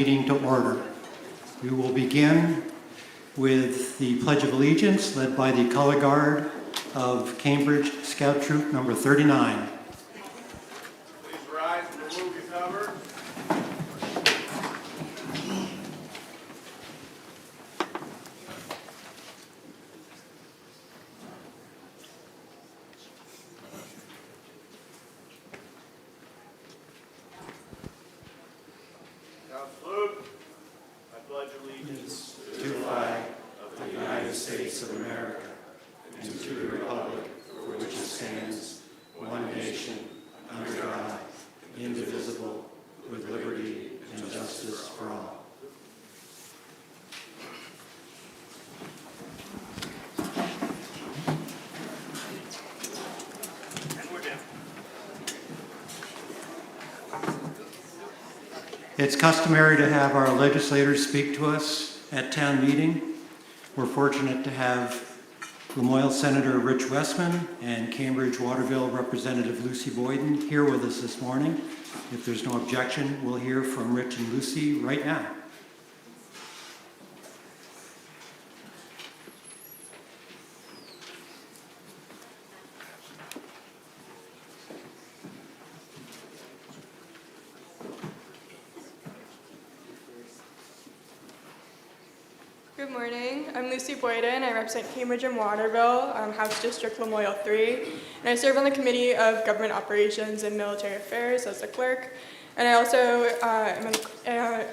Meeting to order. We will begin with the Pledge of Allegiance led by the Color Guard of Cambridge Scout Troop number 39. Please rise and remove your cover. Now salute. I pledge allegiance To the flag of the United States of America and to the republic for which it stands, one nation, under God, indivisible, with liberty and justice for all. and we're down. It's customary to have our legislators speak to us at town meeting. We're fortunate to have Lamoille Senator Rich Westman and Cambridge Waterville Representative Lucy Boyden here with us this morning. If there's no objection, we'll hear from Rich and Lucy right now. Good morning. I'm Lucy Boyden. I represent Cambridge and Waterville, House District Lamoille 3, and I serve on the Committee of Government Operations and Military Affairs as the clerk, and I also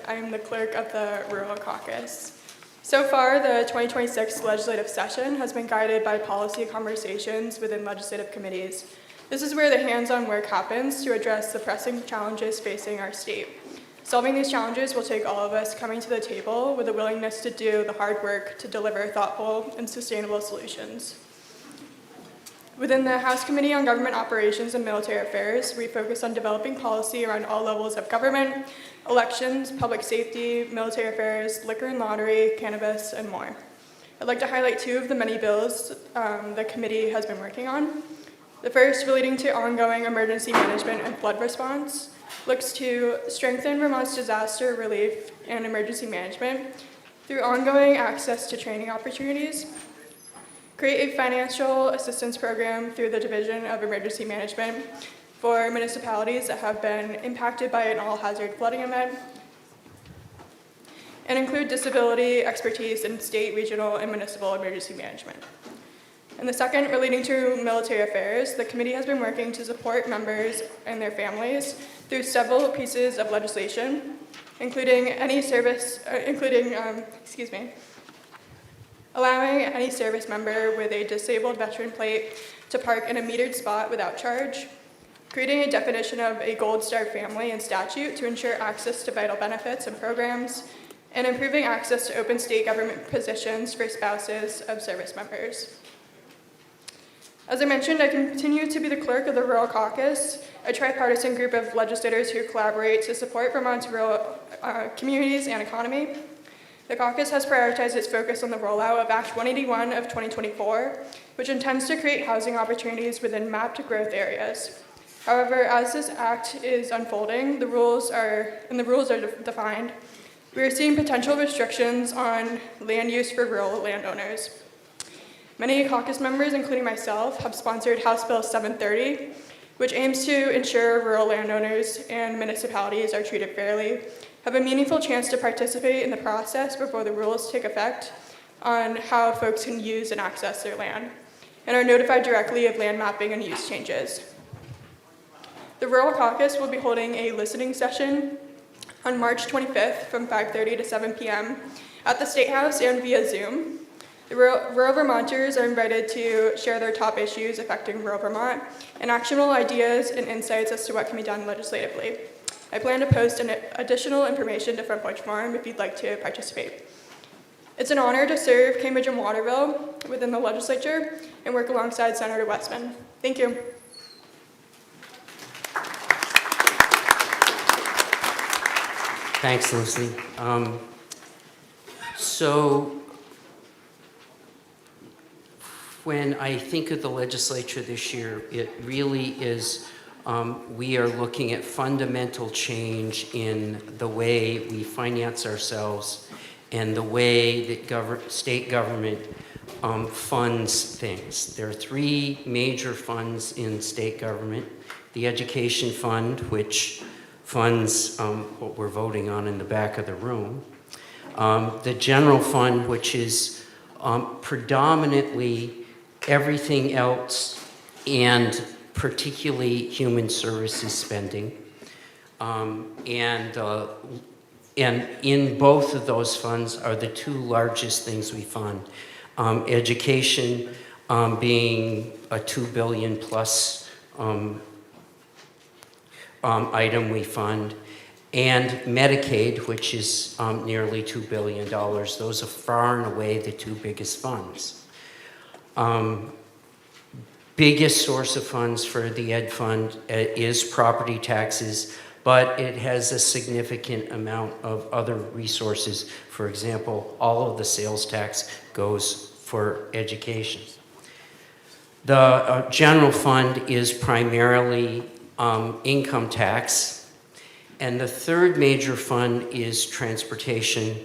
I'm the clerk of the Rural Caucus. So far, the 2026 legislative session has been guided by policy conversations within legislative committees. This is where the hands-on work happens to address the pressing challenges facing our state. Solving these challenges will take all of us coming to the table with a willingness to do the hard work to deliver thoughtful and sustainable solutions. Within the House Committee on Government Operations and Military Affairs, we focus on developing policy around all levels of government, elections, public safety, military affairs, liquor and lottery, cannabis, and more. I'd like to highlight two of the many bills the committee has been working on. The first, relating to ongoing emergency management and flood response, looks to strengthen Vermont's disaster relief and emergency management through ongoing access to training opportunities, create a financial assistance program through the Division of Emergency Management for municipalities that have been impacted by an all-hazard flooding event, and include disability expertise in state, regional, and municipal emergency management. And the second, relating to military affairs, the committee has been working to support members and their families through several pieces of legislation, including allowing any service member with a disabled veteran plate to park in a metered spot without charge, creating a definition of a Gold Star family in statute to ensure access to vital benefits and programs, and improving access to open state government positions for spouses of service members. As I mentioned, I continue to be the clerk of the Rural Caucus, a tripartisan group of legislators who collaborate to support Vermont's rural communities and economy. The caucus has prioritized its focus on the rollout of Act 181 of 2024, which intends to create housing opportunities within mapped growth areas. However, as this act is unfolding, the rules are defined, we are seeing potential restrictions on land use for rural landowners. Many caucus members, including myself, have sponsored House Bill 730, which aims to ensure rural landowners and municipalities are treated fairly, have a meaningful chance to participate in the process before the rules take effect on how folks can use and access their land, and are notified directly of land mapping and use changes. The Rural Caucus will be holding a listening session on March 25th from 5:30 to 7 p.m. at the State House and via Zoom. The rural Vermonters are invited to share their top issues affecting rural Vermont and actionable ideas and insights as to what can be done legislatively. I plan to post additional information to Front Porch Forum if you'd like to participate. It's an honor to serve Cambridge and Waterville within the legislature and work alongside Senator Westman. Thank you. Thanks, Lucy. So when I think of the legislature this year, it really is we are looking at fundamental change in the way we finance ourselves and the way that state government funds things. There are three major funds in state government. The Education Fund, which funds what we're voting on in the back of the room. The General Fund, which is predominantly everything else and particularly human services spending. And in both of those funds are the two largest things we fund. Education being a $2 billion plus item we fund, and Medicaid, which is nearly $2 billion. Those are far and away the two biggest funds. Biggest source of funds for the Ed Fund is property taxes, but it has a significant amount of other resources. For example, all of the sales tax goes for education. The general fund is primarily income tax, and the third major fund is transportation,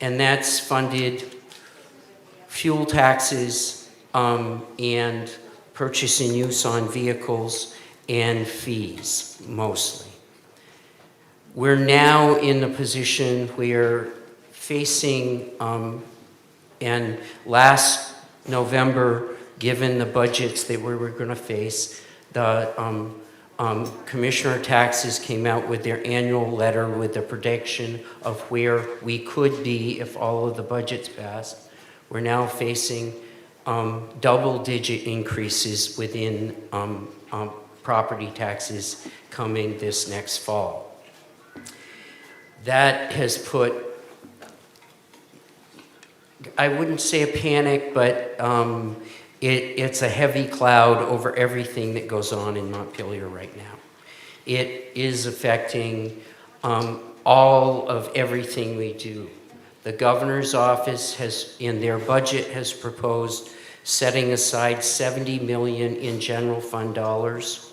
and that's funded fuel taxes and purchase and use on vehicles and fees, mostly. We're now in a position where facing, and last November, given the budgets that we were going to face, the Commissioner of Taxes came out with their annual letter with the prediction of where we could be if all of the budgets passed. We're now facing double-digit increases within property taxes coming this next fall. That has put, I wouldn't say a panic, but it's a heavy cloud over everything that goes on in Montpelier right now. It is affecting all of everything we do. The governor's office has, in their budget, has proposed setting aside $70 million in general fund dollars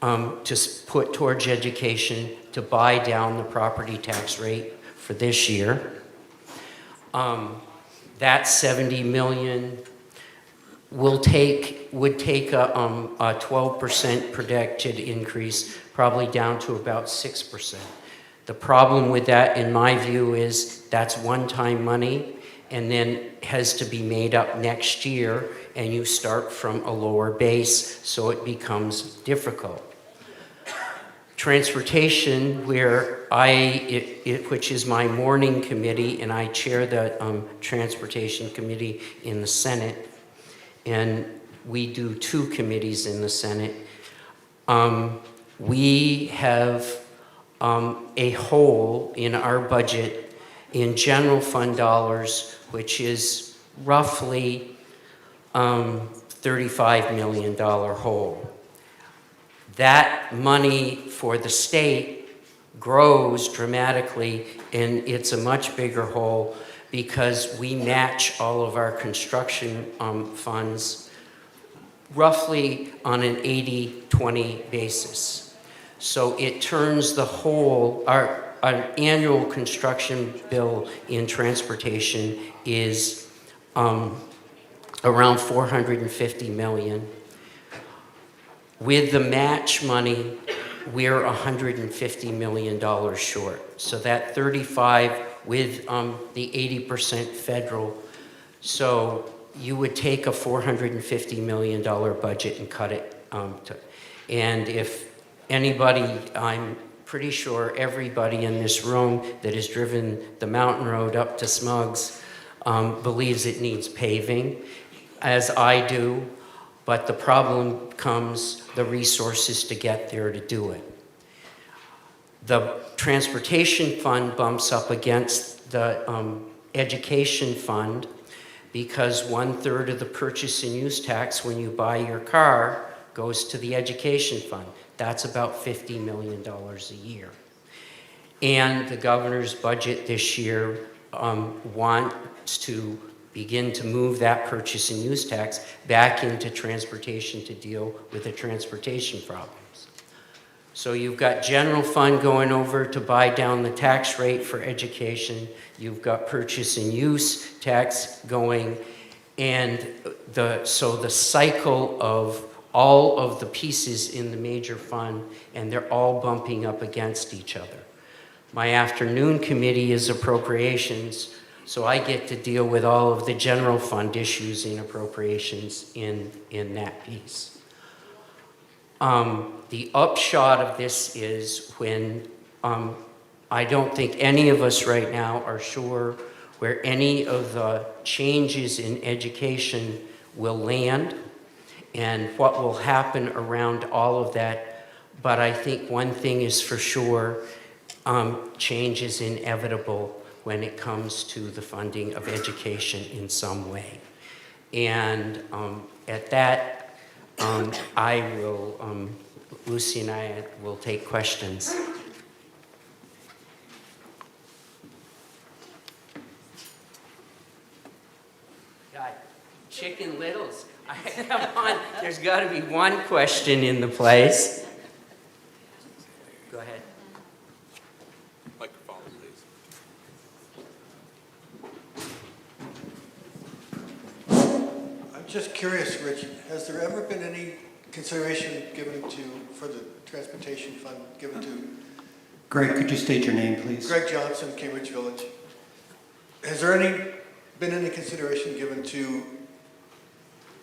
to put towards education to buy down the property tax rate for this year. That $70 million would take a 12% projected increase, probably down to about 6%. The problem with that, in my view, is that's one-time money and then has to be made up next year, and you start from a lower base, so it becomes difficult. Transportation, where which is my morning committee, and I chair the Transportation Committee in the Senate, and we do two committees in the Senate. We have a hole in our budget in general fund dollars, which is roughly $35 million hole. That money for the state grows dramatically, and it's a much bigger hole because we match all of our construction funds roughly on an 80-20 basis. So it turns the whole, our annual construction bill in transportation is around $450 million. With the match money, we're $150 million short. So that 35 with the 80% federal. So you would take a $450 million budget and cut it. And if anybody, I'm pretty sure everybody in this room that has driven the mountain road up to Smugs believes it needs paving, as I do. But the problem comes the resources to get there to do it. The transportation fund bumps up against the education fund because 1/3 of the purchase and use tax when you buy your car goes to the education fund. That's about $50 million a year. And the governor's budget this year wants to begin to move that purchase and use tax back into transportation to deal with the transportation problems. So you've got general fund going over to buy down the tax rate for education. You've got purchase and use tax going, and so the cycle of all of the pieces in the major fund, and they're all bumping up against each other. My afternoon committee is appropriations, so I get to deal with all of the general fund issues in appropriations in that piece. The upshot of this is when I don't think any of us right now are sure where any of the changes in education will land and what will happen around all of that. But I think one thing is for sure, change is inevitable when it comes to the funding of education in some way. And at that, I will, Lucy and I will take questions. God, Chicken Littles. Come on, there's got to be one question in the place. Go ahead. Microphone, please. I'm just curious, Rich, has there ever been any consideration given to, for the transportation fund, given to Greg, could you state your name, please? Greg Johnson, Cambridge Village? Has there been any consideration given to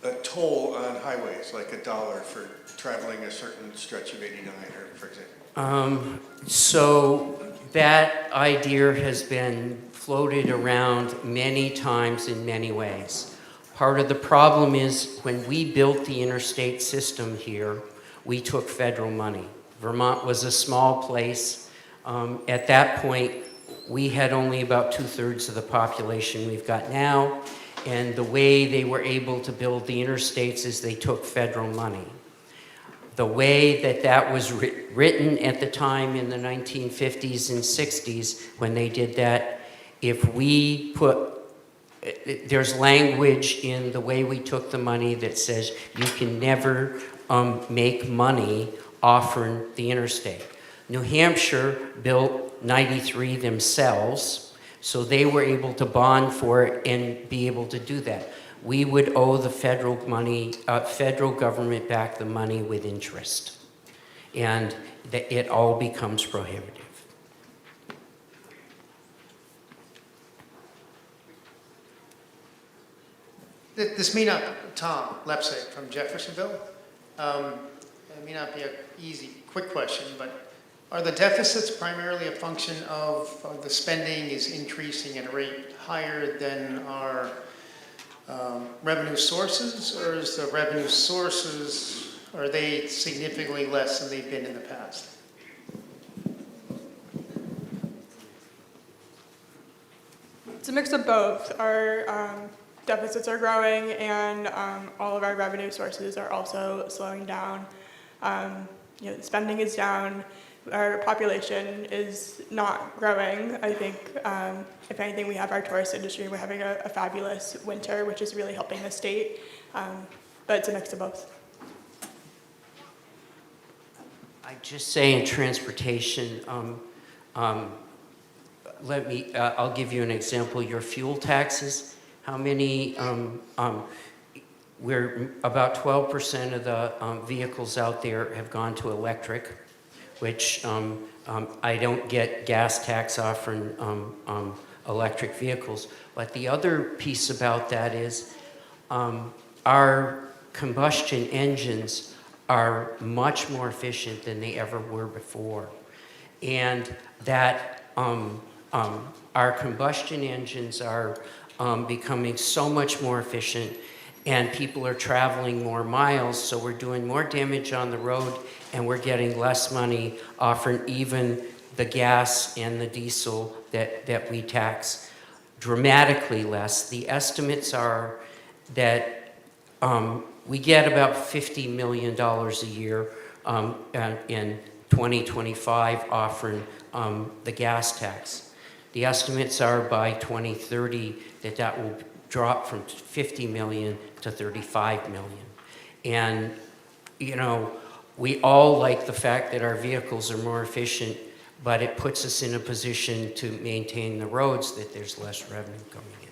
a toll on highways, like $1 for traveling a certain stretch of 89, or for example? So that idea has been floated around many times in many ways. Part of the problem is when we built the interstate system here, we took federal money. Vermont was a small place. At that point, we had only about 2/3 of the population we've got now, and the way they were able to build the interstates is they took federal money. The way that was written at the time in the 1950s and 60s when they did that, if we there's language in the way we took the money that says you can never make money offering the interstate. New Hampshire built 93 themselves, so they were able to bond for it and be able to do that. We would owe the federal government back the money with interest, and it all becomes prohibitive. This may not, Tom Lepsey from Jeffersonville. It may not be an easy, quick question, but are the deficits primarily a function of the spending is increasing at a rate higher than our revenue sources, or is the revenue sources, are they significantly less than they've been in the past? It's a mix of both. Our deficits are growing, and all of our revenue sources are also slowing down. Spending is down. Our population is not growing. I think, if anything, we have our tourist industry. We're having a fabulous winter, which is really helping the state. But it's a mix of both. I'd just say in transportation, I'll give you an example. Your fuel taxes, how many, we're about 12% of the vehicles out there have gone to electric, which I don't get gas tax offering electric vehicles. But the other piece about that is our combustion engines are much more efficient than they ever were before. And that our combustion engines are becoming so much more efficient, and people are traveling more miles, so we're doing more damage on the road, and we're getting less money offering even the gas and the diesel that we tax, dramatically less. The estimates are that we get about $50 million a year in 2025 offering the gas tax. The estimates are by 2030 that will drop from 50 million to 35 million. And, we all like the fact that our vehicles are more efficient, but it puts us in a position to maintain the roads that there's less revenue coming in.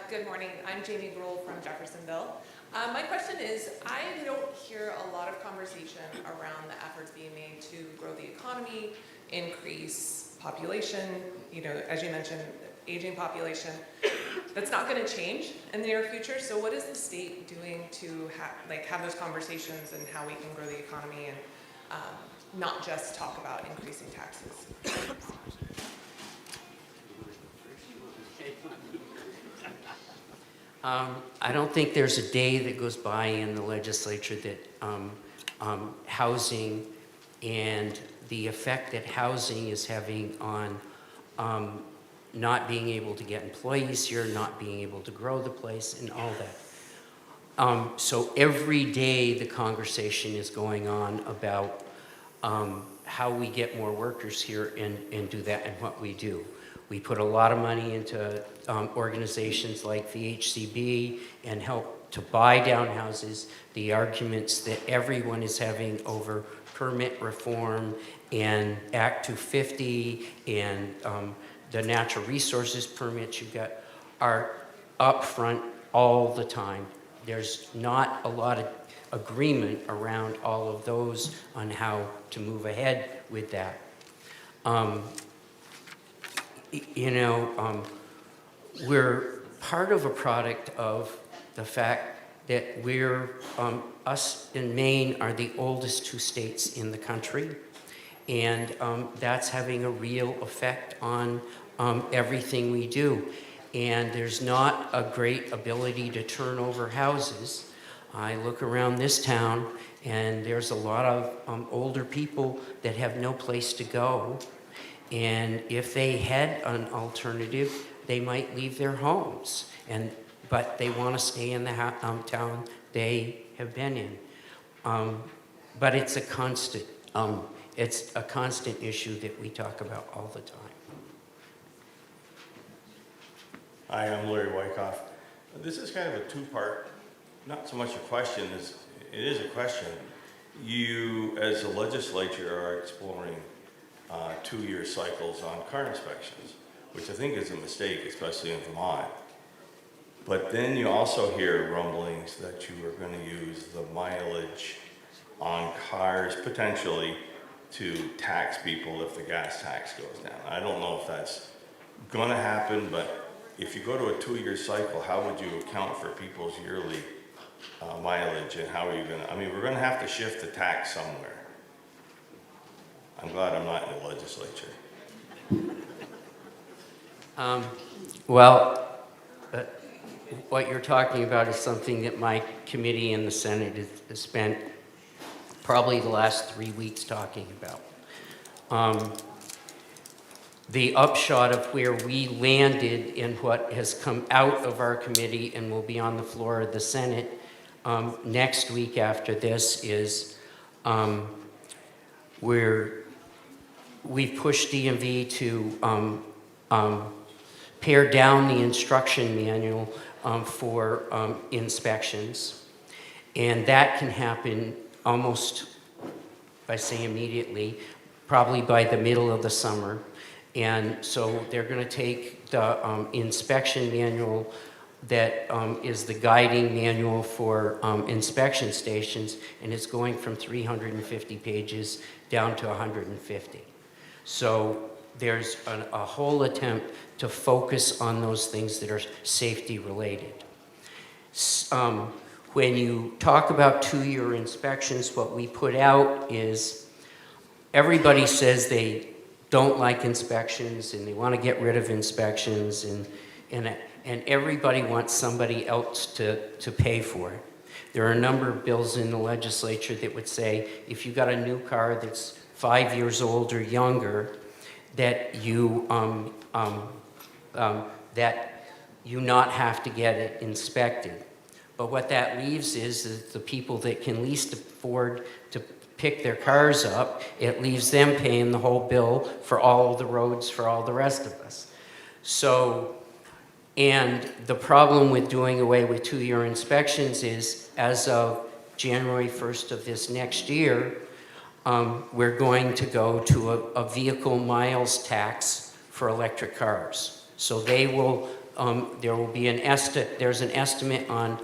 Good morning. I'm Jamie Grohl from Jeffersonville. My question is, I don't hear a lot of conversation around the efforts being made to grow the economy, increase population, as you mentioned, aging population. That's not going to change in the near future. So what is the state doing to have those conversations and how we can grow the economy and not just talk about increasing taxes? I don't think there's a day that goes by in the legislature that housing and the effect that housing is having on not being able to get employees here, not being able to grow the place, and all that. So every day the conversation is going on about how we get more workers here and do that, and what we do. We put a lot of money into organizations like the HCB and help to buy down houses. The arguments that everyone is having over permit reform and Act 250 and the natural resources permits you've got are up front all the time. There's not a lot of agreement around all of those on how to move ahead with that. We're part of a product of the fact that us in Maine are the oldest two states in the country, and that's having a real effect on everything we do. And there's not a great ability to turn over houses. I look around this town, and there's a lot of older people that have no place to go. And if they had an alternative, they might leave their homes, but they want to stay in the town they have been in. But it's a constant issue that we talk about all the time. Hi, I'm Larry Wyckoff. This is kind of a two-part, not so much a question as it is a question. You, as a legislature, are exploring 2-year cycles on car inspections, which I think is a mistake, especially in Vermont. But then you also hear rumblings that you are going to use the mileage on cars potentially to tax people if the gas tax goes down. I don't know if that's going to happen, but if you go to a 2-year cycle, how would you account for people's yearly mileage, and how are you going to, we're going to have to shift the tax somewhere. I'm glad I'm not in the legislature. What you're talking about is something that my committee in the Senate has spent probably the last 3 weeks talking about. The upshot of where we landed in what has come out of our committee and will be on the floor of the Senate next week after this is we've pushed DMV to pare down the instruction manual for inspections. And that can happen almost, if I say immediately, probably by the middle of the summer. And so they're going to take the inspection manual that is the guiding manual for inspection stations, and it's going from 350 pages down to 150. So there's a whole attempt to focus on those things that are safety related. When you talk about 2-year inspections, what we put out is everybody says they don't like inspections and they want to get rid of inspections, and everybody wants somebody else to pay for it. There are a number of bills in the legislature that would say if you got a new car that's 5 years old or younger, that you not have to get it inspected. But what that leaves is the people that can least afford to pick their cars up, it leaves them paying the whole bill for all of the roads for all the rest of us. So, And the problem with doing away with 2-year inspections is, as of January 1st of this next year, we're going to go to a vehicle miles tax for electric cars. So they will, there will be there's an estimate on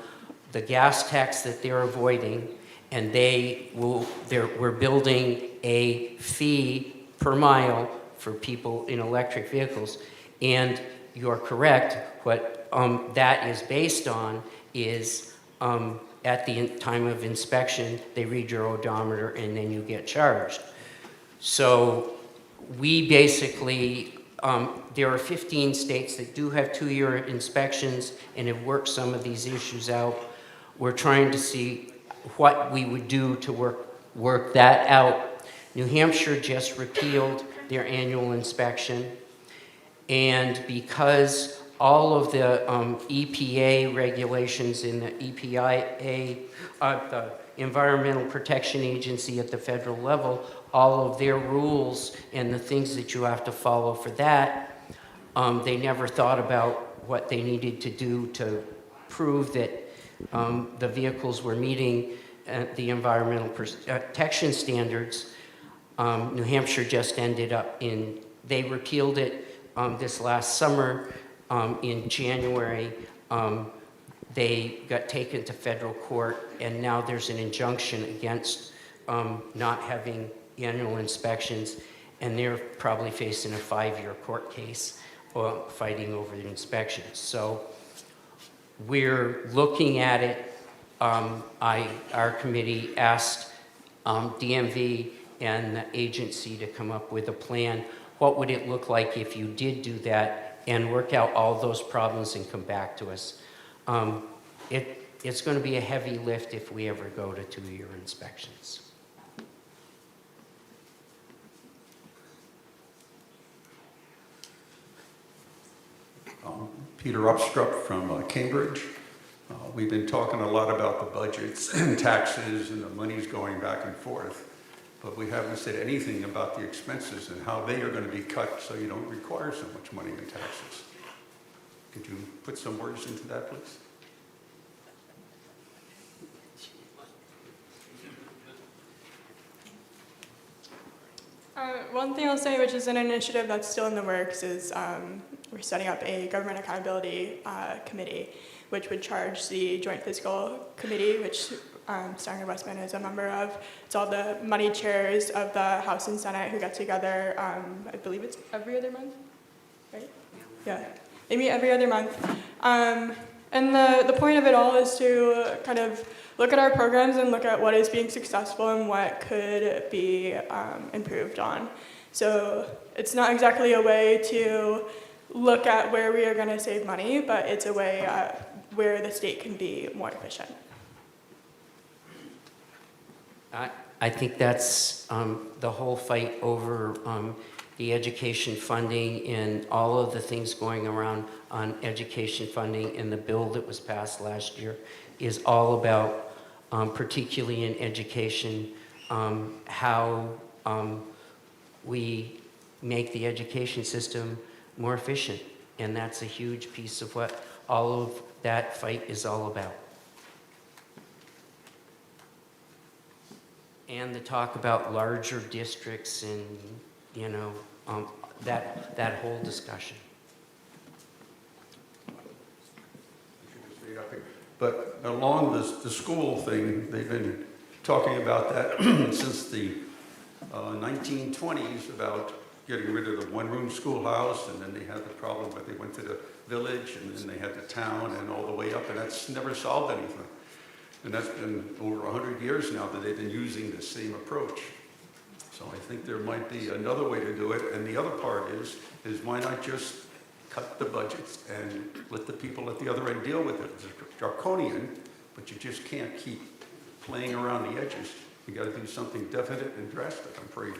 the gas tax that they're avoiding, and we're building a fee per mile for people in electric vehicles. And you're correct, what that is based on is at the time of inspection, they read your odometer and then you get charged. So we basically, there are 15 states that do have 2-year inspections and have worked some of these issues out. We're trying to see what we would do to work that out. New Hampshire just repealed their annual inspection. And because all of the EPA regulations in the EPA, the Environmental Protection Agency at the federal level, all of their rules and the things that you have to follow for that, they never thought about what they needed to do to prove that the vehicles were meeting the environmental protection standards. New Hampshire just ended up they repealed it this last summer. In January, they got taken to federal court, and now there's an injunction against not having annual inspections, and they're probably facing a 5-year court case fighting over the inspections. So we're looking at it. Our committee asked DMV and the agency to come up with a plan. What would it look like if you did do that and work out all those problems and come back to us? It's going to be a heavy lift if we ever go to 2-year inspections. Peter Upstrup from Cambridge. We've been talking a lot about the budgets and taxes and the money's going back and forth, but we haven't said anything about the expenses and how they are going to be cut so you don't require so much money in taxes. Could you put some words into that, please? One thing I'll say, which is an initiative that's still in the works, is we're setting up a government accountability committee, which would charge the Joint Fiscal Committee, which Steiner Westman is a member of. It's all the money chairs of the House and Senate who get together. I believe it's every other month, right? Yeah, they meet every other month. And the point of it all is to kind of look at our programs and look at what is being successful and what could be improved on. So it's not exactly a way to look at where we are going to save money, but it's a way where the state can be more efficient. I think that's the whole fight over the education funding and all of the things going around on education funding in the bill that was passed last year is all about, particularly in education, how we make the education system more efficient. And that's a huge piece of what all of that fight is all about. And the talk about larger districts and, you know, that whole discussion. But along the school thing, they've been talking about that since the 1920s, about getting rid of the one-room schoolhouse, and then they had the problem where they went to the village, and then they had the town, and all the way up, and that's never solved anything. And that's been over 100 years now that they've been using the same approach. So I think there might be another way to do it. And the other part is why not just cut the budgets and let the people at the other end deal with it? It's draconian, but you just can't keep playing around the edges. You got to do something definite and drastic, I'm afraid.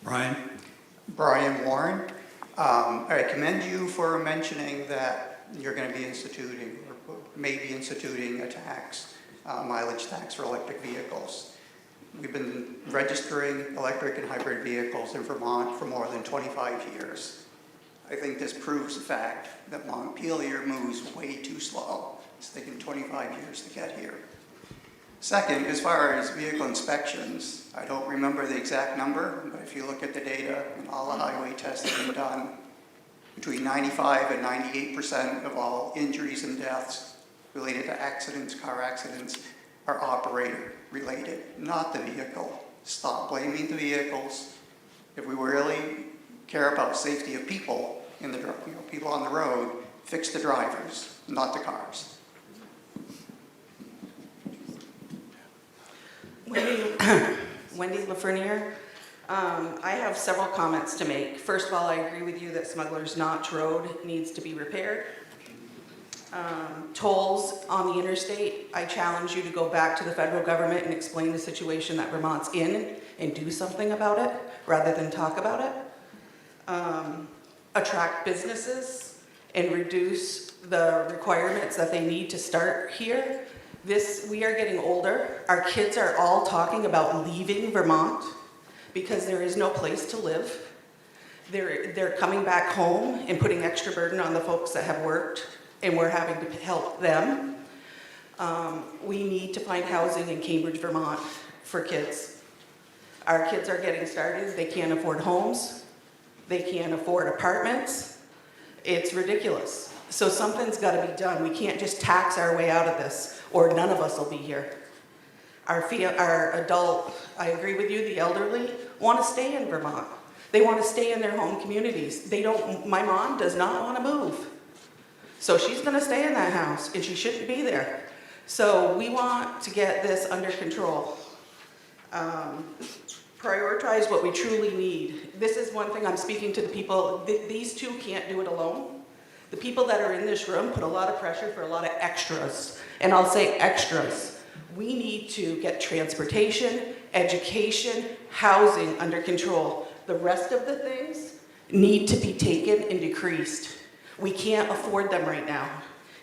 Brian Warren. I commend you for mentioning that you're going to be instituting, or may be instituting, a tax, mileage tax for electric vehicles. We've been registering electric and hybrid vehicles in Vermont for more than 25 years. I think this proves the fact that Montpelier moves way too slow. It's taken 25 years to get here. Second, as far as vehicle inspections, I don't remember the exact number, but if you look at the data and all the highway tests that have been done, between 95 and 98% of all injuries and deaths related to accidents, car accidents, are operator related, not the vehicle. Stop blaming the vehicles. If we really care about safety of people in the people on the road, fix the drivers, not the cars. Wendy Lafreniere. I have several comments to make. First of all, I agree with you that Smuggler's Notch Road needs to be repaired. Tolls on the interstate, I challenge you to go back to the federal government and explain the situation that Vermont's in and do something about it rather than talk about it. Attract businesses and reduce the requirements that they need to start here. We are getting older. Our kids are all talking about leaving Vermont because there is no place to live. They're coming back home and putting extra burden on the folks that have worked, and we're having to help them. We need to find housing in Cambridge, Vermont for kids. Our kids are getting started. They can't afford homes. They can't afford apartments. It's ridiculous. So something's got to be done. We can't just tax our way out of this, or none of us will be here. Our adult, I agree with you, the elderly want to stay in Vermont. They want to stay in their home communities. My mom does not want to move. So she's going to stay in that house, and she shouldn't be there. So we want to get this under control. Prioritize what we truly need. This is one thing I'm speaking to the people. These two can't do it alone. The people that are in this room put a lot of pressure for a lot of extras. And I'll say extras. We need to get transportation, education, housing under control. The rest of the things need to be taken and decreased. We can't afford them right now.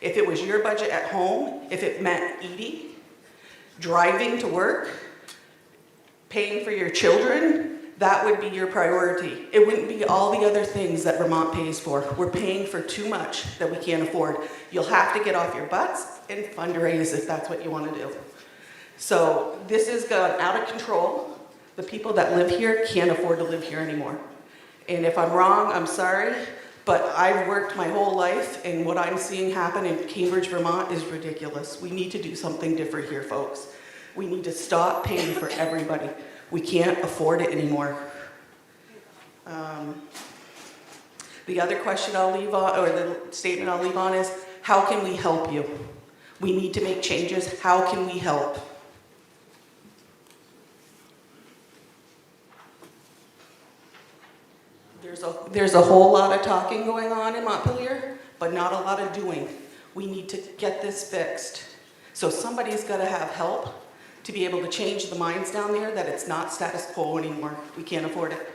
If it was your budget at home, if it meant eating, driving to work, paying for your children, that would be your priority. It wouldn't be all the other things that Vermont pays for. We're paying for too much that we can't afford. You'll have to get off your butts and fundraise if that's what you want to do. So this has gone out of control. The people that live here can't afford to live here anymore. And if I'm wrong, I'm sorry, but I've worked my whole life, and what I'm seeing happen in Cambridge, Vermont is ridiculous. We need to do something different here, folks. We need to stop paying for everybody. We can't afford it anymore. The other question I'll leave on, or the statement I'll leave on is, how can we help you? We need to make changes. How can we help? There's a whole lot of talking going on in Montpelier, but not a lot of doing. We need to get this fixed. So somebody's got to have help to be able to change the minds down there that it's not status quo anymore. We can't afford it.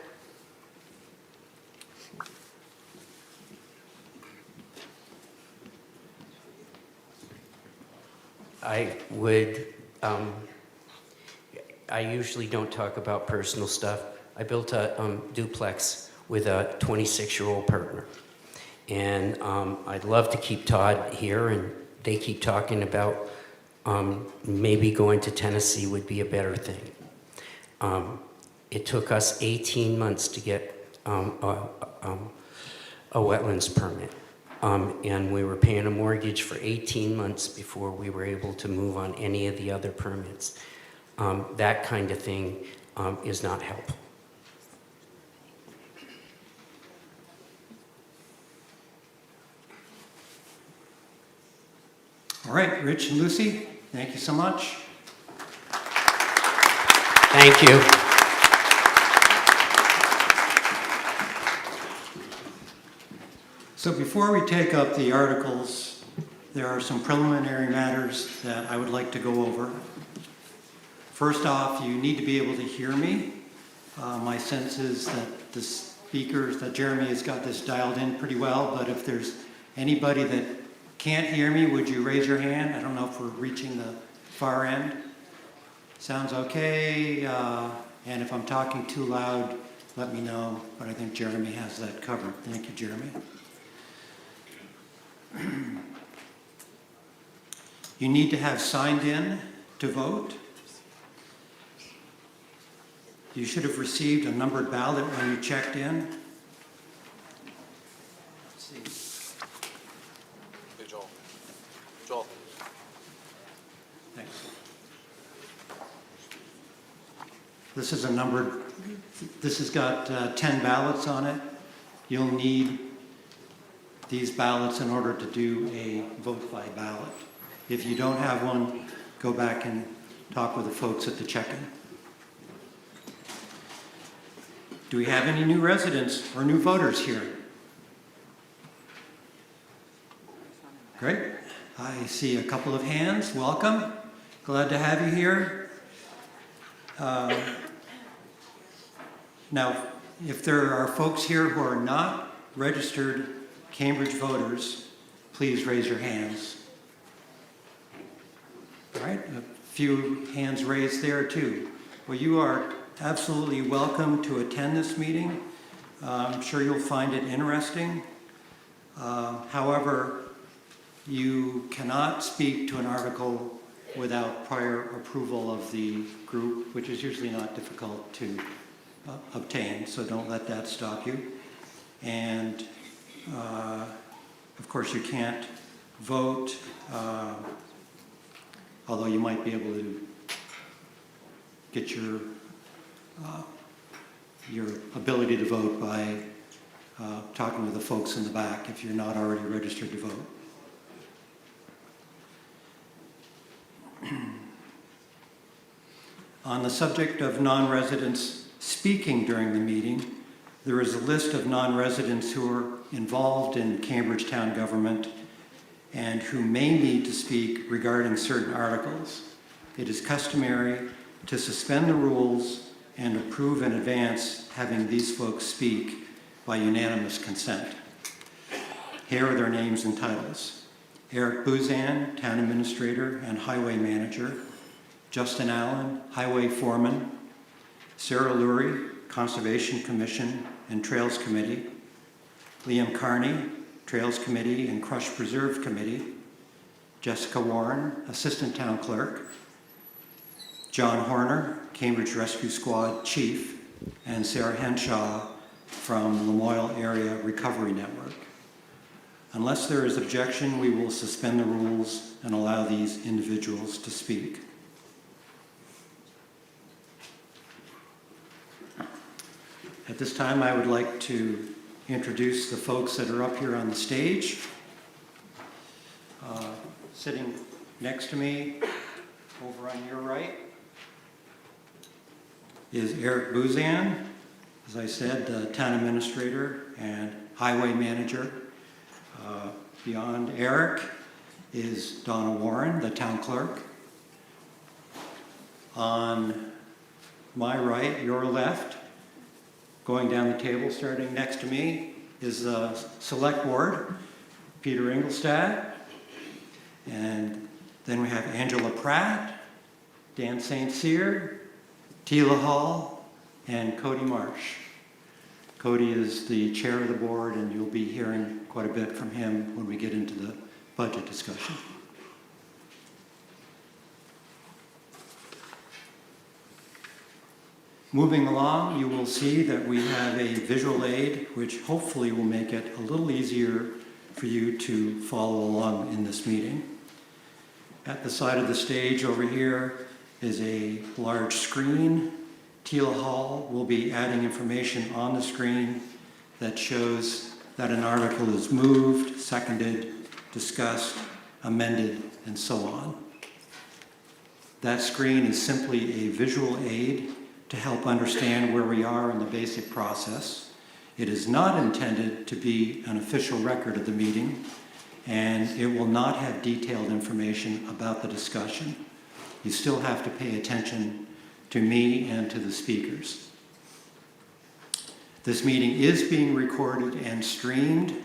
I usually don't talk about personal stuff. I built a duplex with a 26-year-old partner. And I'd love to keep Todd here, and they keep talking about maybe going to Tennessee would be a better thing. It took us 18 months to get a wetlands permit. And we were paying a mortgage for 18 months before we were able to move on any of the other permits. That kind of thing is not helpful. All right, Rich and Lucy, thank you so much. Thank you. So before we take up the articles, there are some preliminary matters that I would like to go over. First off, you need to be able to hear me. My sense is that the speakers, that Jeremy has got this dialed in pretty well, but if there's anybody that can't hear me, would you raise your hand? I don't know if we're reaching the far end. Sounds okay, and if I'm talking too loud, let me know, but I think Jeremy has that covered. Thank you, Jeremy. You need to have signed in to vote. You should have received a numbered ballot when you checked in. Let's see. Hey, Joel. Joel. Thanks. This is a numbered, this has got 10 ballots on it. You'll need these ballots in order to do a vote by ballot. If you don't have one, go back and talk with the folks at the check-in. Do we have any new residents or new voters here? Great. I see a couple of hands. Welcome. Glad to have you here. Now, if there are folks here who are not registered Cambridge voters, please raise your hands. All right, a few hands raised there too. Well, you are absolutely welcome to attend this meeting. I'm sure you'll find it interesting. However, you cannot speak to an article without prior approval of the group, which is usually not difficult to obtain, so don't let that stop you. And of course, you can't vote, although you might be able to get your ability to vote by talking to the folks in the back if you're not already registered to vote. On the subject of non-residents speaking during the meeting, there is a list of non-residents who are involved in Cambridge town government and who may need to speak regarding certain articles. It is customary to suspend the rules and approve in advance having these folks speak by unanimous consent. Here are their names and titles. Eric Buzan, Town Administrator and Highway Manager. Justin Allen, Highway Foreman. Sarah Lurie, Conservation Commission and Trails Committee. Liam Carney, Trails Committee and Crush Preserve Committee. Jessica Warren, Assistant Town Clerk. John Horner, Cambridge Rescue Squad Chief, and Sarah Henshaw from Lamoille Area Recovery Network. Unless there is objection, we will suspend the rules and allow these individuals to speak. At this time, I would like to introduce the folks that are up here on the stage. Sitting next to me, over on your right, is Eric Buzan, as I said, the Town Administrator and Highway Manager. Beyond Eric is Donna Warren, the Town Clerk. On my right, your left, going down the table, starting next to me, is the Select Board, Peter Engelstad. And then we have Angela Pratt, Dan St. Cyr, Tila Hall, and Cody Marsh. Cody is the chair of the board, and you'll be hearing quite a bit from him when we get into the budget discussion. Moving along, you will see that we have a visual aid, which hopefully will make it a little easier for you to follow along in this meeting. At the side of the stage over here is a large screen. Tila Hall will be adding information on the screen that shows that an article is moved, seconded, discussed, amended, and so on. That screen is simply a visual aid to help understand where we are in the basic process. It is not intended to be an official record of the meeting, and it will not have detailed information about the discussion. You still have to pay attention to me and to the speakers. This meeting is being recorded and streamed.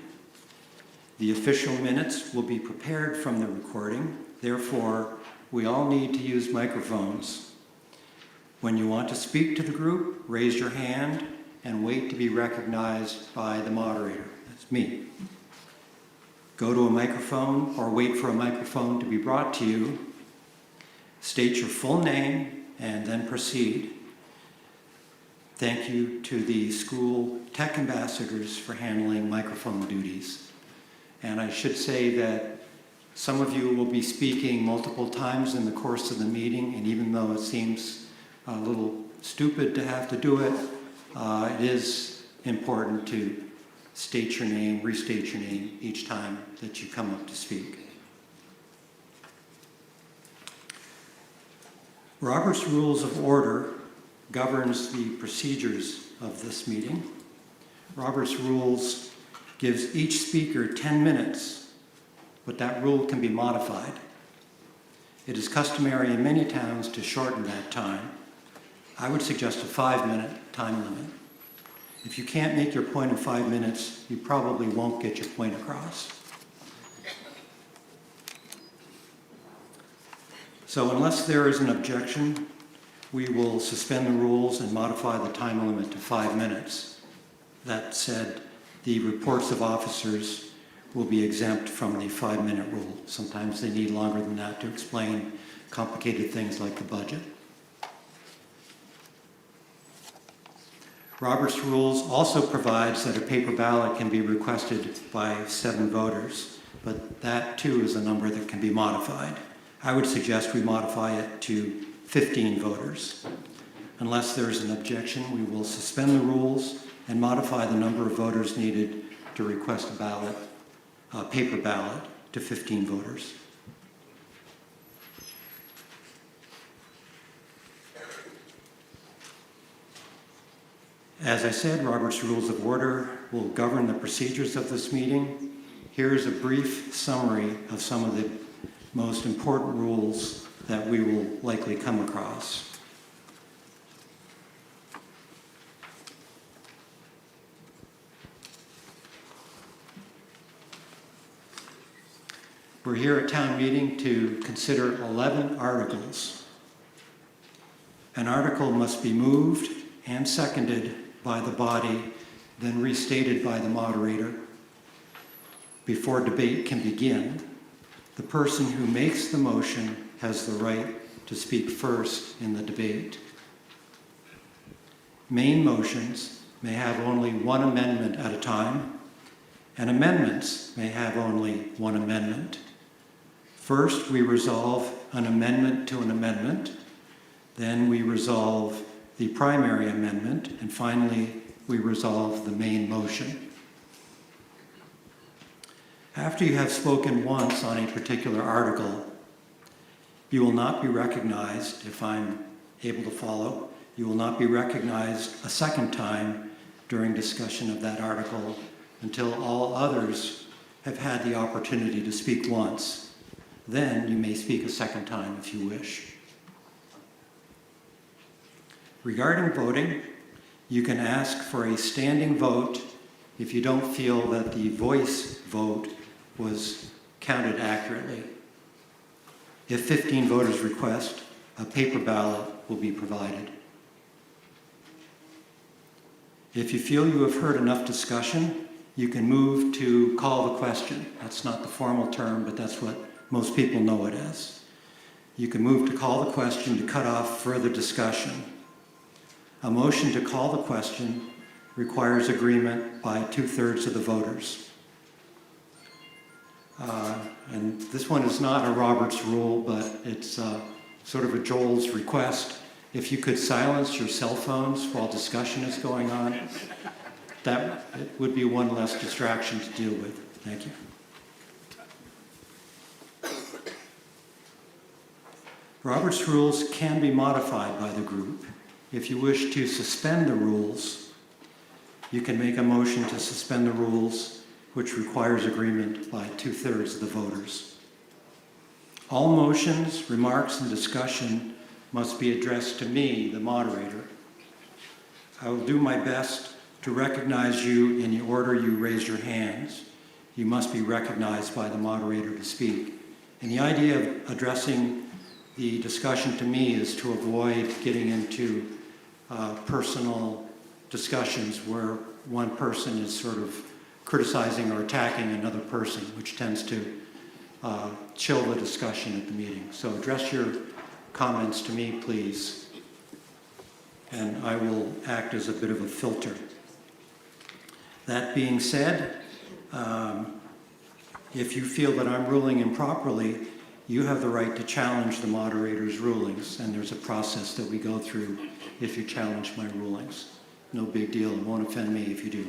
The official minutes will be prepared from the recording. Therefore, we all need to use microphones. When you want to speak to the group, raise your hand and wait to be recognized by the moderator. That's me. Go to a microphone or wait for a microphone to be brought to you. State your full name and then proceed. Thank you to the school tech ambassadors for handling microphone duties. And I should say that some of you will be speaking multiple times in the course of the meeting, and even though it seems a little stupid to have to do it, it is important to state your name, restate your name each time that you come up to speak. Robert's Rules of Order governs the procedures of this meeting. Robert's Rules gives each speaker 10 minutes, but that rule can be modified. It is customary in many towns to shorten that time. I would suggest a 5-minute time limit. If you can't make your point in 5 minutes, you probably won't get your point across. So unless there is an objection, we will suspend the rules and modify the time limit to 5 minutes. That said, the reports of officers will be exempt from the 5-minute rule. Sometimes they need longer than that to explain complicated things like the budget. Robert's Rules also provides that a paper ballot can be requested by 7 voters, but that too is a number that can be modified. I would suggest we modify it to 15 voters. Unless there is an objection, we will suspend the rules and modify the number of voters needed to request a paper ballot to 15 voters. As I said, Robert's Rules of Order will govern the procedures of this meeting. Here is a brief summary of some of the most important rules that we will likely come across. We're here at town meeting to consider 11 articles. An article must be moved and seconded by the body, then restated by the moderator. Before debate can begin, the person who makes the motion has the right to speak first in the debate. Main motions may have only one amendment at a time, and amendments may have only one amendment. First, we resolve an amendment to an amendment. Then we resolve the primary amendment, and finally, we resolve the main motion. After you have spoken once on a particular article, you will not be recognized, if I'm able to follow, you will not be recognized a second time during discussion of that article until all others have had the opportunity to speak once. Then you may speak a second time if you wish. Regarding voting, you can ask for a standing vote if you don't feel that the voice vote was counted accurately. If 15 voters request, a paper ballot will be provided. If you feel you have heard enough discussion, you can move to call the question. That's not the formal term, but that's what most people know it as. You can move to call the question to cut off further discussion. A motion to call the question requires agreement by 2/3 of the voters. And this one is not a Robert's rule, but it's sort of a Joel's request. If you could silence your cell phones while discussion is going on, that it would be one less distraction to deal with. Thank you. Robert's rules can be modified by the group. If you wish to suspend the rules, you can make a motion to suspend the rules, which requires agreement by 2/3 of the voters. All motions, remarks, and discussion must be addressed to me, the moderator. I will do my best to recognize you in the order you raise your hands. You must be recognized by the moderator to speak. And the idea of addressing The discussion to me is to avoid getting into personal discussions where one person is sort of criticizing or attacking another person, which tends to chill the discussion at the meeting. So address your comments to me, please, and I will act as a bit of a filter. That being said, if you feel that I'm ruling improperly, you have the right to challenge the moderator's rulings, and there's a process that we go through if you challenge my rulings. No big deal, it won't offend me if you do.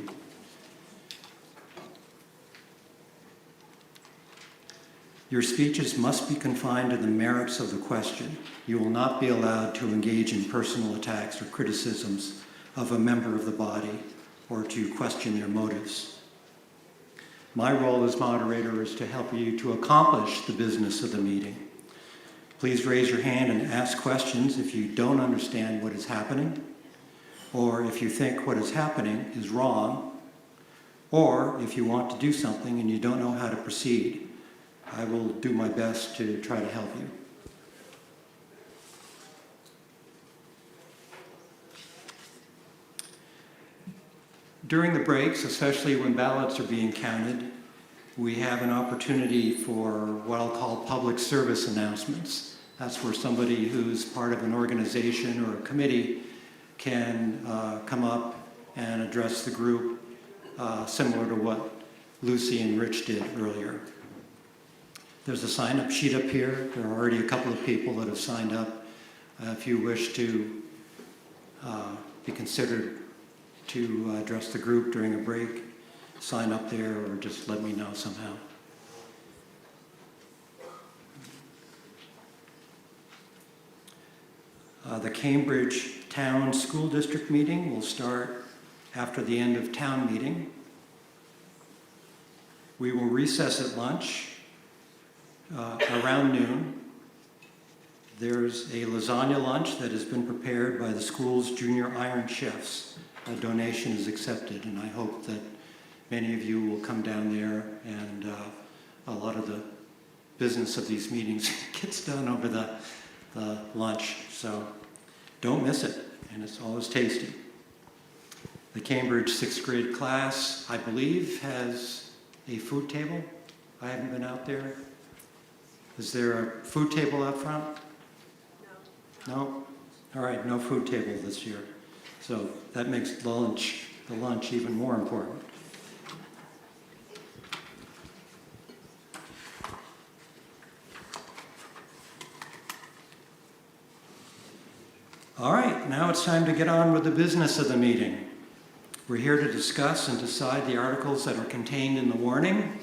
Your speeches must be confined to the merits of the question. You will not be allowed to engage in personal attacks or criticisms of a member of the body or to question their motives. My role as moderator is to help you to accomplish the business of the meeting. Please raise your hand and ask questions if you don't understand what is happening, or if you think what is happening is wrong, or if you want to do something and you don't know how to proceed. I will do my best to try to help you. During the breaks, especially when ballots are being counted, we have an opportunity for what I'll call public service announcements. That's where somebody who's part of an organization or a committee can come up and address the group, similar to what Lucy and Rich did earlier. There's a sign-up sheet up here. There are already a couple of people that have signed up. If you wish to be considered to address the group during a break, sign up there or just let me know somehow. The Cambridge Town School District meeting will start after the end of town meeting. We will recess at lunch around noon. There's a lasagna lunch that has been prepared by the school's junior iron chefs. A donation is accepted, and I hope that many of you will come down there, and a lot of the business of these meetings gets done over the lunch, so don't miss it, and it's always tasty. The Cambridge 6th grade class, I believe, has a food table. I haven't been out there. Is there a food table out front? No. No? All right, no food table this year. So that makes the lunch even more important. All right, now it's time to get on with the business of the meeting. We're here to discuss and decide the articles that are contained in the warning.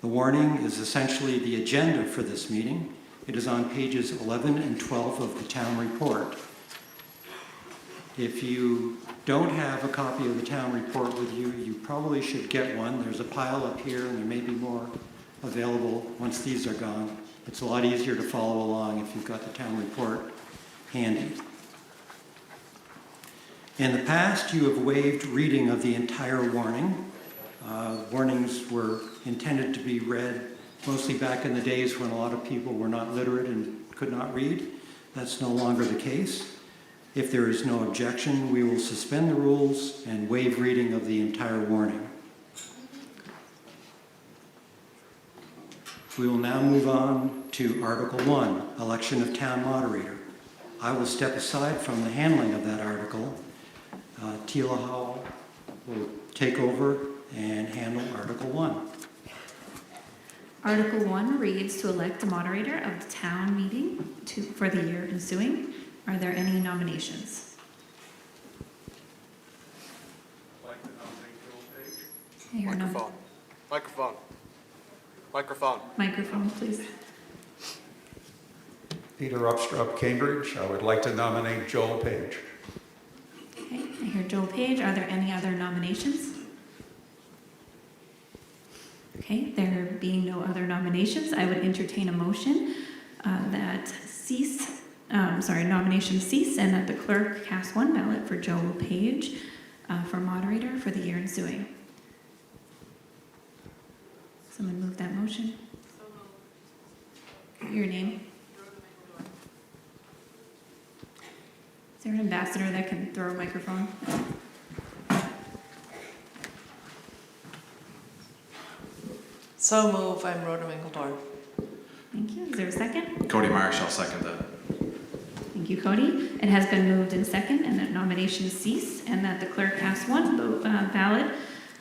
The warning is essentially the agenda for this meeting. It is on pages 11 and 12 of the town report. If you don't have a copy of the town report with you, you probably should get one. There's a pile up here, and there may be more available once these are gone. It's a lot easier to follow along if you've got the town report handy. In the past, you have waived reading of the entire warning. Warnings were intended to be read mostly back in the days when a lot of people were not literate and could not read. That's no longer the case. If there is no objection, we will suspend the rules and waive reading of the entire warning. We will now move on to Article 1, Election of Town Moderator. I will step aside from the handling of that article. Tila Hall will take over and handle Article 1. Article 1 reads to elect a moderator of the town meeting for the year ensuing. Are there any nominations? I'd like to nominate Joe Page. I hear none. Microphone, please. Peter Upstrup, Cambridge. I would like to nominate Joel Page. Okay, I hear Joel Page. Are there any other nominations? Okay, there being no other nominations, I would entertain a motion that nominations cease and that the clerk cast one ballot for Joel Page for moderator for the year ensuing. Someone move that motion. Your name? there an ambassador that can throw a microphone? So move, I'm Rhoda Mingledorf. Thank you. Is there a second? Cody Marsh, I'll second that. Thank you, Cody. It has been moved and second, and that nominations cease, and that the clerk cast one ballot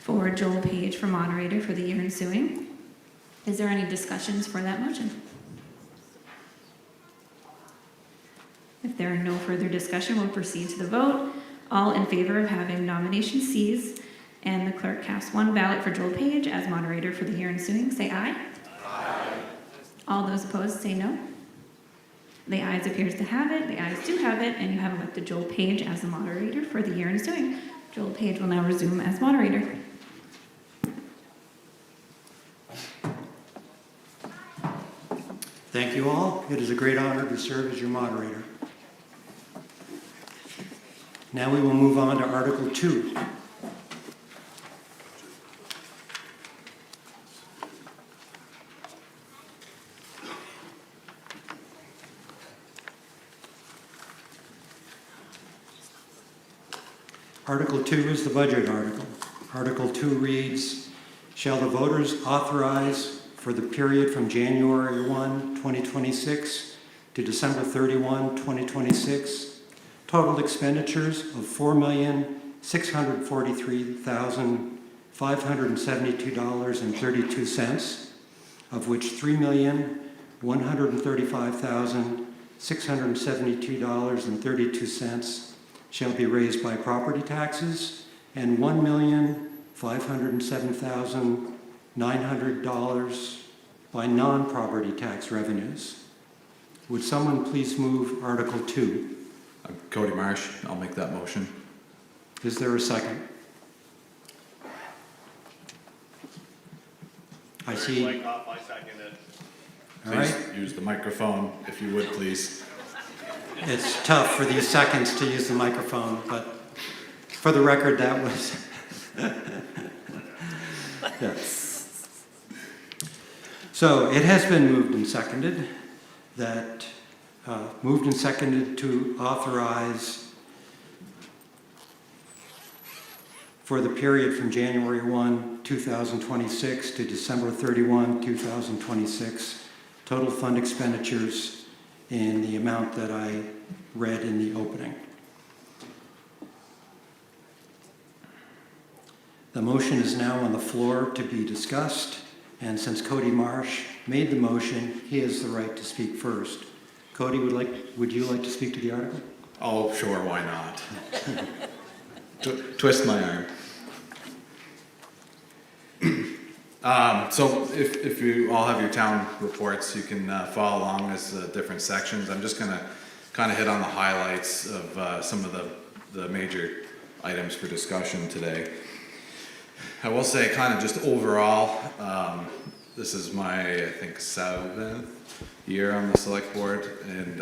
for Joel Page for moderator for the year ensuing. Is there any discussions for that motion? If there are no further discussion, we'll proceed to the vote. All in favor of having nominations cease and the clerk cast one ballot for Joel Page as moderator for the year ensuing, say aye. Aye. All those opposed, say no. The ayes appears to have it. The ayes do have it, and you have elected Joel Page as the moderator for the year ensuing. Joel Page will now resume as moderator. Thank you all. It is a great honor to serve as your moderator. Now we will move on to Article 2. Article 2 is the budget article. Article 2 reads, shall the voters authorize for the period from January 1, 2026 to December 31, 2026, total expenditures of $4,643,572.32, of which $3,135,672.32 shall be raised by property taxes, and $1,507,900 by non-property tax revenues. Would someone please move Article 2? Cody Marsh, I'll make that motion. Is there a second? I see. Wyckoff, I second it. All right. Please use the microphone, if you would, please. It's tough for these seconds to use the microphone, but for the record, that was... Yes. So it has been moved and seconded to authorize for the period from January 1, 2026 to December 31, 2026, total fund expenditures in the amount that I read in the opening. The motion is now on the floor to be discussed, and since Cody Marsh made the motion, he has the right to speak first. Cody, would you like to speak to the article? Oh, sure, why not? Twist my arm. So if you all have your town reports, you can follow along as different sections. I'm just going to kind of hit on the highlights of some of the major items for discussion today. I will say kind of just overall, this is my, I think, 7th year on the select board, and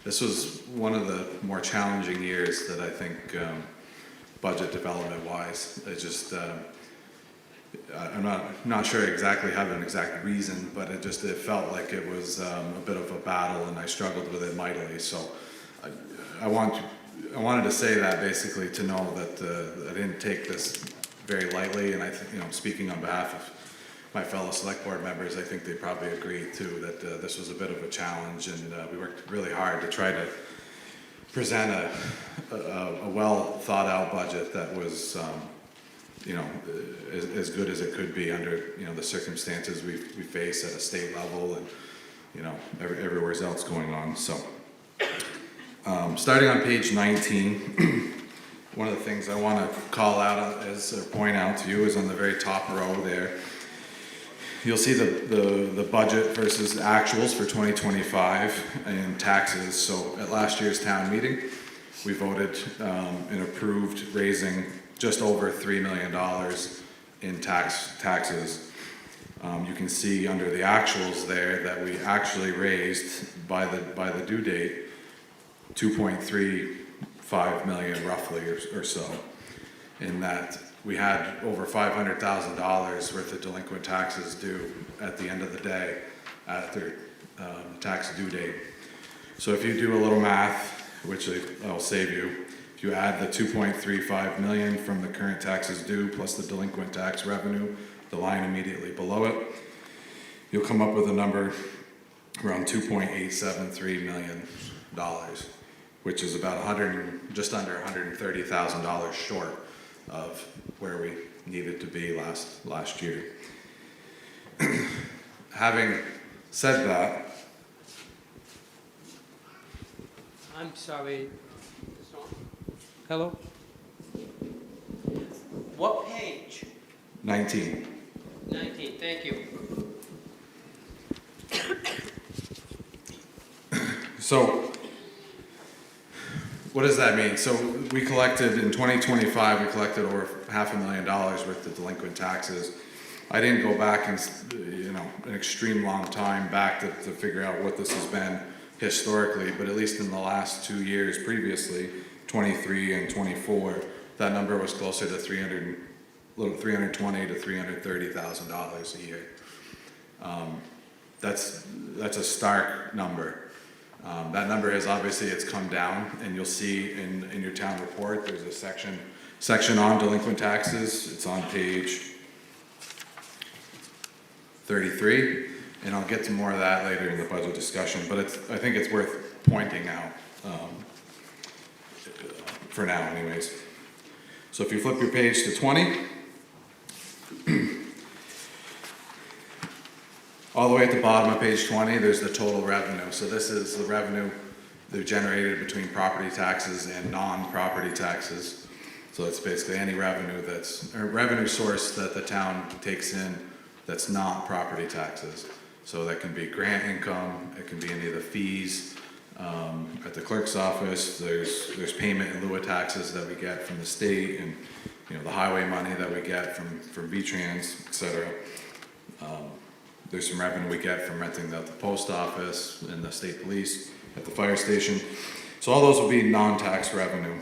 this was one of the more challenging years that I think budget development wise. It just, I'm not sure exactly have an exact reason, but it felt like it was a bit of a battle, and I struggled with it mightily. So I wanted to say that basically to know that I didn't take this very lightly, and I think, speaking on behalf of my fellow select board members, I think they probably agree too that this was a bit of a challenge, and we worked really hard to try to present a well thought out budget that was as good as it could be under the circumstances we face at a state level, and everywhere else going on. So starting on page 19, one of the things I want to call out or point out to you is on the very top row there. You'll see the budget versus actuals for 2025 and taxes. So at last year's town meeting, we voted and approved raising just over $3 million in taxes. You can see under the actuals there that we actually raised by the due date $2.35 million roughly or so, in that we had over $500,000 worth of delinquent taxes due at the end of the day after tax due date. So if you do a little math which I'll save you. If you add the 2.35 million from the current taxes due plus the delinquent tax revenue, the line immediately below it, you'll come up with a number around $2.873 million, which is about just under $130,000 short of where we needed to be last year. Having said that, I'm sorry. Hello? What page? 19. 19, thank you. So, what does that mean? So we collected, in 2025, we collected over $500,000 worth of delinquent taxes. I didn't go back and, an extreme long time back to figure out what this has been historically, but at least in the last 2 years previously, 23 and 24, that number was closer to $320,000 to $330,000 a year. That's a stark number. That number has obviously, it's come down, and you'll see in your town report, there's a section on delinquent taxes. It's on page 33, and I'll get to more of that later in the budget discussion, but I think it's worth pointing out, for now anyways. So if you flip your page to 20, all the way at the bottom of page 20, there's the total revenue. So this is the revenue they've generated between property taxes and non-property taxes. So it's basically any revenue revenue source that the town takes in that's not property taxes. So that can be grant income, it can be any of the fees at the clerk's office. There's payment in lieu of taxes that we get from the state, and the highway money that we get from V-Trans, etc. There's some revenue we get from renting out the post office and the state police at the fire station. So all those will be non-tax revenue.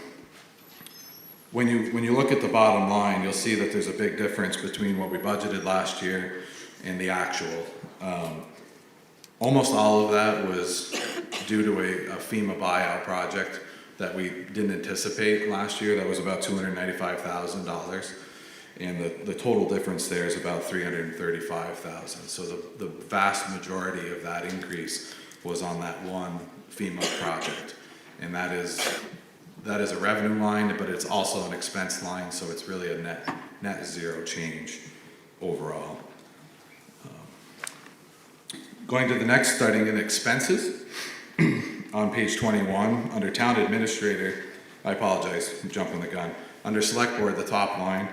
When you look at the bottom line, you'll see that there's a big difference between what we budgeted last year and the actual. Almost all of that was due to a FEMA buyout project that we didn't anticipate last year. That was about $295,000. And the total difference there is about $335,000. So the vast majority of that increase was on that one FEMA project. And that is a revenue line, but it's also an expense line, so it's really a net zero change overall. Going to the next, starting in expenses, on page 21, under town administrator, I apologize, I'm jumping the gun. Under select board, the top line,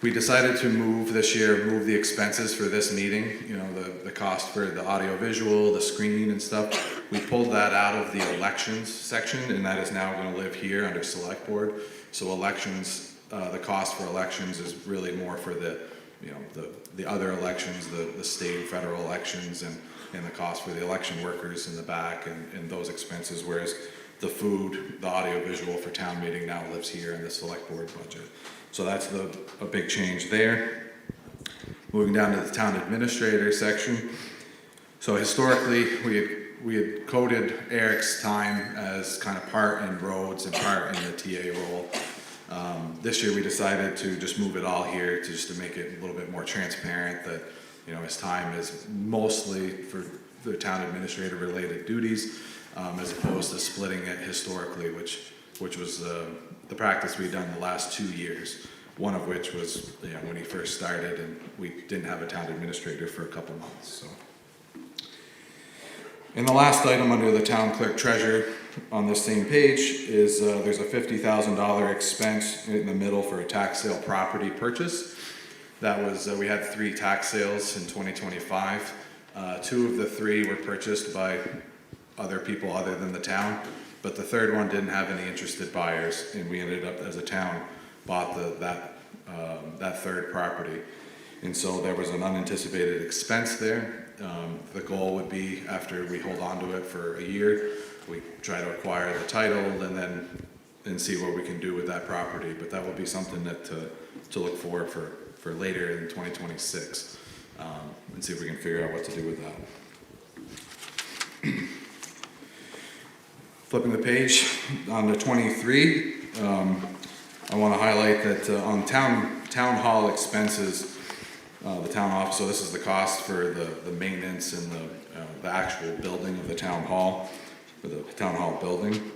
we decided to move the expenses for this meeting, the cost for the audio visual, the screening and stuff. We pulled that out of the elections section, and that is now going to live here under select board. So elections, the cost for elections is really more for the other elections, the state and federal elections, and the cost for the election workers in the back and those expenses, whereas the food, the audio visual for town meeting now lives here in the select board budget. So that's a big change there. Moving down to the town administrator section. So historically, we had coded Eric's time as kind of part in roads and part in the TA role. This year we decided to just move it all here just to make it a little bit more transparent that his time is mostly for the town administrator related duties, as opposed to splitting it historically, which was the practice we've done the last 2 years, one of which was when he first started, and we didn't have a town administrator for a couple months. So, and the last item under the town clerk treasurer on this same page is there's a $50,000 expense in the middle for a tax sale property purchase. That was we had 3 tax sales in 2025. 2 of the 3 were purchased by other people other than the town, but the third one didn't have any interested buyers, and we ended up as a town bought that third property. And so there was an unanticipated expense there. The goal would be, after we hold on to it for a year, we try to acquire the title and see what we can do with that property. But that will be something that to look for later in 2026, and see if we can figure out what to do with that. Flipping the page on to 23, I want to highlight that on town hall expenses, the town office, so this is the cost for the maintenance and the actual building of the town hall, for the town hall building.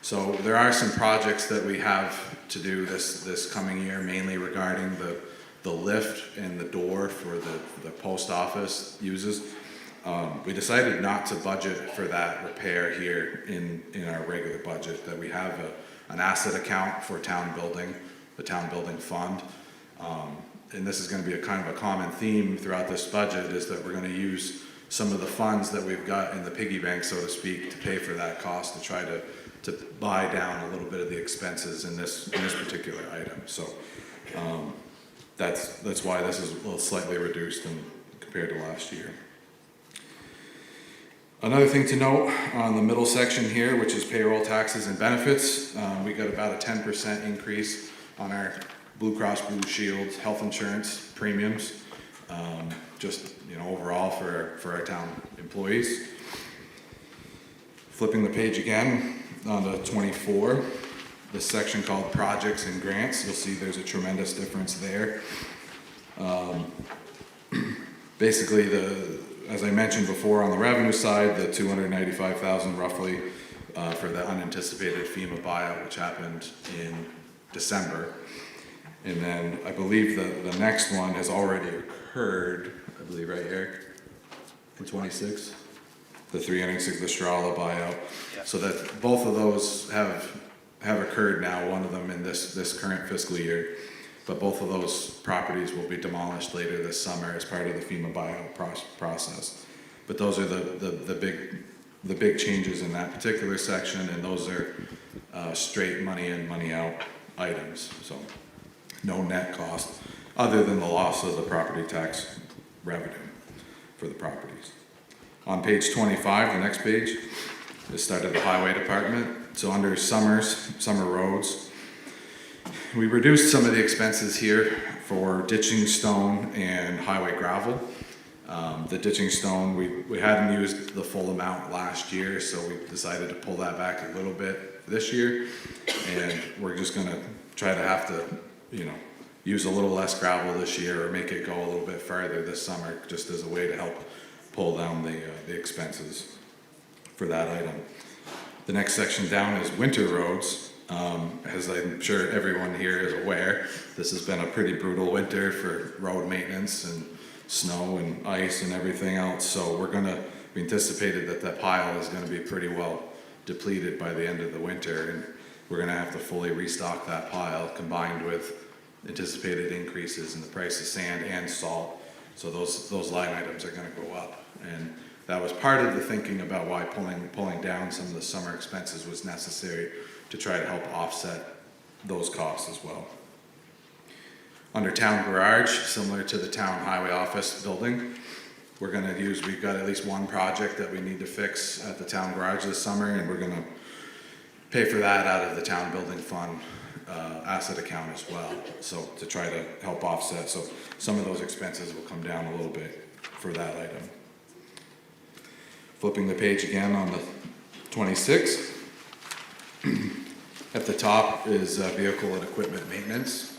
So there are some projects that we have to do this coming year, mainly regarding the lift and the door for the post office uses. We decided not to budget for that repair here in our regular budget, that we have an asset account for town building, the town building fund. And this is going to be a kind of a common theme throughout this budget, is that we're going to use some of the funds that we've got in the piggy bank, so to speak, to pay for that cost, to try to buy down a little bit of the expenses in this particular item. So that's why this is a little slightly reduced compared to last year. Another thing to note on the middle section here, which is payroll, taxes, and benefits, we got about a 10% increase on our Blue Cross Blue Shield health insurance premiums, just overall for our town employees. Flipping the page again on to 24, this section called projects and grants, you'll see there's a tremendous difference there. Basically, as I mentioned before, on the revenue side, the $295,000 roughly for the unanticipated FEMA buyout, which happened in December. And then I believe the next one has already occurred, I believe, right, Eric? In 26? The 306, the Strala buyout. So that both of those have occurred now, one of them in this current fiscal year. But both of those properties will be demolished later this summer as part of the FEMA buyout process. But those are the big changes in that particular section, and those are straight money in, money out items. So no net cost other than the loss of the property tax revenue for the properties. On page 25, the next page, is started the highway department. So under summer roads, we reduced some of the expenses here for ditching stone and highway gravel. The ditching stone, we hadn't used the full amount last year, so we decided to pull that back a little bit this year. And we're just gonna try to have to, use a little less gravel this year, or make it go a little bit further this summer, just as a way to help pull down the expenses for that item. The next section down is winter roads. As I'm sure everyone here is aware, this has been a pretty brutal winter for road maintenance and snow and ice and everything else. So we anticipated that pile is gonna be pretty well depleted by the end of the winter, and we're gonna have to fully restock that pile, combined with anticipated increases in the price of sand and salt. So those line items are gonna go up. And that was part of the thinking about why pulling down some of the summer expenses was necessary, to try to help offset those costs as well. Under town garage, similar to the town highway office building, we've got at least one project that we need to fix at the town garage this summer, and we're gonna pay for that out of the town building fund asset account as well. So to try to help offset, so some of those expenses will come down a little bit for that item. Flipping the page again on the 26. At the top is vehicle and equipment maintenance.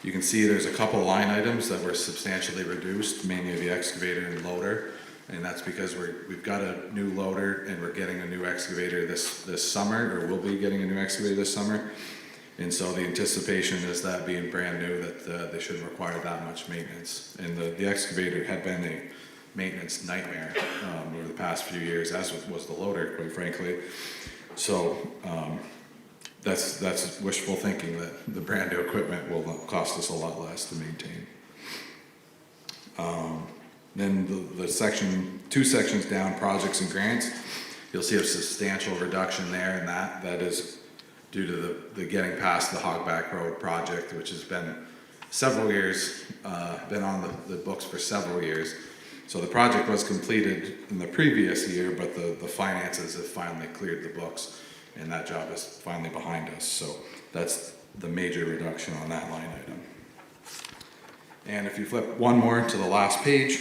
You can see there's a couple line items that were substantially reduced, mainly the excavator and loader. And that's because we've got a new loader, and we're getting a new excavator this summer, or we'll be getting a new excavator this summer. And so the anticipation is that being brand new, that they shouldn't require that much maintenance. And the excavator had been a maintenance nightmare over the past few years, as was the loader, quite frankly. So that's wishful thinking, that the brand new equipment will cost us a lot less to maintain. Then the two sections down, projects and grants, you'll see a substantial reduction there, and that is due to the getting past the Hogback Road project, which has been several years, been on the books for several years. So the project was completed in the previous year, but the finances have finally cleared the books, and that job is finally behind us. So that's the major reduction on that line item. And if you flip one more to the last page,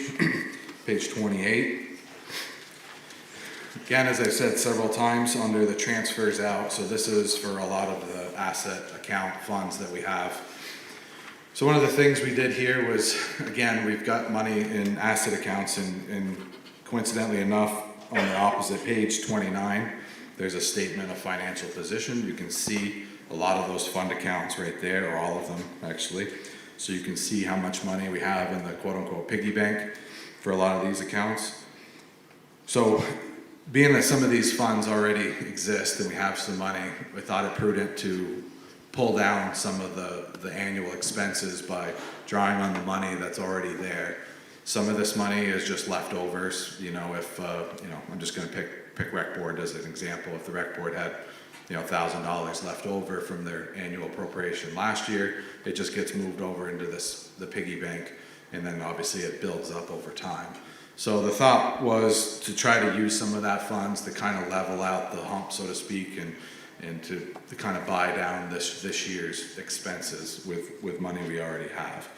page 28, Again, as I've said several times, under the transfers out, so this is for a lot of the asset account funds that we have. So one of the things we did here was, again, we've got money in asset accounts, and coincidentally enough, on the opposite page, 29, there's a statement of financial position. You can see a lot of those fund accounts right there, or all of them, actually. So you can see how much money we have in the quote-unquote piggy bank for a lot of these accounts. So being that some of these funds already exist and we have some money, we thought it prudent to pull down some of the annual expenses by drawing on the money that's already there. Some of this money is just leftovers. You know, if I'm just going to pick rec board as an example. If the rec board had $1,000 left over from their annual appropriation last year, it just gets moved over into the piggy bank, and then obviously it builds up over time. So the thought was to try to use some of that funds to kind of level out the hump, so to speak, and to kind of buy down this year's expenses with money we already have.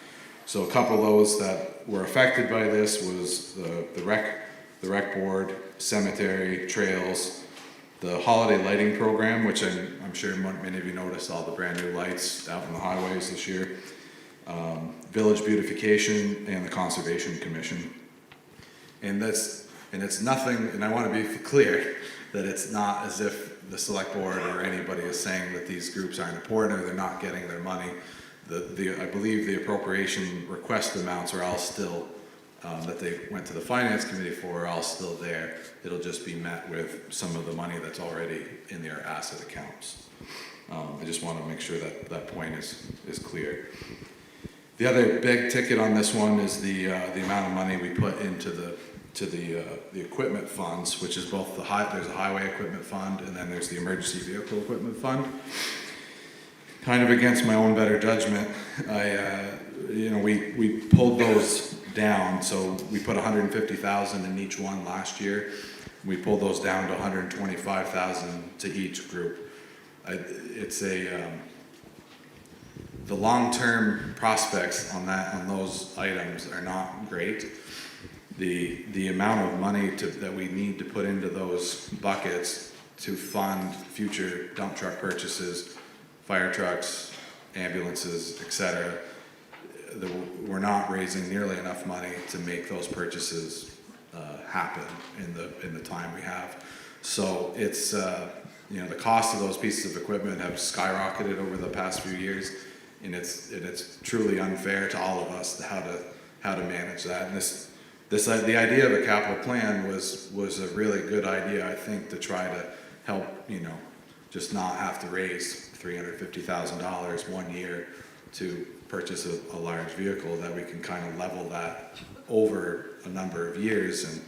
So a couple of those that were affected by this was the rec board, cemetery, trails, the holiday lighting program, which I'm sure many of you noticed all the brand new lights out on the highways this year, village beautification, and the Conservation Commission. And it's nothing, and I want to be clear that it's not as if the select board or anybody is saying that these groups aren't important or they're not getting their money. I believe the appropriation request amounts are all still, that they went to the finance committee for, are all still there. It'll just be met with some of the money that's already in their asset accounts. I just want to make sure that that point is clear. The other big ticket on this one is the amount of money we put into the equipment funds, which is both there's a highway equipment fund and then there's the emergency vehicle equipment fund. Kind of against my own better judgment, we pulled those down. So we put $150,000 in each one last year. We pulled those down to $125,000 to each group. The long-term prospects on those items are not great. The amount of money that we need to put into those buckets to fund future dump truck purchases, fire trucks, ambulances, etc., we're not raising nearly enough money to make those purchases happen in the time we have. So it's the cost of those pieces of equipment have skyrocketed over the past few years, and it's truly unfair to all of us how to manage that. And the idea of a capital plan was a really good idea, I think, to try to help just not have to raise $350,000 one year to purchase a large vehicle, that we can kind of level that over a number of years and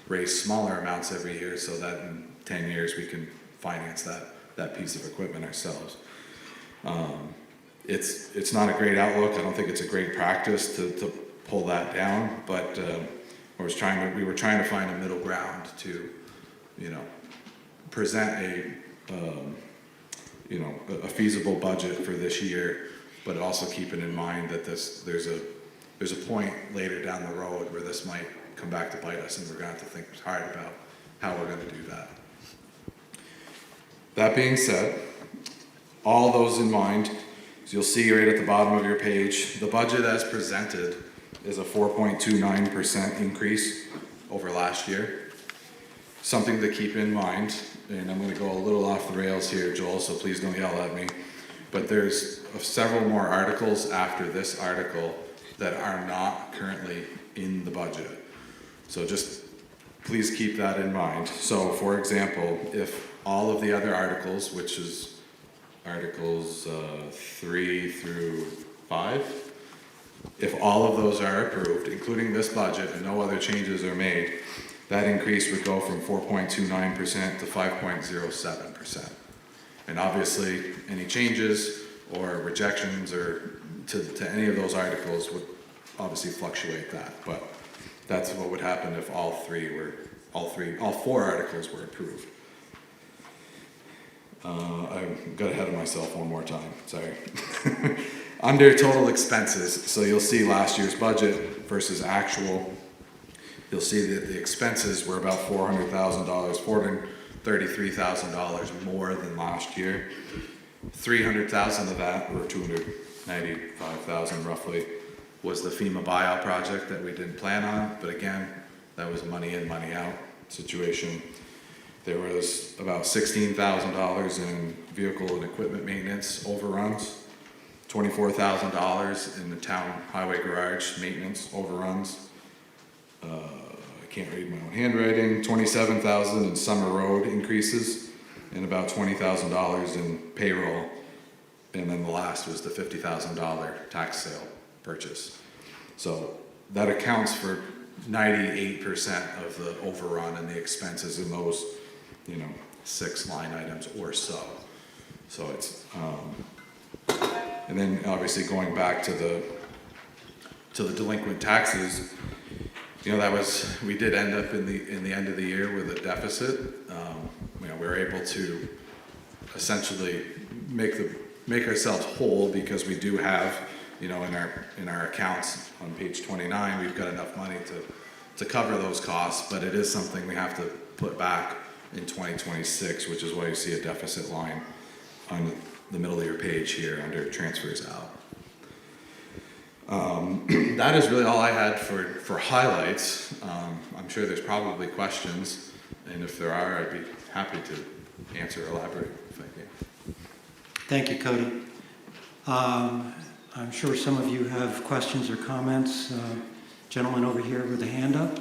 raise smaller amounts every year, so that in 10 years we can finance that piece of equipment ourselves. It's not a great outlook. I don't think it's a great practice to pull that down, but we were trying to find a middle ground to present a feasible budget for this year, but also keeping in mind that there's a point later down the road where this might come back to bite us, and we're going to have to think hard about how we're going to do that. That being said, all those in mind, as you'll see right at the bottom of your page, the budget as presented is a 4.29% increase over last year. Something to keep in mind, and I'm going to go a little off the rails here, Joel, so please don't yell at me, but there's several more articles after this article that are not currently in the budget. So just please keep that in mind. So for example, if all of the other articles, which is Articles 3 through 5, if all of those are approved, including this budget, and no other changes are made, that increase would go from 4.29% to 5.07%. And obviously, any changes or rejections or to any of those articles would obviously fluctuate that. But that's what would happen if all four articles were approved. I got ahead of myself one more time, sorry. Under total expenses, so you'll see last year's budget versus actual. you'll see that the expenses were about $400,000, $433,000 more than last year. 300,000 of that, or 295,000 roughly, was the FEMA buyout project that we didn't plan on, but again, that was a money in, money out situation. There was about $16,000 in vehicle and equipment maintenance overruns, $24,000 in the town highway garage maintenance overruns. I can't read my own handwriting. $27,000 in summer road increases, and about $20,000 in payroll. And then the last was the $50,000 tax sale purchase. So that accounts for 98% of the overrun and the expenses in those, 6 line items or so. So it's, and then obviously going back to the delinquent taxes, we did end up in the end of the year with a deficit. We were able to essentially make ourselves whole because we do have, in our accounts on page 29, we've got enough money to cover those costs, but it is something we have to put back in 2026, which is why you see a deficit line on the middle of your page here under transfers out. That is really all I had for highlights. I'm sure there's probably questions, and if there are, I'd be happy to answer, elaborate if I can. Thank you, Cody. I'm sure some of you have questions or comments. Gentleman over here with a hand up.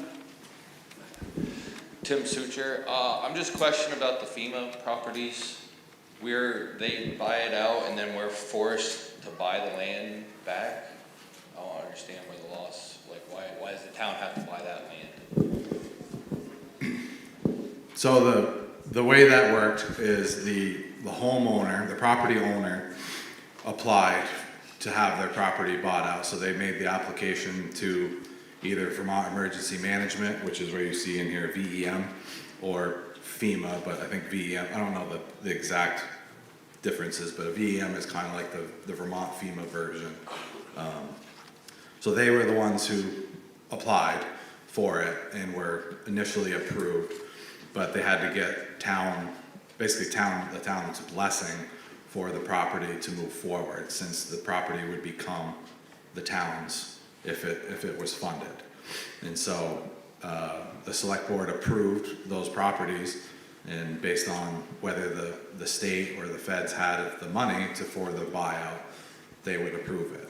Tim Sucher. I'm just questioning about the FEMA properties. They buy it out and then we're forced to buy the land back. I don't understand where the loss, why does the town have to buy that land? So the way that worked is the homeowner, the property owner, applied to have their property bought out. So they made the application to either Vermont Emergency Management, which is where you see in here VEM, or FEMA, but I think VEM, I don't know the exact differences, but a VEM is kind of like the Vermont FEMA version. So they were the ones who applied for it and were initially approved, but they had to get the town's blessing for the property to move forward, since the property would become the town's if it was funded. And so the select board approved those properties, and based on whether the state or the feds had the money for the buyout, they would approve it.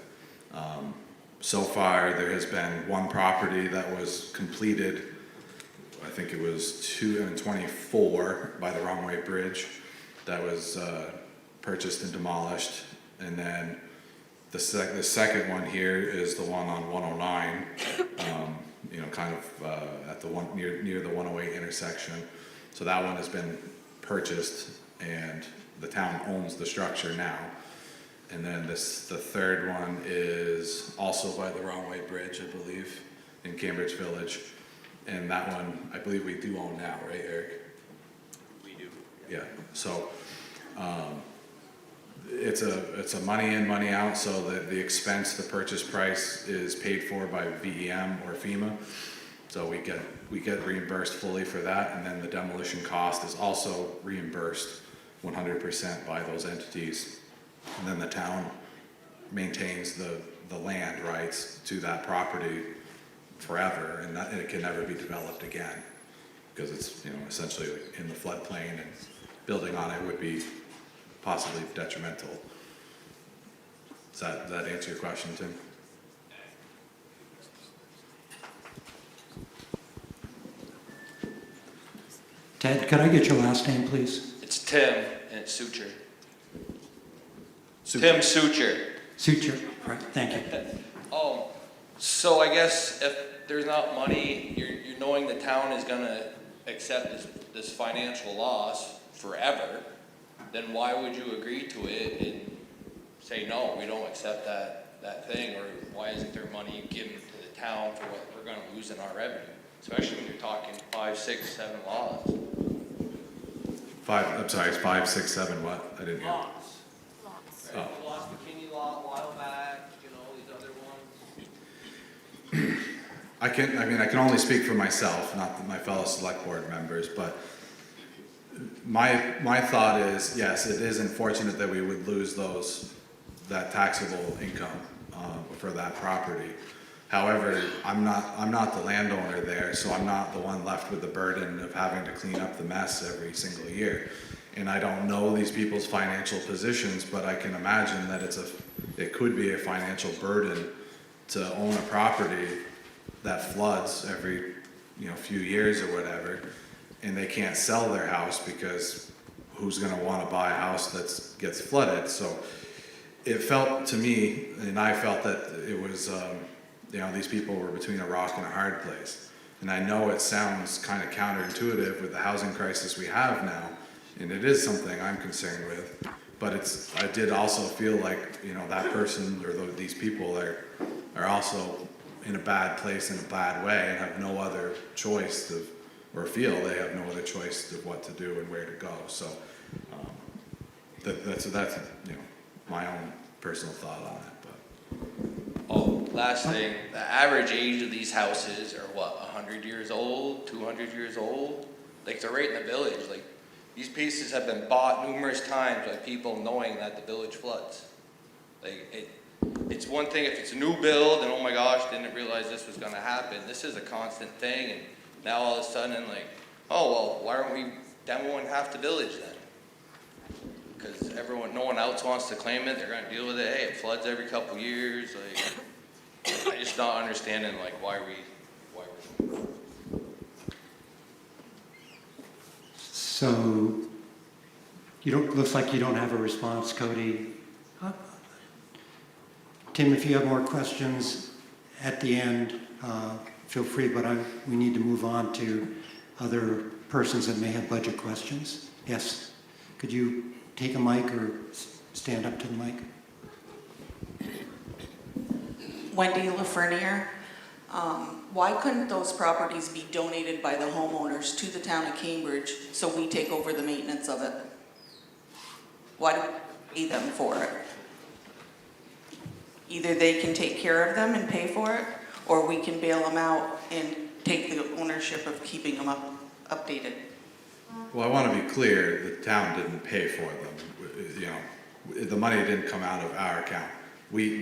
So far, there has been one property that was completed, I think it was 2024 by the Wrong Way Bridge, that was purchased and demolished. And then the second one here is the one on 109, kind of at the one near the 108 intersection. So that one has been purchased, and the town owns the structure now. And then the third one is also by the Wrong Way Bridge, I believe, in Cambridge Village. And that one, I believe we do own now, right, Eric? We do. Yeah. So it's a money in, money out. So the expense, the purchase price, is paid for by VEM or FEMA. So we get reimbursed fully for that, and then the demolition cost is also reimbursed 100% by those entities. And then the town maintains the land rights to that property forever, and it can never be developed again, because it's essentially in the floodplain, and building on it would be possibly detrimental. Does that answer your question, Tim? Ted, could I get your last name, please? It's Tim, and it's Sucher. Tim Sucher. Suture, right, thank you. So I guess if there's not money, you're knowing the town is gonna accept this financial loss forever, then why would you agree to it and say, no, we don't accept that thing, or why isn't there money given to the town for what we're gonna lose in our revenue? Especially when you're talking 5, 6, 7 lots. It's 5, 6, 7 what? I didn't hear. Lots. Oh. We lost the Kinney lot a while back, these other ones. I can only speak for myself, not my fellow select board members, but my thought is, yes, it is unfortunate that we would lose that taxable income, for that property. However, I'm not the landowner there, so I'm not the one left with the burden of having to clean up the mess every single year. And I don't know these people's financial positions, but I can imagine that it could be a financial burden to own a property that floods every, few years or whatever, and they can't sell their house because who's gonna wanna buy a house that gets flooded? So it felt to me, and I felt that it was, these people were between a rock and a hard place. And I know it sounds kind of counterintuitive with the housing crisis we have now, and it is something I'm concerned with, but I did also feel like, that person or these people are also in a bad place in a bad way and have no other choice or feel they have no other choice of what to do and where to go. So that's my own personal thought on it. But Oh, last thing, the average age of these houses are what, 100 years old, 200 years old? Like, they're right in the village, like, these pieces have been bought numerous times by people knowing that the village floods. Like, it's one thing if it's a new build and oh my gosh, didn't realize this was gonna happen. This is a constant thing, and now all of a sudden, like, oh, well, why aren't we demoing half the village then? Because no one else wants to claim it, they're gonna deal with it, hey, it floods every couple years, like, I just not understanding, like, why we're doing it. So, looks like you don't have a response, Cody. Tim, if you have more questions at the end, feel free, but we need to move on to other persons that may have budget questions. Yes, could you take a mic or stand up to the mic? Wendy Lafreniere. Why couldn't those properties be donated by the homeowners to the town of Cambridge so we take over the maintenance of it? Why do we pay them for it? Either they can take care of them and pay for it, or we can bail them out and take the ownership of keeping them updated. Well, I want to be clear, the town didn't pay for them. The money didn't come out of our account. We,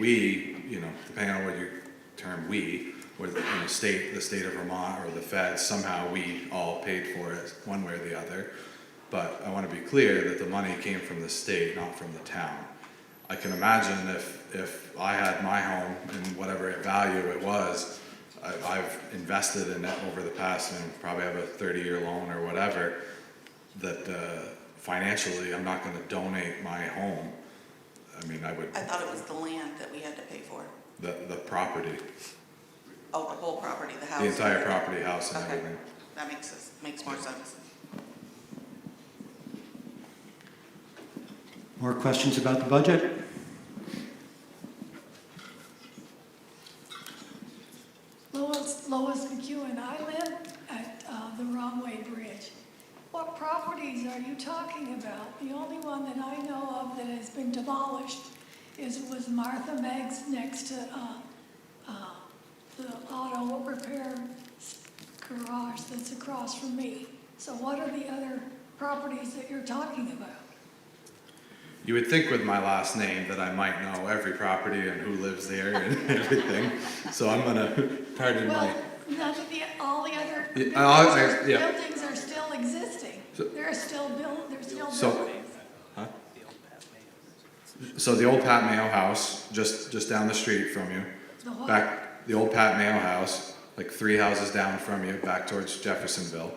depending on what you term we, or the state of Vermont or the feds, somehow we all paid for it one way or the other. But I want to be clear that the money came from the state, not from the town. I can imagine if I had my home and whatever value it was, I've invested in it over the past, and probably have a 30-year loan or whatever, that financially I'm not going to donate my home. I mean, I thought it was the land that we had to pay for. the property, Oh, the whole property, the house. the entire property, house and Okay. everything. That makes more sense. More questions about the budget? Lois McEwen, I live at the Romway Bridge. What properties are you talking about? The only one that I know of that has been demolished was Martha Meg's next to the auto repair garage that's across from me. So what are the other properties that you're talking about? You would think with my last name that I might know every property and who lives there and everything. So I'm gonna, pardon Well, my, none of all the other Yeah, buildings are still existing. They're still So- buildings. so the old Pat Mayo house, just down the street from you. The what? The old Pat Mayo house, like 3 houses down from you, back towards Jeffersonville.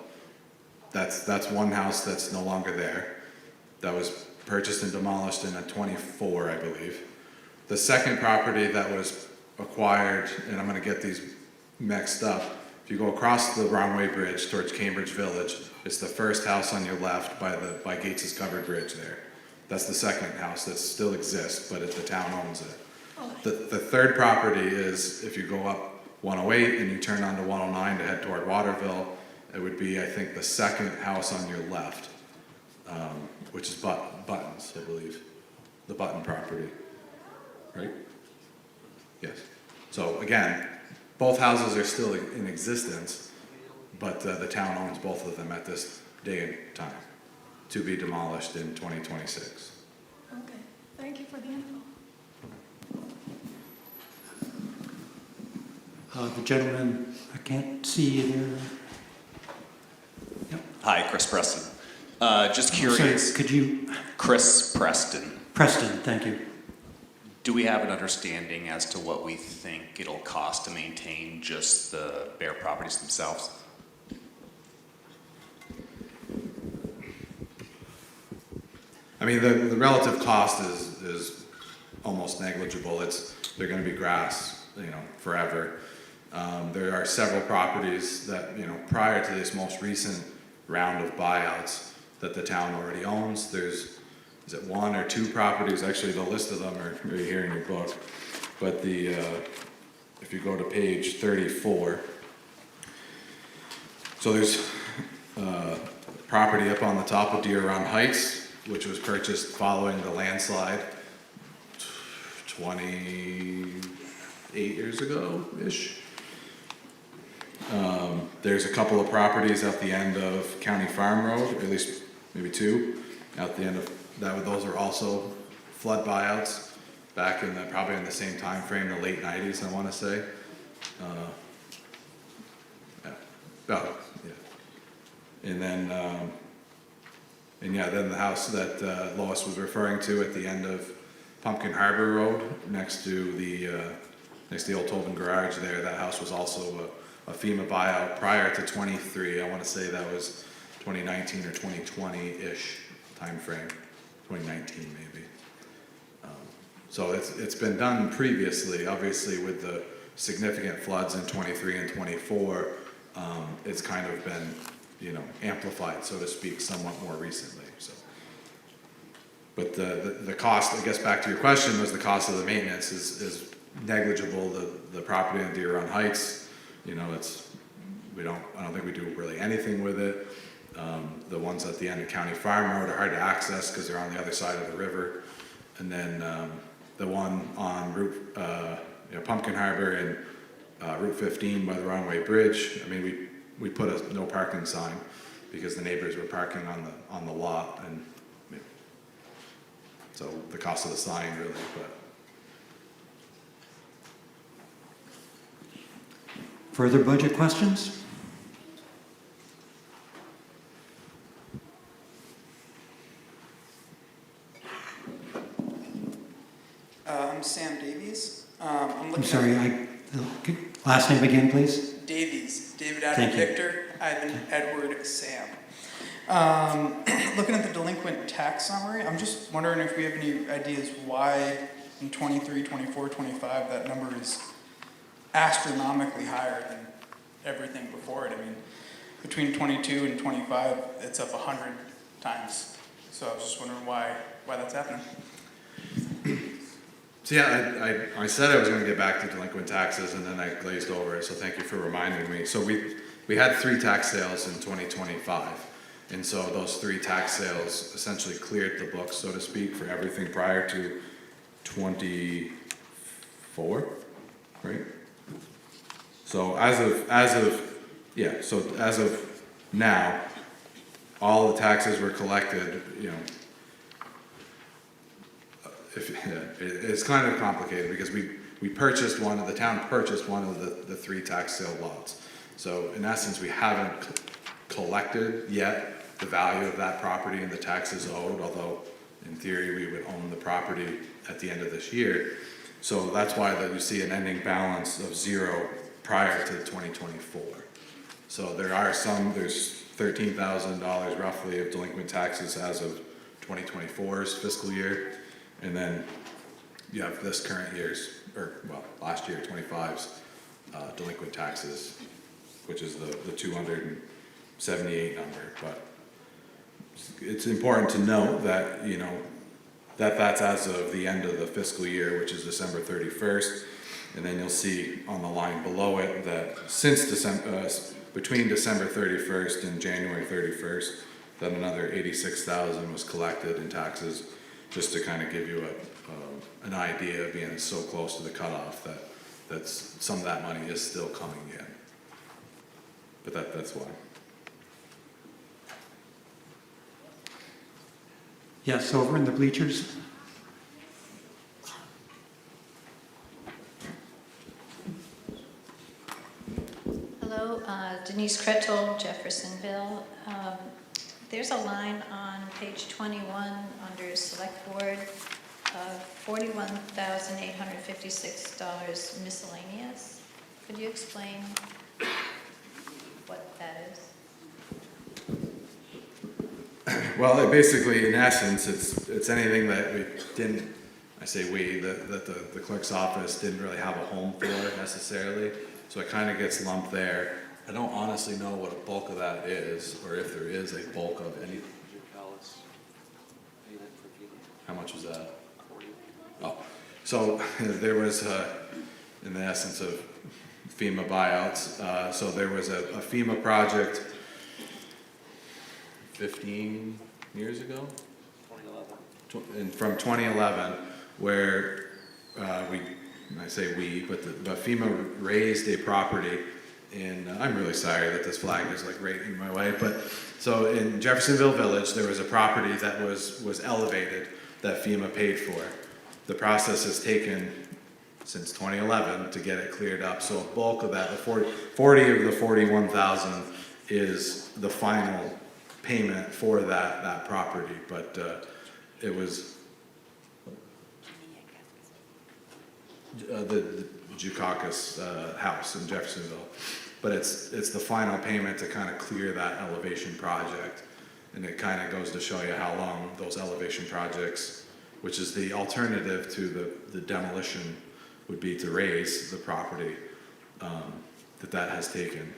That's one house that's no longer there. That was purchased and demolished in a 24, I believe. The second property that was acquired, and I'm gonna get these mixed up, if you go across the Romway Bridge towards Cambridge Village, it's the first house on your left by Gates's covered bridge there. That's the second house that still exists, but the town owns it. The third property is, if you go up 108 and you turn onto 109 to head toward Waterville, it would be, I think, the second house on your left, which is Buttons, I believe, the Button property, right? Yes. So again, both houses are still in existence, but the town owns both of them at this day and time, to be demolished in 2026. Okay, thank you for the info. The gentleman, I can't see you there. Yep. Hi, Chris Preston. Just Sorry, curious. could you, Chris Preston. Preston, thank you. Do we have an understanding as to what we think it'll cost to maintain just the Bear properties themselves? I mean, the relative cost is almost negligible. They're gonna be grass, forever. There are several properties that, prior to this most recent round of buyouts that the town already owns. Is it one or two properties? Actually, the list of them are right here in your book. But if you go to page 34, so there's property up on the top of Deer Run Heights, which was purchased following the landslide 28 years ago-ish. There's a couple of properties at the end of County Farm Road, or at least maybe two, at the end of that. Those are also flood buyouts back in probably in the same time frame, the late 90s, I want to say. And then, then the house that Lois was referring to at the end of Pumpkin Harbor Road, next to the old Tobin Garage there. That house was also a FEMA buyout prior to 23. I want to say that was 2019 or 2020-ish time frame, 2019 maybe. So it's been done previously. Obviously, with the significant floods in 23 and 24, it's kind of been, amplified, so to speak, somewhat more recently. So, but the cost, I guess, back to your question, was the cost of the maintenance is negligible. The property on Deer Run Heights, I don't think we do really anything with it. The ones at the end of County Farm Road are hard to access because they're on the other side of the river. And then the one on Route, Pumpkin Harbor and Route 15 by the Runway Bridge. I mean, we put a no parking sign because the neighbors were parking on the lot, and so the cost of the sign really, but. Further budget questions? I'm Sam Davies. I'm sorry, last name again, please? Davies, David Adam Thank you. Victor, Ivan Edward Sam. Looking at the delinquent tax summary, I'm just wondering if we have any ideas why in 23, 24, 25 that number is astronomically higher than everything before it. I mean, between 22 and 25, it's up 100 times. So I was just wondering why that's happening. So yeah, I said I was going to get back to delinquent taxes, and then I glazed over it, so thank you for reminding me. So we had 3 tax sales in 2025, and so those 3 tax sales essentially cleared the books, so to speak, for everything prior to 24, right? So as of now, all the taxes were collected, it's kind of complicated because the town purchased one of the 3 tax sale lots. So in essence, we haven't collected yet the value of that property and the taxes owed, although in theory we would own the property at the end of this year. So that's why you see an ending balance of 0 prior to 2024. So there's $13,000 roughly of delinquent taxes as of 2024's fiscal year. And then you have this current year's, last year, 25's delinquent taxes, which is the 278 number. But it's important to note that, that's as of the end of the fiscal year, which is December 31st. And then you'll see on the line below it that between December 31st and January 31st, that another $86,000 was collected in taxes, just to kind of give you an idea of being so close to the cutoff that's, some of that money is still coming in. But that's why. Yes, over in the bleachers. Hello, Denise Kretel, Jeffersonville. There's a line on page 21 under Select Board of $41,856 miscellaneous. Could you explain what that is? Well, it basically, in essence, it's anything that we didn't, I say we, that the clerk's office didn't really have a home for necessarily. So it kind of gets lumped there. I don't honestly know what a bulk of that is, or if there is a bulk of any. How much was that? Oh, so there was, in the essence of FEMA buyouts, so there was a FEMA project 15 years ago? 2011. And from 2011, where I say we, but FEMA raised a property in, I'm really sorry that this flag is like right in my way, but so in Jeffersonville Village, there was a property that was elevated that FEMA paid for. The process has taken since 2011 to get it cleared up. So a bulk of that, the 40 of the 41,000 is the final payment for that property, but it was the Dukakis house in Jeffersonville, but it's the final payment to kind of clear that elevation project, and it kind of goes to show you how long those elevation projects, which is the alternative to the demolition, would be to raise the property, that has taken.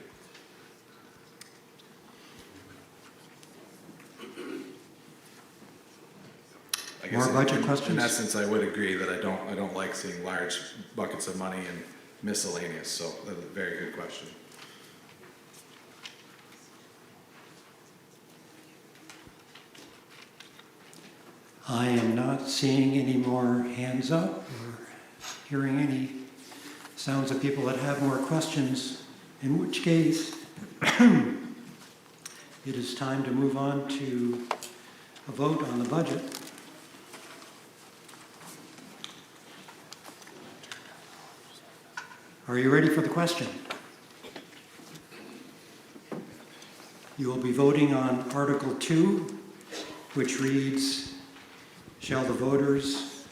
I guess More budget questions? In essence, I would agree that I don't like seeing large buckets of money in miscellaneous, so that's a very good question. I am not seeing any more hands up or hearing any sounds of people that have more questions, in which case it is time to move on to a vote on the budget. Are you ready for the question? You will be voting on Article 2, which reads, shall the voters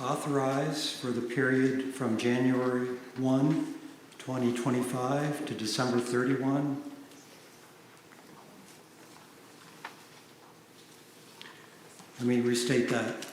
authorize for the period from January 1, 2025 to December 31? Let me restate that.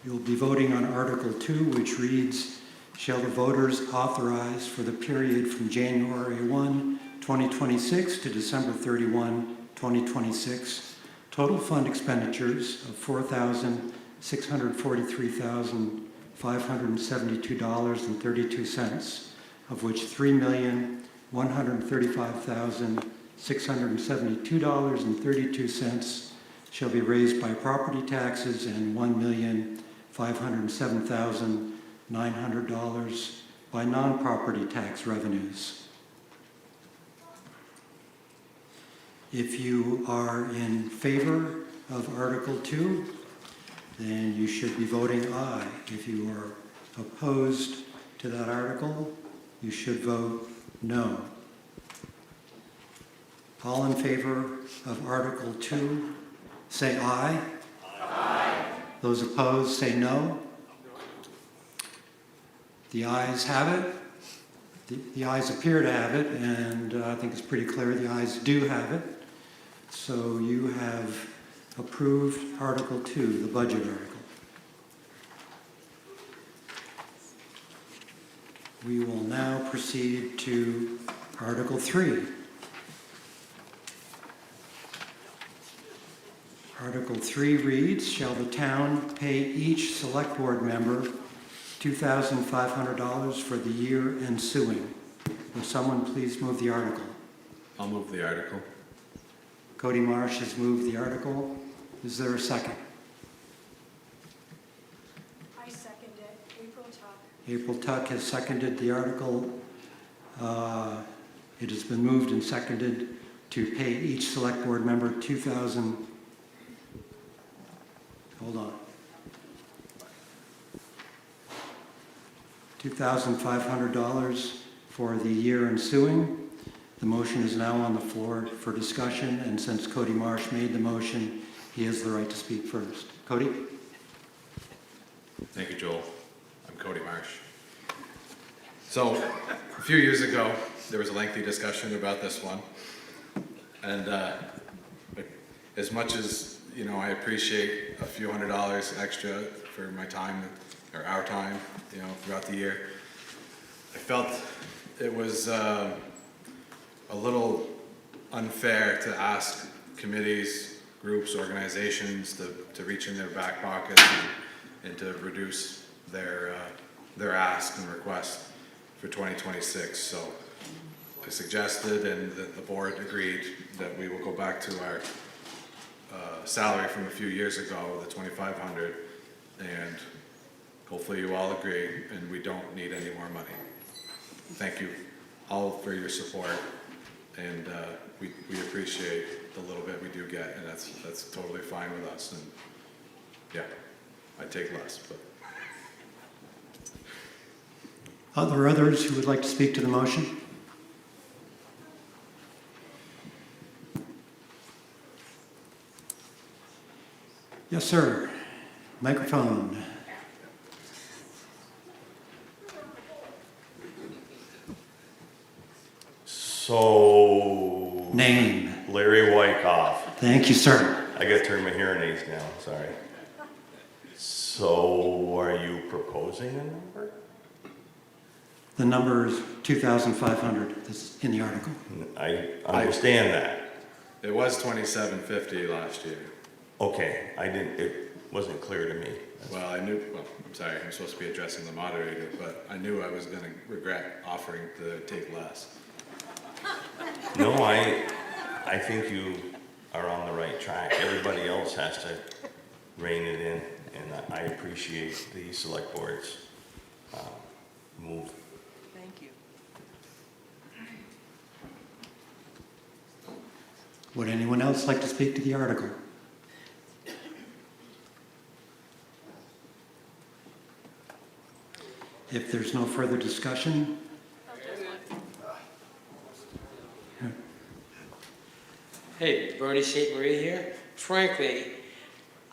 You'll be voting on Article 2, which reads, shall the voters authorize for the period from January 1, 2026 to December 31, 2026, total fund expenditures of $4,643,572.32, of which $3,135,672.32 shall be raised by property taxes and $1,507,900 by non-property tax revenues. If you are in favor of Article 2, then you should be voting aye. If you are opposed to that article, you should vote no. All in favor of Article 2, say aye. Aye. Those opposed, say no. The ayes have it. The ayes appear to have it, and I think it's pretty clear the ayes do have it. So you have approved Article 2, the budget article. We will now proceed to Article 3. Article 3 reads, shall the town pay each select board member $2,500 for the year ensuing? Will someone please move the article? I'll move the article. Cody Marsh has moved the article. Is there a second? I second it. April Tuck has seconded the article. It has been moved and seconded to pay each select board member $2,500 for the year ensuing. The motion is now on the floor for discussion, and since Cody Marsh made the motion, he has the right to speak first. Cody? Thank you, Joel. I'm Cody Marsh. So, a few years ago, there was a lengthy discussion about this one. And as much as, you know, I appreciate a few $100s extra for my time, or our time, you know, throughout the year, I felt it was a little unfair to ask committees, groups, organizations to reach in their back pockets and to reduce their ask and request for 2026. So I suggested, and the board agreed, that we will go back to our salary from a few years ago, the $2,500, and hopefully you all agree, and we don't need any more money. Thank you all for your support, and we appreciate the little bit we do get, and that's totally fine with us. And yeah, I'd take less, but. Are there others who would like to speak to the motion? Yes, sir. Microphone. So. Name. Larry Wyckoff. Thank you, sir. I gotta turn my hearing aids now, sorry. So, are you proposing a number? The number is 2,500. That's in the article. I understand that. It was $2,750 last year. Okay, it wasn't clear to me. Well, I'm sorry, I'm supposed to be addressing the moderator, but I knew I was gonna regret offering to take less. No, I think you are on the right track. Everybody else has to rein it in, and I appreciate the select board's move. Thank you. Would anyone else like to speak to the article? If there's no further discussion, Hey, Bernie St. Marie here. Frankly,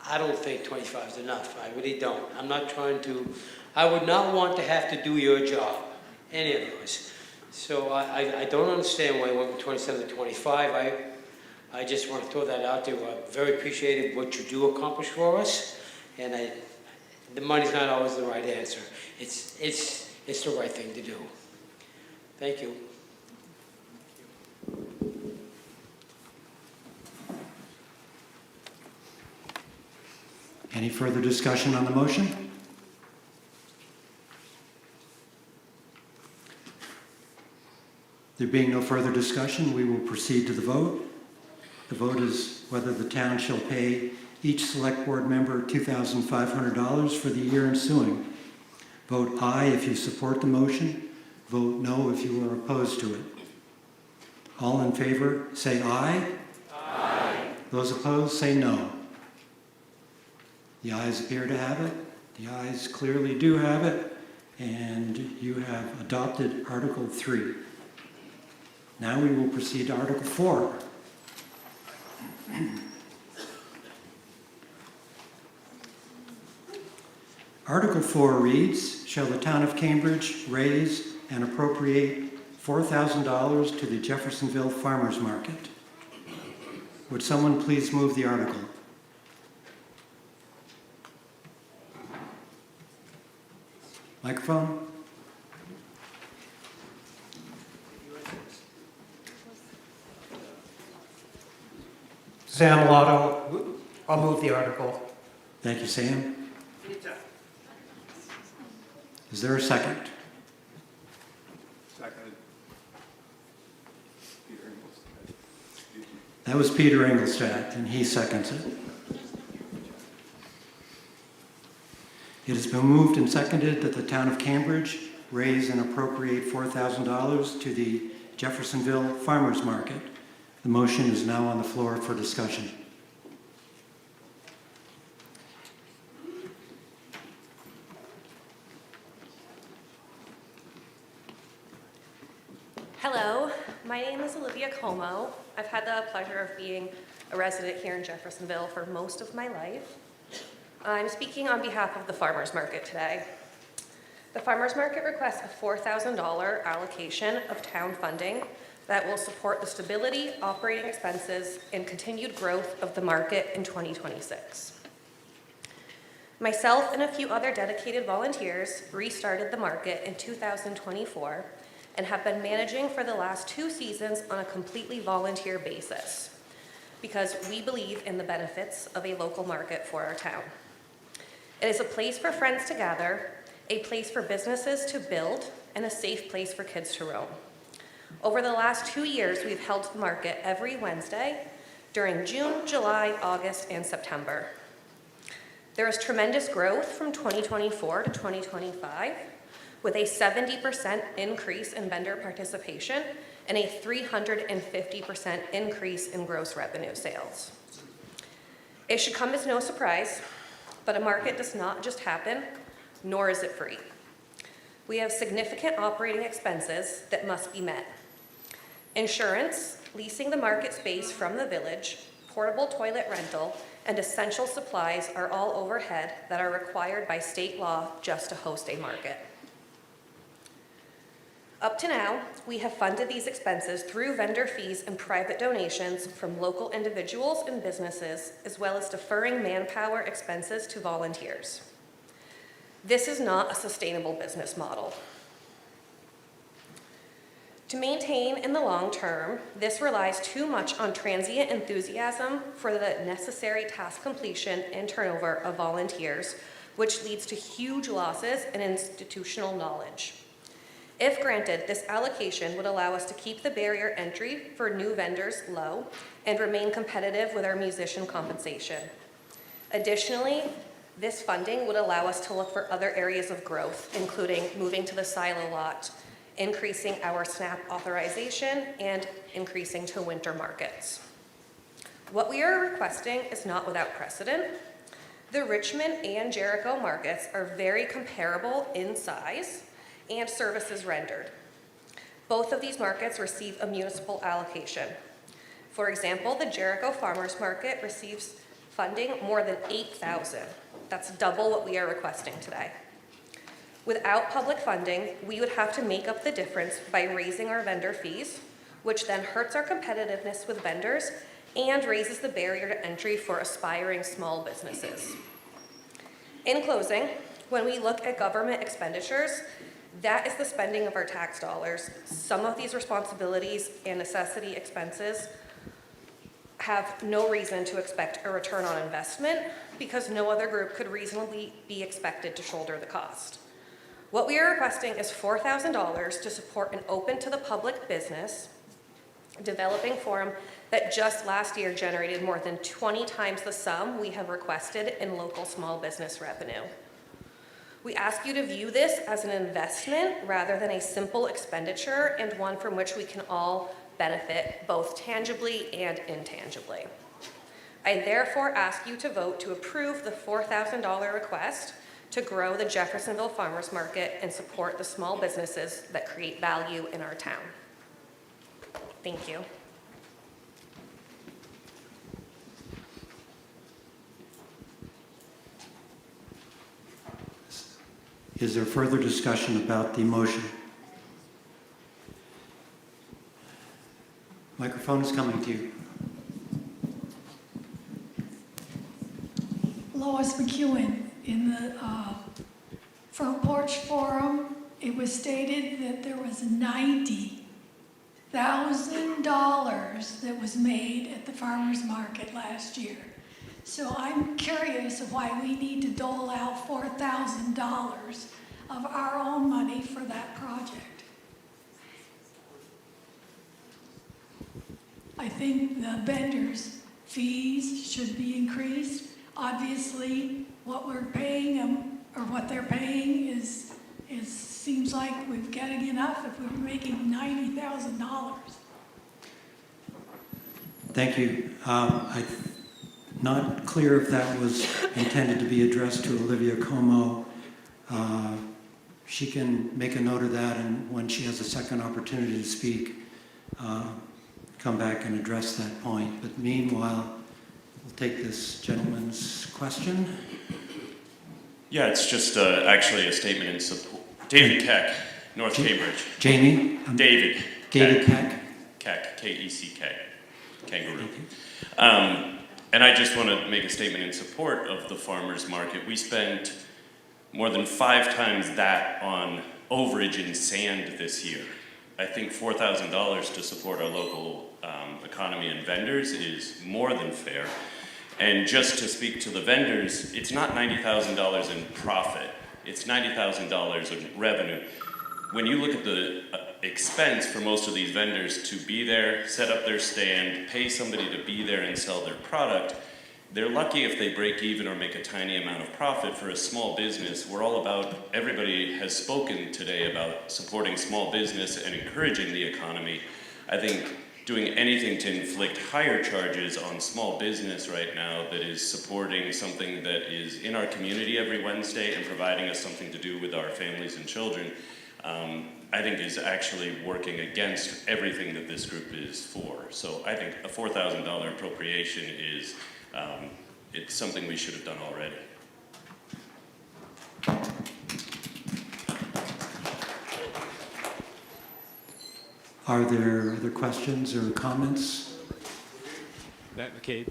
I don't think 25 is enough. I really don't. I'm not trying to, I would not want to have to do your job, any of yours. So I don't understand why I went from 27 to 25. I just want to throw that out there. I'm very appreciative of what you do accomplish for us. And the money's not always the right answer. It's the right thing to do. Thank you. any further discussion on the motion? There being no further discussion, we will proceed to the vote. The vote is whether the town shall pay each select board member $2,500 for the year ensuing. Vote aye if you support the motion. Vote no if you are opposed to it. All in favor, say aye. Aye. Those opposed, say no. The ayes appear to have it. The ayes clearly do have it. And you have adopted Article 3. Now we will proceed to Article 4. Article 4 reads, shall the town of Cambridge raise and appropriate $4,000 to the Jeffersonville Farmers Market? Would someone please move the article? Microphone? Sam Lotto, I'll move the article. Thank you, Sam. Is there a second? Seconded. That was Peter Engelstadt, and he seconds it. It has been moved and seconded that the town of Cambridge raise and appropriate $4,000 to the Jeffersonville Farmers Market. The motion is now on the floor for discussion. Hello, my name is Olivia Como. I've had the pleasure of being a resident here in Jeffersonville for most of my life. I'm speaking on behalf of the Farmers Market today. The Farmers Market requests a $4,000 allocation of town funding that will support the stability, operating expenses, and continued growth of the market in 2026. Myself and a few other dedicated volunteers restarted the market in 2024 and have been managing for the last 2 seasons on a completely volunteer basis because we believe in the benefits of a local market for our town. It is a place for friends to gather, a place for businesses to build, and a safe place for kids to roam. Over the last 2 years, we've held the market every Wednesday during June, July, August, and September. There is tremendous growth from 2024 to 2025, with a 70% increase in vendor participation and a 350% increase in gross revenue sales. It should come as no surprise, but a market does not just happen, nor is it free. We have significant operating expenses that must be met. Insurance, leasing the market space from the village, portable toilet rental, and essential supplies are all overhead that are required by state law just to host a market. Up to now, we have funded these expenses through vendor fees and private donations from local individuals and businesses, as well as deferring manpower expenses to volunteers. This is not a sustainable business model. To maintain in the long term, this relies too much on transient enthusiasm for the necessary task completion and turnover of volunteers, which leads to huge losses in institutional knowledge. If granted, this allocation would allow us to keep the barrier entry for new vendors low and remain competitive with our musician compensation. Additionally, this funding would allow us to look for other areas of growth, including moving to the silo lot, increasing our SNAP authorization, and increasing to winter markets. What we are requesting is not without precedent. The Richmond and Jericho markets are very comparable in size and services rendered. Both of these markets receive a municipal allocation. For example, the Jericho Farmers Market receives funding more than $8,000. That's double what we are requesting today. Without public funding, we would have to make up the difference by raising our vendor fees, which then hurts our competitiveness with vendors and raises the barrier to entry for aspiring small businesses. In closing, when we look at government expenditures, that is the spending of our tax dollars. Some of these responsibilities and necessity expenses have no reason to expect a return on investment because no other group could reasonably be expected to shoulder the cost. What we are requesting is $4,000 to support an open to the public business developing forum that just last year generated more than 20 times the sum we have requested in local small business revenue. We ask you to view this as an investment rather than a simple expenditure and one from which we can all benefit both tangibly and intangibly. I therefore ask you to vote to approve the $4,000 request to grow the Jeffersonville Farmers Market and support the small businesses that create value in our town. Thank you. Is there further discussion about the motion? Microphone is coming to you. Lois McEwen, in the Front Porch Forum, it was stated that there was $90,000 that was made at the farmer's market last year. So I'm curious of why we need to dole out $4,000 of our own money for that project. I think the vendors' fees should be increased. Obviously, what we're paying them or what they're paying seems like we're getting enough if we're making $90,000. Thank you. I'm not clear if that was intended to be addressed to Olivia Como. She can make a note of that, and when she has a second opportunity to speak, come back and address that point. But meanwhile, we'll take this gentleman's question. Yeah, it's just actually a statement in support. David Keck, North Cambridge. Jamie? David. David Keck? Keck, K-E-C-K, kangaroo. And I just want to make a statement in support of the farmers market. We spent more than 5 times that on overage in sand this year. I think $4,000 to support our local economy and vendors is more than fair. And just to speak to the vendors, it's not $90,000 in profit. It's $90,000 in revenue. When you look at the expense for most of these vendors to be there, set up their stand, pay somebody to be there and sell their product, they're lucky if they break even or make a tiny amount of profit. For a small business, we're all about, everybody has spoken today about supporting small business and encouraging the economy. I think doing anything to inflict higher charges on small business right now that is supporting something that is in our community every Wednesday and providing us something to do with our families and children, I think is actually working against everything that this group is for. So I think a $4,000 appropriation is, it's something we should have done already. Are there other questions or comments? Matt McCabe.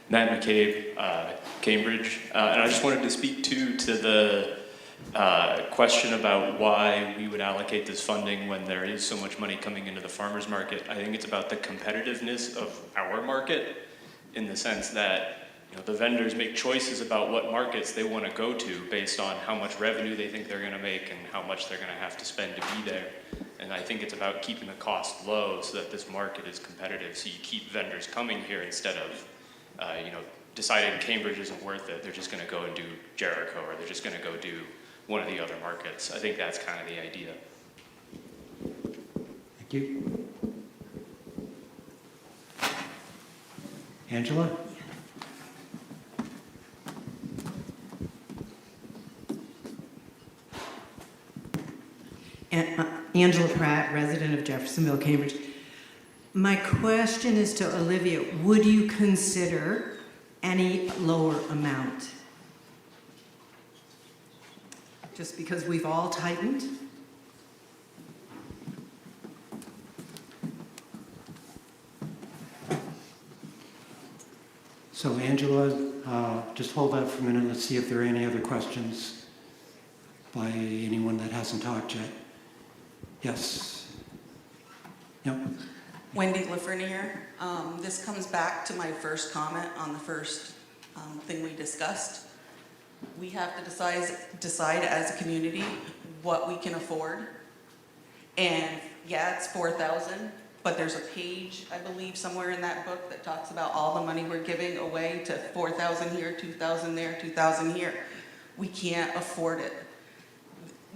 Matt McCabe, Cambridge. And I just wanted to speak to the question about why we would allocate this funding when there is so much money coming into the farmers market. I think it's about the competitiveness of our market, in the sense that the vendors make choices about what markets they want to go to based on how much revenue they think they're going to make and how much they're going to have to spend to be there. And I think it's about keeping the cost low so that this market is competitive, so you keep vendors coming here instead of deciding Cambridge isn't worth it, they're just going to go and do Jericho, or they're just going to go do one of the other markets. I think that's kind of the idea. Thank you. Angela? Angela Pratt, resident of Jeffersonville, Cambridge. My question is to Olivia. Would you consider any lower amount? Just because we've all tightened? So Angela, just hold that for a minute. Let's see if there are any other questions by anyone that hasn't talked yet. Yes. Yep. Wendy Lafreniere. This comes back to my first comment on the first thing we discussed. We have to decide as a community what we can afford. And yeah, it's $4,000, but there's a page, I believe, somewhere in that book that talks about all the money we're giving away to $4,000 here, $2,000 there, $2,000 here. We can't afford it.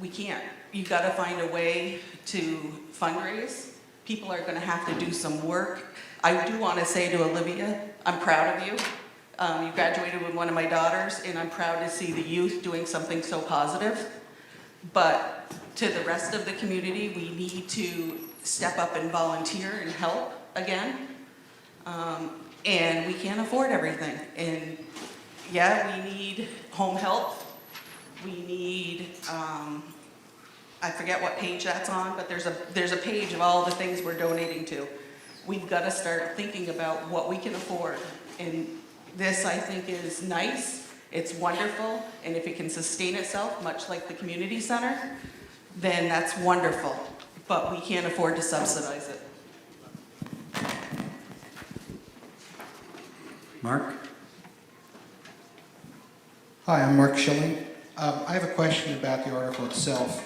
We can't. You've got to find a way to fundraise. People are going to have to do some work. I do want to say to Olivia, I'm proud of you. You graduated with one of my daughters, and I'm proud to see the youth doing something so positive. But to the rest of the community, we need to step up and volunteer and help again. And we can't afford everything. And yeah, we need home health. We need, I forget what page that's on, but there's a page of all the things we're donating to. We've got to start thinking about what we can afford. And this, I think, is nice. It's wonderful. And if it can sustain itself, much like the community center, then that's wonderful. But we can't afford to subsidize it. Mark? Hi, I'm Mark Schilling. I have a question about the article itself.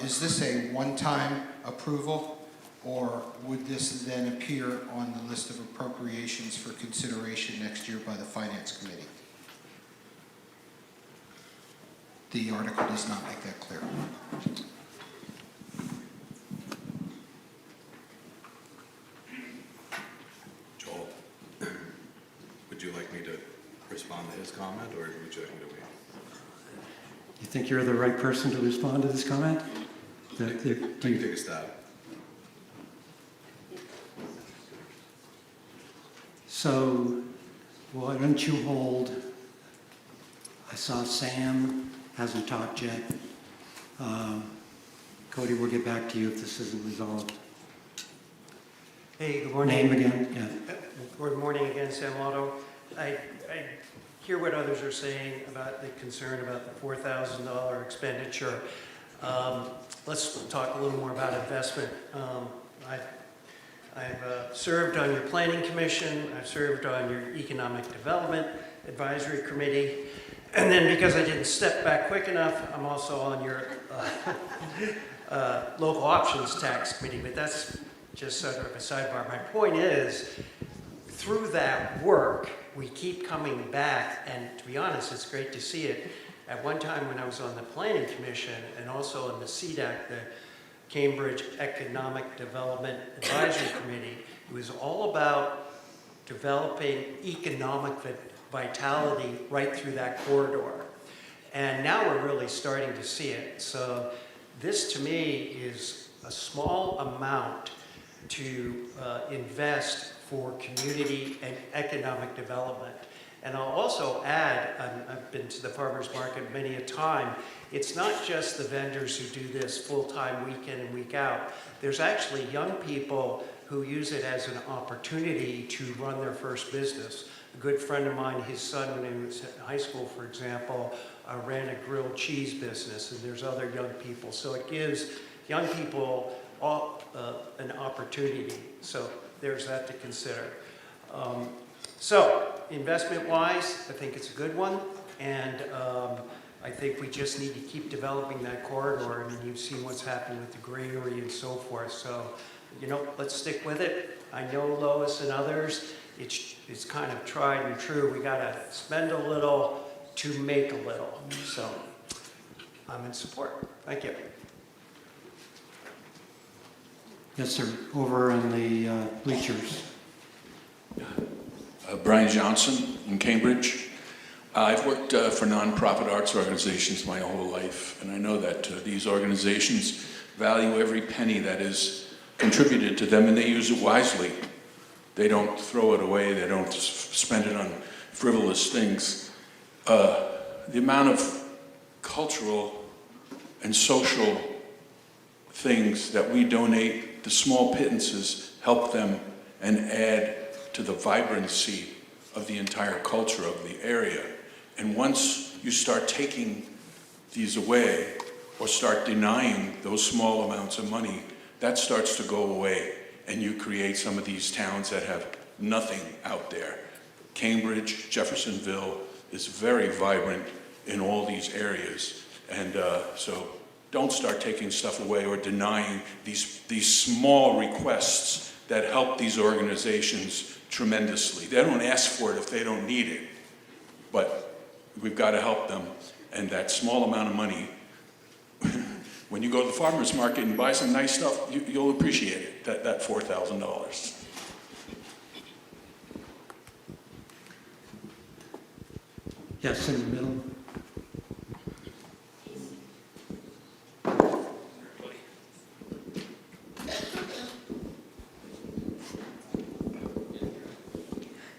Is this a one-time approval, or would this then appear on the list of appropriations for consideration next year by the Finance Committee? the article does not make that clear. Joel, would you like me to respond to his comment, or would you like me to wait? You think you're the right person to respond to this comment? Take a stab. So, why don't you hold, I saw Sam hasn't talked yet. Cody, we'll get back to you if this isn't resolved. Hey, good morning. Name again, yeah. Good morning again, Sam Lotto. I hear what others are saying about the concern about the $4,000 expenditure. Let's talk a little more about investment. I've served on your planning commission, I've served on your economic development advisory committee, and then because I didn't step back quick enough, I'm also on your local options tax committee, but that's just sort of a sidebar. My point is, through that work, we keep coming back, and to be honest, it's great to see it. At one time when I was on the Planning Commission and also on the CDAC, the Cambridge Economic Development Advisory Committee, it was all about developing economic vitality right through that corridor. And now we're really starting to see it. So this to me is a small amount to invest for community and economic development. And I'll also add, I've been to the farmer's market many a time, it's not just the vendors who do this full-time week in and week out. There's actually young people who use it as an opportunity to run their first business. A good friend of mine, his son, when he was in high school, for example, ran a grilled cheese business, and there's other young people. So it gives young people an opportunity. So there's that to consider. So investment-wise, I think it's a good one, and I think we just need to keep developing that corridor. I mean, you've seen what's happened with the granary and so forth. So, you know, let's stick with it. I know Lois and others, it's kind of tried and true. We got to spend a little to make a little. So I'm in support. Thank you. Yes, sir. Over on the bleachers. Brian Johnson in Cambridge. I've worked for nonprofit arts organizations my whole life, and I know that these organizations value every penny that is contributed to them, and they use it wisely. They don't throw it away, they don't spend it on frivolous things. The amount of cultural and social things that we donate, the small pittances help them and add to the vibrancy of the entire culture of the area. And once you start taking these away or start denying those small amounts of money, that starts to go away, and you create some of these towns that have nothing out there. Cambridge, Jeffersonville is very vibrant in all these areas. And so don't start taking stuff away or denying these small requests that help these organizations tremendously. They don't ask for it if they don't need it, but we've got to help them. And that small amount of money, when you go to the farmer's market and buy some nice stuff, you'll appreciate it, that $4,000. Yes, in the middle.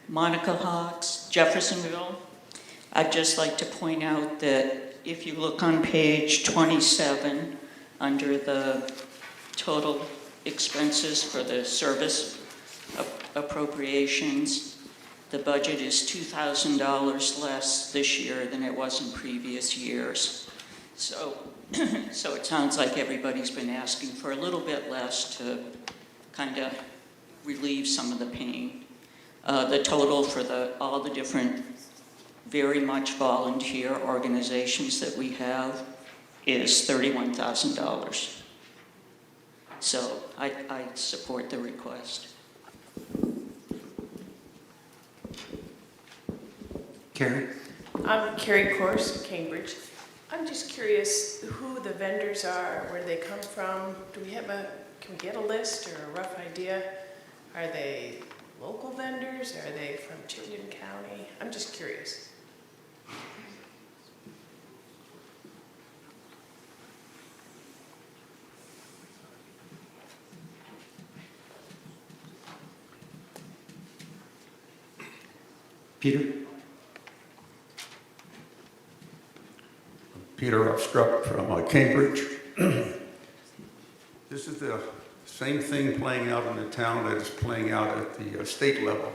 Monica Hawks, Jeffersonville. I'd just like to point out that if you look on page 27, under the total expenses for the service appropriations, the budget is $2,000 less this year than it was in previous years. So it sounds like everybody's been asking for a little bit less to kind of relieve some of the pain. The total for all the different very much volunteer organizations that we have is $31,000. So I support the request. Carrie? I'm Carrie Course, Cambridge. I'm just curious who the vendors are, where they come from. Can we get a list or a rough idea? Are they local vendors? Are they from Chittenden County? I'm just curious. Peter? Peter Upstruck from Cambridge. This is the same thing playing out in the town that is playing out at the state level.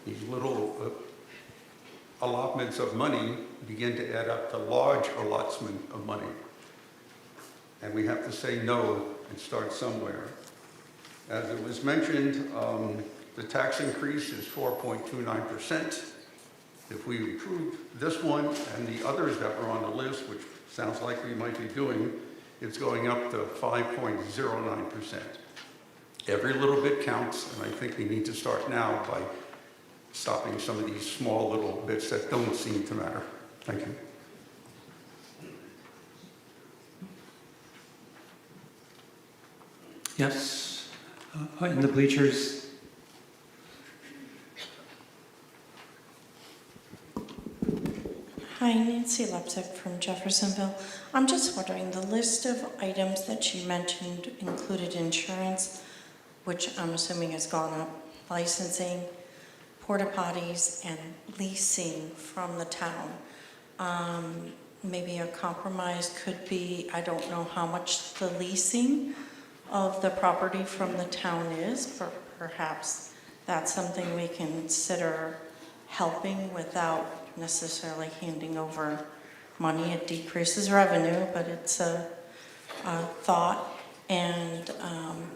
These little allotments of money begin to add up to large allotment of money. And we have to say no and start somewhere. As it was mentioned, the tax increase is 4.29%. If we approve this one and the others that were on the list, which sounds like we might be doing, it's going up to 5.09%. Every little bit counts, and I think we need to start now by stopping some of these small little bits that don't seem to matter. Thank you. Yes, in the bleachers. Hi, Nancy Lepsick from Jeffersonville. I'm just wondering, the list of items that you mentioned included insurance, which I'm assuming has gone up, licensing, porta potties, and leasing from the town. Maybe a compromise could be, I don't know how much the leasing of the property from the town is, but perhaps that's something we can consider helping without necessarily handing over money. It decreases revenue, but it's a thought. And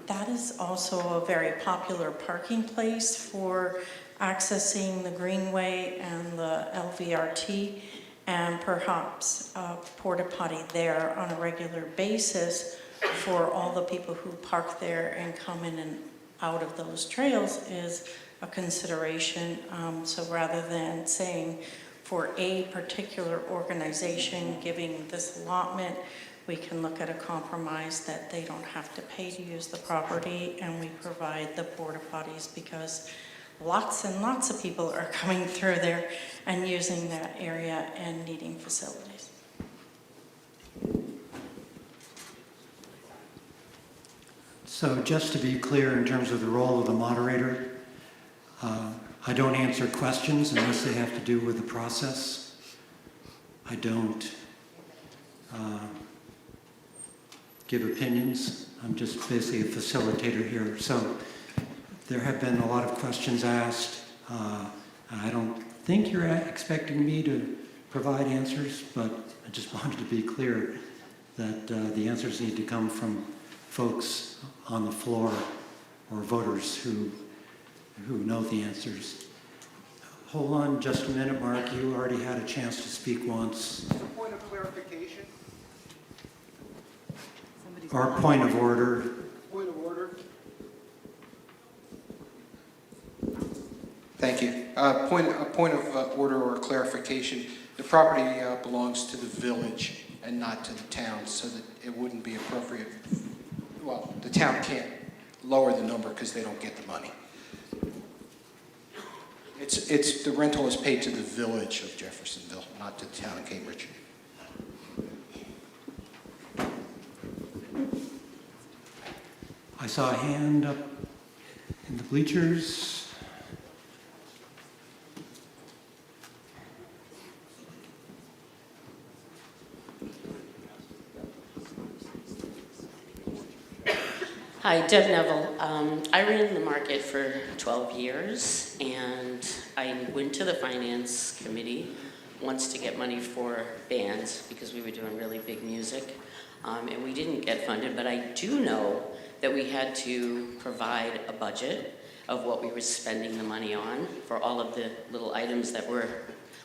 that is also a very popular parking place for accessing the Greenway and the LVRT, and perhaps a porta potty there on a regular basis for all the people who park there and come in and out of those trails is a consideration. So rather than saying for a particular organization giving this allotment, we can look at a compromise that they don't have to pay to use the property, and we provide the porta potties because lots and lots of people are coming through there and using that area and needing facilities. So just to be clear in terms of the role of the moderator, I don't answer questions unless they have to do with the process. I don't give opinions. I'm just basically a facilitator here. So there have been a lot of questions asked. I don't think you're expecting me to provide answers, but I just wanted to be clear that the answers need to come from folks on the floor or voters who know the answers. Hold on just a minute, Mark. You already had a chance to speak once. Point of clarification. Or point of order. Point of order. Thank you. A point of order or clarification. The property belongs to the village and not to the town, so that it wouldn't be appropriate. Well, the town can't lower the number because they don't get the money. It's the rental is paid to the village of Jeffersonville, not to the town of Cambridge. I saw a hand up in the bleachers. Hi, Deb Neville. I ran the market for 12 years, and I went to the finance committee once to get money for bands because we were doing really big music, and we didn't get funded, but I do know that we had to provide a budget of what we were spending the money on for all of the little items that were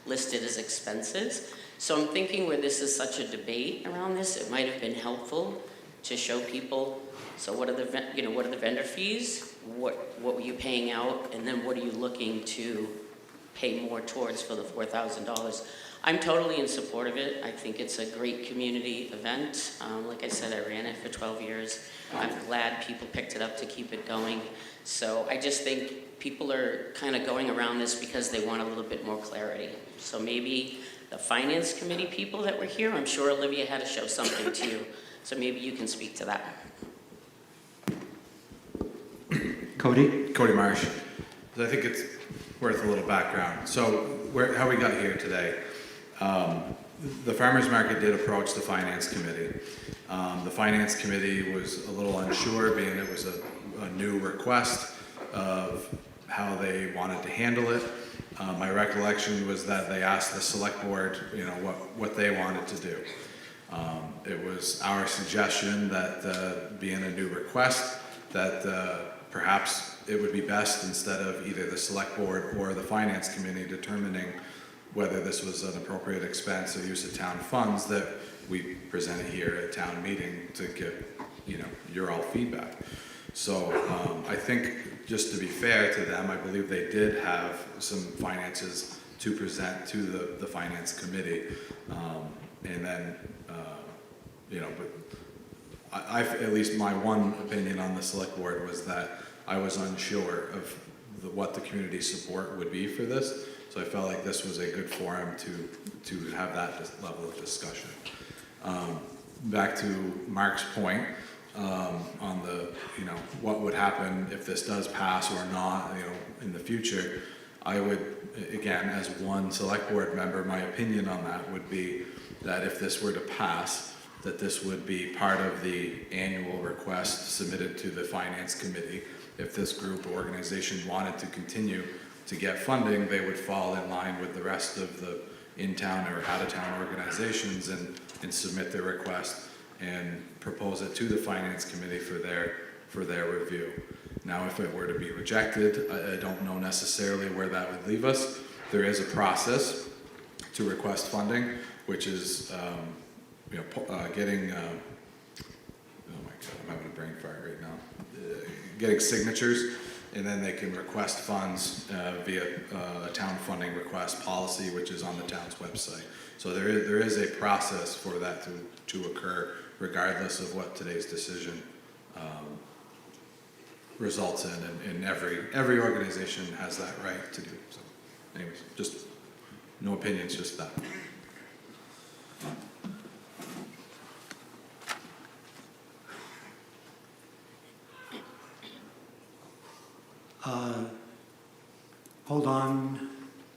listed as expenses. So I'm thinking where this is such a debate around this, it might have been helpful to show people, so what are the vendor fees? What were you paying out? And then what are you looking to pay more towards for the $4,000? I'm totally in support of it. I think it's a great community event. Like I said, I ran it for 12 years. I'm glad people picked it up to keep it going. So I just think people are kind of going around this because they want a little bit more clarity. So maybe the finance committee people that were here, I'm sure Olivia had to show something to you. So maybe you can speak to that. Cody? Cody Marsh. I think it's worth a little background. So how we got here today. The farmers market did approach the finance committee. The finance committee was a little unsure, being it was a new request of how they wanted to handle it. My recollection was that they asked the select board, what they wanted to do. It was our suggestion that being a new request, that perhaps it would be best, instead of either the select board or the finance committee determining whether this was an appropriate expense or use of town funds, that we present it here at town meeting to get, your all feedback. So I think, just to be fair to them, I believe they did have some finances to present to the finance committee. And then, but at least my one opinion on the select board was that I was unsure of what the community support would be for this. So I felt like this was a good forum to have that level of discussion. Back to Mark's point on the, what would happen if this does pass or not, in the future, I would, again, as one select board member, my opinion on that would be that if this were to pass, that this would be part of the annual request submitted to the finance committee. If this group or organization wanted to continue to get funding, they would fall in line with the rest of the in-town or out-of-town organizations and submit their request and propose it to the finance committee for their review. Now, if it were to be rejected, I don't know necessarily where that would leave us. There is a process to request funding, which is getting, oh my God, I'm having a brain fart right now. Getting signatures, and then they can request funds via a town funding request policy, which is on the town's website. So there is a process for that to occur, regardless of what today's decision results in, and every organization has that right to do. So anyways, just no opinions, just that. Hold on,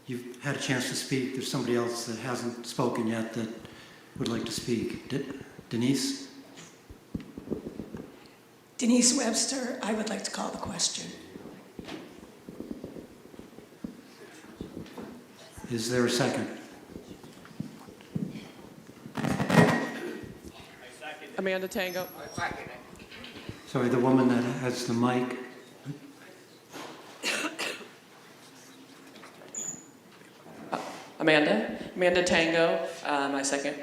you've had a chance to speak. There's somebody else that hasn't spoken yet that would like to speak. Denise? Denise Webster, I would like to call the question. Is there a second? Amanda Tango. Sorry, the woman that has the mic. Amanda Tango, I second.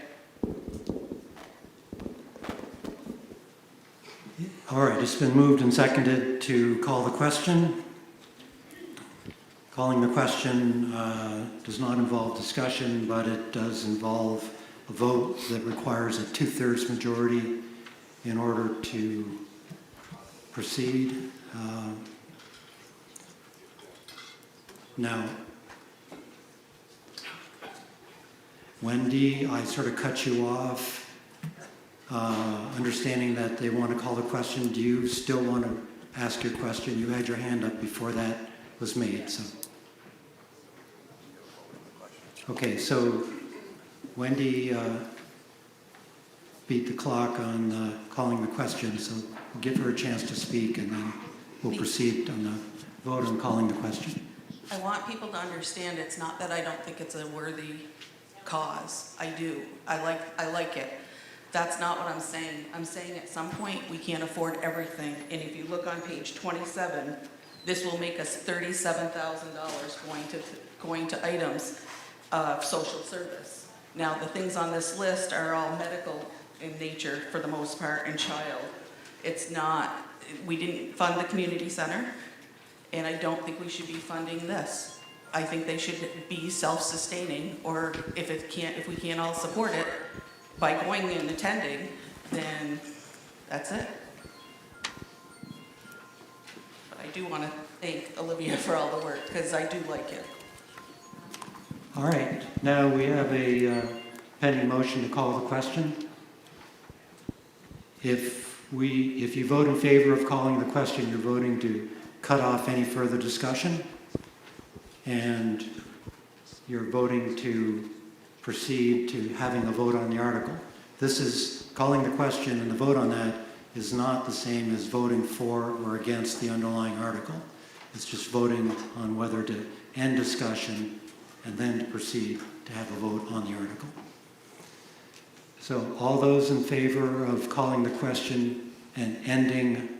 All right, it's been moved and seconded to call the question. Calling the question does not involve discussion, but it does involve a vote that requires a 2/3 majority in order to proceed. Now, Wendy, I sort of cut you off, understanding that they want to call the question. Do you still want to ask your question? You had your hand up before that was made, so. Okay, so Wendy beat the clock on calling the question, so we'll give her a chance to speak, and then we'll proceed on the vote on calling the question. I want people to understand it's not that I don't think it's a worthy cause. I do. I like it. That's not what I'm saying. I'm saying at some point we can't afford everything. And if you look on page 27, this will make us $37,000 going to items of social service. Now, the things on this list are all medical in nature for the most part, and child. It's not, we didn't fund the community center, and I don't think we should be funding this. I think they should be self-sustaining, or if we can't all support it by going and attending, then that's it. But I do want to thank Olivia for all the work, because I do like it. All right, now we have a pending motion to call the question. If you vote in favor of calling the question, you're voting to cut off any further discussion, and you're voting to proceed to having a vote on the article. This is calling the question, and the vote on that is not the same as voting for or against the underlying article. It's just voting on whether to end discussion and then to proceed to have a vote on the article. So all those in favor of calling the question and ending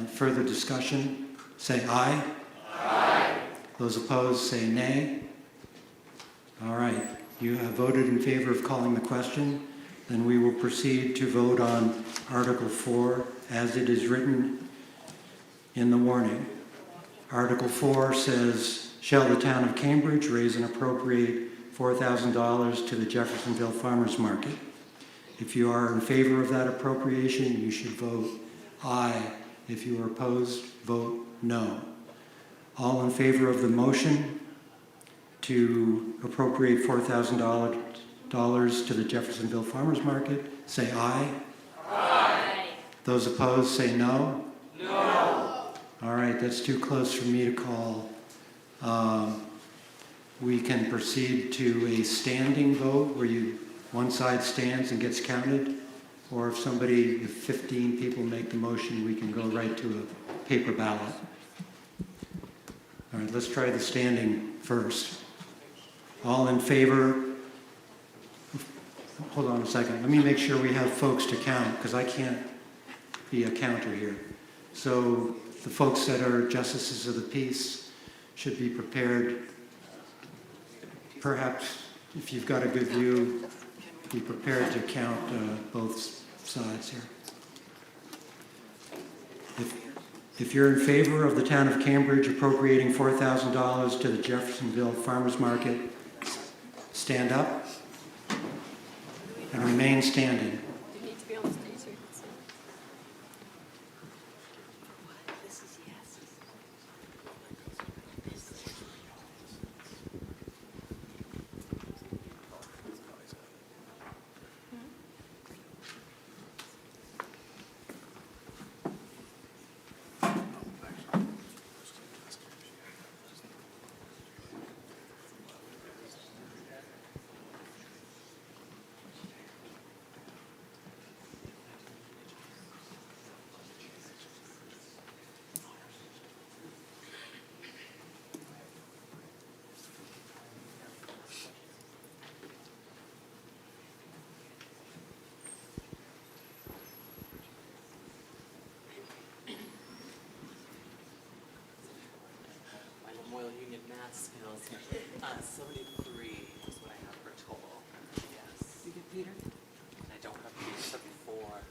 further discussion, say aye. Aye. Those opposed, say nay. All right, you have voted in favor of calling the question. Then we will proceed to vote on Article 4 as it is written in the warning. Article 4 says, shall the town of Cambridge raise and appropriate $4,000 to the Jeffersonville Farmers Market? If you are in favor of that appropriation, you should vote aye. If you are opposed, vote no. All in favor of the motion to appropriate $4,000 to the Jeffersonville Farmers Market, say aye. Aye. Those opposed, say no. No. All right, that's too close for me to call. We can proceed to a standing vote where one side stands and gets counted, or if 15 people make the motion, we can go right to a paper ballot. All right, let's try the standing first. All in favor? Hold on a second. Let me make sure we have folks to count, because I can't be a counter here. So the folks that are justices of the peace should be prepared. Perhaps, if you've got a good view, be prepared to count both sides here. If you're in favor of the town of Cambridge appropriating $4,000 to the Jeffersonville Farmers Market, stand up and remain standing. Memorial Union math skills. 73 is what I have for total. Yes. You get Peter? And I don't have Peter 74.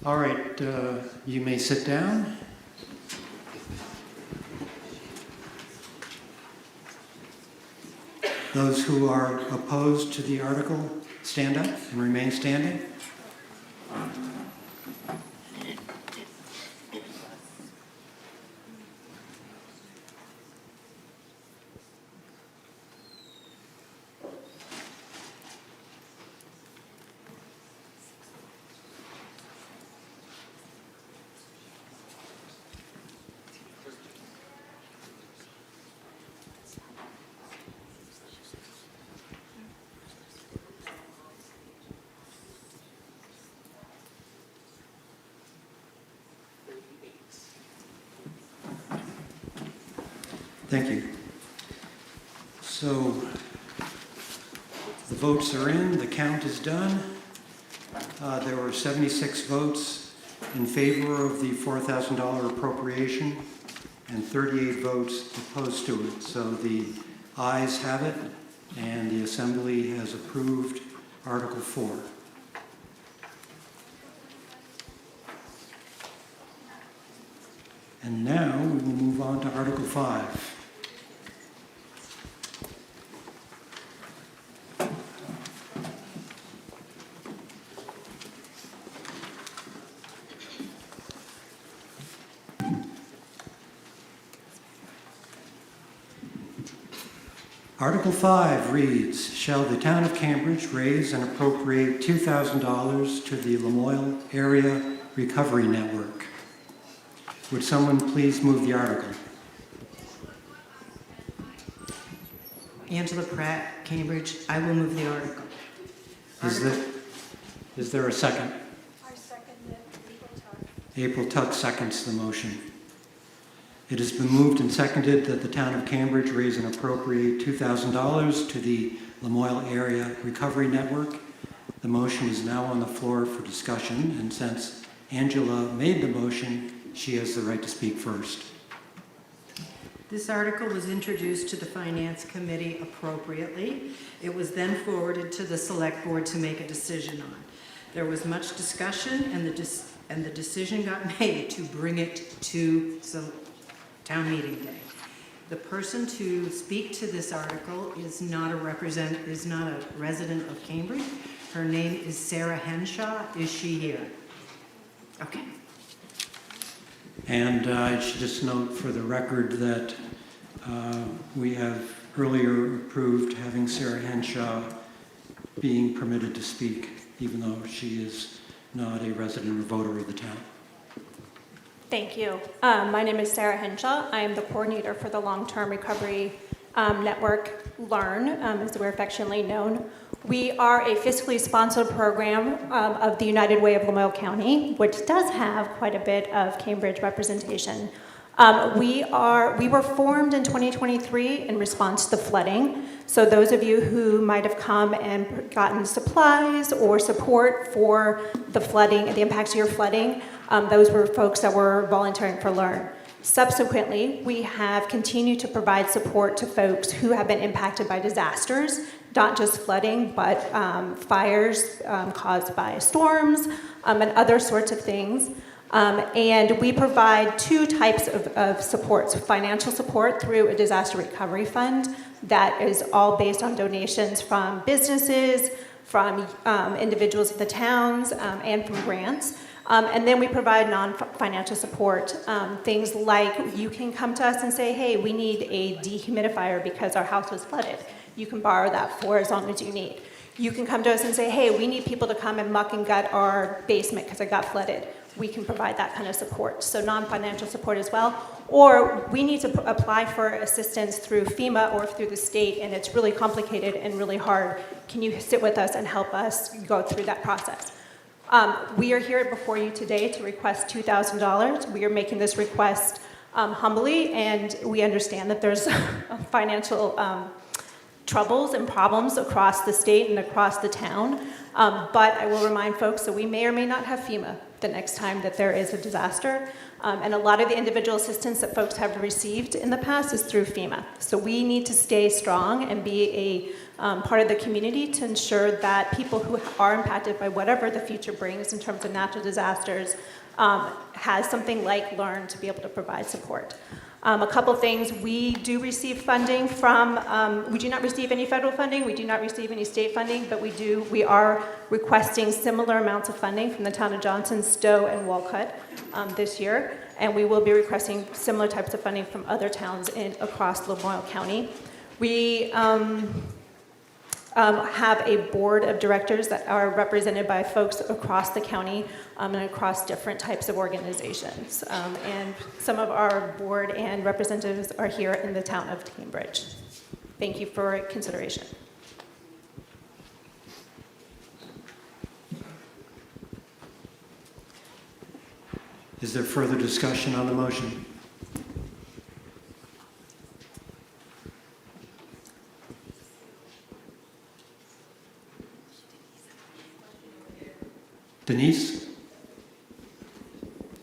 All right, you may sit down. Those who are opposed to the article, stand up and remain standing. Thank you. So the votes are in, the count is done. There were 76 votes in favor of the $4,000 appropriation and 38 votes opposed to it. So the ayes have it, and the Assembly has approved Article 4. And now we will move on to Article 5. Article 5 reads, shall the town of Cambridge raise and appropriate $2,000 to the Lamoille Area Recovery Network? Would someone please move the article? Angela Pratt, Cambridge. I will move the article. Is there a second? I second it. April Tuck seconds the motion. It has been moved and seconded that the town of Cambridge raise and appropriate $2,000 to the Lamoille Area Recovery Network. The motion is now on the floor for discussion, and since Angela made the motion, she has the right to speak first. This article was introduced to the Finance Committee appropriately. It was then forwarded to the Select Board to make a decision on. There was much discussion, and the decision got made to bring it to town meeting day. The person to speak to this article is not a resident of Cambridge. Her name is Sarah Henshaw. Is she here? Okay. And I should just note for the record that we have earlier approved having Sarah Henshaw being permitted to speak, even though she is not a resident or voter of the town. Thank you. My name is Sarah Henshaw. I am the coordinator for the Long-Term Recovery Network, LEARN, as we're affectionately known. We are a fiscally sponsored program of the United Way of Lamoille County, which does have quite a bit of Cambridge representation. We were formed in 2023 in response to the flooding. So those of you who might have come and gotten supplies or support for the flooding, the impacts of your flooding, those were folks that were volunteering for LEARN. Subsequently, we have continued to provide support to folks who have been impacted by disasters, not just flooding, but fires caused by storms and other sorts of things. And we provide two types of supports: financial support through a disaster recovery fund that is all based on donations from businesses, from individuals in the towns, and from grants. And then we provide non-financial support, things like you can come to us and say, hey, we need a dehumidifier because our house was flooded. You can borrow that for as long as you need. You can come to us and say, hey, we need people to come and muck and gut our basement because it got flooded. We can provide that kind of support. So non-financial support as well. Or we need to apply for assistance through FEMA or through the state, and it's really complicated and really hard. Can you sit with us and help us go through that process? We are here before you today to request $2,000. We are making this request humbly, and we understand that there's financial troubles and problems across the state and across the town. But I will remind folks that we may or may not have FEMA the next time that there is a disaster. And a lot of the individual assistance that folks have received in the past is through FEMA. So we need to stay strong and be a part of the community to ensure that people who are impacted by whatever the future brings in terms of natural disasters has something like LEARN to be able to provide support. A couple things: we do receive funding from, we do not receive any federal funding, we do not receive any state funding, but we are requesting similar amounts of funding from the town of Johnson, Stowe, and Walcott this year, and we will be requesting similar types of funding from other towns across Lamoille County. We have a board of directors that are represented by folks across the county and across different types of organizations. And some of our board and representatives are here in the town of Cambridge. Thank you for consideration. Is there further discussion on the motion? Denise?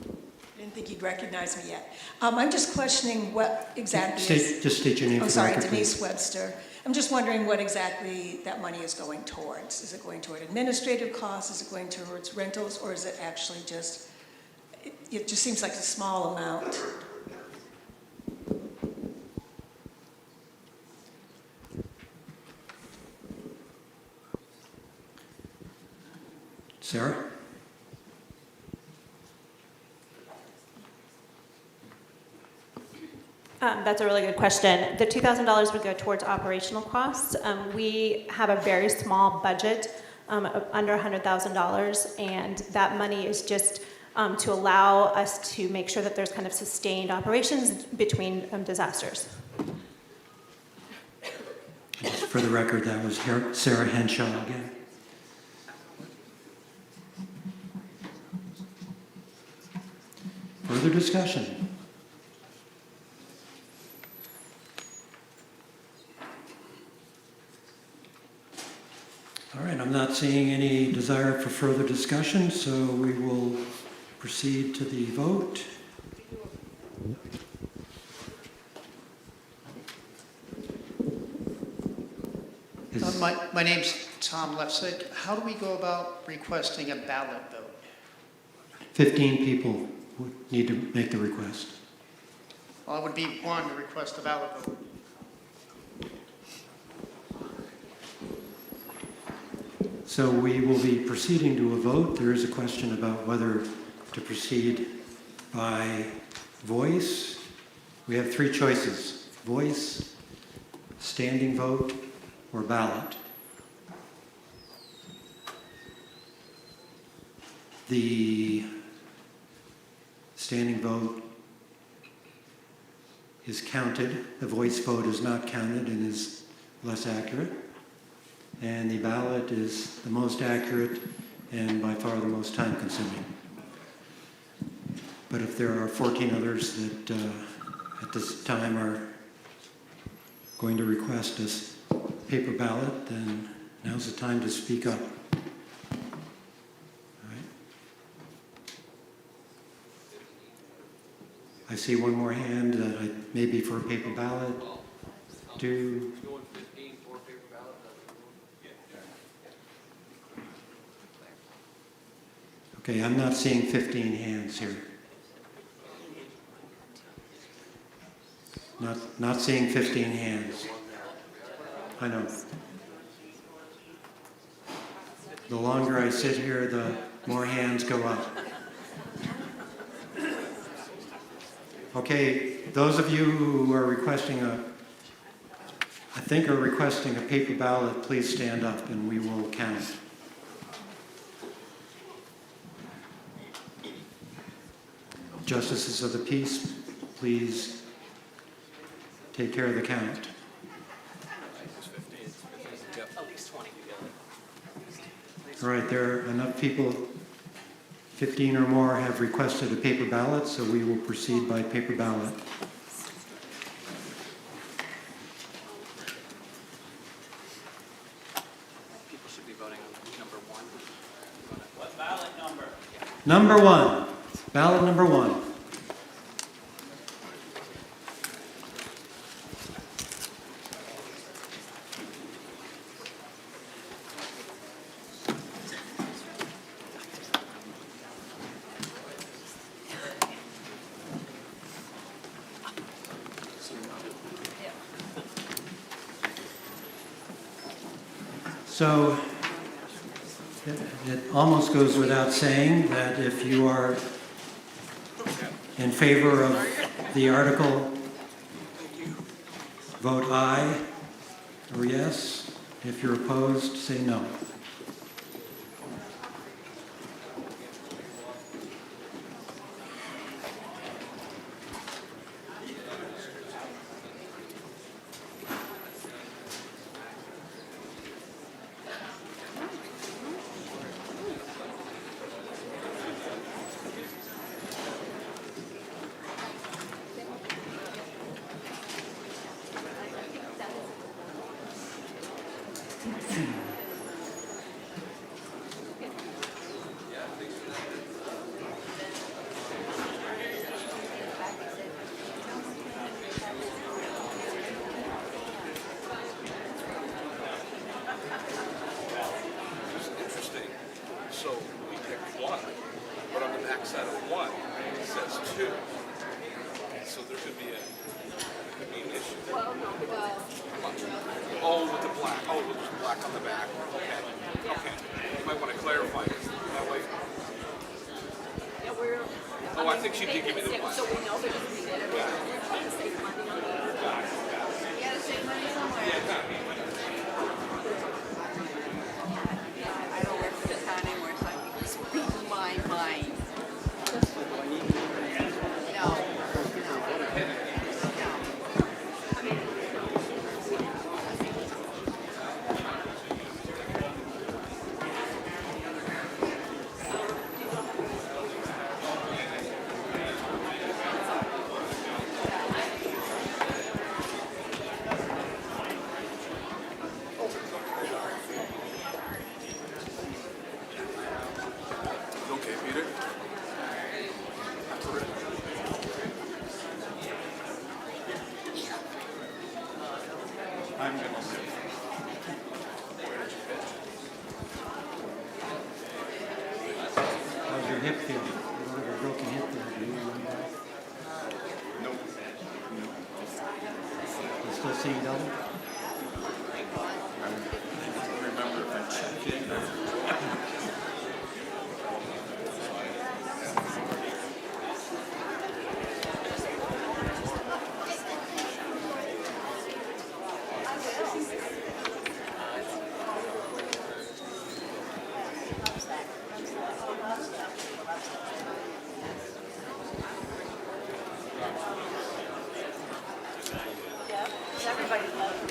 I didn't think you'd recognize me yet. I'm just questioning what exactly is... Just state your name for the sorry, record, Denise please. Webster. I'm just wondering what exactly that money is going towards. Is it going toward administrative costs? Is it going towards rentals? Or is it actually just... It just seems like a small amount. Sarah? That's a really good question. The $2,000 would go towards operational costs. We have a very small budget of under $100,000, and that money is just to allow us to make sure that there's kind of sustained operations between disasters. Just for the record, that was Sarah Henshaw again. Further discussion? All right, I'm not seeing any desire for further discussion, so we will proceed to the vote. My name's Tom Lefsick. How do we go about requesting a ballot vote? 15 people would need to make the request. Well, it would be one to request a ballot vote. So we will be proceeding to a vote. There is a question about whether to proceed by voice. We have three choices: voice, standing vote, or ballot. The standing vote is counted. The voice vote is not counted and is less accurate. And the ballot is the most accurate and by far the most time-consuming. But if there are 14 others that at this time are going to request a paper ballot, then now's the time to speak up. All right. I see one more hand that may be for a paper ballot. Okay, I'm not seeing 15 hands here. Not seeing 15 hands. I know. The longer I sit here, the more hands go up. Okay, those of you who are requesting I think are requesting a paper ballot, please stand up and we will count. Justices of the peace, please take care of the count. All right, there are enough people, 15 or more have requested a paper ballot, so we will proceed by paper ballot. People should be voting on number one. What ballot number? Number one. Ballot number one. So it almost goes without saying that if you are in favor of the article, vote aye or yes. If you're opposed, say no. there could be an issue. Well, no, oh, with the black. Oh, with the black on the back. Okay. Okay. You might want to clarify it that way. Yeah, we're. Oh, I think she did give me the black. So we know that we did it. We're trying to save money on it. You gotta save money somewhere. I don't work for the town anymore, so I think this will be my mind. No. Okay, Peter? I'm gonna say. How's your hip feel? You don't have a broken hip there, do you? Nope. You still seeing double? Remember if I check it. Everybody loves it.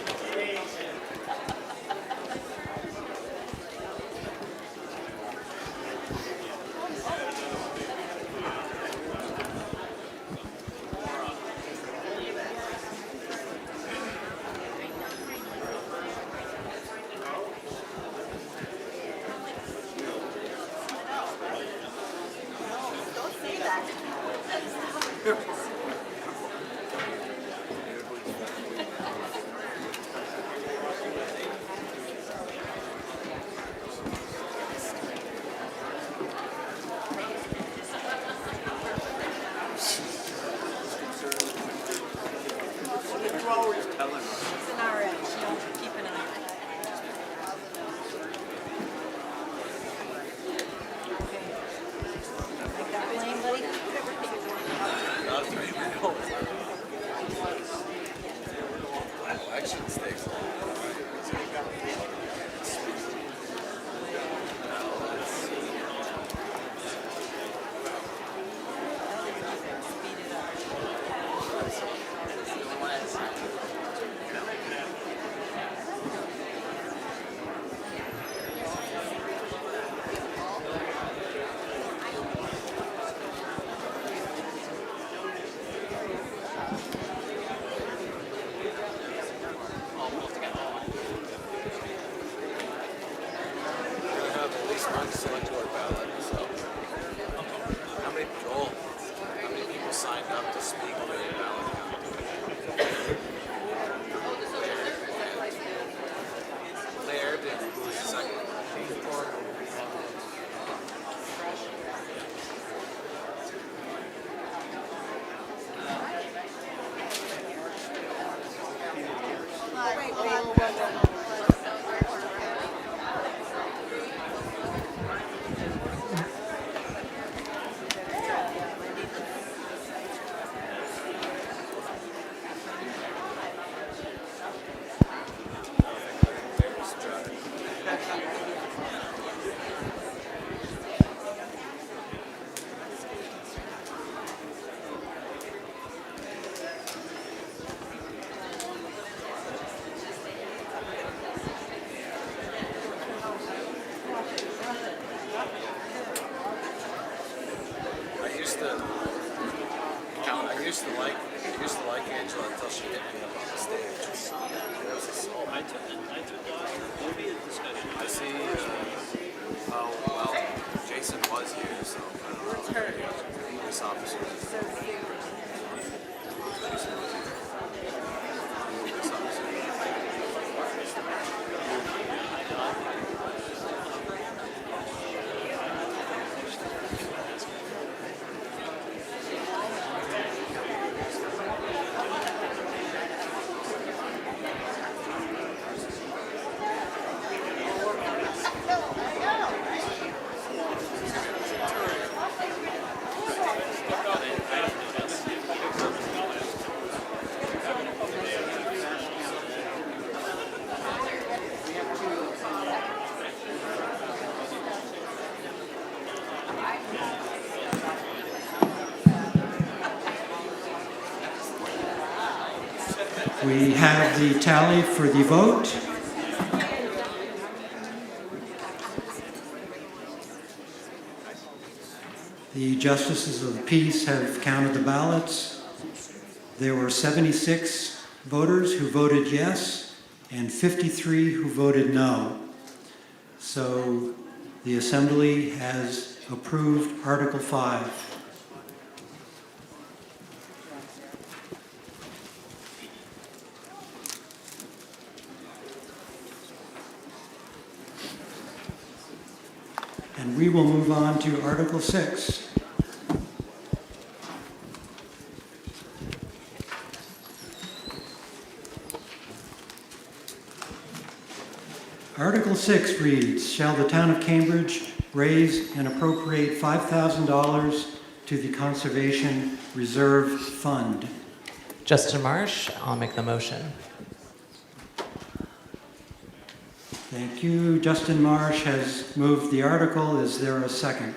Don't say that. It's an RN, so keep an eye on it. Like that plane, buddy? Election stakes. One select board ballot, so how many people signed up to speak for the ballot count? Claire did, who was the second? I used to like Angela until she hit me up on the stage. I took there'll be a discussion. I see. Oh well, Jason was here, so I don't know. What's her? Police officer. Jason was here. Police officer. We have the tally for the vote. The justices of the peace have counted the ballots. There were 76 voters who voted yes and 53 who voted no. So the Assembly has approved Article 5. And we will move on to Article 6. Article 6 reads, shall the town of Cambridge raise and appropriate $5,000 to the Conservation Reserve Fund? Justin Marsh, I'll make the motion. Thank you. Justin Marsh has moved the article. Is there a second?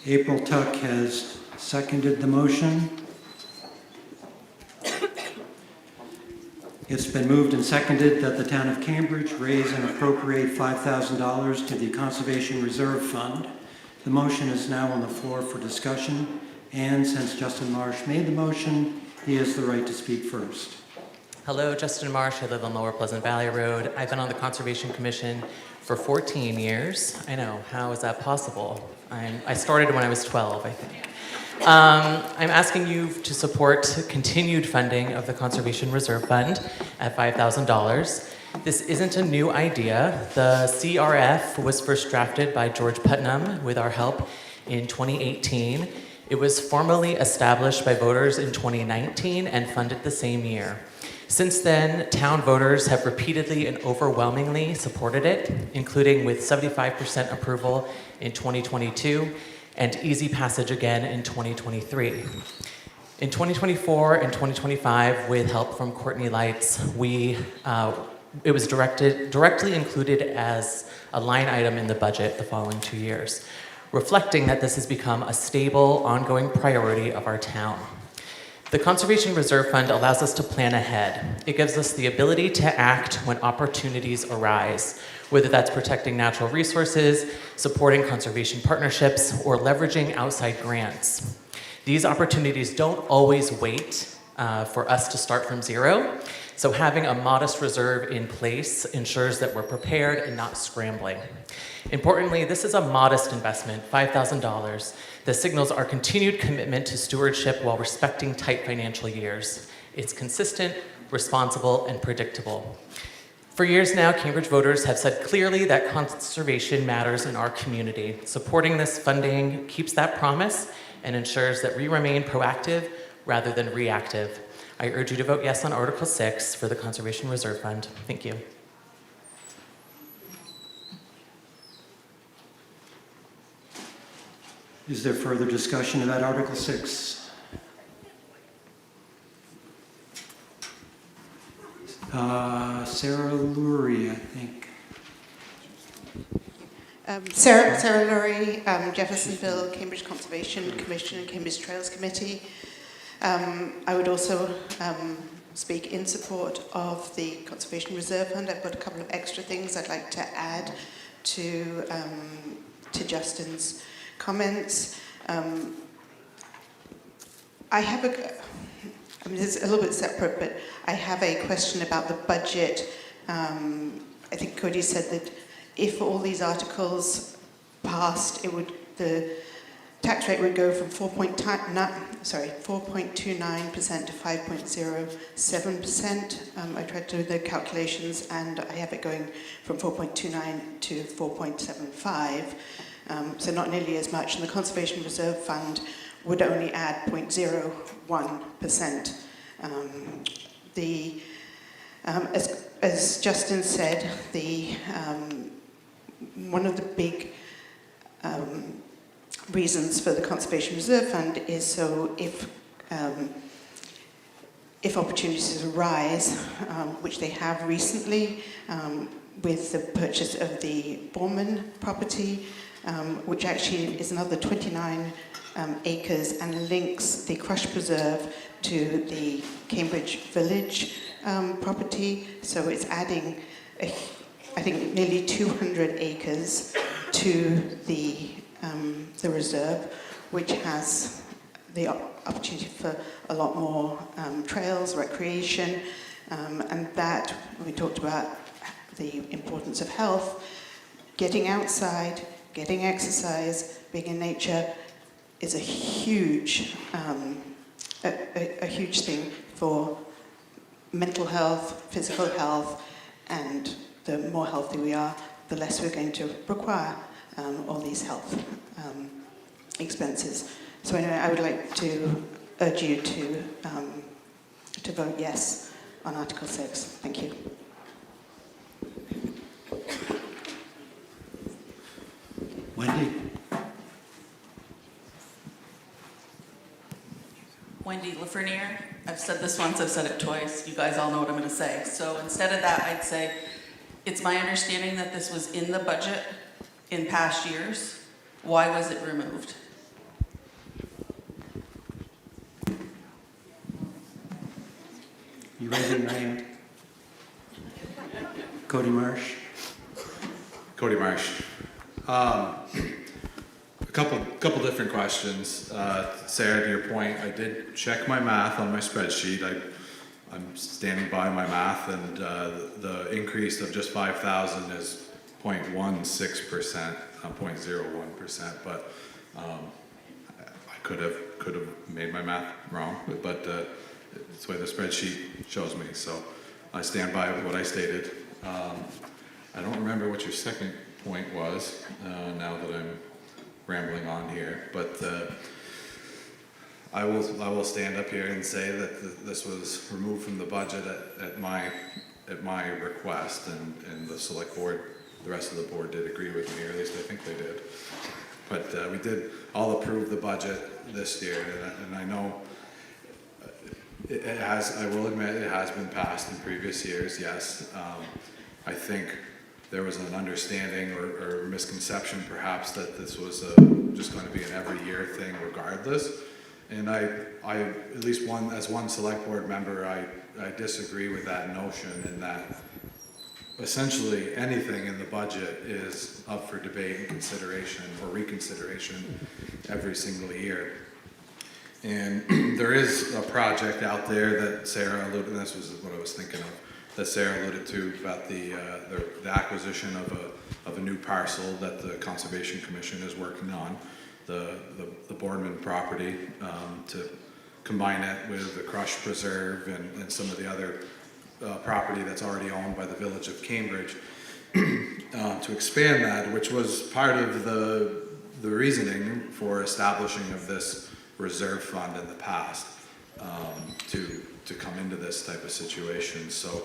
April Tuck has seconded the motion. It's been moved and seconded that the town of Cambridge raise and appropriate $5,000 to the Conservation Reserve Fund. The motion is now on the floor for discussion, and since Justin Marsh made the motion, he has the right to speak first. Hello, Justin Marsh. I live on Lower Pleasant Valley Road. I've been on the Conservation Commission for 14 years. I know, how is that possible? I started when I was 12, I think. I'm asking you to support continued funding of the Conservation Reserve Fund at $5,000. This isn't a new idea. The CRF was first drafted by George Putnam with our help in 2018. It was formally established by voters in 2019 and funded the same year. Since then, town voters have repeatedly and overwhelmingly supported it, including with 75% approval in 2022 and easy passage again in 2023. In 2024 and 2025, with help from Courtney Lights, it was directly included as a line item in the budget the following 2 years, reflecting that this has become a stable, ongoing priority of our town. The Conservation Reserve Fund allows us to plan ahead. It gives us the ability to act when opportunities arise, whether that's protecting natural resources, supporting conservation partnerships, or leveraging outside grants. These opportunities don't always wait for us to start from zero, so having a modest reserve in place ensures that we're prepared and not scrambling. Importantly, this is a modest investment, $5,000, that signals our continued commitment to stewardship while respecting tight financial years. It's consistent, responsible, and predictable. For years now, Cambridge voters have said clearly that conservation matters in our community. Supporting this funding keeps that promise and ensures that we remain proactive rather than reactive. I urge you to vote yes on Article 6 for the Conservation Reserve Fund. Thank you. Is there further discussion about Article 6? Sarah Lurie, I think. Sarah Lurie, Jeffersonville, Cambridge Conservation Commission and Cambridge Trails Committee. I would also speak in support of the Conservation Reserve Fund. I've got a couple of extra things I'd like to add to Justin's comments. I have it's a little bit separate, but I have a question about the budget. I think Cody said that if all these articles passed, the tax rate would go from 4.29% to 5.07%. I tried to do the calculations, and I have it going from 4.29 to 4.75. So not nearly as much, and the Conservation Reserve Fund would only add 0.01%. As Justin said, one of the big reasons for the Conservation Reserve Fund is so if opportunities arise, which they have recently with the purchase of the Borman property, which actually is another 29 acres and links the Crush Preserve to the Cambridge Village property. So it's adding, I think, nearly 200 acres to the reserve, which has the opportunity for a lot more trails, recreation, and that we talked about the importance of health. Getting outside, getting exercise, being in nature is a huge thing for mental health, physical health, and the more healthy we are, the less we're going to require all these health expenses. So anyway, I would like to urge you to vote yes on Article 6. Thank you. Wendy Lafreniere. I've said this once, I've said it twice. You guys all know what I'm going to say. So instead of that, I'd say it's my understanding that this was in the budget in past years. Why was it removed? You raising your hand? Cody Marsh. Cody Marsh. A couple different questions. Sarah, to your point, I did check my math on my spreadsheet. I'm standing by my math, and the increase of just 5,000 is 0.16%, 0.01%. But I could have made my math wrong, but it's the way the spreadsheet shows me. So I stand by what I stated. I don't remember what your second point was now that I'm rambling on here, but I will stand up here and say that this was removed from the budget at my request, and the select board, the rest of the board did agree with me, or at least I think they did. But we did all approve the budget this year, and I know it has, I will admit, it has been passed in previous years, yes. I think there was an understanding or misconception perhaps that this was just going to be an every year thing regardless. And I at least as one select board member, I disagree with that notion, in that essentially anything in the budget is up for debate and consideration or reconsideration every single year. And there is a project out there that Sarah alluded, and this was what I was thinking of, that Sarah alluded to about the acquisition of a new parcel that the Conservation Commission is working on, the Boardman property, to combine it with the Crush Preserve and some of the other property that's already owned by the Village of Cambridge, to expand that, which was part of the reasoning for establishing of this reserve fund in the past, to come into this type of situation. So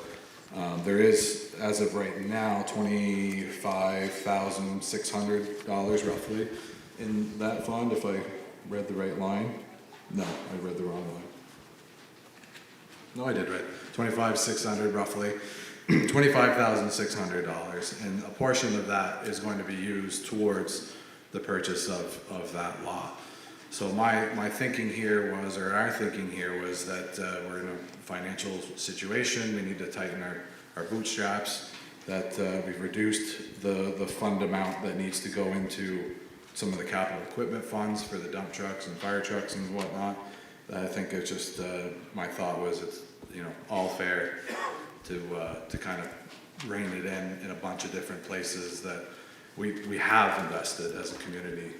there is, as of right now, $25,600 roughly in that fund, if I read the right line. No, I read the wrong line. No, I did right. $25,600 roughly, $25,600, and a portion of that is going to be used towards the purchase of that lot. So my thinking here was, or our thinking here was, that we're in a financial situation, we need to tighten our bootstraps, that we've reduced the fund amount that needs to go into some of the capital equipment funds for the dump trucks and fire trucks and whatnot. I think it's just, my thought was, it's all fair to kind of rein it in a bunch of different places that we have invested as a community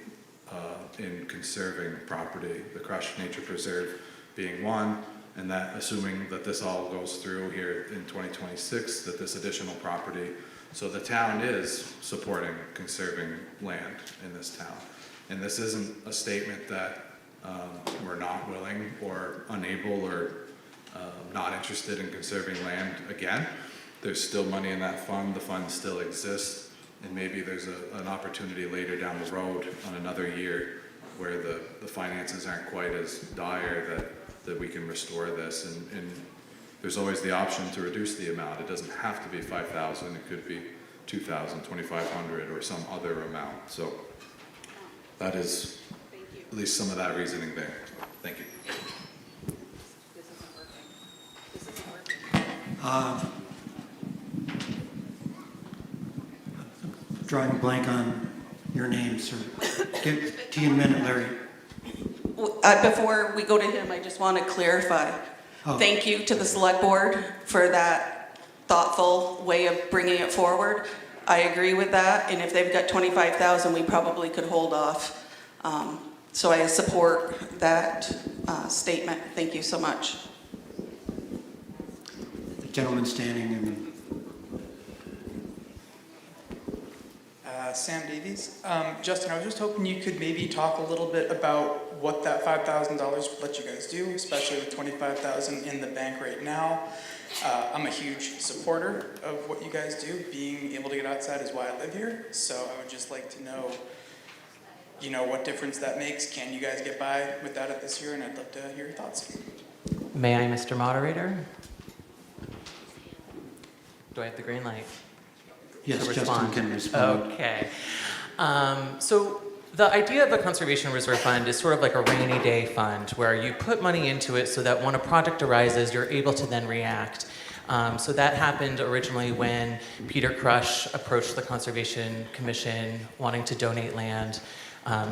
in conserving property, the Crush Nature Preserve being one, and that assuming that this all goes through here in 2026, that this additional property, so the town is supporting conserving land in this town. And this isn't a statement that we're not willing or unable or not interested in conserving land again. There's still money in that fund, the fund still exists. And maybe there's an opportunity later down the road on another year where the finances aren't quite as dire that we can restore this. And there's always the option to reduce the amount. It doesn't have to be 5,000. It could be 2,000, 2,500, or some other amount. So that is at least some of that reasoning there. Thank you. Drawing a blank on your name, sir. Get to you in a minute, Larry. Before we go to him, I just want to clarify. Oh. Thank you to the select board for that thoughtful way of bringing it forward. I agree with that, and if they've got 25,000, we probably could hold off. So I support that statement. Thank you so much. The gentleman standing in Sam Davies. Justin, I was just hoping you could maybe talk a little bit about what that $5,000 would let you guys do, especially with $25,000 in the bank right now. I'm a huge supporter of what you guys do. Being able to get outside is why I live here. So I would just like to know, what difference that makes. Can you guys get by without it this year? And I'd love to hear your thoughts. May I, Mr. Moderator? Do I have the green light? Yes, to Justin respond? can respond. Okay. So the idea of a conservation reserve fund is sort of like a rainy day fund where you put money into it so that when a project arises, you're able to then react. So that happened originally when Peter Crush approached the Conservation Commission wanting to donate land.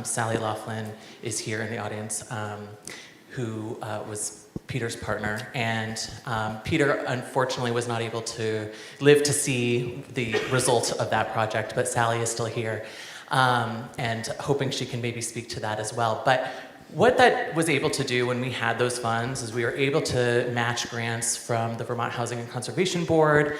Sally Laughlin is here in the audience, who was Peter's partner, and Peter unfortunately was not able to live to see the result of that project, but Sally is still here, and hoping she can maybe speak to that as well. But what that was able to do when we had those funds is we were able to match grants from the Vermont Housing and Conservation Board.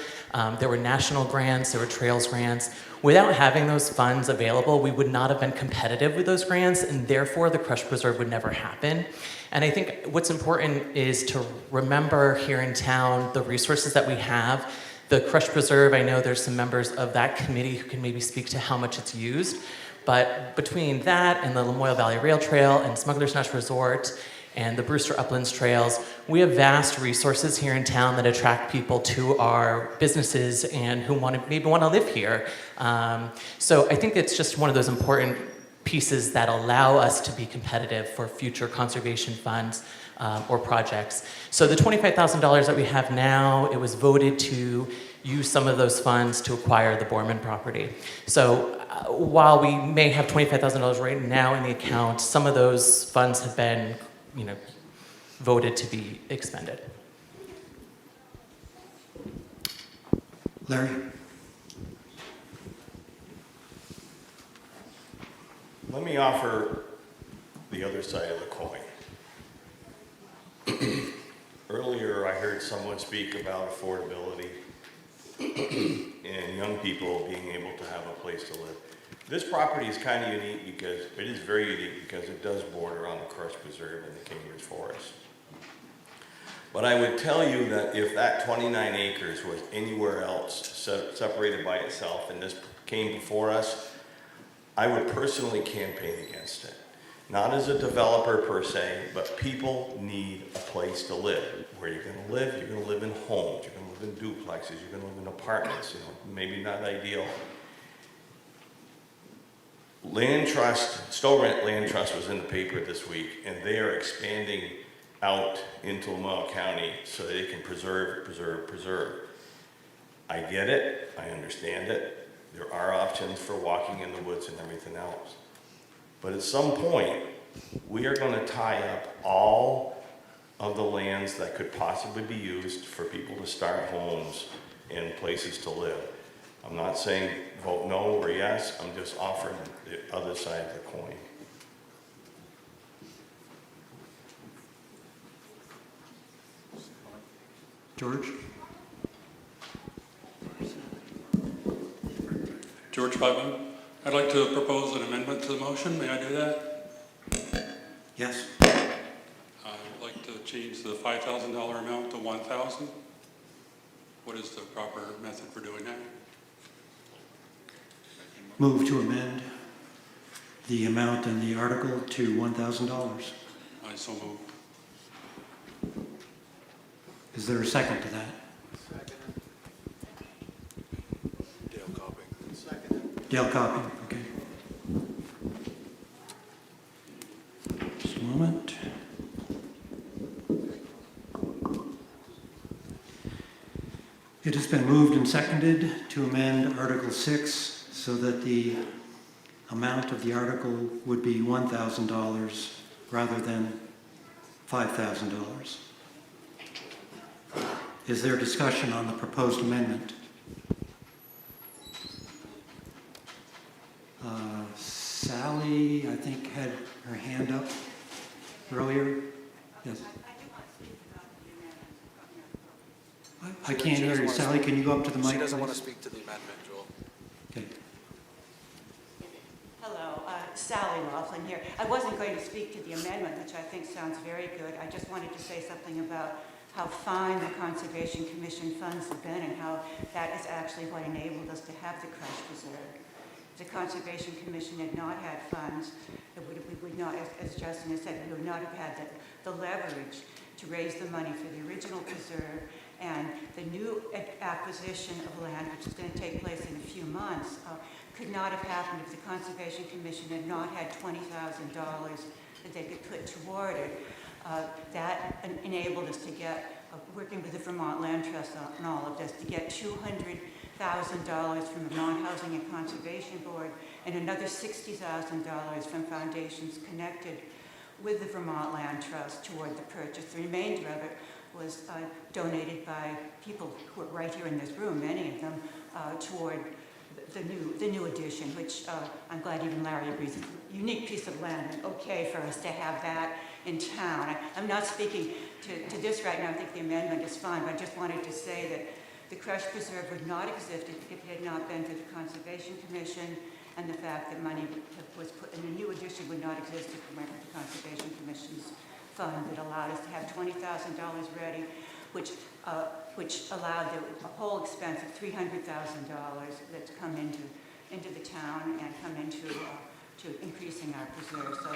There were national grants, there were trails grants. Without having those funds available, we would not have been competitive with those grants, and therefore the Crush Preserve would never happen. And I think what's important is to remember here in town the resources that we have. The Crush Preserve, I know there's some members of that committee who can maybe speak to how much it's used, but between that and the Lamoille Valley Rail Trail and Smuggler's Notch Resort and the Brewster Uplands Trails, we have vast resources here in town that attract people to our businesses and who maybe want to live here. So I think it's just one of those important pieces that allow us to be competitive for future conservation funds or projects. So the $25,000 that we have now, it was voted to use some of those funds to acquire the Borman property. So while we may have $25,000 right now in the account, some of those funds have been, voted to be expended. Larry? Let me offer the other side of the coin. Earlier, I heard someone speak about affordability and young people being able to have a place to live. This property is kind of unique because, it is very unique because it does border on the Crush Preserve and the Cambridge Forest. But I would tell you that if that 29 acres was anywhere else separated by itself and this came before us, I would personally campaign against it. Not as a developer per se, but people need a place to live. Where you're gonna live, you're gonna live in homes, you're gonna live in duplexes, you're gonna live in apartments, maybe not ideal. Land Trust, Stowe Land Trust was in the paper this week, and they are expanding out into Lamoille County so they can preserve. I get it, I understand it. There are options for walking in the woods and everything else. But at some point, we are going to tie up all of the lands that could possibly be used for people to start homes and places to live. I'm not saying vote no or yes, I'm just offering the other side of the coin. George? George Putnam. I'd like to propose an amendment to the motion. May I do that? Yes. I'd like to change the $5,000 amount to $1,000. What is the proper method for doing that? Move to amend the amount in the article to $1,000. I so move. Is there a second to that? Dale Copping, okay. a moment. It has been moved and seconded to amend Article 6 so that the amount of the article would be $1,000 rather than $5,000. Is there discussion on the proposed amendment? Sally, I think, had her hand up earlier. Yes. I can't hear you. Sally, can you go up to the mic, She doesn't want to please? speak to the amendment, Joel. Okay. Hello, Sally Laughlin here. I wasn't going to speak to the amendment, which I think sounds very good. I just wanted to say something about how fine the Conservation Commission funds have been and how that is actually what enabled us to have the crush preserve. If the Conservation Commission had not had funds, we would not, as Justin has said, we would not have had the leverage to raise the money for the original preserve and the new acquisition of land, which is going to take place in a few months, could not have happened if the Conservation Commission had not had $20,000 that they could put toward it. That enabled us to get, working with the Vermont Land Trust on all of this, to get $200,000 from the Vermont Housing and Conservation Board and another $60,000 from foundations connected with the Vermont Land Trust toward the purchase. The remainder of it was donated by people who are right here in this room, many of them, toward the new addition, which I'm glad even Larry agrees is a unique piece of land and okay for us to have that in town. I'm not speaking to this right now. I think the amendment is fine, but I just wanted to say that the Crush Preserve would not exist if it had not been for the Conservation Commission, and the fact that money was put in a new addition would not exist if it weren't for the Conservation Commission's fund that allowed us to have $20,000 ready, which allowed the whole expense of $300,000 that's come into the town and come into to increasing our preserve. So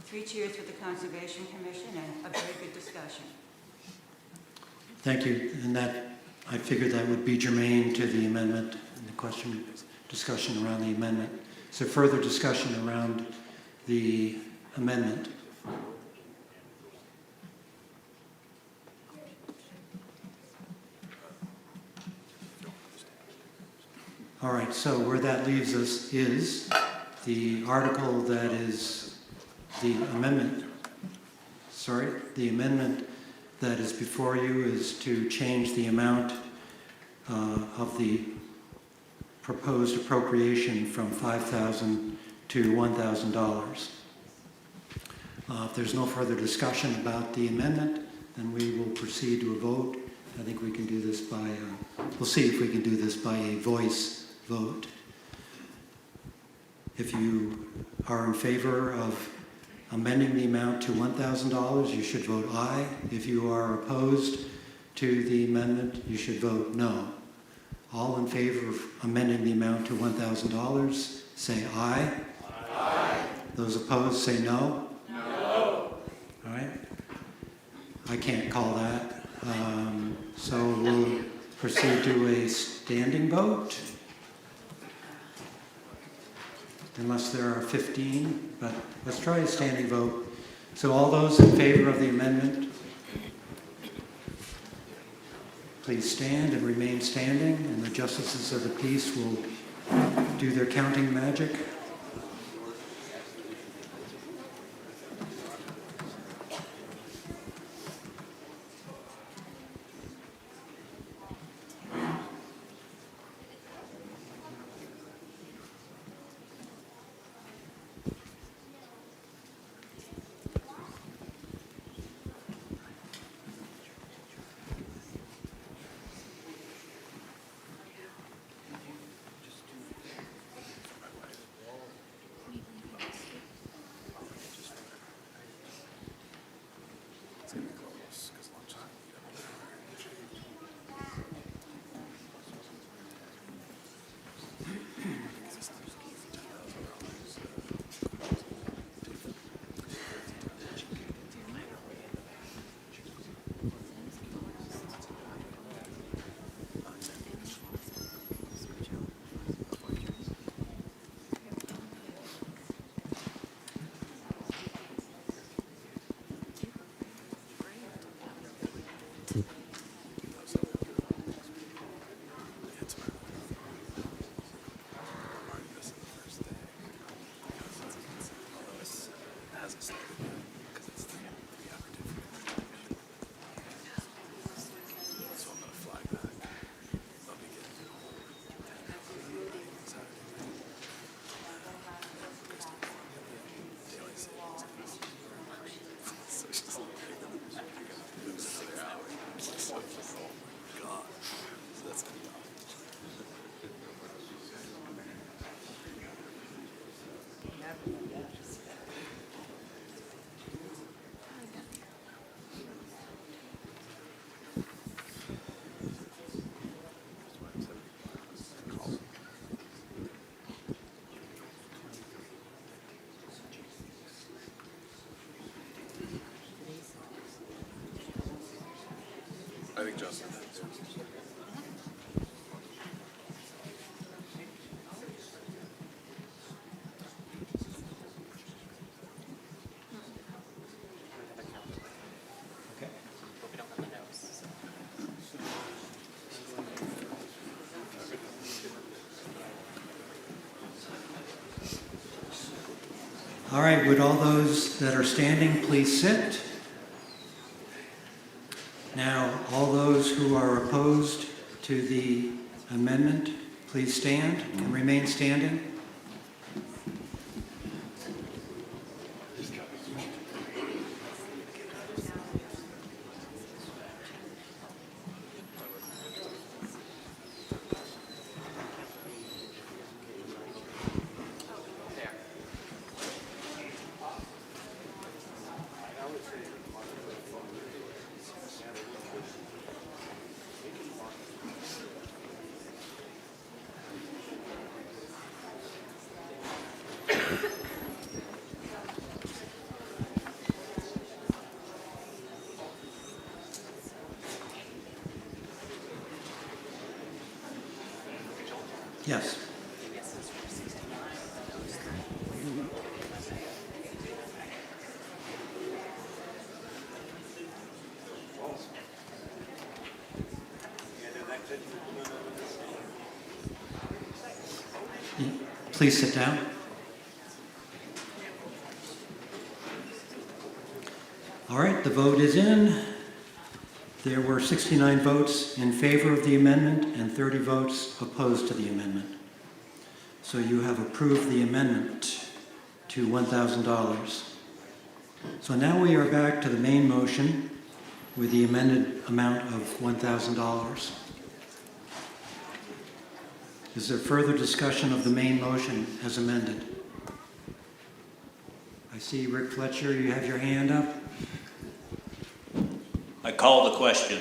3 cheers for the Conservation Commission and a very good discussion. Thank you. And that, I figured that would be germane to the amendment and the discussion around the amendment. So further discussion around the amendment. All right, so where that leaves us is the article that is the amendment. The amendment that is before you is to change the amount of the proposed appropriation from $5,000 to $1,000. If there's no further discussion about the amendment, then we will proceed to a vote. I think we can do this by, we'll see if we can do this by a voice vote. If you are in favor of amending the amount to $1,000, you should vote aye. If you are opposed to the amendment, you should vote no. All in favor of amending the amount to $1,000, say aye. Aye. Those opposed, say no. No. All right. I can't call that. So we'll proceed to a standing vote. Unless there are 15, but let's try a standing vote. So all those in favor of the amendment, please stand and remain standing, and the justices of the peace will do their counting magic. Justin. All right, would all those that are standing please sit? Now, all those who are opposed to the amendment, please stand and remain standing. Yes. Please sit down. All right, the vote is in. There were 69 votes in favor of the amendment and 30 votes opposed to the amendment. So you have approved the amendment to $1,000. So now we are back to the main motion with the amended amount of $1,000. Is there further discussion of the main motion as amended? I see Rick Fletcher, you have your hand up. I call the question.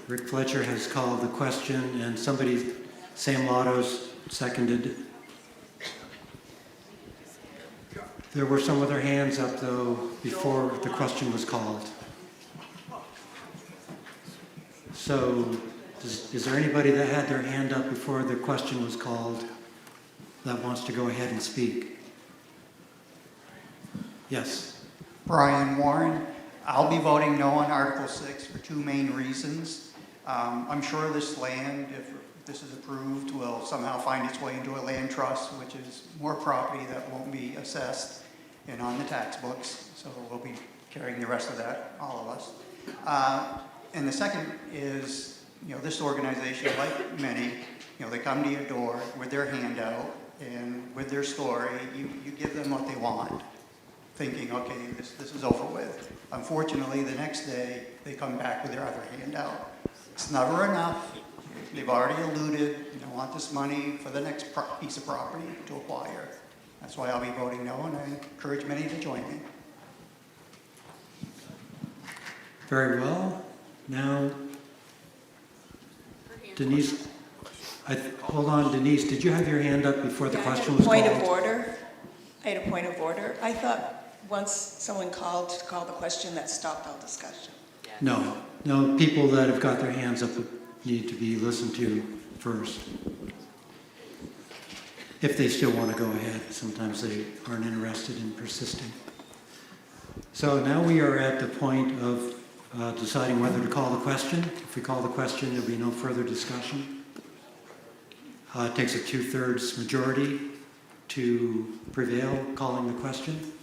Rick Fletcher has called the question, and somebody, Sam Lotto's seconded. There were some other hands up, though, before the question was called. So, is there anybody that had their hand up before the question was called that wants to go ahead and speak? Yes. Brian Warren. I'll be voting no on Article 6 for two main reasons. I'm sure this land, if this is approved, will somehow find its way into a land trust, which is more property that won't be assessed and on the tax books. So we'll be carrying the rest of that, all of us. And the second is, this organization, like many, they come to your door with their handout and with their story. You give them what they want, thinking, okay, this is over with. Unfortunately, the next day, they come back with their other handout. It's never enough. They've already alluded, want this money for the next piece of property to acquire. That's why I'll be voting no, and I encourage many to join me. Very well. Now, Denise, hold on, Denise, did you have your hand up before the question was called? Point of order. I had a point of order. I thought once someone called to call the question, that stopped all discussion. No, people that have got their hands up need to be listened to first. If they still want to go ahead, sometimes they aren't interested in persisting. So now we are at the point of deciding whether to call the question. If we call the question, there'll be no further discussion. It takes a 2/3 majority to prevail calling the question.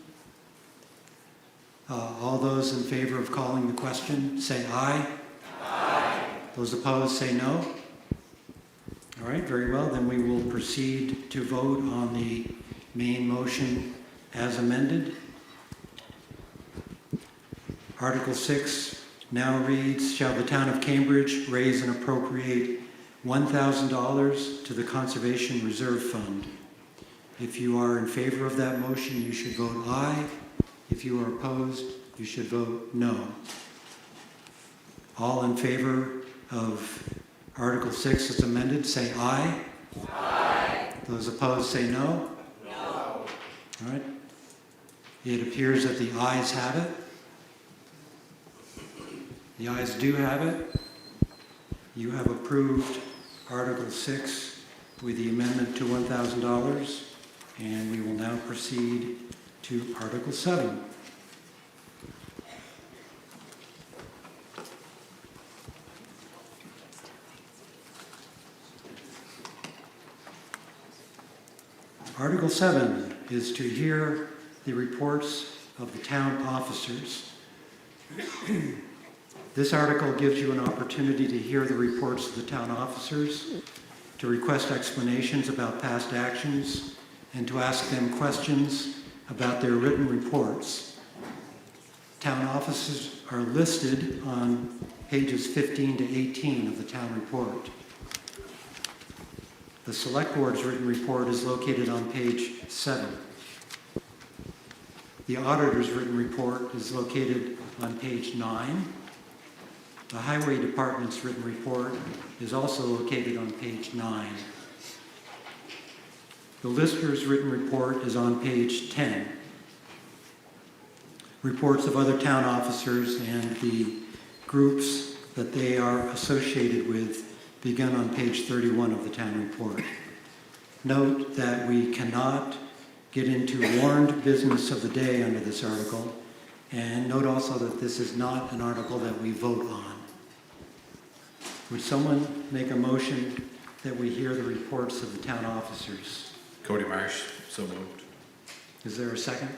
All those in favor of calling the question, say aye. Aye. Those opposed, say no. All right, very well. Then we will proceed to vote on the main motion as amended. Article 6 now reads, shall the town of Cambridge raise and appropriate $1,000 to the Conservation Reserve Fund? If you are in favor of that motion, you should vote aye. If you are opposed, you should vote no. All in favor of Article 6 as amended, say aye. Aye. Those opposed, say no. No. All right. It appears that the ayes have it. The ayes do have it. You have approved Article 6 with the amendment to $1,000, and we will now proceed to Article 7. Article 7 is to hear the reports of the town officers. This article gives you an opportunity to hear the reports of the town officers, to request explanations about past actions, and to ask them questions about their written reports. Town officers are listed on pages 15 to 18 of the town report. The Select Board's written report is located on page 7. The Auditor's written report is located on page 9. The Highway Department's written report is also located on page 9. The Lister's written report is on page 10. Reports of other town officers and the groups that they are associated with begin on page 31 of the town report. Note that we cannot get into warned business of the day under this article, and note also that this is not an article that we vote on. Would someone make a motion that we hear the reports of the town officers? Cody Marsh, so moved. Is there a second?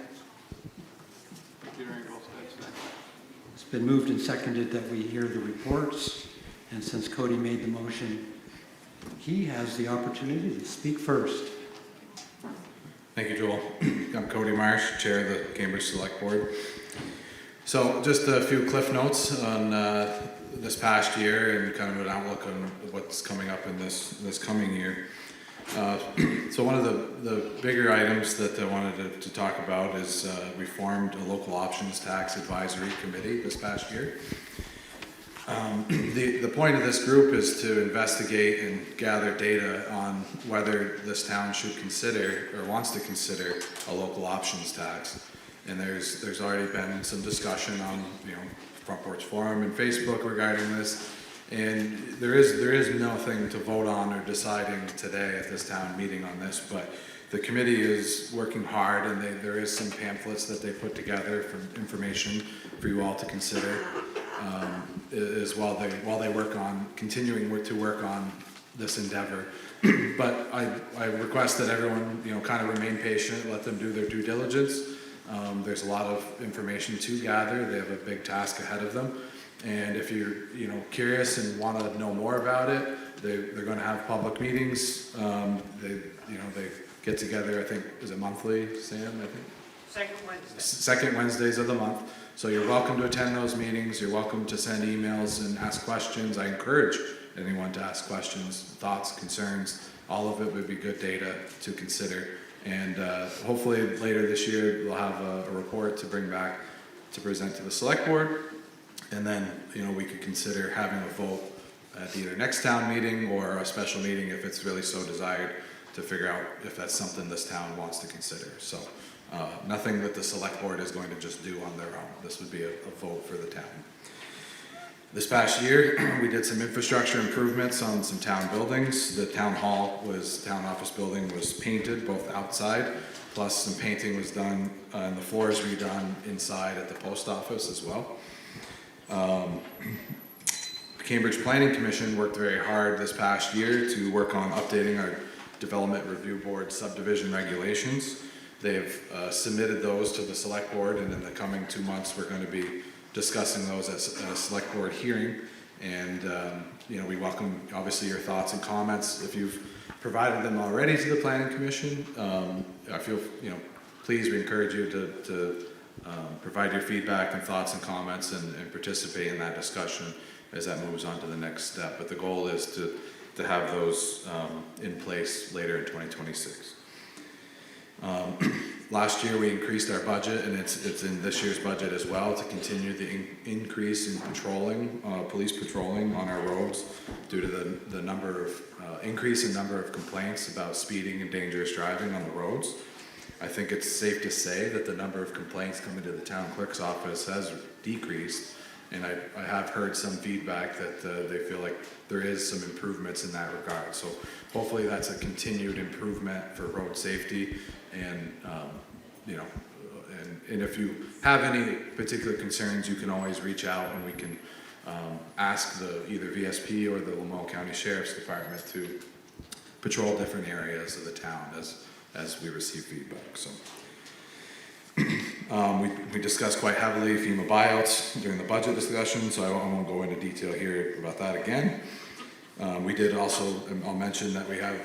It's been moved and seconded that we hear the reports, and since Cody made the motion, he has the opportunity to speak first. Thank you, Joel. I'm Cody Marsh, Chair of the Cambridge Select Board. So just a few cliff notes on this past year and kind of an outlook on what's coming up in this coming year. So one of the bigger items that I wanted to talk about is we formed a local options tax advisory committee this past year. The point of this group is to investigate and gather data on whether this town should consider or wants to consider a local options tax. And there's already been some discussion on Front Porch Forum and Facebook regarding this. And there is nothing to vote on or deciding today at this town meeting on this, but the committee is working hard, and there is some pamphlets that they put together for information for you all to consider, as while they work on continuing to work on this endeavor. But I request that everyone kind of remain patient, let them do their due diligence. There's a lot of information to gather. They have a big task ahead of them. And if you're curious and want to know more about it, they're going to have public meetings. They get together. I think is it monthly, Sam? I think Second Wednesday. Second Wednesdays of the month. So you're welcome to attend those meetings. You're welcome to send emails and ask questions. I encourage anyone to ask questions, thoughts, concerns. All of it would be good data to consider. And hopefully later this year we'll have a report to bring back to present to the Select Board. And then, we could consider having a vote at either next town meeting or a special meeting if it's really so desired to figure out if that's something this town wants to consider. So nothing that the Select Board is going to just do on their own. This would be a vote for the town. This past year, we did some infrastructure improvements on some town buildings. The town office building was painted both outside, plus some painting was done and the floors redone inside at the post office as well. The Cambridge Planning Commission worked very hard this past year to work on updating our Development Review Board subdivision regulations. They've submitted those to the Select Board, and in the coming 2 months we're going to be discussing those at a Select Board hearing. And we welcome obviously your thoughts and comments. If you've provided them already to the Planning Commission, please, we encourage you to provide your feedback and thoughts and comments and participate in that discussion as that moves on to the next step. But the goal is to have those in place later in 2026. Last year we increased our budget, and it's in this year's budget as well, to continue the increase in patrolling, police patrolling on our roads due to the increase in number of complaints about speeding and dangerous driving on the roads. I think it's safe to say that the number of complaints coming to the town clerk's office has decreased, And I have heard some feedback that they feel like there is some improvements in that regard. So hopefully that's a continued improvement for road safety. And, you know, and if you have any particular concerns, you can always reach out and we can ask either VSP or the Lamoille County Sheriff's Department to patrol different areas of the town as we receive feedback. So we discussed quite heavily FEMA buyouts during the budget discussion, so I won't go into detail here about that again. We did also, I'll mention that we have,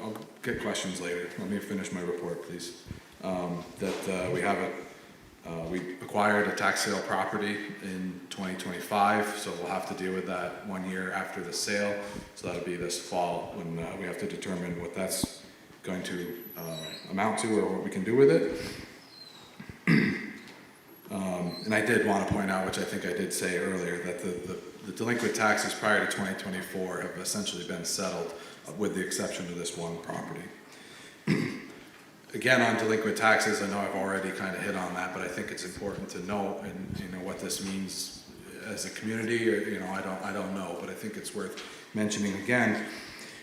I'll get questions later. Let me finish my report, please. We acquired a tax sale property in 2025, so we'll have to deal with that 1 year after the sale. So that'll be this fall when we have to determine what that's going to amount to or what we can do with it. And I did want to point out, which I think I did say earlier, that the delinquent taxes prior to 2024 have essentially been settled with the exception of this one property. Again, on delinquent taxes, I know I've already kind of hit on that, but I think it's important to note and you know what this means as a community, or you know, I don't know, but I think it's worth mentioning again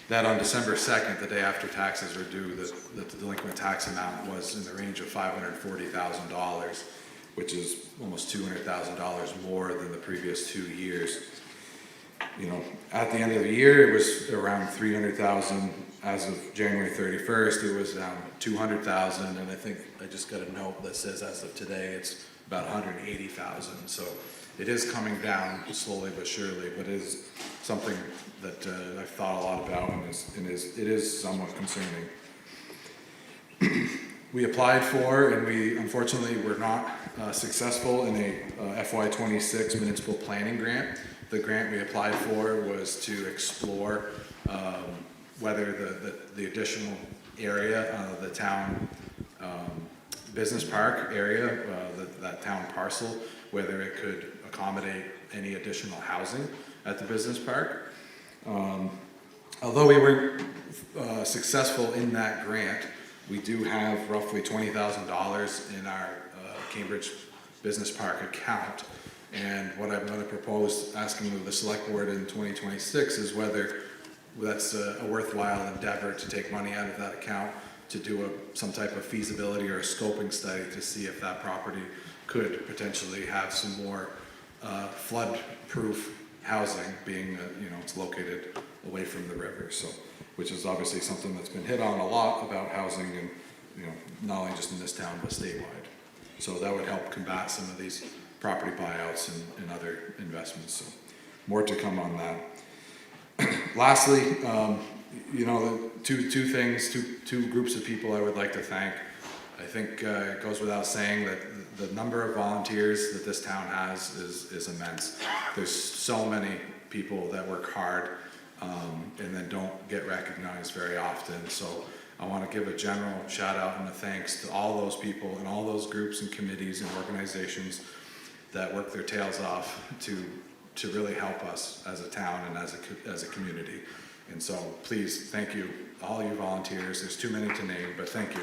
that on December 2nd, the day after taxes are due, the delinquent tax amount was in the range of $540,000, which is almost $200,000 more than the previous 2 years. You know, at the end of the year, it was around 300,000. As of January 31st, it was down 200,000, and I think I just got a note that says as of today, it's about 180,000. So it is coming down slowly but surely, but it is something that I've thought a lot about, and it is somewhat concerning. We applied for, and we unfortunately were not successthe in a FY26 municipal planning grant. The grant we applied for was to explore whether the additional area, the town business park area, that town parcel, whether it could accommodate any additional housing at the business park. Although we weren't successful in that grant, we do have roughly $20,000 in our Cambridge Business Park account. And what I'm going to propose asking the select board in 2026 is whether that's a worthwhile endeavor to take money out of that account to do some type of feasibility or a scoping study to see if that property could potentially have some more flood-proof housing, being that it's located away from the river. So, which is obviously something that's been hit on a lot about housing, and not only just in this town but statewide. So that would help combat some of these property buyouts and other investments. So more to come on that. Lastly, two groups of people I would like to thank. I think it goes without saying that the number of volunteers that this town has is immense. There's so many people that work hard and then don't get recognized very often. So I want to give a general shout out and a thanks to all those people and all those groups and committees and organizations that work their tails off to really help us as a town and as a community. And so please, thank you, all you volunteers. There's too many to name, but thank you.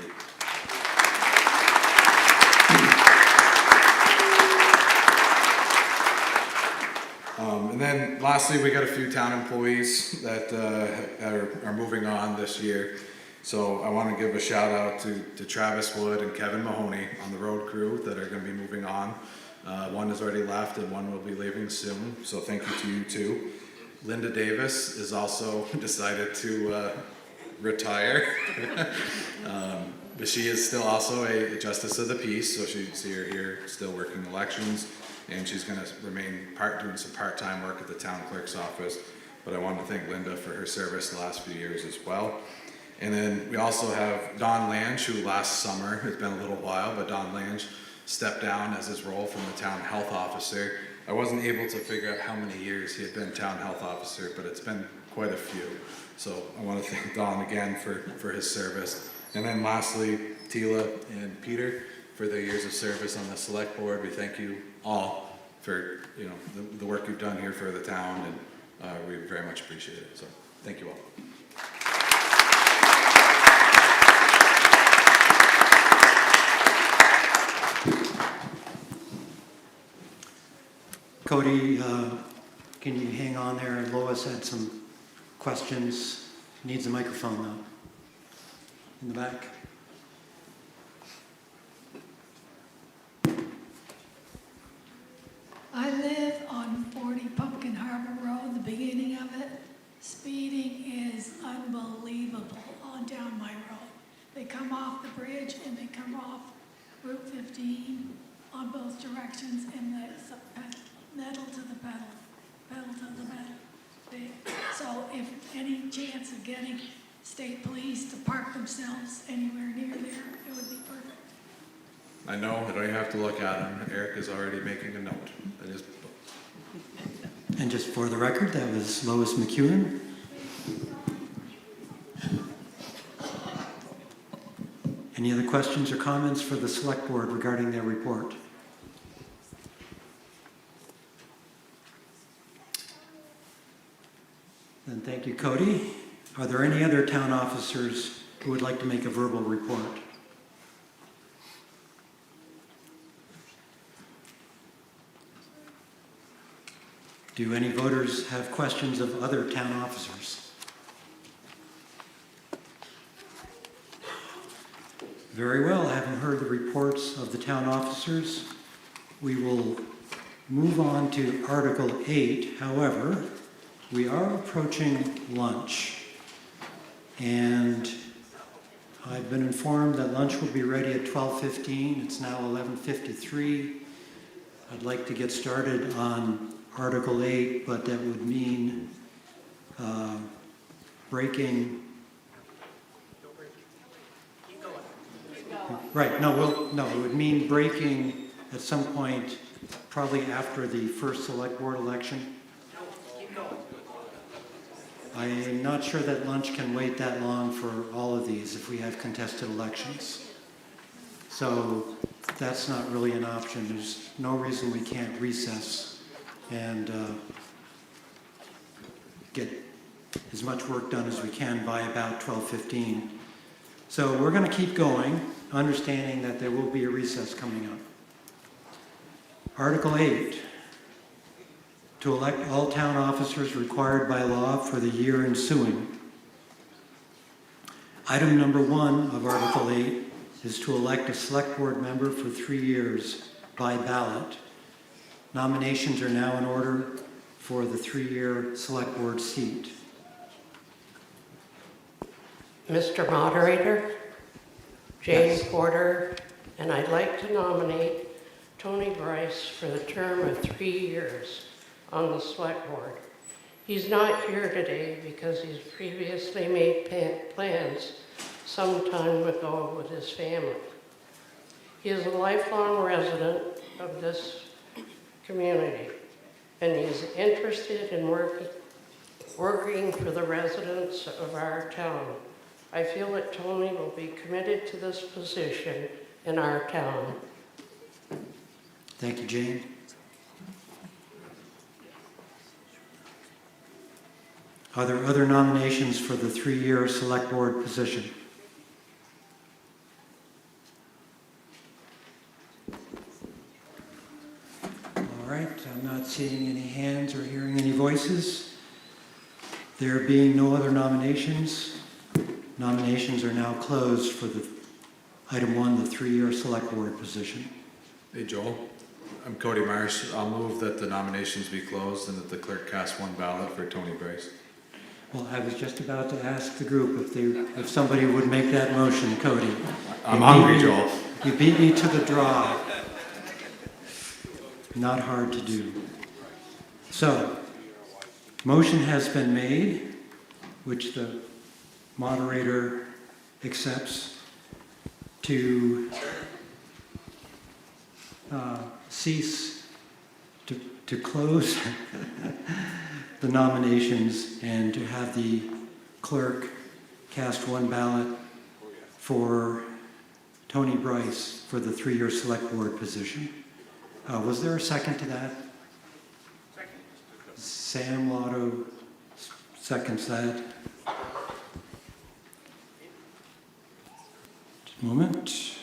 And then lastly, we got a few town employees that are moving on this year. So I want to give a shout out to Travis Wood and Kevin Mahoney on the road crew that are going to be moving on. One has already left and one will be leaving soon. So thank you to you too. Linda Davis is also decided to retire. But she is still also a justice of the peace. So she's here still working elections. And she's going to remain doing some part-time work at the town clerk's office. But I want to thank Linda for her service the last few years as well. And then we also have Don Lange, who last summer, it's been a little while, but Don Lange stepped down as his role from the town health officer. I wasn't able to figure out how many years he had been town health officer, but it's been quite a few. So I want to thank Don again for his service. And then lastly, Tila and Peter for their years of service on the select board. We thank you all for the work you've done here for the town, and we very much appreciate it. So thank you all. Cody, can you hang on there? Lois had some questions. Needs a microphone though. In the back. I live on 40 Pumpkin Harbor Road, the beginning of it. Speeding is unbelievable on down my road. They come off the bridge and they come off Route 15 on both directions, and it's a metal to the pedal, pedal to the metal. So if any chance of getting state police to park themselves anywhere near there, it would be perfect. I know, I don't even have to look at him. Eric is already making a note. That is, And just for the record, that was Lois McEwen. Any other questions or comments for the select board regarding their report? Then thank you, Cody. Are there any other town officers who would like to make a verbal report? Do any voters have questions of other town officers? Very well, having heard the reports of the town officers, we will move on to Article 8. However, we are approaching lunch, and I've been informed that lunch will be ready at 12:15. It's now 11:53. I'd like to get started on Article 8, but that would mean breaking. Right, no, it would mean breaking at some point, probably after the first select board election. I'm not sure that lunch can wait that long for all of these if we have contested elections. So that's not really an option. There's no reason we can't recess and get as much work done as we can by about 12:15. So we're going to keep going, understanding that there will be a recess coming up. Article 8, to elect all town officers required by law for the year ensuing. Item number 1 of Article 8 is to elect a select board member for 3 years by ballot. Nominations are now in order for the 3-year select board seat. Mr. Moderator, Jane Yes. Porter, and I'd like to nominate Tony Bryce for the term of 3 years on the select board. He's not here today because he's previously made plans some time ago with his family. He is a lifelong resident of this community, and he's interested in working for the residents of our town. I feel that Tony will be committed to this position in our town. Thank you, Jane. Are there other nominations for the 3-year select board position? All right, I'm not seeing any hands or hearing any voices. There being no other nominations, nominations are now closed for the item 1, the 3-year select board position. hey Joel, I'm Cody Marsh. I'll move that the nominations be closed and that the clerk cast 1 ballot for Tony Bryce. Well, I was just about to ask the group if somebody would make that motion, Cody. I'm hungry, Joel. You beat me to the draw. Not hard to do. So, motion has been made, which the moderator accepts, to cease, to close the nominations and to have the clerk cast 1 ballot for Tony Bryce for the 3-year select board position. Was there a second to that? Second. Sam Lotto seconds that. Just a moment.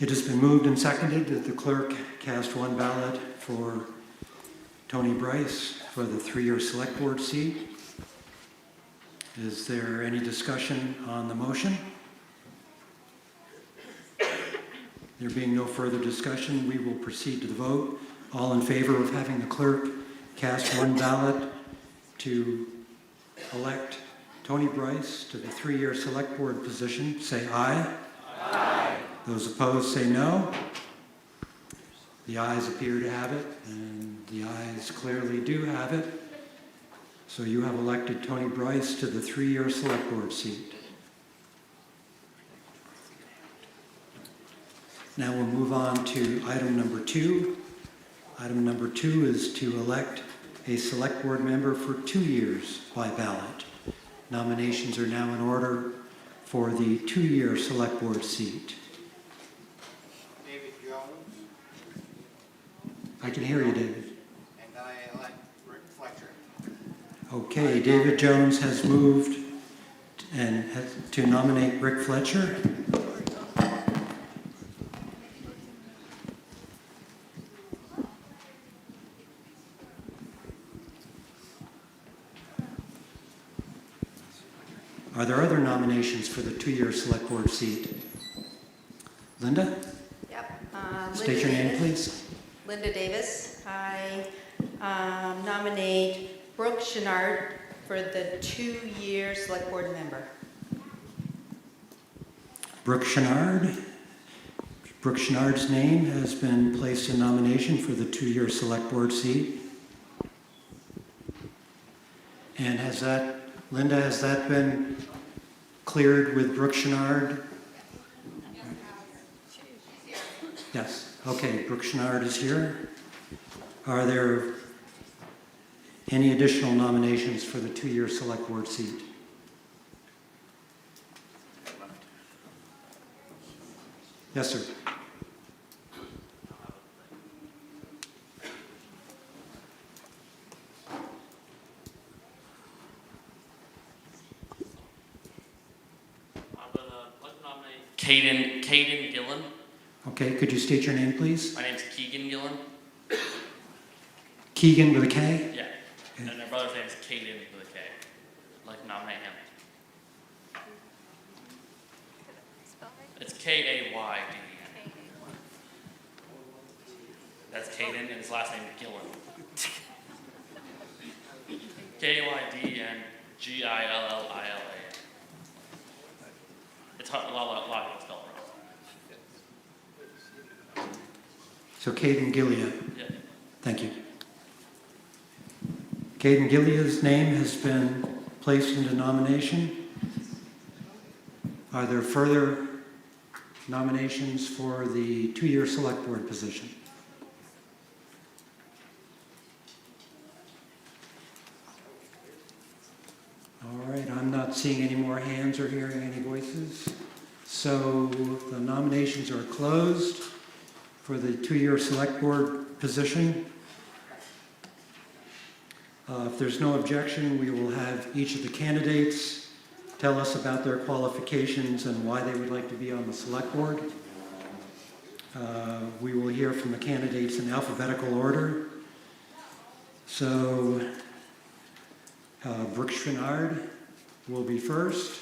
It has been moved and seconded that the clerk cast one ballot for Tony Bryce for the 3-year select board seat. Is there any discussion on the motion? There being no further discussion, we will proceed to the vote. All in favor of having the clerk cast one ballot to elect Tony Bryce to the 3-year select board position, say aye. Aye. Those opposed say no. The ayes appear to have it, and the ayes clearly do have it. So you have elected Tony Bryce to the 3-year select board seat. Now we'll move on to item number 2. Item number 2 is to elect a select board member for 2 years by ballot. Nominations are now in order for the 2-year select board seat. David Jones, I can hear you, David. and I elect Rick Fletcher. Okay, David Jones has moved and to nominate Rick Fletcher. Are there other nominations for the 2-year select board seat? Linda? Yep. State your name, please. Linda Davis. I nominate Brooke Chenard for the 2-year select board member. Brooke Chenard. Brooke Chenard's name has been placed in nomination for the 2-year select board seat. And Linda, has that been cleared with Brooke Chenard? Yes. Okay, Brooke Chenard is here. Are there any additional nominations for the 2-year select board seat? Yes, sir. Caden Gillen. Okay, could you state your name, please? My name's Keegan Gillen. Keegan with a K? Yeah. And my brother's name is Caden with a K. I'd like to nominate him. It's K-A-Y-D-E-N. That's Caden, and his last name is Gillen. K-A-Y-D-E-N G-I-L-L-I-L-A. It's hard, a lot of people spell it wrong. So Caden Gilead. Yeah. Thank you. Caden Gilead's name has been placed into nomination. Are there further nominations for the 2-year select board position? All right, I'm not seeing any more hands or hearing any voices. So the nominations are closed for the 2-year select board position. If there's no objection, we will have each of the candidates tell us about their qualifications and why they would like to be on the select board. We will hear from the candidates in alphabetical order. So Brooke Chenard will be first.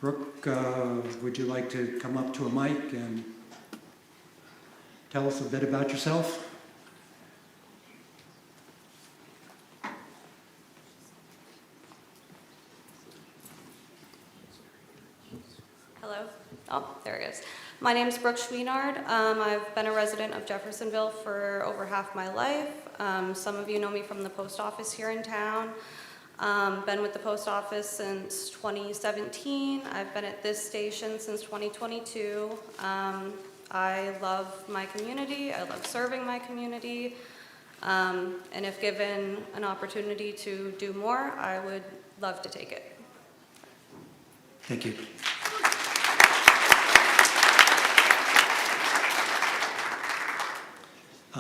Brooke, would you like to come up to a mic and tell us a bit about yourself? Hello. Oh, there it is. My name is Brooke Schweenard. I've been a resident of Jeffersonville for over half my life. Some of you know me from the post office here in town. Been with the post office since 2017. I've been at this station since 2022. I love my community. I love serving my community. And if given an opportunity to do more, I would love to take it. Thank you.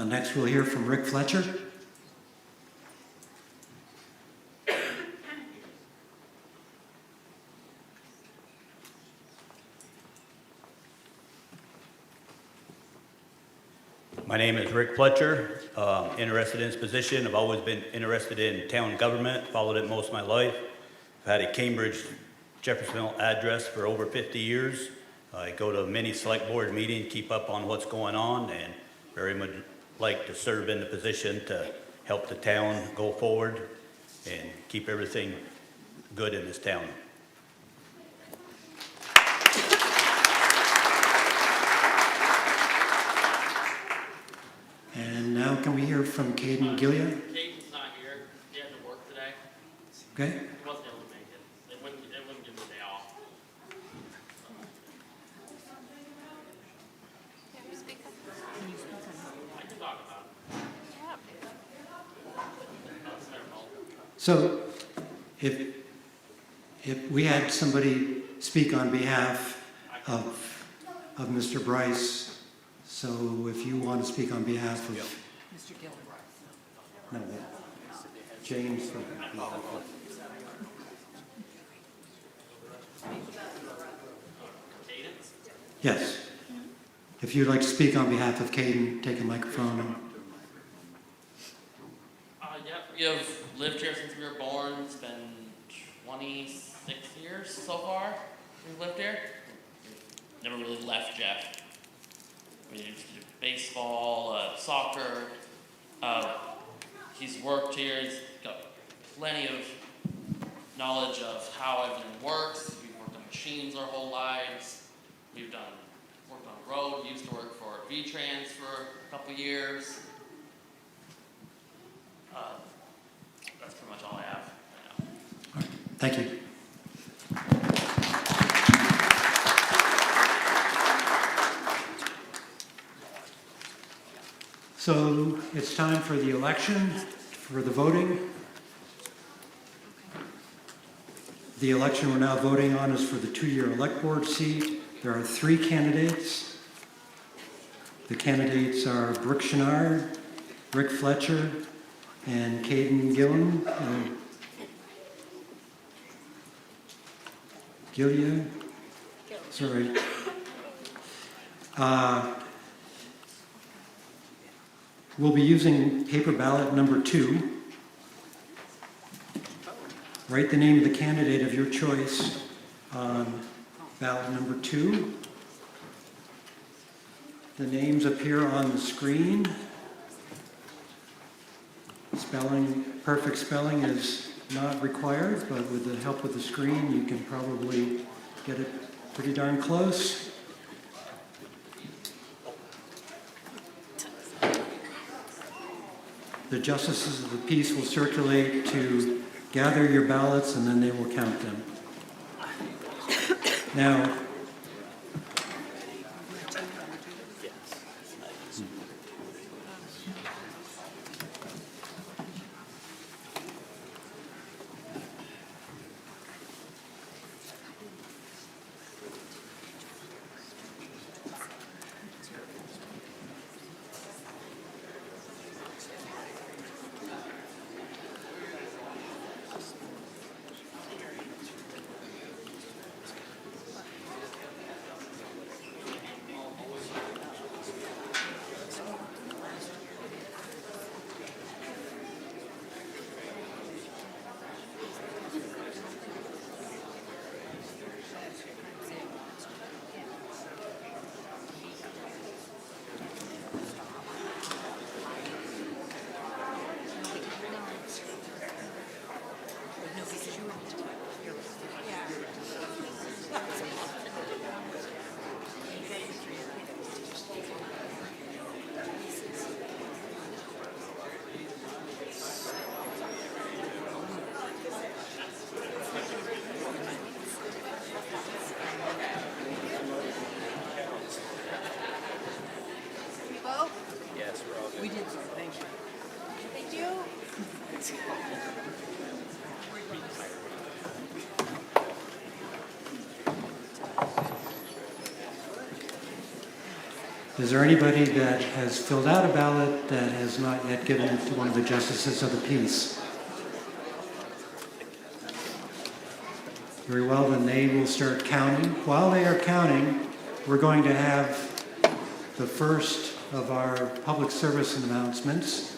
Next, we'll hear from Rick Fletcher. My name is Rick Fletcher. Interested in this position. I've always been interested in town government, followed it most of my life. I've had a Cambridge, Jeffersonville address for over 50 years. I go to many select board meetings, keep up on what's going on, and very much like to serve in the position to help the town go forward and keep everything good in this town. And now can we hear from Caden Gillia? Caden's not here. He had to work today. Okay. He wasn't able to make it. They wouldn't give him a day off. I can talk about it. So if we had somebody speak on behalf of Mr. Bryce, so if you want to speak on behalf of Mr. Gill. no, James. Yes. If you'd like to speak on behalf of Caden, take a microphone. And Yep, we have lived here since we were born. It's been 26 years so far we've lived here. Never really left Jeff. We used to do baseball, soccer. He's worked here. He's got plenty of knowledge of how everything works. We've worked on machines our whole lives. We've worked on the road. Used to work for V-Trans for a couple years. That's pretty much all I have right now. thank you. So it's time for the election, for the voting. The election we're now voting on is for the 2-year elect board seat. There are 3 candidates. The candidates are Brooke Chenard, Rick Fletcher, and Caden Gillen. Gillia? Sorry. We'll be using paper ballot number 2. Write the name of the candidate of your choice on ballot number 2. The names appear on the screen. Perfect spelling is not required, but with the help of the screen, you can probably get it pretty darn close. The justices of the peace will circulate to gather your ballots, and then they will count them. Now, Yes, we're all good. We did, thank you. Thank you. is there anybody that has filled out a ballot that has not yet given it to one of the justices of the peace? Very well, then they will start counting. While they are counting, we're going to have the first of our public service announcements.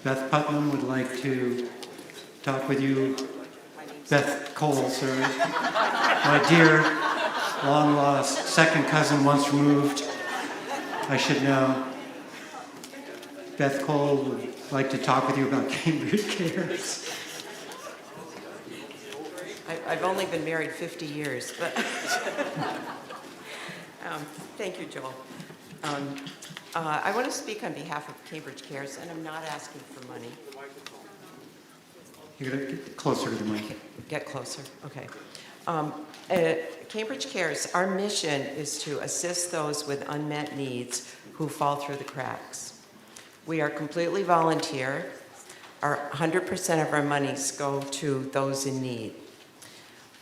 Beth Putnam would like to talk with you. Beth Cole, sorry. My dear, long-lost second cousin, once removed. I should know. Beth Cole would like to talk with you about Cambridge Cares. I've only been married 50 years, but thank you, Joel. I want to speak on behalf of Cambridge Cares, and I'm not asking for money. You're going to get closer to the mic. Get closer, okay. Cambridge Cares, our mission is to assist those with unmet needs who fall through the cracks. We are completely volunteer. 100% of our monies go to those in need.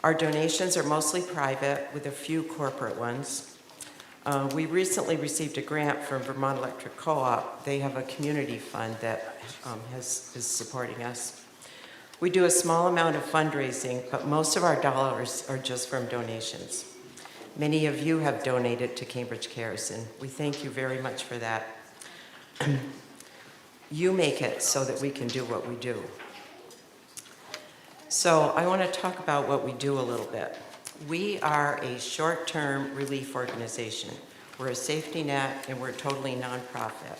Our donations are mostly private, with a few corporate ones. We recently received a grant from Vermont Electric Co-op. They have a community fund that is supporting us. We do a small amount of fundraising, but most of our dollars are just from donations. Many of you have donated to Cambridge Cares, and we thank you very much for that. You make it so that we can do what we do. So I want to talk about what we do a little bit. We are a short-term relief organization. We're a safety net, and we're totally nonprofit.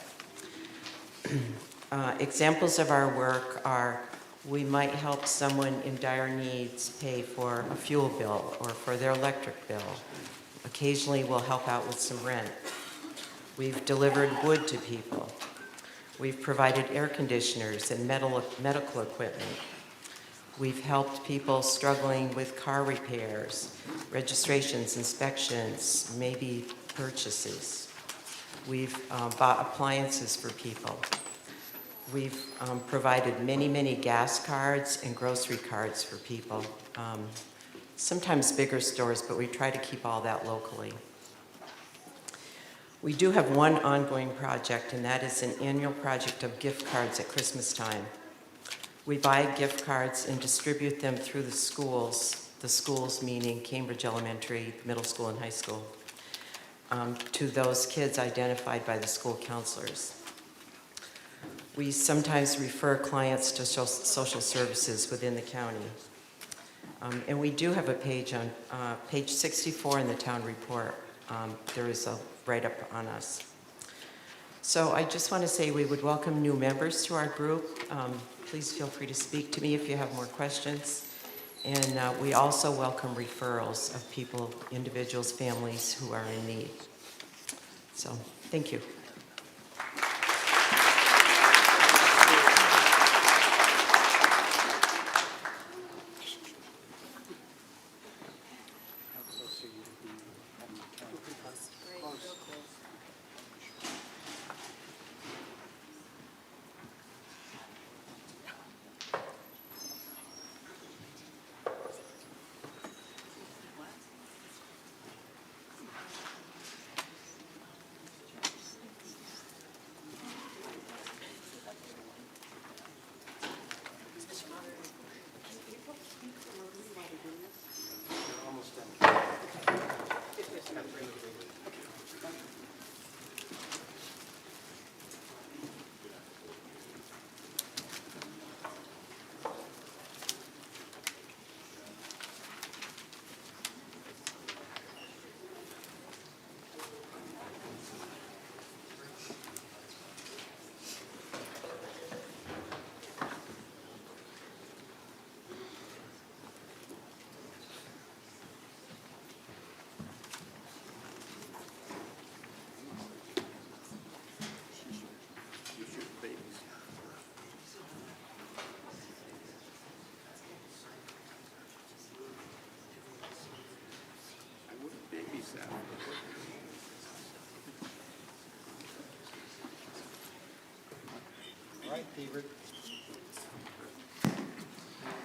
Examples of our work are we might help someone in dire needs pay for a fuel bill or for their electric bill. Occasionally, we'll help out with some rent. We've delivered wood to people. We've provided air conditioners and medical equipment. We've helped people struggling with car repairs, registrations, inspections, maybe purchases. We've bought appliances for people. We've provided many, many gas cards and grocery cards for people. Sometimes bigger stores, but we try to keep all that locally. We do have one ongoing project, and that is an annual project of gift cards at Christmas time. We buy gift cards and distribute them through the schools meaning Cambridge Elementary, middle school, and high school, to those kids identified by the school counselors. We sometimes refer clients to social services within the county. And we do have a page on page 64 in the town report. There is a write-up on us. So I just want to say we would welcome new members to our group. Please feel free to speak to me if you have more questions. And we also welcome referrals of people, individuals, families who are in need. So, thank you.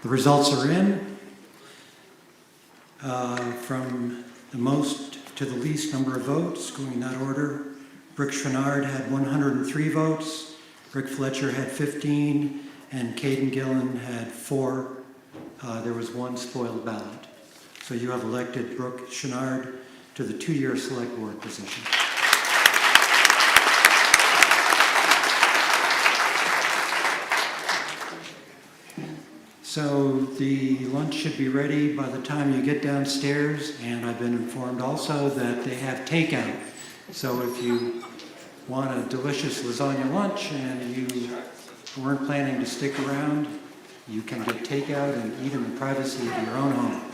The results are in. From the most to the least number of votes, going in that order, Brooke Schwinnard had 103 votes, Rick Fletcher had 15, and Caden Gillen had 4. There was one spoiled ballot. So you have elected Brooke Schwinnard to the 2-year select board position. So the lunch should be ready by the time you get downstairs, and I've been informed also that they have takeout. So if you want a delicious lasagna lunch and you weren't planning to stick around, you can get takeout and eat in the privacy of your own home.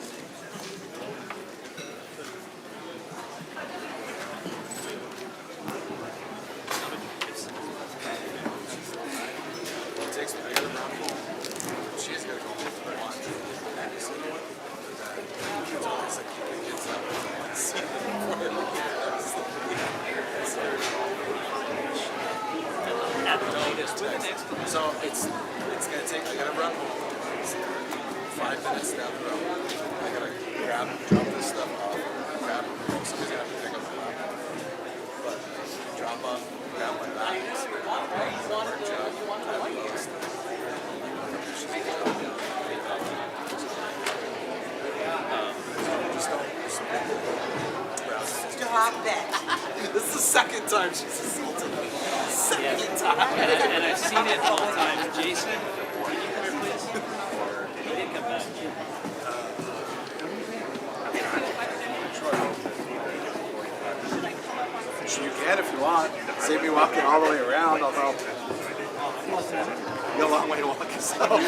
So it's gonna take, I gotta run home. It's 5 minutes down the road. I gotta drop this stuff off, grab, somebody's gonna have to pick up my laptop. But drop off, grab my bags, work job, grab all this stuff. Just don't. Stop it. This is the second time she's assaulted me. Second time. And I've seen it all the time. Jason, can you come here, please? He did come back. You can if you want. Save me walking all the way around, although you got a long way to walk yourself.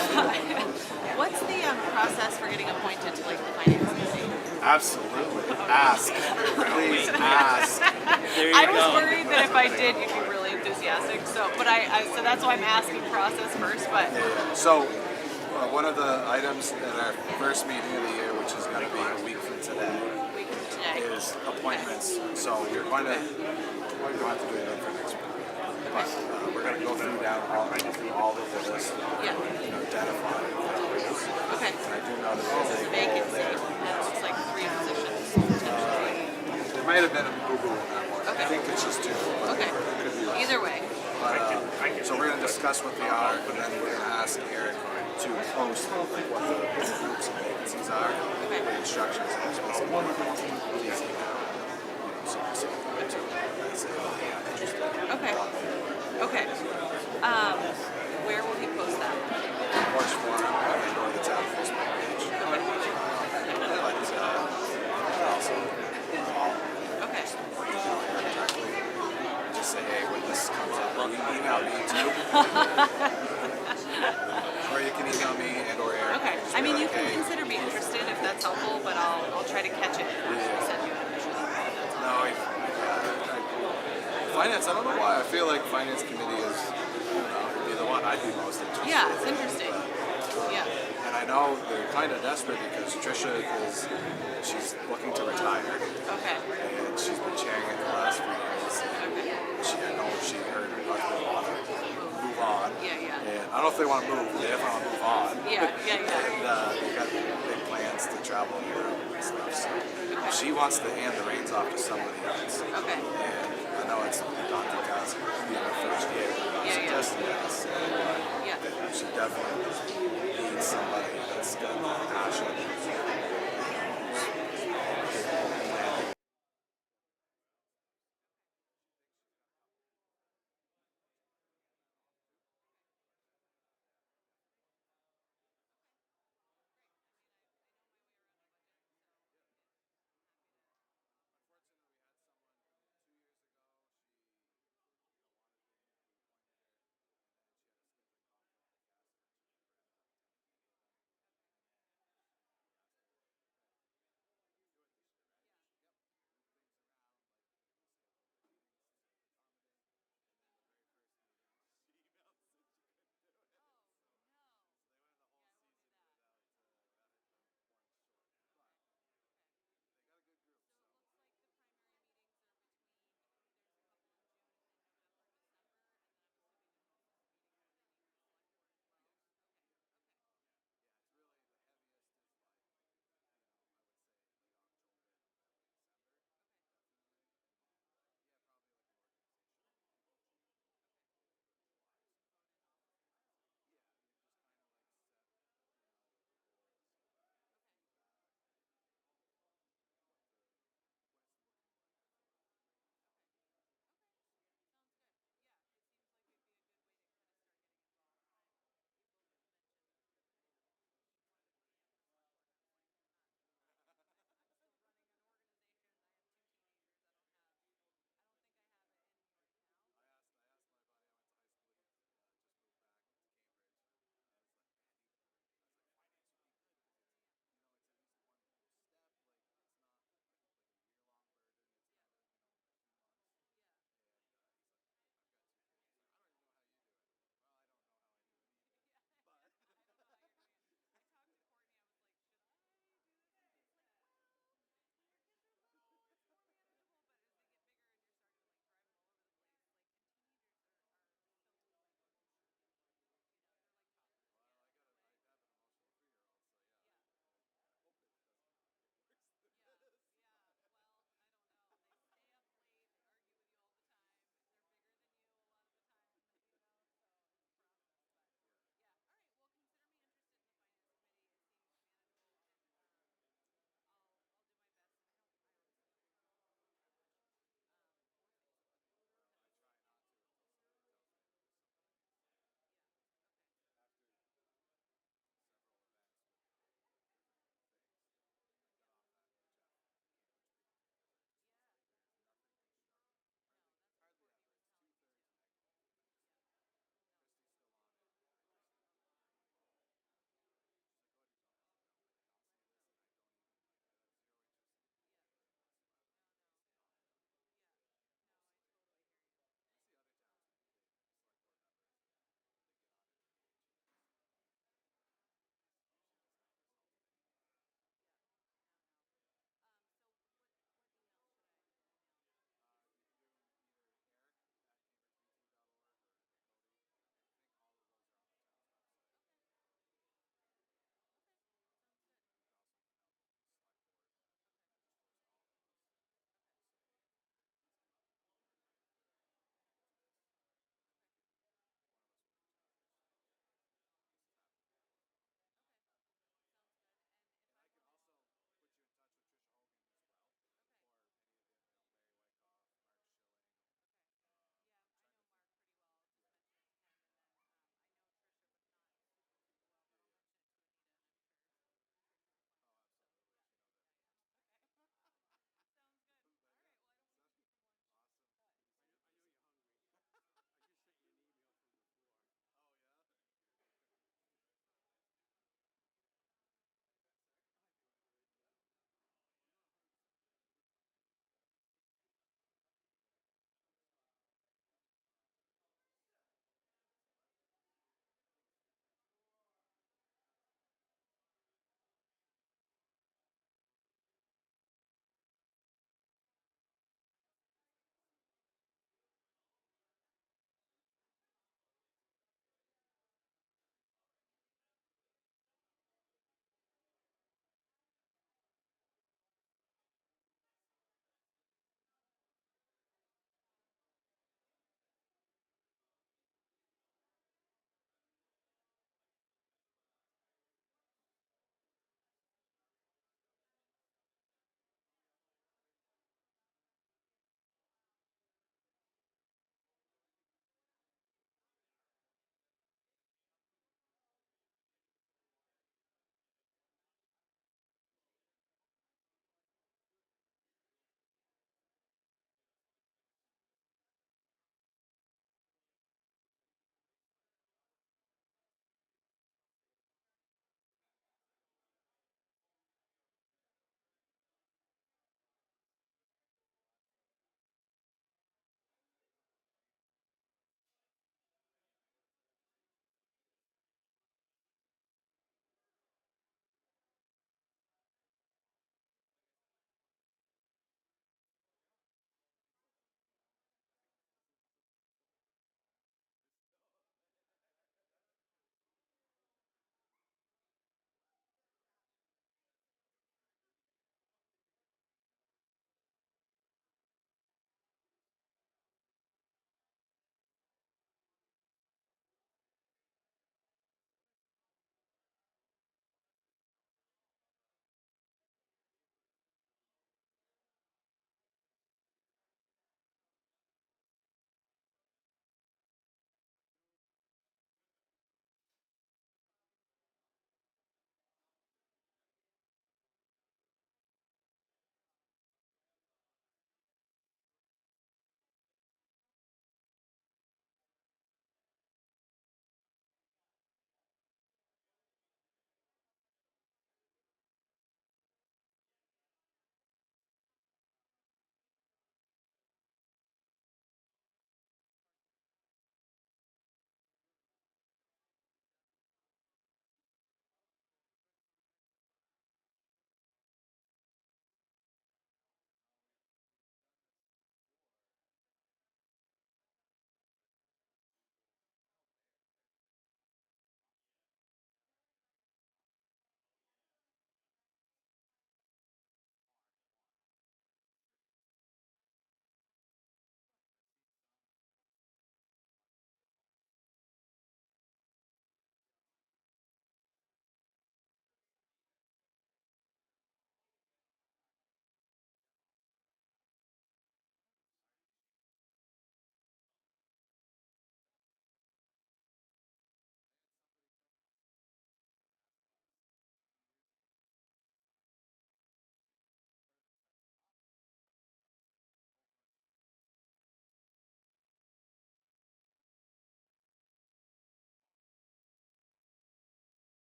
What's the process for getting appointed to like the finance committee? Absolutely. Ask. Please ask. There you I go. was worried that if I did, you'd be really enthusiastic. So, but so that's why I'm asking process first. But So, one of the items at our first meeting of the year, which is going to be a week from today, is appointments. So we're going to have to do it for next week. But we're going to go through all of the list, identify. okay, And I do know that there's a vacancy. role there. That looks like 3 positions potentially. There might have been a boo-boo in that one. I think it's just 2. But Okay. it could be less. Either way. But, so we're going to discuss what they are, and then we're going to ask Eric to post what the groups and vacancies are, the instructions, and specifically please email. Okay. Okay. Where will he post that? Porch Forum, and or the town Facebook page. But also, Okay. directly, just say, hey, when this comes up, well, you can email me too. Or you can email me and or Eric. Okay. Just I be mean, you like, can hey, consider me interested if that's helpful, but I'll try to catch it and actually send you an initial email. That's all. No, finance, I don't know why. I feel like finance committee is, would be the one I'd be most interested in. Yeah, it's interesting. Yeah. And I know they're kind of desperate because Trisha she's looking to retire. Okay. And she's been chairing it the last few years. I know her husband want to move on. Yeah, yeah. And I don't know if they want to move, they definitely want to move on. Yeah. And they've got big plans to travel Europe and stuff. So she wants to hand the reins off to somebody else. Okay. And I know it's a daunting task being her first year. I'm suggesting yes. But she definitely needs somebody that's got that passion.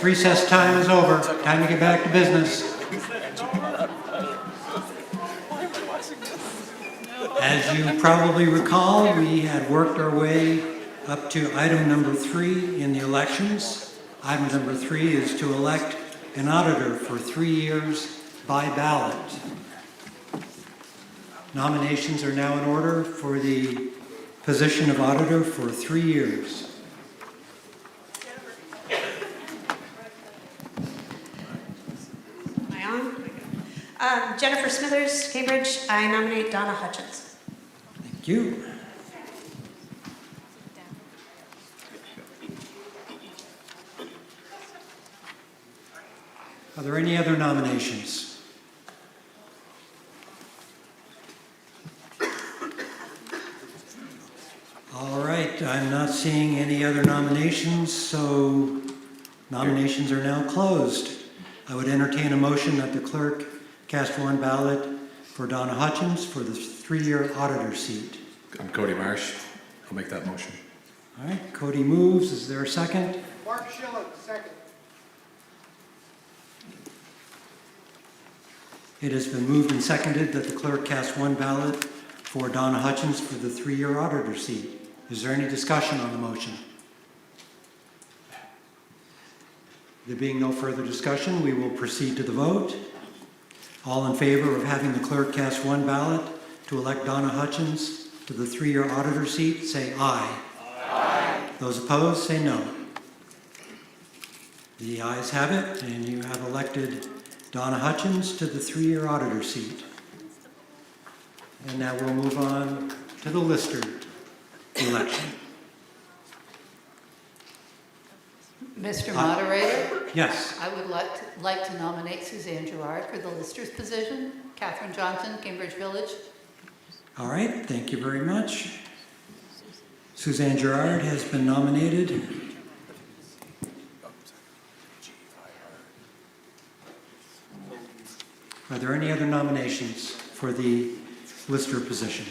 Recess time is over. Time to get back to business. As you probably recall, we had worked our way up to item number 3 in the elections. Item number 3 is to elect an auditor for 3 years by ballot. Nominations are now in order for the position of auditor for 3 years. Am I on? Jennifer Smithers, Cambridge. I nominate Donna Hutchins. Thank you. Are there any other nominations? All right, I'm not seeing any other nominations, so nominations are now closed. I would entertain a motion that the clerk cast one ballot for Donna Hutchins for the 3-year auditor seat. I'm Cody Marsh. I'll make that motion. All right, Cody moves. Is there a second? Mark Schiller, second. It has been moved and seconded that the clerk cast one ballot for Donna Hutchins for the 3-year auditor seat. Is there any discussion on the motion? There being no further discussion, we will proceed to the vote. All in favor of having the clerk cast one ballot to elect Donna Hutchins to the 3-year auditor seat, say aye. Aye. Those opposed, say no. The ayes have it, and you have elected Donna Hutchins to the 3-year auditor seat. And now we'll move on to the Lister election. Mr. Moderator? Yes. I would like to nominate Suzanne Gerard for the Lister's position. Catherine Johnson, Cambridge Village. All right, thank you very much. Suzanne Gerard has been nominated. Are there any other nominations for the Lister position?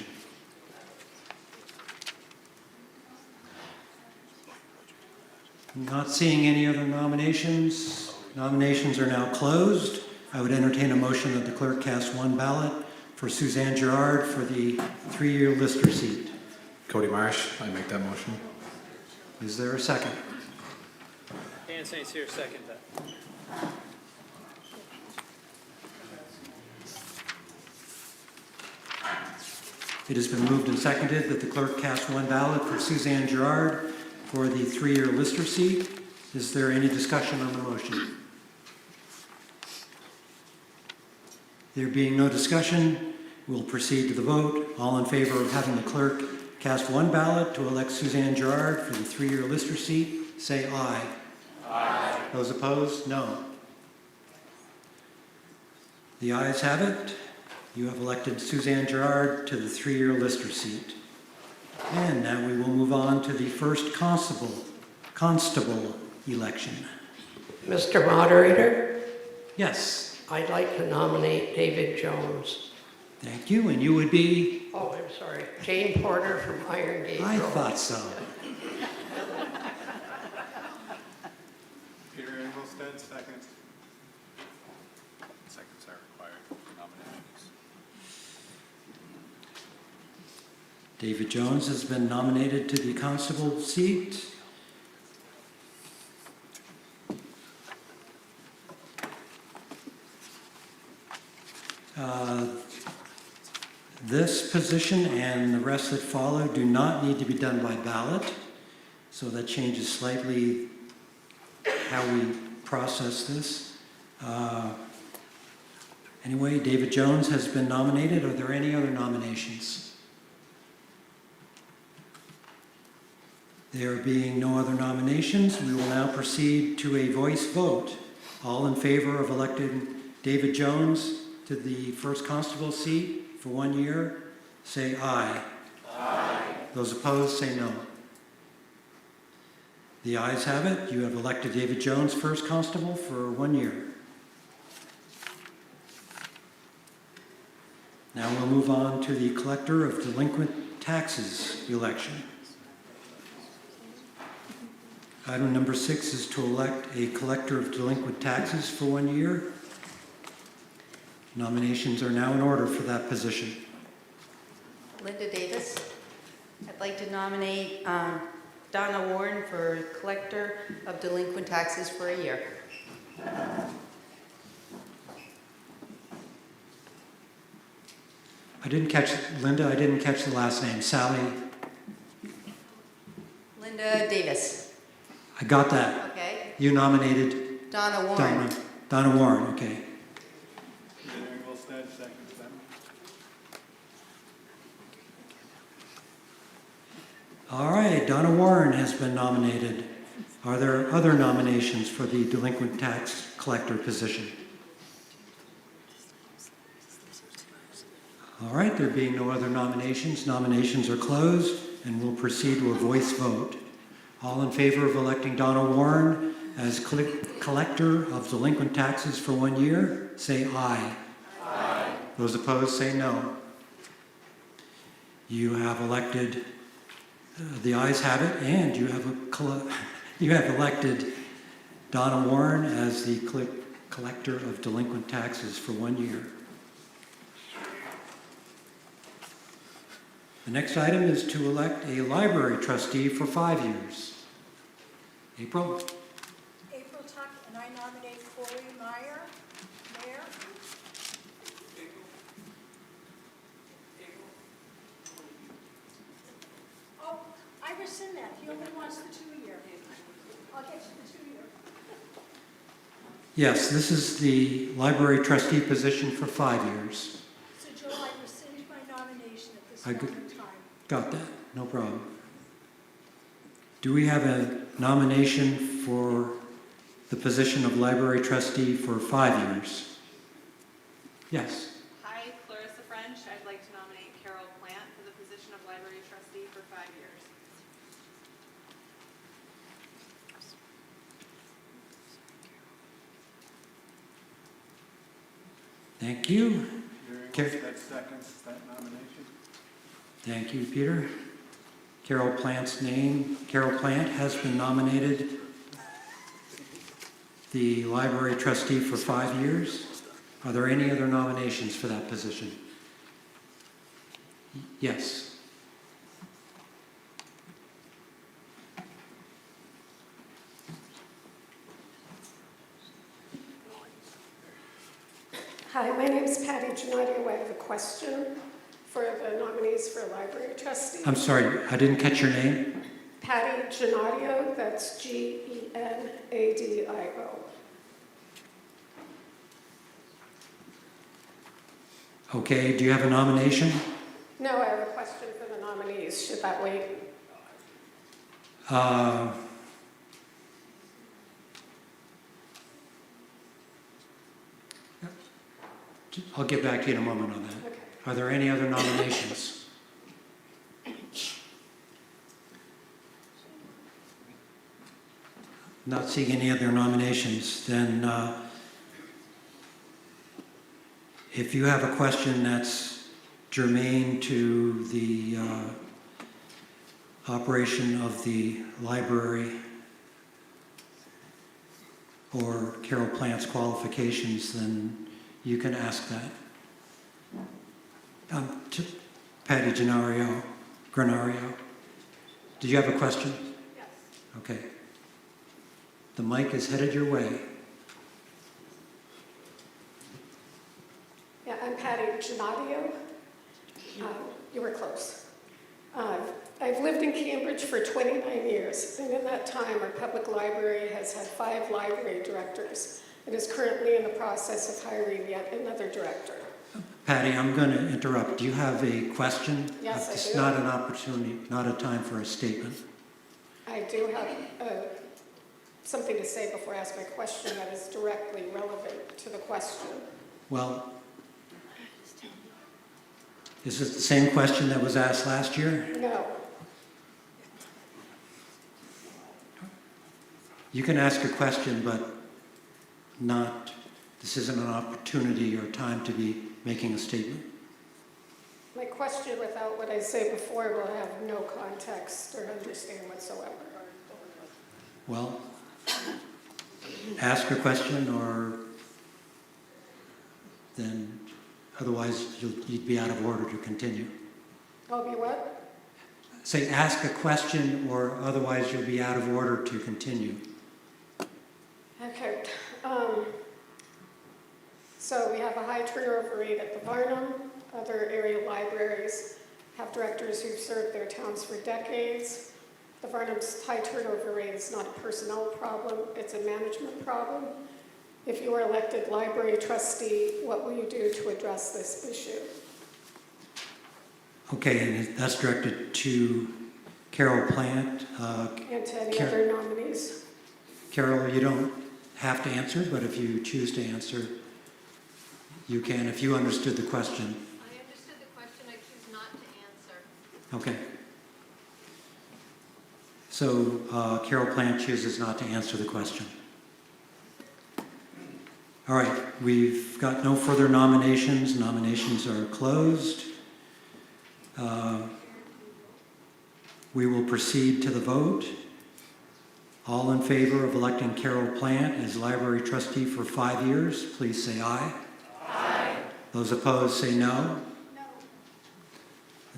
Not seeing any other nominations. Nominations are now closed. I would entertain a motion that the clerk cast one ballot for Suzanne Gerard for the 3-year Lister seat. Cody Marsh, I make that motion. Is there a second? Dan St. Cyr, second that. It has been moved and seconded that the clerk cast one ballot for Suzanne Gerard for the 3-year Lister seat. Is there any discussion on the motion? There being no discussion, we'll proceed to the vote. All in favor of having the clerk cast one ballot to elect Suzanne Gerard for the 3-year Lister seat, say aye. Aye. Those opposed, no. The ayes have it. You have elected Suzanne Gerard to the 3-year Lister seat. And now we will move on to the first constable election. Mr. Moderator? Yes. I'd like to nominate David Jones. Thank you, and you would be? Oh, I'm sorry. Jane Porter from Iron Gate I Road. thought so. Peter Engelstead, second. Seconds are required for nominations. David Jones has been nominated to the constable seat. This position and the rest that follow do not need to be done by ballot, so that changes slightly how we process this. Anyway, David Jones has been nominated. Are there any other nominations? There being no other nominations, we will now proceed to a voice vote. All in favor of electing David Jones to the first constable seat for 1 year, say aye. Aye. Those opposed, say no. The ayes have it. You have elected David Jones first constable for 1 year. Now we'll move on to the collector of delinquent taxes election. Item number 6 is to elect a collector of delinquent taxes for 1 year. Nominations are now in order for that position. Linda Davis. I'd like to nominate Donna Warren for Collector of Delinquent Taxes for a year. Linda, I didn't catch the last name. Sally, Linda Davis. I got that. Okay. You nominated Donna Warren. Donna Warren, okay. Mary Wilstead, seconds them. All right, Donna Warren has been nominated. Are there other nominations for the delinquent tax collector position? All right, there being no other nominations, nominations are closed, and we'll proceed to a voice vote. All in favor of electing Donna Warren as collector of delinquent taxes for 1 year, say aye. Aye. Those opposed, say no. You have elected, the ayes have it, and you have elected Donna Warren as the collector of delinquent taxes for 1 year. The next item is to elect a library trustee for 5 years. April? April Tuck, and I nominate Corey Meyer, Mayor. Oh, I rescind that. He only wants the 2-year. I'll get you the 2-year. Yes, this is the library trustee position for 5 years. So Joe, I rescind my nomination at this I moment in time. got that, no problem. Do we have a nomination for the position of library trustee for 5 years? Yes. Hi, Clarissa French. I'd like to nominate Carol Plant for the position of library trustee for 5 years. Thank you. Mary Wilstead seconds that nomination. Thank you, Peter. Carol Plant has been nominated the library trustee for 5 years. Are there any other nominations for that position? Yes. Hi, my name is Patty Gennaro. I have a question for the nominees for library trustee. I'm sorry, I didn't catch your name. Patty Gennaro, that's Genadio. Okay, do you have a nomination? No, I have a question for the nominees. Should that wait? I'll get back to you in a moment on that. Okay. Are there any other nominations? Not seeing any other nominations, then if you have a question that's germane to the operation of the library or Carol Plant's qualifications, then you can ask that. Patty Grenario, did you have a question? Yes. Okay. The mic is headed your way. Yeah, I'm Patty Gennaro. You were close. I've lived in Cambridge for 29 years, and in that time, our public library has had 5 library directors. It is currently in the process of hiring yet another director. Patty, I'm going to interrupt. Do you have a question? Yes, I It's do. not an opportunity, not a time for a statement. I do have something to say before I ask my question that is directly relevant to the question. Well, is this the same question that was asked last year? No. You can ask a question, but this isn't an opportunity or time to be making a statement. My question, without what I say before, will have no context or understanding whatsoever. Well, ask a question, or then otherwise you'd be out of order to continue. I'll be what? Say ask a question, or otherwise you'll be out of order to continue. Okay. So we have a high turnover rate at the Varnum. Other area libraries have directors who've served their towns for decades. The Varnum's high turnover rate is not a personnel problem, it's a management problem. If you are elected library trustee, what will you do to address this issue? Okay, and that's directed to Carol Plant. And to any other nominees? Carol, you don't have to answer, but if you choose to answer, you can, if you understood the question. I understood the question, I choose not to answer. Okay. So Carol Plant chooses not to answer the question. All right, we've got no further nominations. Nominations are closed. We will proceed to the vote. All in favor of electing Carol Plant as library trustee for 5 years, please say aye. Aye. Those opposed say no. No.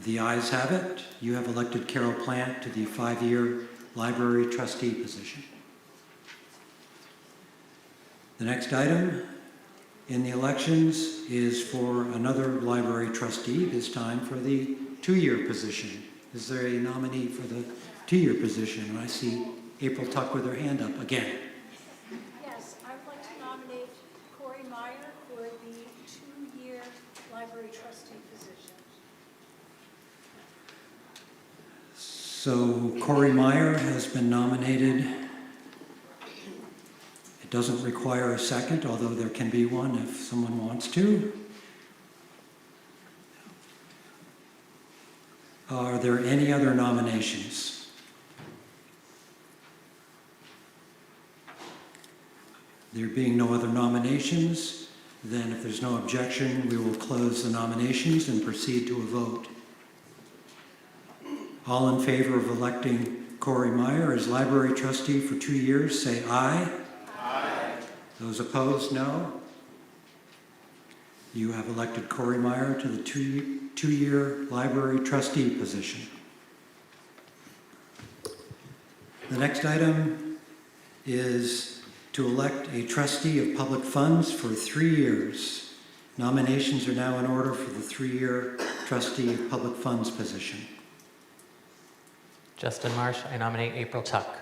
The ayes have it. You have elected Carol Plant to the 5-year library trustee position. The next item in the elections is for another library trustee, this time for the 2-year position. Is there a nominee for the 2-year position? I see April Tuck with her hand up again. Yes, I would like to nominate Corey Meyer for the 2-year library trustee position. So Corey Meyer has been nominated. It doesn't require a second, although there can be one if someone wants to. Are there any other nominations? There being no other nominations, then if there's no objection, we will close the nominations and proceed to a vote. All in favor of electing Corey Meyer as library trustee for 2 years, say aye. Aye. Those opposed, no. You have elected Corey Meyer to the 2-year library trustee position. The next item is to elect a trustee of public funds for 3 years. Nominations are now in order for the 3-year trustee of public funds position. Justin Marsh, I nominate April Tuck.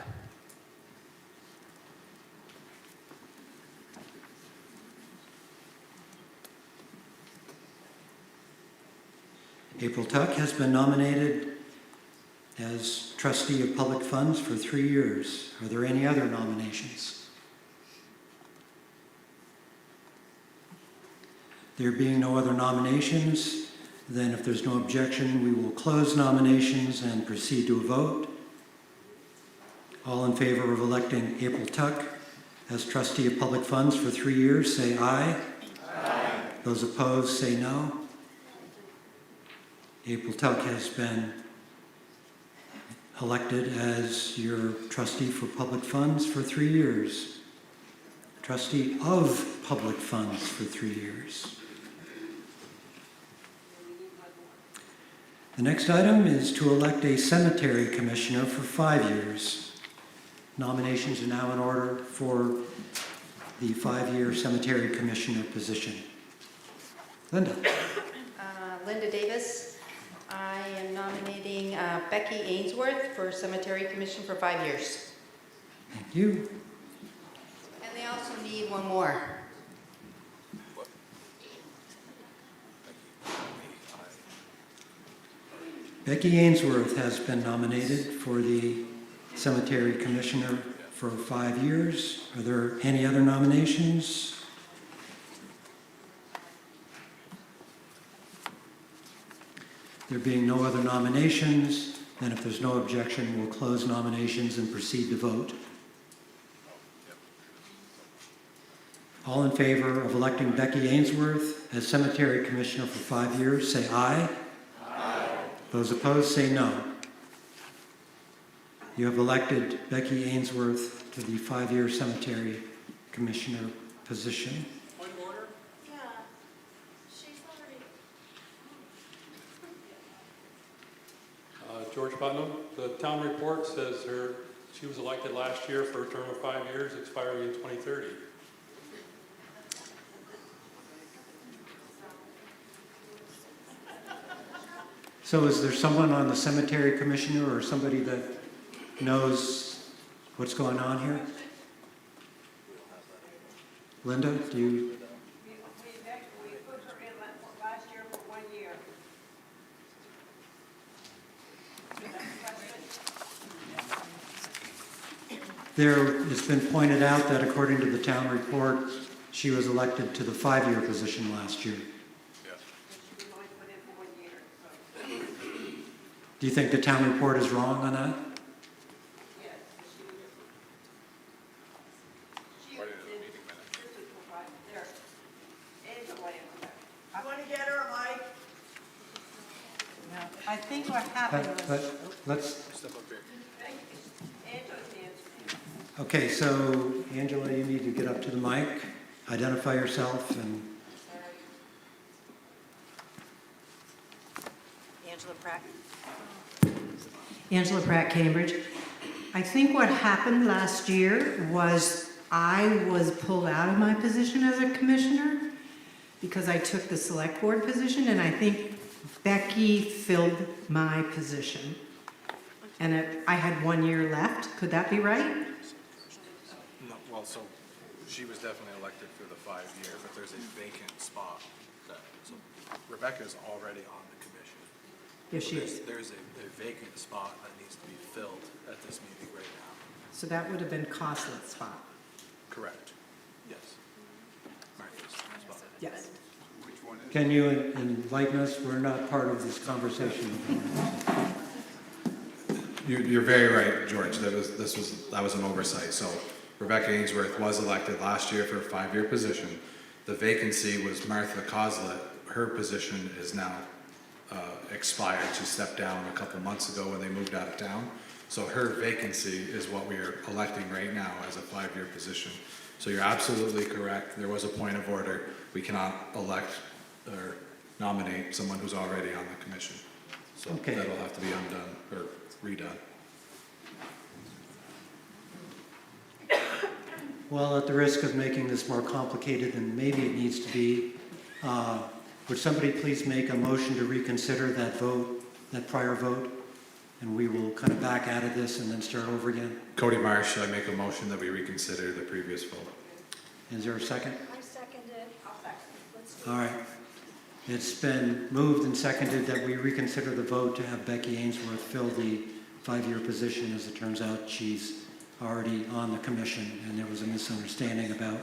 April Tuck has been nominated as trustee of public funds for 3 years. Are there any other nominations? There being no other nominations, then if there's no objection, we will close nominations and proceed to a vote. All in favor of electing April Tuck as trustee of public funds for 3 years, say aye. Aye. Those opposed, say no. April Tuck has been elected as your trustee for public funds for 3 years. Trustee of public funds for 3 years. The next item is to elect a cemetery commissioner for 5 years. Nominations are now in order for the 5-year cemetery commissioner position. Linda. Linda Davis. I am nominating Becky Ainsworth for Cemetery Commission for 5 years. Thank you. And they also need one more. Becky Ainsworth has been nominated for the cemetery commissioner for 5 years. Are there any other nominations? There being no other nominations, then if there's no objection, we'll close nominations and proceed to vote. All in favor of electing Becky Ainsworth as cemetery commissioner for 5 years, say aye. Aye. Those opposed, say no. You have elected Becky Ainsworth to the 5-year cemetery commissioner position. Point of order? Yeah, she's already. George Putnam. The town report says she was elected last year for a term of 5 years, expiring in 2030. So is there someone on the cemetery commissioner or somebody that knows what's going on here? Linda, do you? We put her in last year for 1 year. There, it's been pointed out that according to the town report, she was elected to the 5-year position last year. Do you think the town report is wrong on that? I want to get her, Mike. I think what happened was. Let's, Step up here. okay, so Angela, you need to get up to the mic, identify yourself, and Angela Pratt. Angela Pratt, Cambridge. I think what happened last year was I was pulled out of my position as a commissioner because I took the select board position, and I think Becky filled my position. And I had 1 year left. Could that be right? No, well, so she was definitely elected for the 5 year, but there's a vacant spot. So Rebecca's already on the commission. Yes, she is. There's a vacant spot that needs to be filled at this meeting right now. So that would have been Costlet's spot. Correct. Yes. Martha's spot. Yes. can you enlighten us? We're not part of this conversation. You're very right, George. That was an oversight. So Rebecca Ainsworth was elected last year for a 5-year position. The vacancy was Martha Coslet. Her position is now expired. She stepped down a couple months ago when they moved out of town. So her vacancy is what we are electing right now as a 5-year position. So you're absolutely correct. There was a point of order. We cannot elect or nominate someone who's already on the commission. So Okay. that'll have to be undone or redone. Well, at the risk of making this more complicated than maybe it needs to be, would somebody please make a motion to reconsider that vote, that prior vote? And we will kind of back out of this and then start over again. Cody Marsh, I make a motion that we reconsider the previous vote. Is there a second? I second it. I'll second. Let's do it. All right. It's been moved and seconded that we reconsider the vote to have Becky Ainsworth fill the 5-year position. As it turns out, she's already on the commission, and there was a misunderstanding about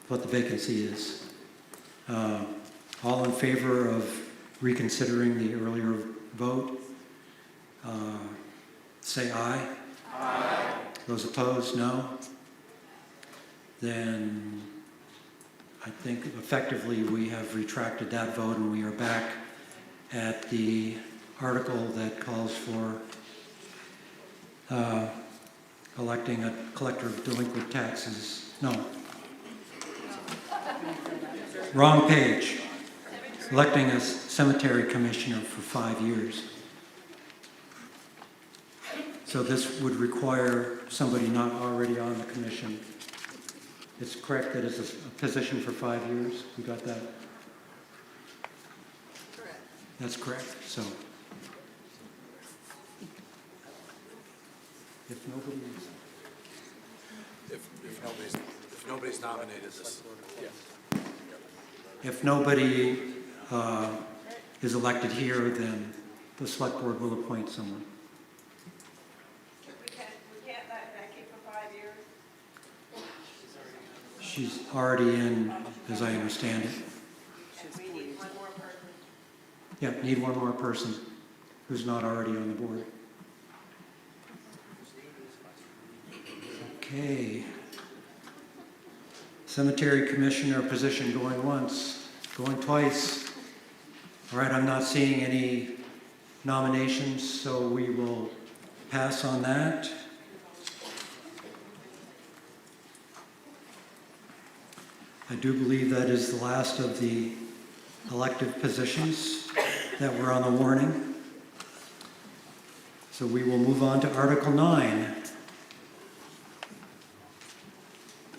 what the vacancy is. All in favor of reconsidering the earlier vote, say aye. Aye. Those opposed, no. Then I think effectively we have retracted that vote, and we are back at the article that calls for electing a collector of delinquent taxes. No. Wrong page. Electing a cemetery commissioner for 5 years. So this would require somebody not already on the commission. It's correct that it's a position for 5 years? We got that? Correct. That's correct, so. If nobody is... If nobody's nominated this, yeah. If nobody is elected here, then the select board will appoint someone. We can't let Becky for 5 years? She's already in, as I understand it. And we need one more person. Yeah, need one more person who's not already on the board. Okay. Cemetery commissioner position going once, going twice. All right, I'm not seeing any nominations, so we will pass on that. I do believe that is the last of the elective positions that were on the warning. So we will move on to Article 9.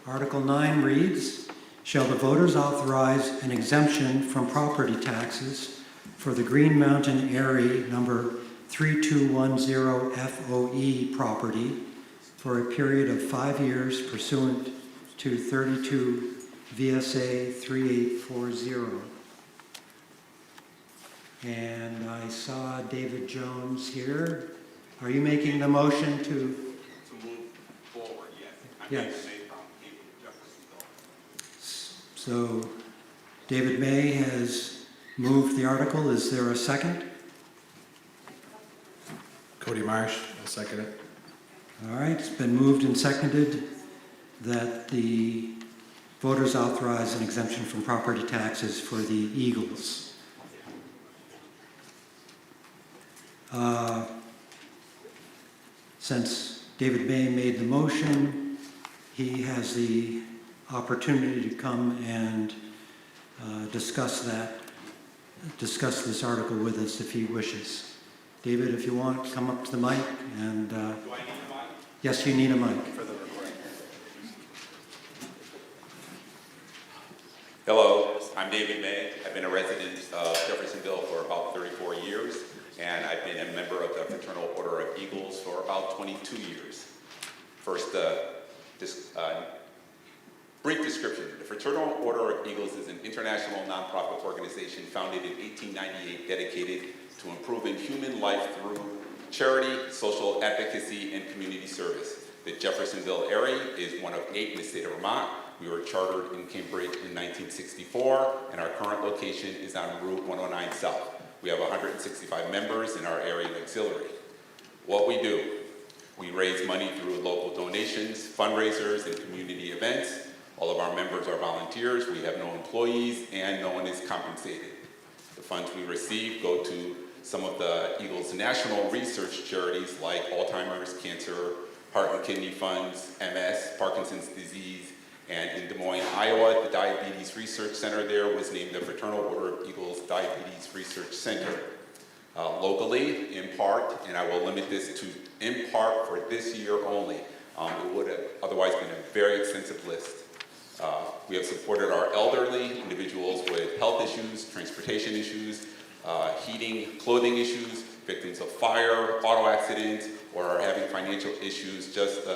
Article 9 reads, shall the voters authorize an exemption from property taxes for the Green Mountain Airy number 3210 FOE property for a period of 5 years pursuant to 32 VSA 3840. And I saw David Jones here. Are you making the motion to move forward, yes. Yes. So David May has moved the article. Is there a second? Cody Marsh, I'll second it. All right, it's been moved and seconded that the voters authorize an exemption from property taxes for the Eagles. Since David May made the motion, he has the opportunity to come and discuss this article with us if he wishes. David, if you want, come up to the mic and... Do I need a mic? Yes, you need a mic. For the recording. Hello, I'm David May. I've been a resident of Jeffersonville for about 34 years, and I've been a member of the Fraternal Order of Eagles for about 22 years. First, brief description. The Fraternal Order of Eagles is an international nonprofit organization founded in 1898 dedicated to improving human life through charity, social advocacy, and community service. The Jeffersonville area is one of 8 in the state of Vermont. We were chartered in Cambridge in 1964, and our current location is on Route 109 South. We have 165 members in our area auxiliary. What we do, we raise money through local donations, fundraisers, and community events. All of our members are volunteers. We have no employees, and no one is compensated. The funds we receive go to some of the Eagles' national research charities like Alzheimer's, cancer, heart and kidney funds, MS, Parkinson's disease, and in Des Moines, Iowa, the Diabetes Research Center there was named the Fraternal Order of Eagles Diabetes Research Center. Locally, in part, and I will limit this to in part for this year only, it would have otherwise been a very extensive list. We have supported our elderly, individuals with health issues, transportation issues, heating, clothing issues, victims of fire, auto accidents, or are having financial issues just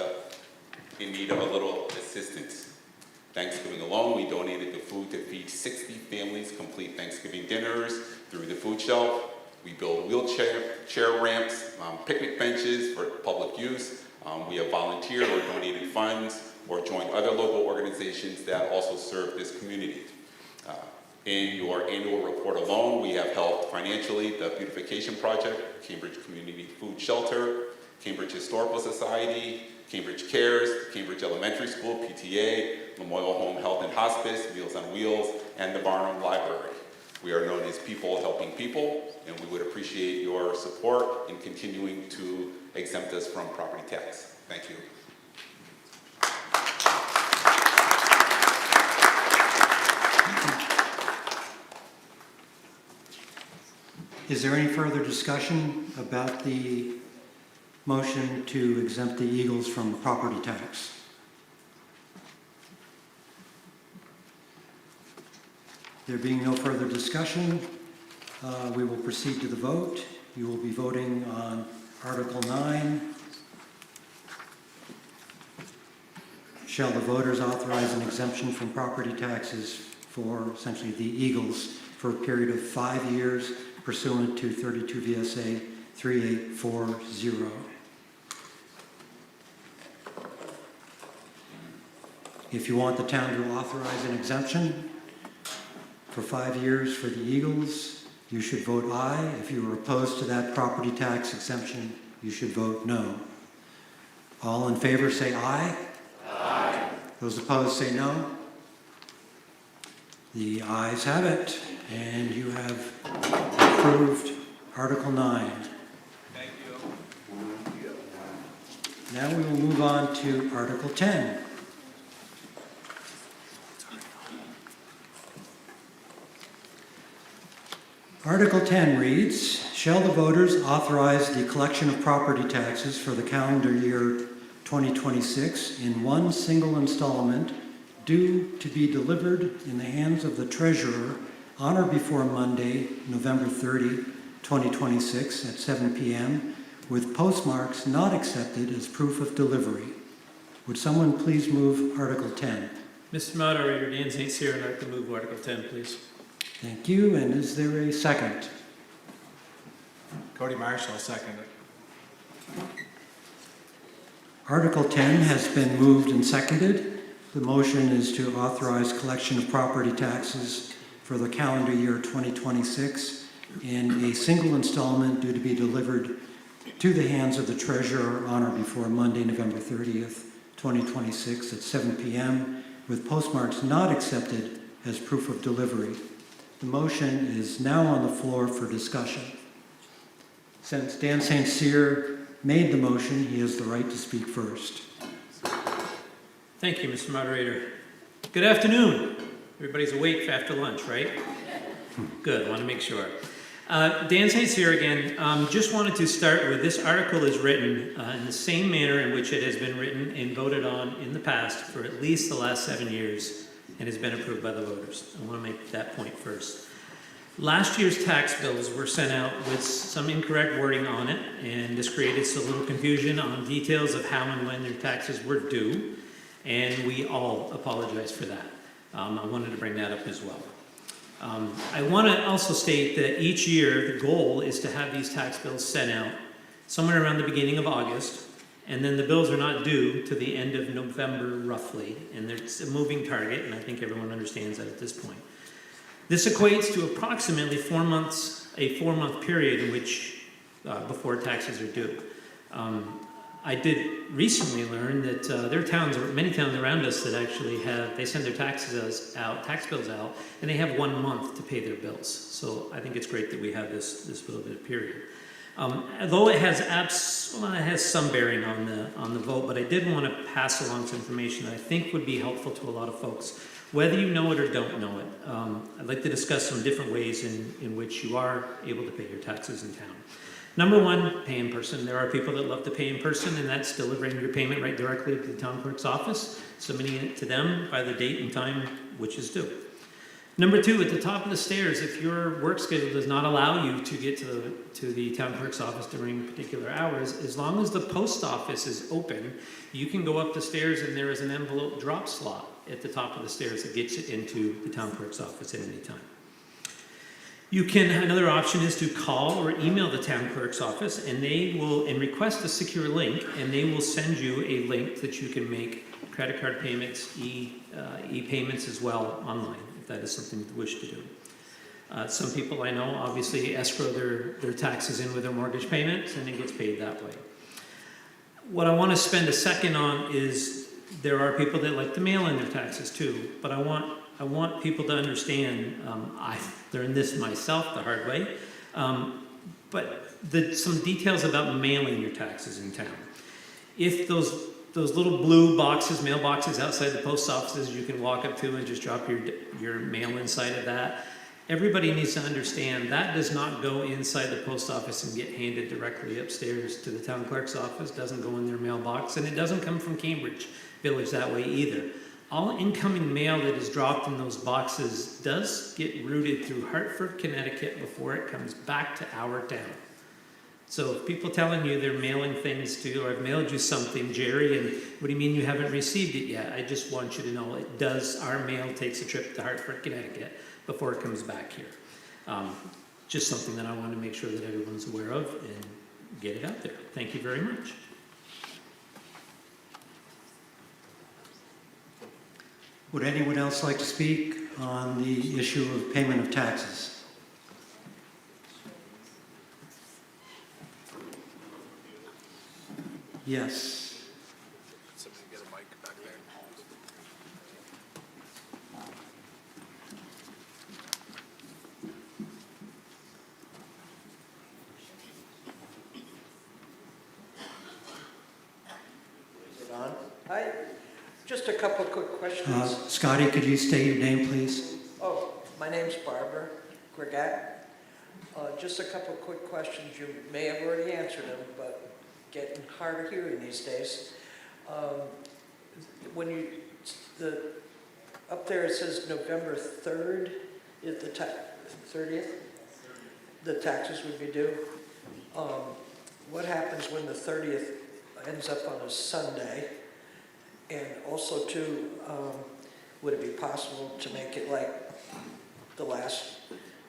in need of a little assistance. Thanksgiving alone, we donated the food to feed 60 families complete Thanksgiving dinners through the food shelf. We build wheelchair ramps, picnic benches for public use. We have volunteered or donated funds or joined other local organizations that also serve this community. In your annual report alone, we have helped financially the Beautification Project, Cambridge Community Food Shelter, Cambridge Historical Society, Cambridge Cares, Cambridge Elementary School, PTA, Memorial Home Health and Hospice, Meals on Wheels, and the Barnum Library. We are known as People Helping People, and we would appreciate your support in continuing to exempt us from property tax. Thank you. Is there any further discussion about the motion to exempt the Eagles from property tax? There being no further discussion, we will proceed to the vote. You will be voting on Article 9. Shall the voters authorize an exemption from property taxes for essentially the Eagles for a period of 5 years pursuant to 32 VSA 3840? If you want the town to authorize an exemption for 5 years for the Eagles, you should vote aye. If you are opposed to that property tax exemption, you should vote no. All in favor say aye. Aye. Those opposed say no. The ayes have it, and you have approved Article 9. Thank you. Now we will move on to Article 10. Article 10 reads, shall the voters authorize the collection of property taxes for the calendar year 2026 in one single installment due to be delivered in the hands of the treasurer on or before Monday, November 30, 2026 at 7 p.m. with postmarks not accepted as proof of delivery. Would someone please move Article 10? Mr. Moderator, Dan St. Cyr, I'd like to move Article 10, please. Thank you, and is there a second? Cody Marshall, second it. Article 10 has been moved and seconded. The motion is to authorize collection of property taxes for the calendar year 2026 in a single installment due to be delivered to the hands of the treasurer on or before Monday, November 30th, 2026 at 7 p.m. with postmarks not accepted as proof of delivery. The motion is now on the floor for discussion. Since Dan St. Cyr made the motion, he has the right to speak first. Thank you, Mr. Moderator. Good afternoon. Everybody's awake after lunch, right? Good, I want to make sure. Dan St. Cyr again. Just wanted to start with this article is written in the same manner in which it has been written and voted on in the past for at least the last 7 years and has been approved by the voters. I want to make that point first. Last year's tax bills were sent out with some incorrect wording on it, and this created a little confusion on details of how and when their taxes were due, and we all apologize for that. I wanted to bring that up as well. I want to also state that each year the goal is to have these tax bills sent out somewhere around the beginning of August, and then the bills are not due to the end of November roughly, and it's a moving target, and I think everyone understands that at this point. This equates to approximately 4 months, a 4-month period in which before taxes are due. I did recently learn that there are towns, or many towns around us that actually they send their tax bills out, and they have 1 month to pay their bills. So I think it's great that we have this little bit of period. Though it has some bearing on the vote, but I did want to pass along some information that I think would be helpful to a lot of folks, whether you know it or don't know it. I'd like to discuss some different ways in which you are able to pay your taxes in town. Number one, pay in person. There are people that love to pay in person, and that's delivering your payment right directly to the town clerk's office, submitting it to them by the date and time which is due. Number two, at the top of the stairs, if your work schedule does not allow you to get to the town clerk's office during particular hours, as long as the post office is open, you can go up the stairs and there is an envelope drop slot at the top of the stairs that gets it into the town clerk's office at any time. Another option is to call or email the town clerk's office, and they will request a secure link, and they will send you a link that you can make credit card payments, e-payments as well online, if that is something you wish to do. Some people I know obviously escrow their taxes in with their mortgage payments, and it gets paid that way. What I want to spend a second on is there are people that like to mail in their taxes too, but I want people to understand, I've learned this myself the hard way, but some details about mailing your taxes in town. If those little blue boxes, mailboxes outside the post offices you can walk up to and just drop your mail inside of that, everybody needs to understand that does not go inside the post office and get handed directly upstairs to the town clerk's office, doesn't go in their mailbox, and it doesn't come from Cambridge Village that way either. All incoming mail that is dropped in those boxes does get routed through Hartford, Connecticut before it comes back to our town. So if people telling you they're mailing things to you, or I've mailed you something, Jerry, and what do you mean you haven't received it yet? I just want you to know our mail takes a trip to Hartford, Connecticut before it comes back here. Just something that I want to make sure that everyone's aware of and get it out there. Thank you very much. Would anyone else like to speak on the issue of payment of taxes? Yes. Somebody get a mic back there. Just a couple of quick questions. Scotty, could you state your name, please? Oh, my name's Barbara Gregat. Just a couple of quick questions. You may have already answered them, but getting hard of hearing these days. When you, up there it says November 3rd, is the 30th? The taxes would be due. What happens when the 30th ends up on a Sunday? And also too, would it be possible to make it like the last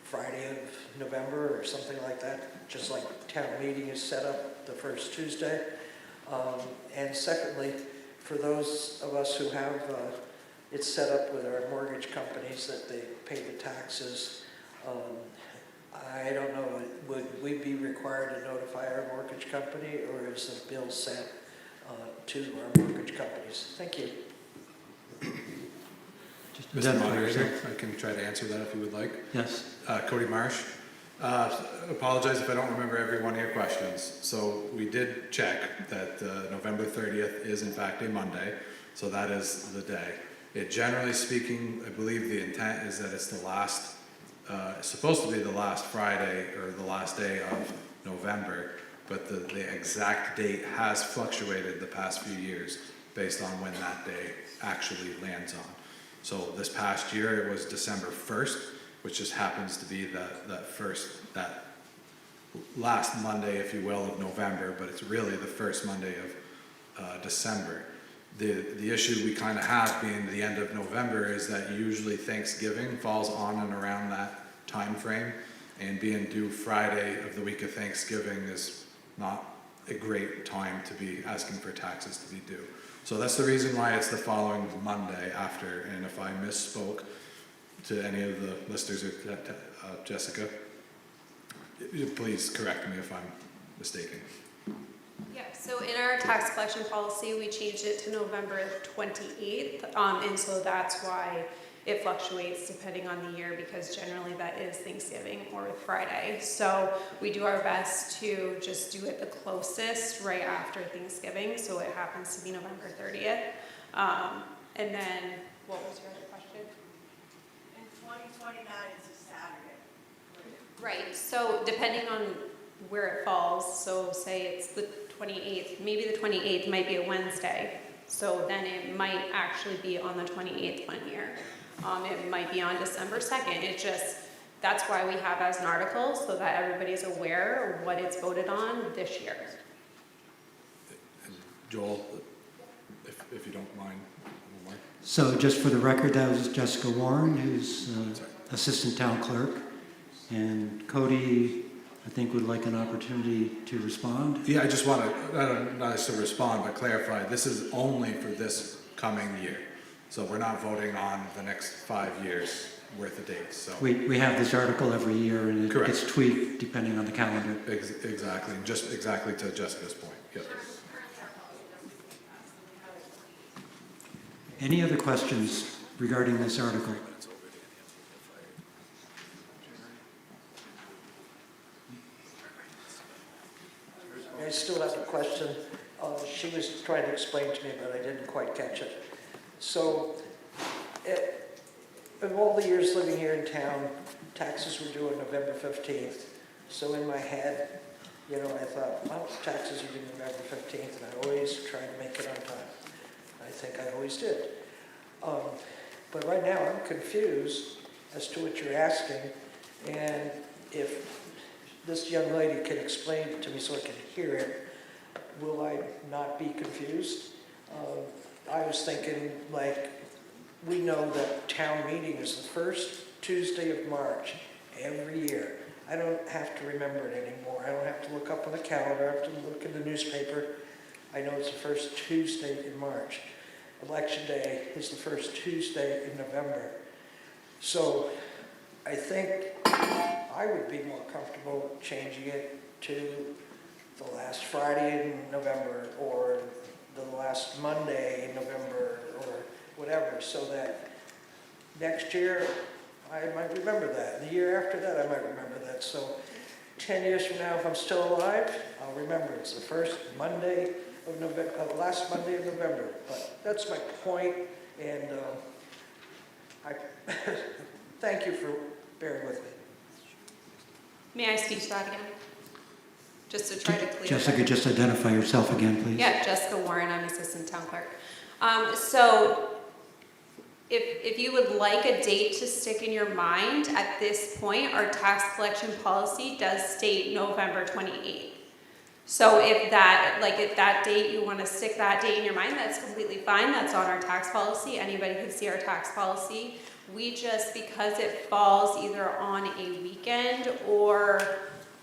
Friday of November or something like that? Just like town meeting is set up the first Tuesday. And secondly, for those of us who have, it's set up with our mortgage companies that they pay the taxes. I don't know, would we be required to notify our mortgage company, or is the bill sent to our mortgage companies? Thank you. Mr. Moderator, I can try to answer that if you would like. Yes. Cody Marsh. Apologize if I don't remember every one of your questions. So we did check that November 30th is in fact a Monday, so that is the day. Generally speaking, I believe the intent is that it's the last, it's supposed to be the last Friday or the last day of November, but the exact date has fluctuated the past few years based on when that day actually lands on. So this past year it was December 1st, which just happens to be that last Monday, if you will, of November, but it's really the first Monday of December. The issue we kind of have being the end of November is that usually Thanksgiving falls on and around that time frame, and being due Friday of the week of Thanksgiving is not a great time to be asking for taxes to be due. So that's the reason why it's the following Monday after, and if I misspoke to any of the listeners or Jessica, please correct me if I'm mistaken. Yeah, so in our tax collection policy, we changed it to November 28th, and so that's why it fluctuates depending on the year, because generally that is Thanksgiving or Friday. So we do our best to just do it the closest right after Thanksgiving, so it happens to be November 30th. And then, what was your other question? In 2029 is a Saturday. Right, so depending on where it falls, so say it's the 28th, maybe the 28th might be a Wednesday, so then it might actually be on the 28th one year. It might be on December 2nd. It just, that's why we have as an article, so that everybody's aware of what it's voted on this year. Joel, if you don't mind, one more. So just for the record, that was Jessica Warren, who's Assistant Town Clerk. And Cody, I think, would like an opportunity to respond. Yeah, I just want to, not just to respond, but clarify, this is only for this coming year. So we're not voting on the next 5 years worth of dates, so. We have this article every year, and it Correct. gets tweaked depending on the calendar. Exactly, just exactly to Jessica's point, yep. Any other questions regarding this article? I still have a question. She was trying to explain to me, but I didn't quite catch it. So, of all the years living here in town, taxes were due on November 15th. So in my head, I thought, well, taxes are due November 15th, and I always try to make it on time. I think I always did. But right now, I'm confused as to what you're asking, and if this young lady can explain it to me so I can hear it, will I not be confused? I was thinking, we know that town meeting is the first Tuesday of March every year. I don't have to remember it anymore. I don't have to look up on the calendar. I have to look in the newspaper. I know it's the first Tuesday in March. Election day is the first Tuesday in November. So I think I would be more comfortable changing it to the last Friday in November, or the last Monday in November, or whatever, so that next year I might remember that. The year after that I might remember that. So 10 years from now, if I'm still alive, I'll remember it's the first Monday of November, last Monday of November. But that's my point, and I thank you for bearing with me. May I speak to that again? Just to try to clear. Jessica, just identify yourself again, please. Yeah, Jessica Warren, I'm Assistant Town Clerk. So if you would like a date to stick in your mind, at this point, our tax collection policy does state November 28th. So if that date, you want to stick that date in your mind, that's completely fine. That's on our tax policy. Anybody can see our tax policy. We just, because it falls either on a weekend or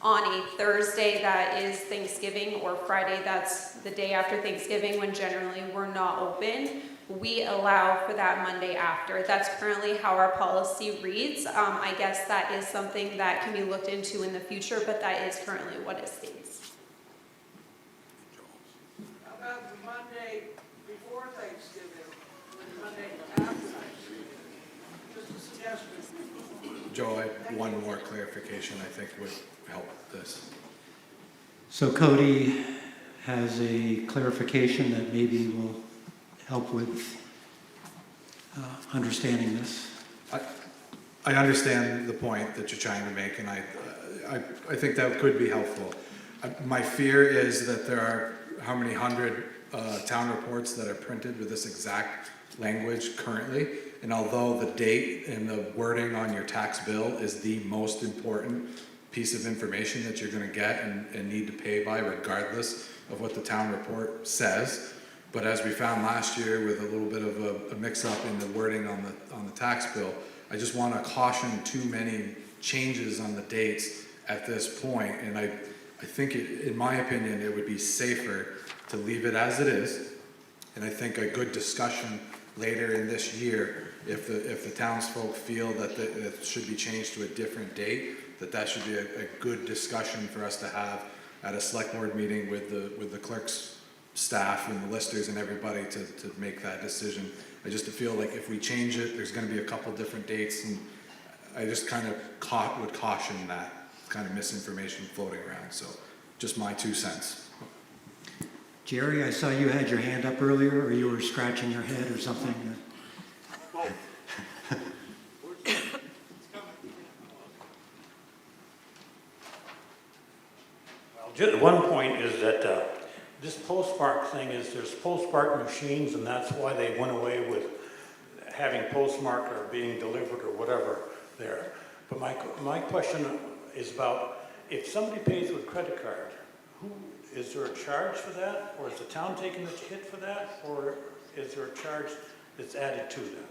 on a Thursday that is Thanksgiving, or Friday that's the day after Thanksgiving when generally we're not open, we allow for that Monday after. That's currently how our policy reads. I guess that is something that can be looked into in the future, but that is currently what it states. How about the Monday before Thanksgiving, or the Monday after Thanksgiving? Just a suggestion. Joe, one more clarification I think would help this. So Cody has a clarification that maybe will help with understanding this. I understand the point that you're trying to make, and I think that could be helpful. My fear is that there are how many hundred town reports that are printed with this exact language currently, and although the date and the wording on your tax bill is the most important piece of information that you're going to get and need to pay by regardless of what the town report says, but as we found last year with a little bit of a mix-up in the wording on the tax bill, I just want to caution too many changes on the dates at this point, and I think, in my opinion, it would be safer to leave it as it is, and I think a good discussion later in this year, if the townsfolk feel that it should be changed to a different date, that should be a good discussion for us to have at a select board meeting with the clerk's staff and the listers and everybody to make that decision. I just feel like if we change it, there's going to be a couple different dates, and I just kind of would caution that kind of misinformation floating around. So just my 2 cents. Jerry, I saw you had your hand up earlier, or you were scratching your head or something. Just one point is that this postmark thing is there's postmark machines, and that's why they went away with having postmark or being delivered or whatever there. But my question is about if somebody pays with credit card, is there a charge for that, or is the town taking the hit for that, or is there a charge that's added to that?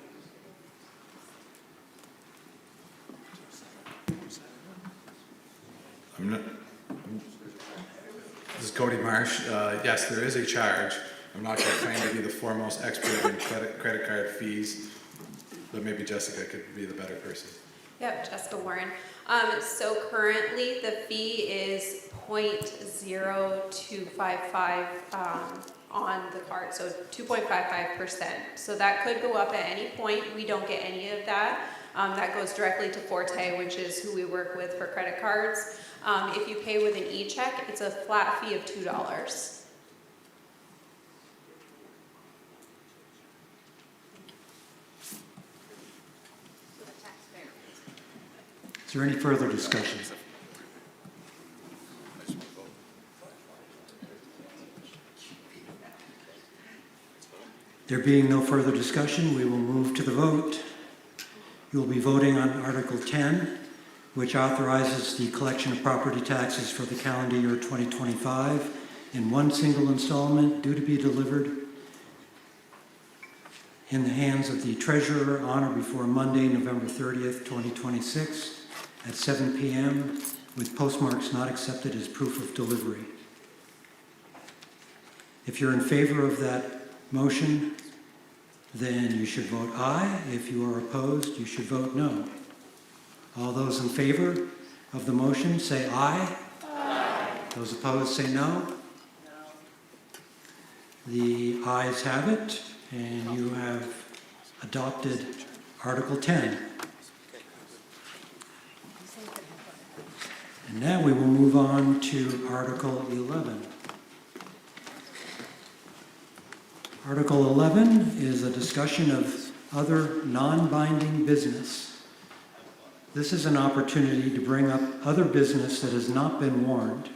This is Cody Marsh. Yes, there is a charge. I'm not going to claim to be the foremost expert in credit card fees, but maybe Jessica could be the better person. Yep, Jessica Warren. So currently the fee is 0.0255 on the card, so 2.55%. So that could go up at any point. We don't get any of that. That goes directly to Forte, which is who we work with for credit cards. If you pay with an e-check, it's a flat fee of $2. Is there any further discussion? There being no further discussion, we will move to the vote. You will be voting on Article 10, which authorizes the collection of property taxes for the calendar year 2025 in one single installment due to be delivered in the hands of the treasurer on or before Monday, November 30th, 2026 at 7 p.m. with postmarks not accepted as proof of delivery. If you're in favor of that motion, then you should vote aye. If you are opposed, you should vote no. All those in favor of the motion say aye. Aye. Those opposed say no. No. The ayes have it, and you have adopted Article 10. And now we will move on to Article 11. Article 11 is a discussion of other non-binding business. This is an opportunity to bring up other business that has not been warned.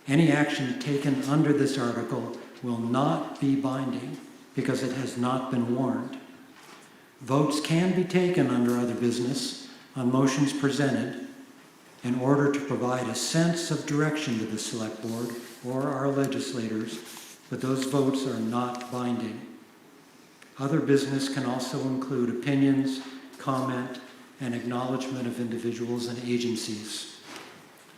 Any action taken under this article will not be binding because it has not been warned. Votes can be taken under other business on motions presented in order to provide a sense of direction to the Select Board or our legislators, but those votes are not binding. Other business can also include opinions, comment, and acknowledgement of individuals and agencies.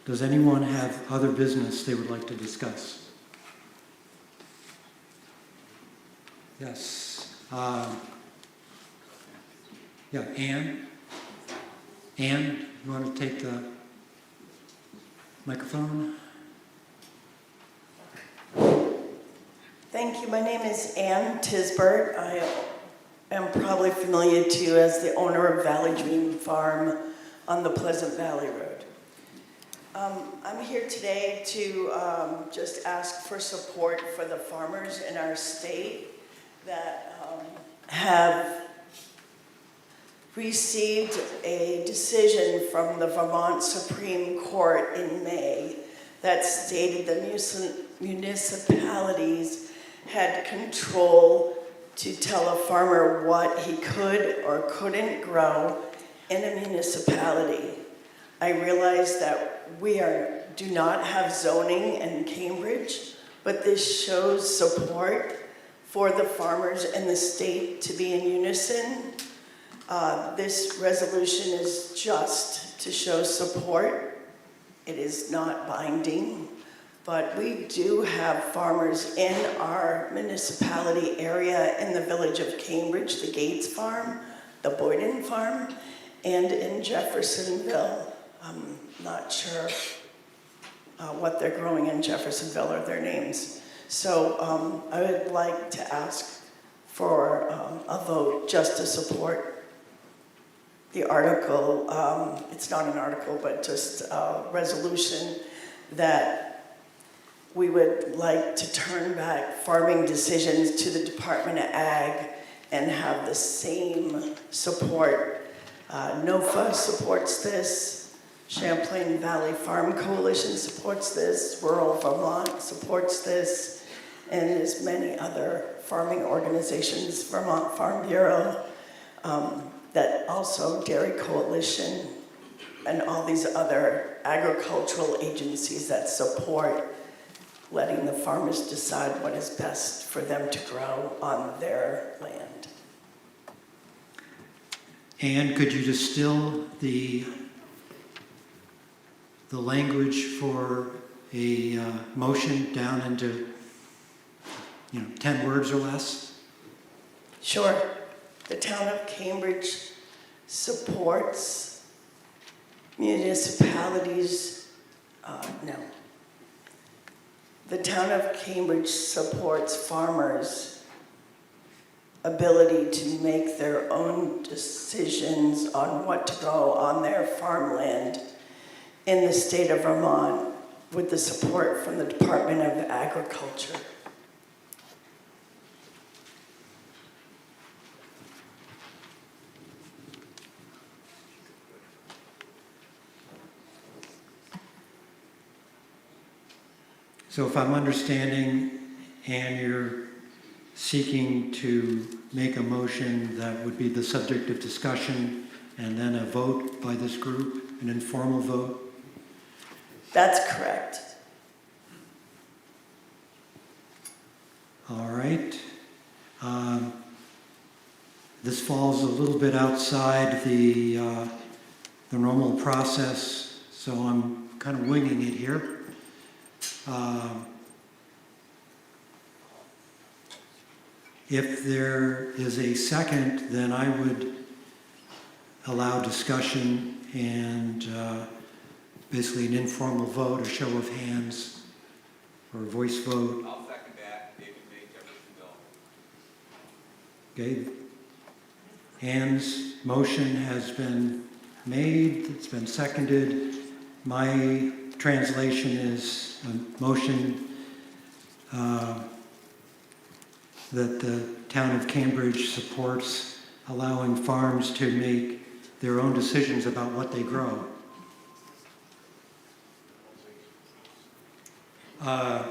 Does anyone have other business they would like to discuss? Yes. Yeah, Anne? Anne, you want to take the microphone? Thank you. My name is Ann Tisbert. I am probably familiar to you as the owner of Valley Dream Farm on the Pleasant Valley Road. I'm here today to just ask for support for the farmers in our state that have received a decision from the Vermont Supreme Court in May that stated the municipalities had control to tell a farmer what he could or couldn't grow in a municipality. I realize that we do not have zoning in Cambridge, but this shows support for the farmers in the state to be in unison. This resolution is just to show support. It is not binding, but we do have farmers in our municipality area in the village of Cambridge, the Gates Farm, the Boyden Farm, and in Jeffersonville. I'm not sure what they're growing in Jeffersonville or their names. So I would like to ask for a vote just to support the article. It's not an article, but just a resolution that we would like to turn back farming decisions to the Department of Ag and have the same support. NOFA supports this. Champlain Valley Farm Coalition supports this. Rural Vermont supports this. And there's many other farming organizations, Vermont Farm Bureau, that also Dairy Coalition, and all these other agricultural agencies that support letting the farmers decide what is best for them to grow on their land. And could you distill the language for a motion down into 10 words or less? Sure. The town of Cambridge supports municipalities. No. The town of Cambridge supports farmers' ability to make their own decisions on what to grow on their farmland in the state of Vermont with the support from the Department of Agriculture. So if I'm understanding, Anne, you're seeking to make a motion that would be the subject of discussion and then a vote by this group, an informal vote? That's correct. All right. This falls a little bit outside the normal process, so I'm kind of winging it here. If there is a second, then I would allow discussion and basically an informal vote, a show of hands, or a voice vote. I'll second that. David May, Jeffersonville. Okay. Anne's motion has been made, it's been seconded. My translation is a motion that the town of Cambridge supports allowing farms to make their own decisions about what they grow. Does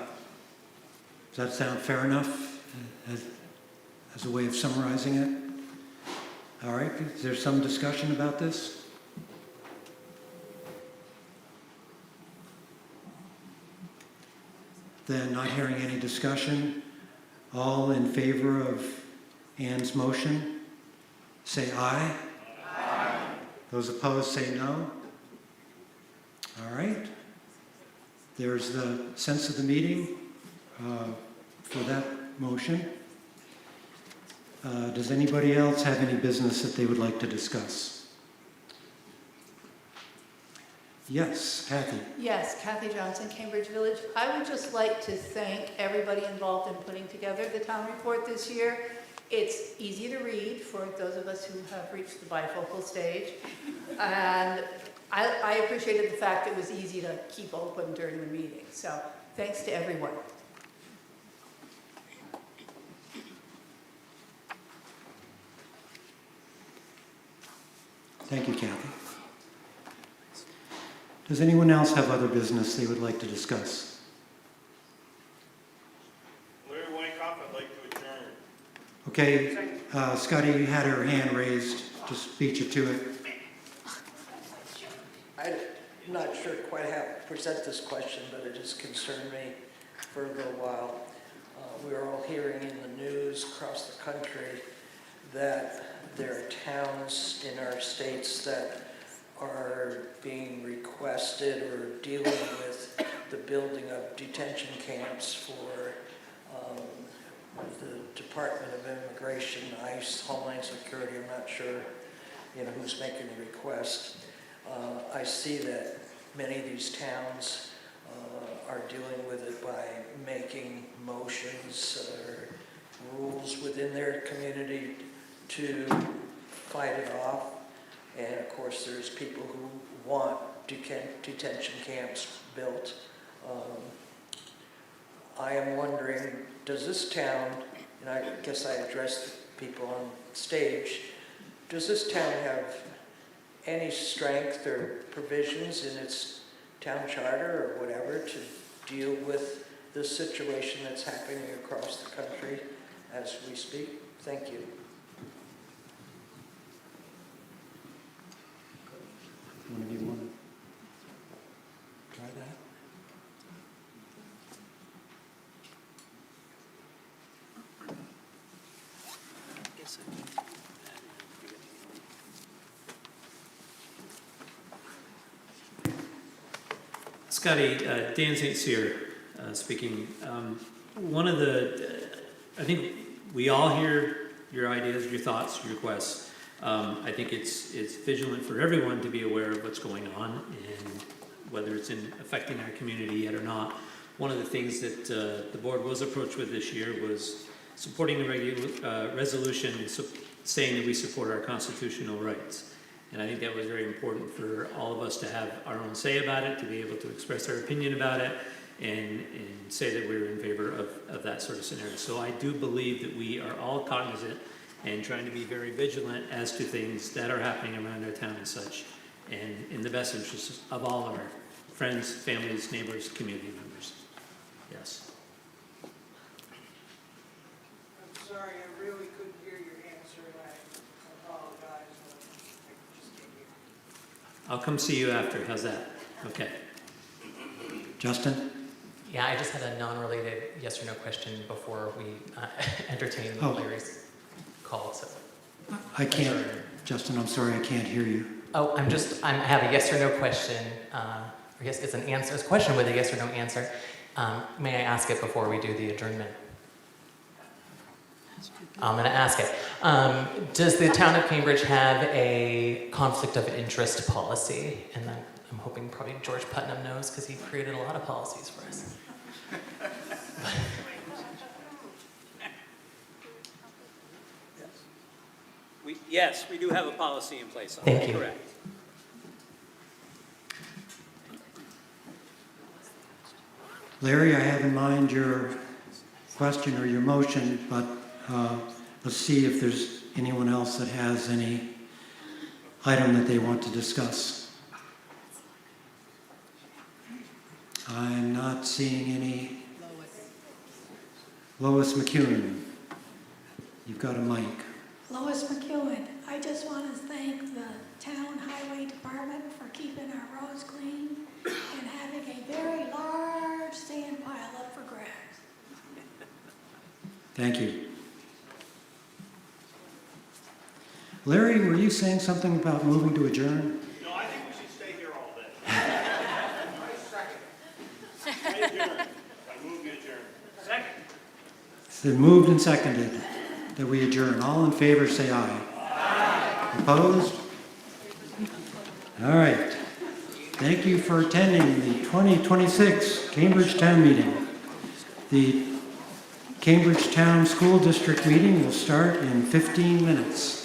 that sound fair enough as a way of summarizing it? All right, is there some discussion about this? Then, not hearing any discussion, all in favor of Ann's motion, say aye. Aye. Those opposed, say no. All right. There's the sense of the meeting for that motion. Does anybody else have any business that they would like to discuss? Yes, Kathy. Yes, Kathy Johnson, Cambridge Village. I would just like to thank everybody involved in putting together the town report this year. It's easy to read for those of us who have reached the bifocal stage. And I appreciated the fact it was easy to keep open during the meeting. So thanks to everyone. Thank you, Kathy. Does anyone else have other business they would like to discuss? Larry Wyckoff, I'd like to adjourn. Okay, Scotty had her hand raised. Just beat you to it. I'm not sure quite how to present this question, but it has concerned me for a little while. We're all hearing in the news across the country that there are towns in our states that are being requested or dealing with the building of detention camps for the Department of Immigration, ICE, Homeland Security. I'm not sure, who's making the request. I see that many of these towns are dealing with it by making motions or rules within their community to fight it off. And of course, there's people who want detention camps built. I am wondering, does this town, and I guess I addressed people on stage, does this town have any strength or provisions in its town charter or whatever to deal with the situation that's happening across the country as we speak? Thank you. One of you want to try that? Scotty, Dan St. Cyr speaking. One of I think we all hear your ideas, your thoughts, your requests. I think it's vigilant for everyone to be aware of what's going on and whether it's affecting our community yet or not. One of the things that the board was approached with this year was supporting the resolution saying that we support our constitutional rights. And I think that was very important for all of us to have our own say about it, to be able to express our opinion about it, and say that we're in favor of that sort of scenario. So I do believe that we are all cognizant and trying to be very vigilant as to things that are happening around our town and such, and in the best interest of all of our friends, families, neighbors, community members. Yes. I'm sorry, I really couldn't hear your answer, and I apologize. I just can't hear. I'll come see you after. How's that? Okay. Justin? Yeah, I just had a non-related yes or no question before we entertain Larry's call. So. I can't, Justin, I'm sorry, I can't hear you. Oh, I have a yes or no question. I guess it's an answer. It's a question with a yes or no answer. May I ask it before we do the adjournment? I'm going to ask it. Does the town of Cambridge have a conflict of interest policy? And I'm hoping probably George Putnam knows because he created a lot of policies for us. Yes, we do have a policy in place. Thank you. Correct. Larry, I have in mind your question or your motion, but Let's see if there's anyone else that has any item that they want to discuss. I'm not seeing any. Lois McEwen, you've got a mic. Lois McEwen, I just want to thank the town highway department for keeping our roads clean and having a very large sand pile up for grabs. Thank you. Larry, were you saying something about moving to adjourn? No, I think we should stay here all day. I second. I move to adjourn. Second. It's been moved and seconded that we adjourn. All in favor, say aye. Aye. Opposed? All right. Thank you for attending the 2026 Cambridge Town Meeting. The Cambridge Town School District meeting will start in 15 minutes.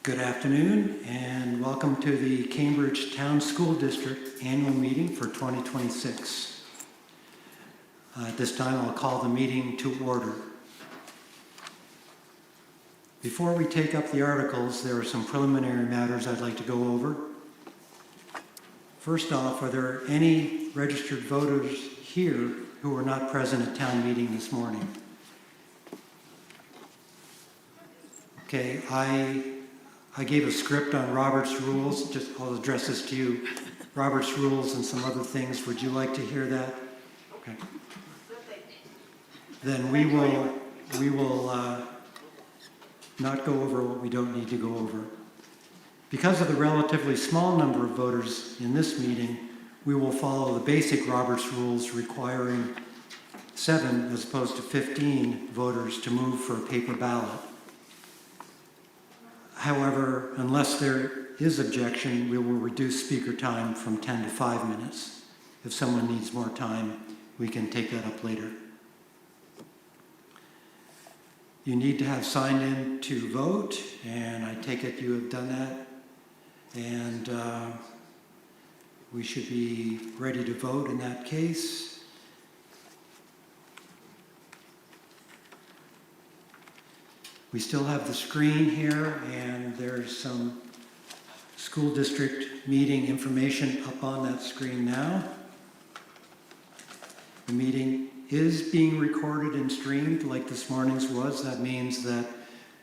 Good afternoon and welcome to the Cambridge Town School District Annual Meeting for 2026. At this time, I'll call the meeting to order. Before we take up the articles, there are some preliminary matters I'd like to go over. First off, are there any registered voters here who were not present at town meeting this morning? Okay, I gave a script on Robert's Rules. I'll address this to you. Robert's Rules and some other things. Would you like to hear that? Okay. Then we will not go over what we don't need to go over. Because of the relatively small number of voters in this meeting, we will follow the basic Robert's Rules requiring 7 as opposed to 15 voters to move for a paper ballot. However, unless there is objection, we will reduce speaker time from 10 to 5 minutes. If someone needs more time, we can take that up later. You need to have signed in to vote, and I take it you have done that. And we should be ready to vote in that case. We still have the screen here, and there's some school district meeting information up on that screen now. The meeting is being recorded and streamed like this morning's was. That means that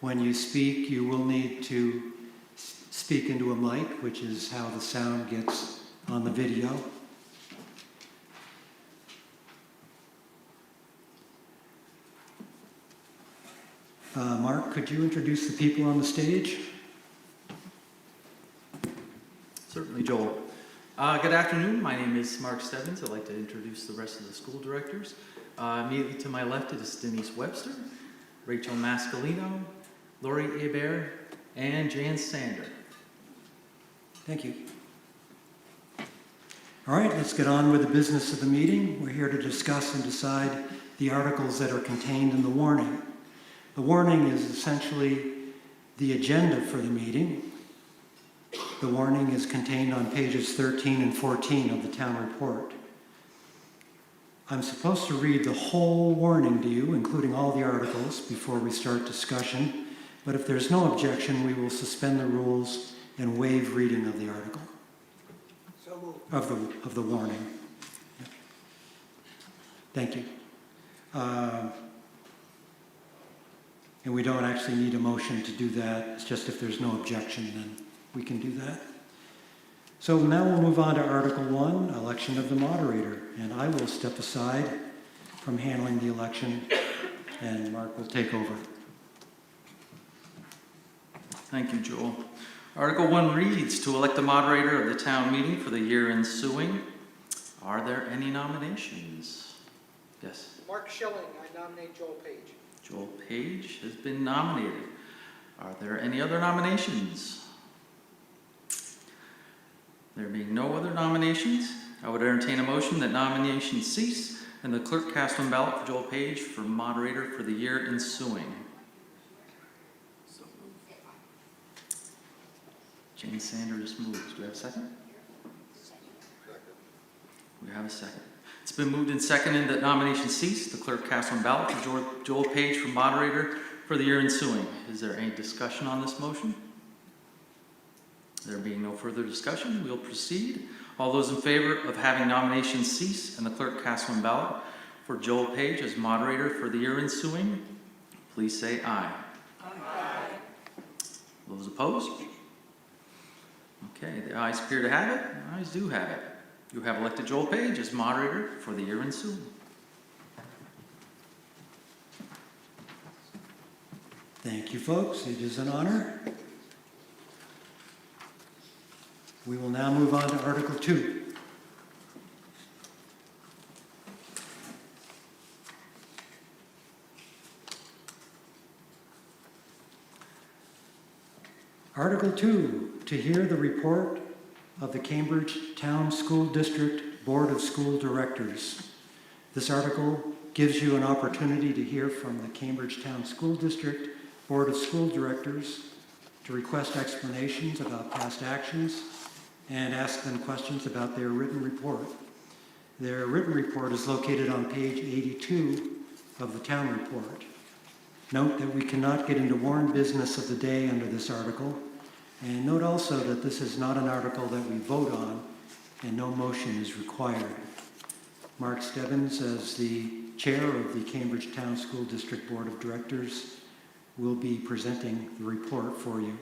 when you speak, you will need to speak into a mic, which is how the sound gets on the video. Mark, could you introduce the people on the stage? Certainly, Joel. Good afternoon. My name is Mark Stebbins. I'd like to introduce the rest of the school directors. Immediately to my left is Denise Webster, Rachel Mascalino, Lori Hebert, and Jan Sander. Thank you. All right, let's get on with the business of the meeting. We're here to discuss and decide the articles that are contained in the warning. The warning is essentially the agenda for the meeting. The warning is contained on pages 13 and 14 of the town report. I'm supposed to read the whole warning to you, including all the articles, before we start discussion, but if there's no objection, we will suspend the rules and waive reading of the article, of the warning. Thank you. And we don't actually need a motion to do that. It's just if there's no objection, then we can do that. So now we'll move on to Article 1, election of the moderator. And I will step aside from handling the election, and Mark will take over. Thank you, Joel. Article 1 reads, to elect the moderator of the town meeting for the year ensuing. Are there any nominations? Yes. Mark Schilling, I nominate Joel Page. Joel Page has been nominated. Are there any other nominations? There being no other nominations, I would entertain a motion that nominations cease and the clerk cast one ballot for Joel Page for moderator for the year ensuing. Jane Sanders moves. Do we have a second? We have a second. It's been moved and seconded that nominations cease. The clerk casts one ballot for Joel Page for moderator for the year ensuing. Is there any discussion on this motion? There being no further discussion, we'll proceed. All those in favor of having nominations cease and the clerk cast one ballot for Joel Page as moderator for the year ensuing, please say aye. Aye. Those opposed? Okay, the ayes appear to have it. The ayes do have it. You have elected Joel Page as moderator for the year ensuing. Thank you, folks. It is an honor. We will now move on to Article 2. Article 2, to hear the report of the Cambridge Town School District Board of School Directors. This article gives you an opportunity to hear from the Cambridge Town School District Board of School Directors to request explanations about past actions and ask them questions about their written report. Their written report is located on page 82 of the town report. Note that we cannot get into warrant business of the day under this article, and note also that this is not an article that we vote on and no motion is required. Mark Stebbins, as the chair of the Cambridge Town School District Board of Directors, will be presenting the report for you.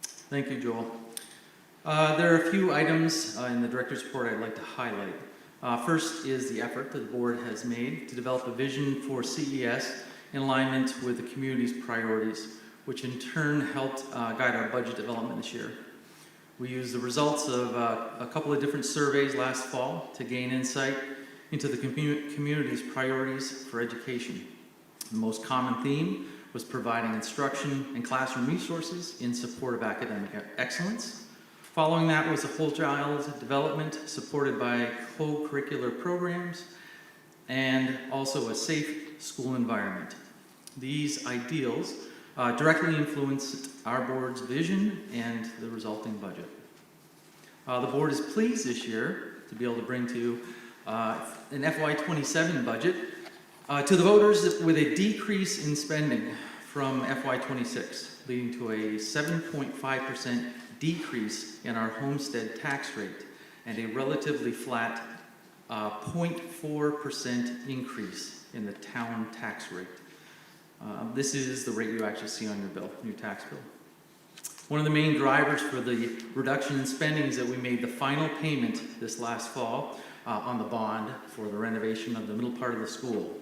Thank you, Joel. There are a few items in the director's report I'd like to highlight. First is the effort that the board has made to develop a vision for CES in alignment with the community's priorities, which in turn helped guide our budget development this year. We used the results of a couple of different surveys last fall to gain insight into the community's priorities for education. The most common theme was providing instruction and classroom resources in support of academic excellence. Following that was a whole child development supported by co-curricular programs and also a safe school environment. These ideals directly influenced our board's vision and the resulting budget. The board is pleased this year to be able to bring to an FY27 budget to the voters with a decrease in spending from FY26, leading to a 7.5% decrease in our homestead tax rate and a relatively flat 0.4% increase in the town tax rate. This is the rate you actually see on your bill, your tax bill. One of the main drivers for the reduction in spending is that we made the final payment this last fall on the bond for the renovation of the middle part of the school.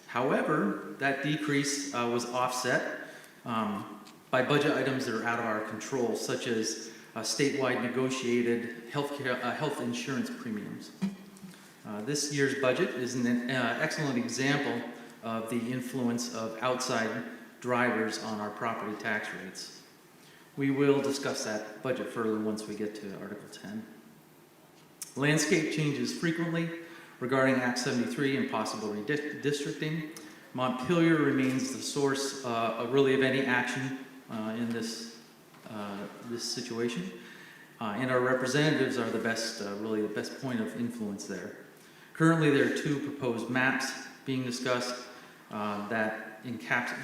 However, that decrease was offset by budget items that are out of our control, such as statewide negotiated health insurance premiums. This year's budget is an excellent example of the influence of outside drivers on our property tax rates. We will discuss that budget further once we get to Article 10. Landscape changes frequently regarding Act 73 and possible redistricting. Montpelier remains the source really of any action in this situation. And our representatives are the best, really the best point of influence there. Currently, there are two proposed maps being discussed that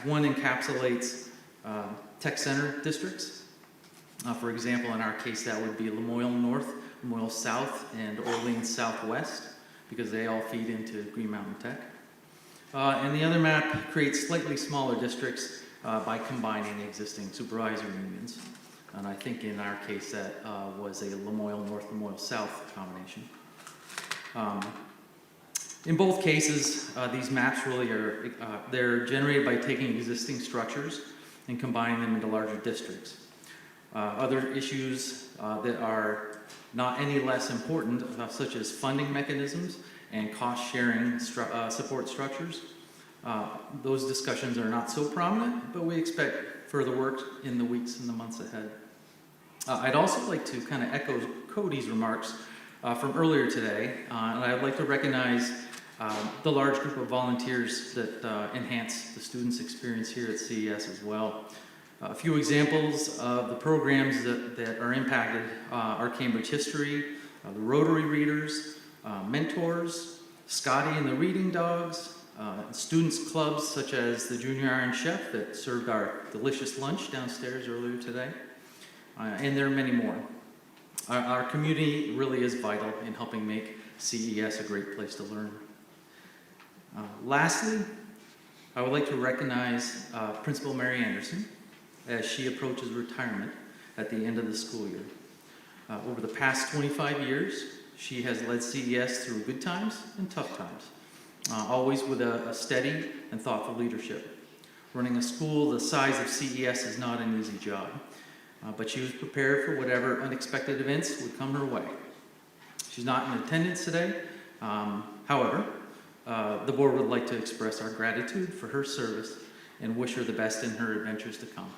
one encapsulates tech center districts. For example, in our case, that would be Lamoille North, Lamoille South, and Orleans Southwest, because they all feed into Green Mountain Tech. And the other map creates slightly smaller districts by combining existing supervisory unions. And I think in our case that was a Lamoille North, Lamoille South combination. In both cases, these maps really are, they're generated by taking existing structures and combining them into larger districts. Other issues that are not any less important, such as funding mechanisms and cost-sharing support structures, those discussions are not so prominent, but we expect further work in the weeks and the months ahead. I'd also like to kind of echo Cody's remarks from earlier today, and I'd like to recognize the large group of volunteers that enhance the students' experience here at CES as well. A few examples of the programs that are impacted are Cambridge History, the Rotary Readers, Mentors, Scotty and the Reading Dogs, students' clubs such as the Junior Iron Chef that served our delicious lunch downstairs earlier today, and there are many more. Our community really is vital in helping make CES a great place to learn. Lastly, I would like to recognize Principal Mary Anderson as she approaches retirement at the end of the school year. Over the past 25 years, she has led CES through good times and tough times, always with a steady and thoughtful leadership. Running a school the size of CES is not an easy job, but she was prepared for whatever unexpected events would come her way. She's not in attendance today. However, the board would like to express our gratitude for her service and wish her the best in her adventures to come.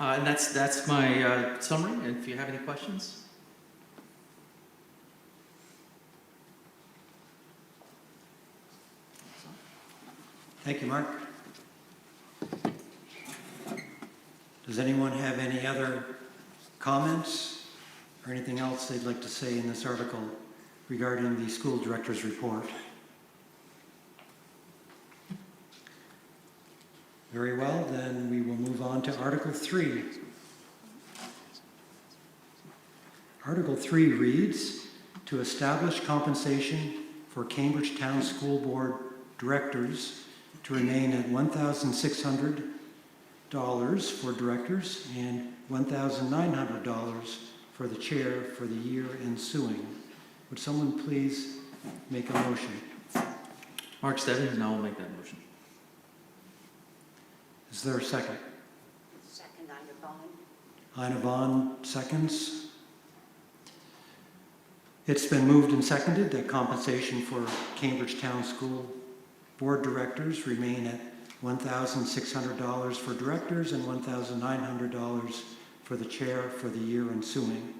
And that's my summary, and if you have any questions. Thank you, Mark. Does anyone have any other comments or anything else they'd like to say in this article regarding the school director's report? Very well, then we will move on to Article 3. Article 3 reads, to establish compensation for Cambridge Town School Board directors to remain at $1,600 for directors and $1,900 for the chair for the year ensuing. Would someone please make a motion? Mark Stebbins, and I will make that motion. Is there a second? Second, Ina Vaughn. Ina Vaughn seconds. It's been moved and seconded that compensation for Cambridge Town School Board directors remain at $1,600 for directors and $1,900 for the chair for the year ensuing.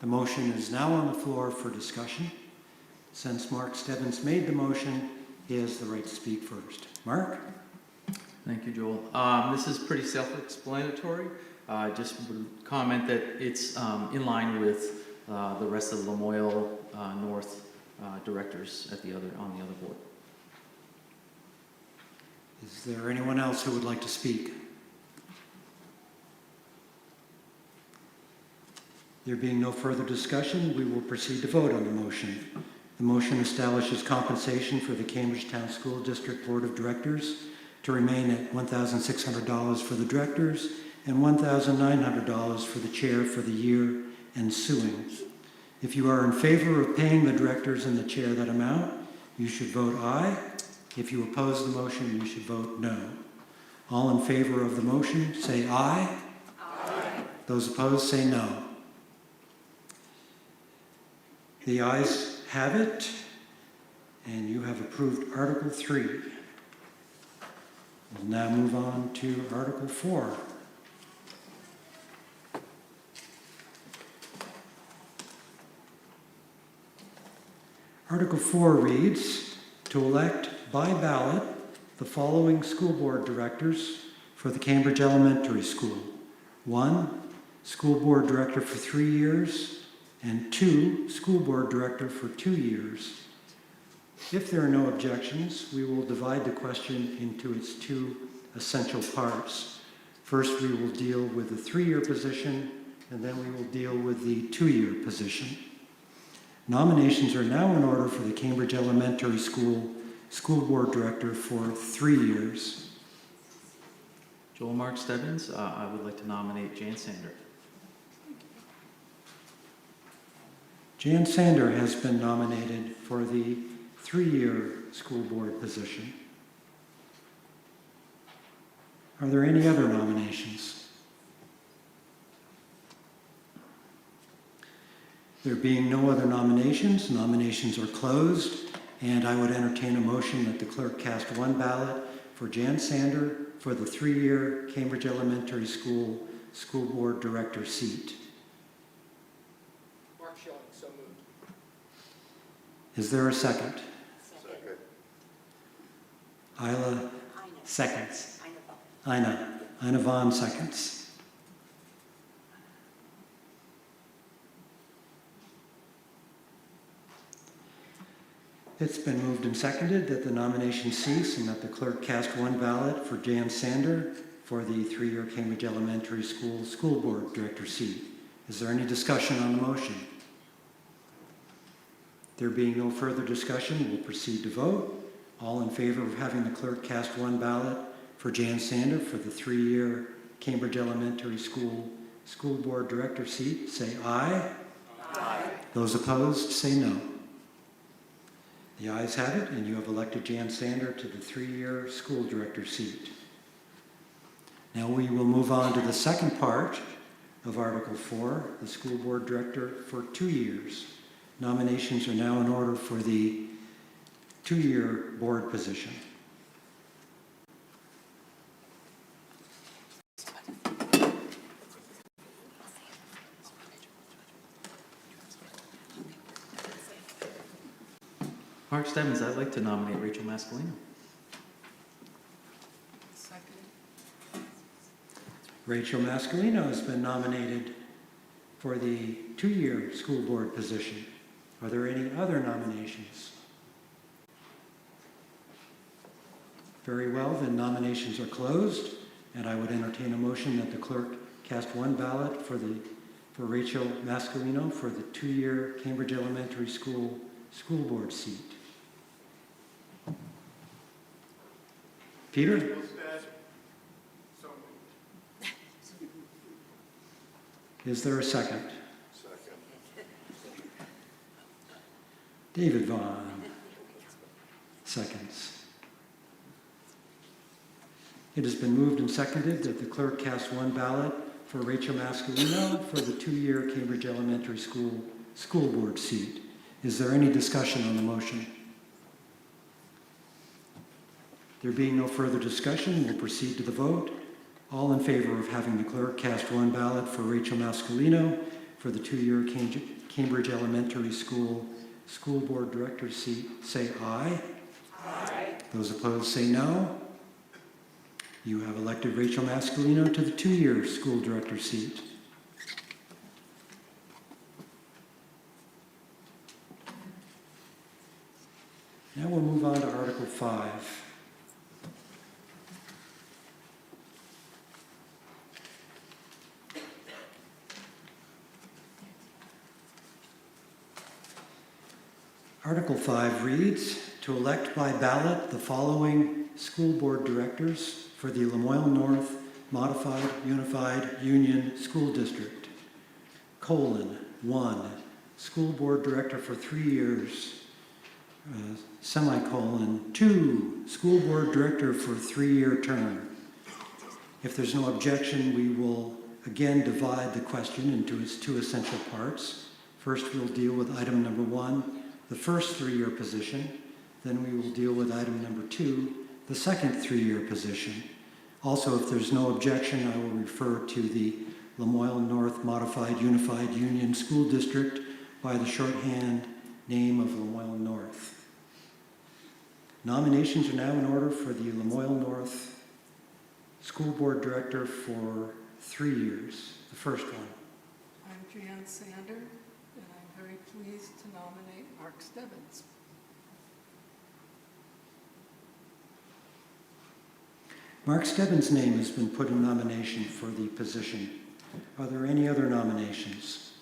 The motion is now on the floor for discussion. Since Mark Stebbins made the motion, he has the right to speak first. Mark? Thank you, Joel. This is pretty self-explanatory. Just would comment that it's in line with the rest of the Lamoille North directors on the other board. Is there anyone else who would like to speak? There being no further discussion, we will proceed to vote on the motion. The motion establishes compensation for the Cambridge Town School District Board of Directors to remain at $1,600 for the directors and $1,900 for the chair for the year ensuing. If you are in favor of paying the directors and the chair that amount, you should vote aye. If you oppose the motion, you should vote no. All in favor of the motion, say aye. Aye. Those opposed, say no. The ayes have it, and you have approved Article 3. We'll now move on to Article 4. Article 4 reads, to elect by ballot the following school board directors for the Cambridge Elementary School. 1, school board director for 3 years, and 2, school board director for 2 years. If there are no objections, we will divide the question into its 2 essential parts. First, we will deal with the 3-year position, and then we will deal with the 2-year position. Nominations are now in order for the Cambridge Elementary School School Board Director for 3 years. Joel Mark Stebbins, I would like to nominate Jan Sander. Jan Sander has been nominated for the 3-year school board position. Are there any other nominations? There being no other nominations, nominations are closed, and I would entertain a motion that the clerk cast 1 ballot for Jan Sander for the 3-year Cambridge Elementary School School Board Director seat. Mark Schilling, so moved. Is there a second? Second. Isla seconds. Ina Vaughn seconds. It's been moved and seconded that the nomination cease and that the clerk cast 1 ballot for Jan Sander for the 3-year Cambridge Elementary School School Board Director seat. Is there any discussion on the motion? There being no further discussion, we'll proceed to vote. All in favor of having the clerk cast 1 ballot for Jan Sander for the 3-year Cambridge Elementary School School Board Director seat, say aye. Aye. Those opposed, say no. The ayes have it, and you have elected Jan Sander to the 3-year school director seat. Now we will move on to the second part of Article 4, the school board director for 2 years. Nominations are now in order for the 2-year board position. Mark Stebbins, I'd like to nominate Rachel Mascalino. Rachel Mascalino has been nominated for the 2-year school board position. Are there any other nominations? Very well, then nominations are closed, and I would entertain a motion that the clerk cast one ballot for Rachel Mascalino for the 2-year Cambridge Elementary School board seat. Peter? Is there a second? Second. David Vaughn seconds. It has been moved and seconded that the clerk cast one ballot for Rachel Mascalino for the 2-year Cambridge Elementary School board seat. Is there any discussion on the motion? There being no further discussion, we'll proceed to the vote. All in favor of having the clerk cast one ballot for Rachel Mascalino for the 2-year Cambridge Elementary School board director seat, say aye. Aye. Those opposed say no. You have elected Rachel Mascalino to the 2-year school director seat. Now we'll move on to Article 5. Article 5 reads, to elect by ballot the following school board directors for the Lamoille North Modified Unified Union School District. : 1, school board director for 3 years, semicolon, 2, school board director for a 3-year term. If there's no objection, we will again divide the question into its 2 essential parts. First, we'll deal with item number 1, the first 3-year position. Then we will deal with item number 2, the second 3-year position. Also, if there's no objection, I will refer to the Lamoille North Modified Unified Union School District by the shorthand name of Lamoille North. Nominations are now in order for the Lamoille North School Board Director for 3 years. The first one. I'm Jan Sander, and I'm very pleased to nominate Mark Stebbins. Mark Stebbins' name has been put in nomination for the position. Are there any other nominations?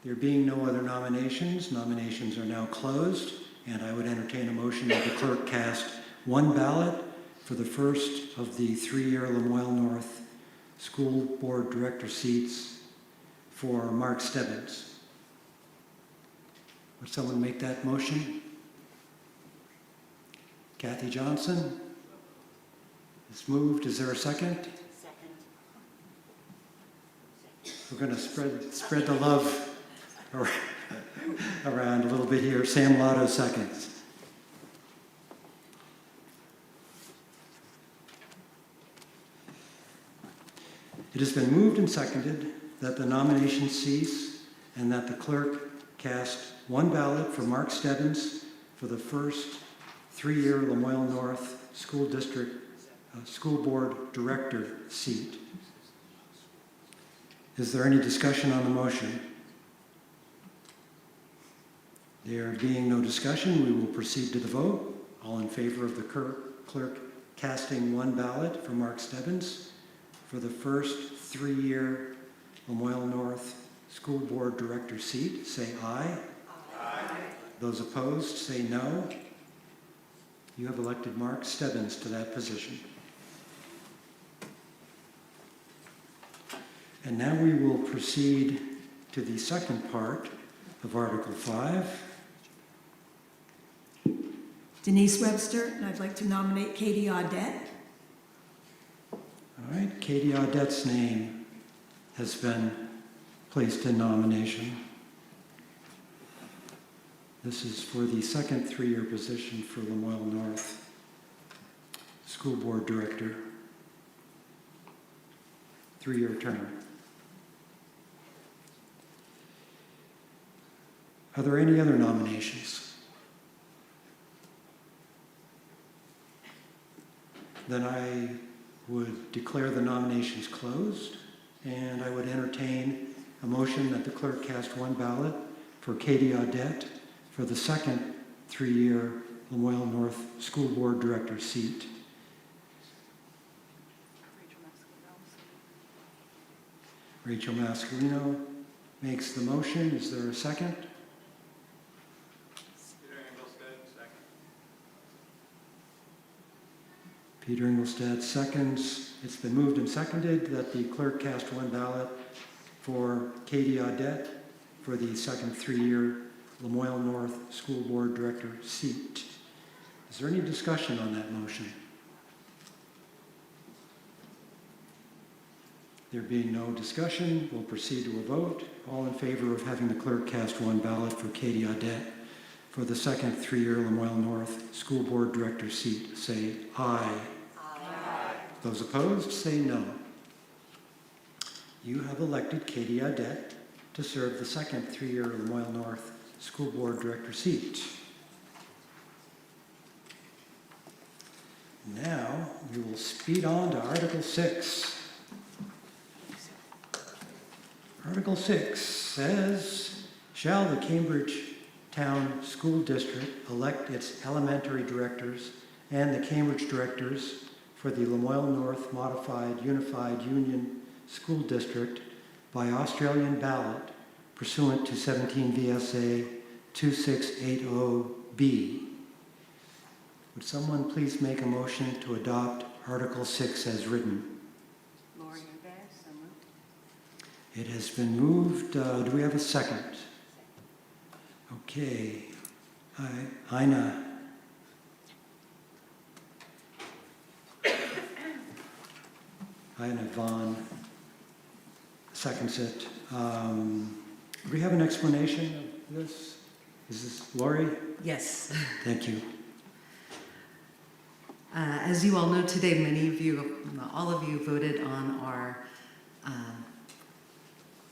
There being no other nominations, nominations are now closed, and I would entertain a motion that the clerk cast one ballot for the first of the 3-year Lamoille North School Board Director seats for Mark Stebbins. Would someone make that motion? Kathy Johnson? It's moved. Is there a second? Second. We're going to spread the love around a little bit here. Sam Lotto seconds. It has been moved and seconded that the nomination cease and that the clerk cast one ballot for Mark Stebbins for the first 3-year Lamoille North School District School Board Director seat. Is there any discussion on the motion? There being no discussion, we will proceed to the vote. All in favor of the clerk casting one ballot for Mark Stebbins for the first 3-year Lamoille North School Board Director seat, say aye. Aye. Those opposed, say no. You have elected Mark Stebbins to that position. And now we will proceed to the second part of Article 5. Denise Webster, and I'd like to nominate Katie Audette. All right, Katie Audette's name has been placed in nomination. This is for the second 3-year position for Lamoille North School Board Director. 3-year term. Are there any other nominations? Then I would declare the nominations closed, and I would entertain a motion that the clerk cast one ballot for Katie Audette for the second 3-year Lamoille North School Board Director seat. Rachel Mascalino makes the motion. Is there a second? Peter Engelstad seconds. It's been moved and seconded that the clerk cast one ballot for Katie Audette for the second 3-year Lamoille North School Board Director seat. Is there any discussion on that motion? There being no discussion, we'll proceed to a vote. All in favor of having the clerk cast one ballot for Katie Audette for the second 3-year Lamoille North School Board Director seat, say aye. Aye. Those opposed, say no. You have elected Katie Audette to serve the second 3-year Lamoille North School Board Director seat. Now, we will speed on to Article 6. Article 6 says, shall the Cambridge Town School District elect its elementary directors and the Cambridge directors for the Lamoille North Modified Unified Union School District by Australian ballot pursuant to 17 VSA 2680B. Would someone please make a motion to adopt Article 6 as written? It has been moved. Do we have a second? Okay. Ina. Ina Vaughn seconds it. Do we have an explanation of this? Is this Lori? Yes. Thank you. As you all know today, many of you, all of you voted on our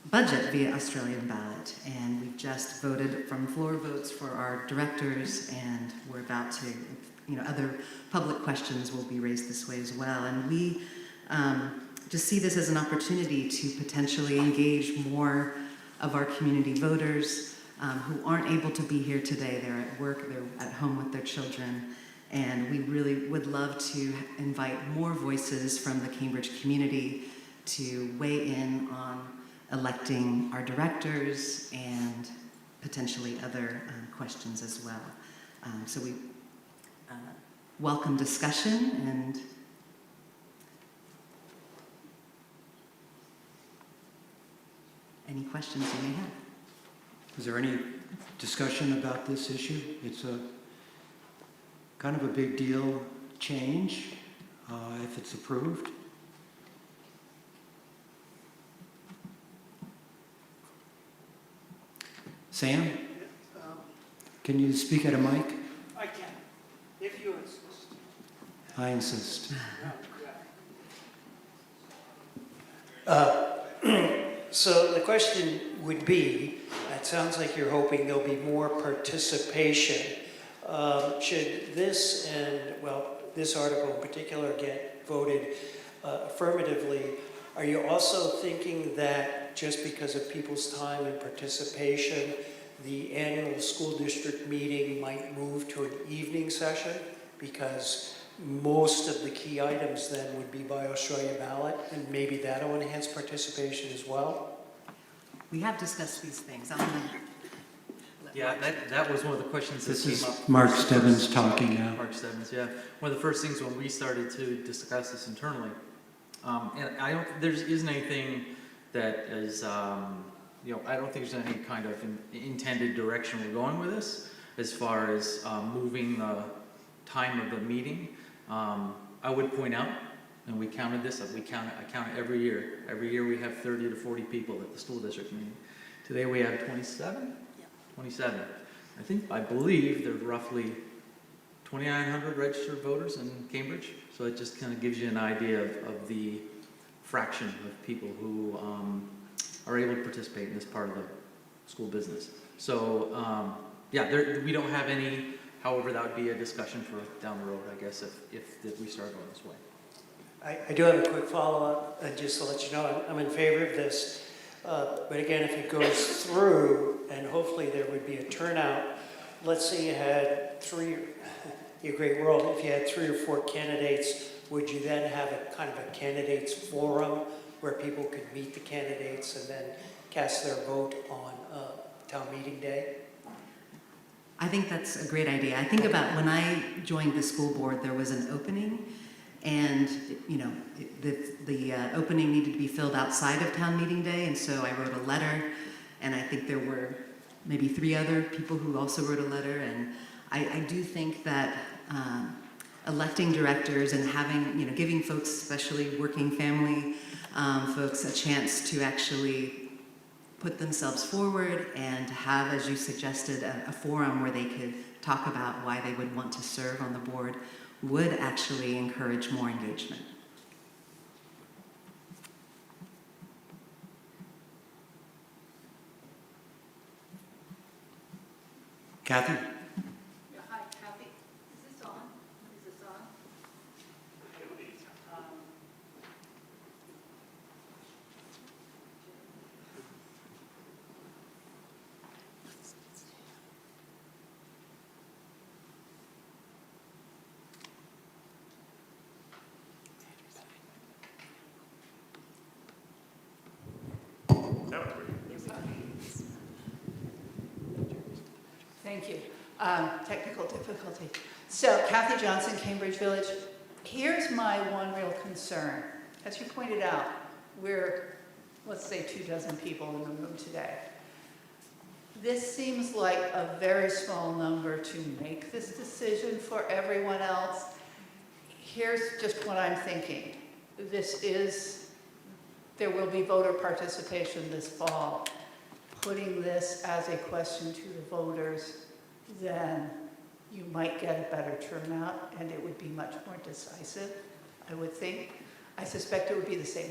budget via Australian ballot, and we've just voted from floor votes for our directors, and we're about to, other public questions will be raised this way as well. And we just see this as an opportunity to potentially engage more of our community voters who aren't able to be here today. They're at work, they're at home with their children, and we really would love to invite more voices from the Cambridge community to weigh in on electing our directors and potentially other questions as well. So we welcome discussion and any questions you may have. Is there any discussion about this issue? It's a kind of a big deal change if it's approved. Sam? Can you speak at a mic? I can, if you insist. I insist. So the question would be, it sounds like you're hoping there'll be more participation. Should this this article in particular get voted affirmatively, are you also thinking that just because of people's time and participation, the annual school district meeting might move to an evening session? Because most of the key items then would be by Australian ballot, and maybe that'll enhance participation as well? We have discussed these things. Yeah, that was one of the questions that This came is up. Mark Stebbins talking now. Mark Stebbins, yeah. One of the first things when we started to discuss this internally, and there isn't anything that is, I don't think there's any kind of intended direction we're going with this as far as moving the time of the meeting. I would point out, and we counted this, I count it every year. Every year we have 30 to 40 people at the school district meeting. Today we have 27? Yeah. 27. I believe there's roughly 2,900 registered voters in Cambridge. So it just kind of gives you an idea of the fraction of people who are able to participate in this part of the school business. So we don't have any, however, that would be a discussion for down the road, I guess, if we start going this way. I do have a quick follow-up, just to let you know, I'm in favor of this. But again, if it goes through, and hopefully there would be a turnout, let's say you had your great world, if you had 3 or 4 candidates, would you then have a kind of a candidates forum where people could meet the candidates and then cast their vote on town meeting day? I think that's a great idea. I think about when I joined the school board, there was an opening, and the opening needed to be filled outside of town meeting day, and so I wrote a letter, and I think there were maybe 3 other people who also wrote a letter, and I do think that electing directors and having, giving folks, especially working family folks, a chance to actually put themselves forward and have, as you suggested, a forum where they could talk about why they would want to serve on the board would actually encourage more engagement. Kathy? Hi, Kathy. Is this on? Is this on? Thank you. Technical difficulty. So, Kathy Johnson, Cambridge Village. Here's my one real concern. As you pointed out, we're, let's say, 24 people in the room today. This seems like a very small number to make this decision for everyone else. Here's just what I'm thinking. There will be voter participation this fall. Putting this as a question to the voters, then you might get a better turnout and it would be much more decisive, I would think. I suspect it would be the same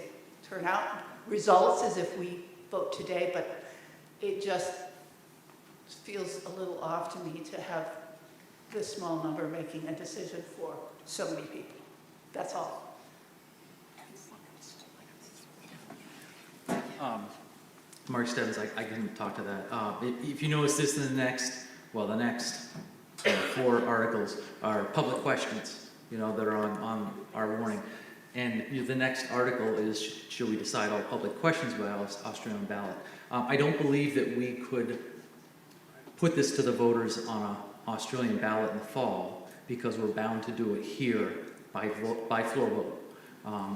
turnout results as if we vote today, but it just feels a little off to me to have this small number making a decision for so many people. That's all. Mark Stebbins, I can talk to that. If you notice this in the next 4 articles are public questions, that are on our warning. And the next article is, should we decide all public questions by Australian ballot? I don't believe that we could put this to the voters on an Australian ballot in the fall because we're bound to do it here by floor vote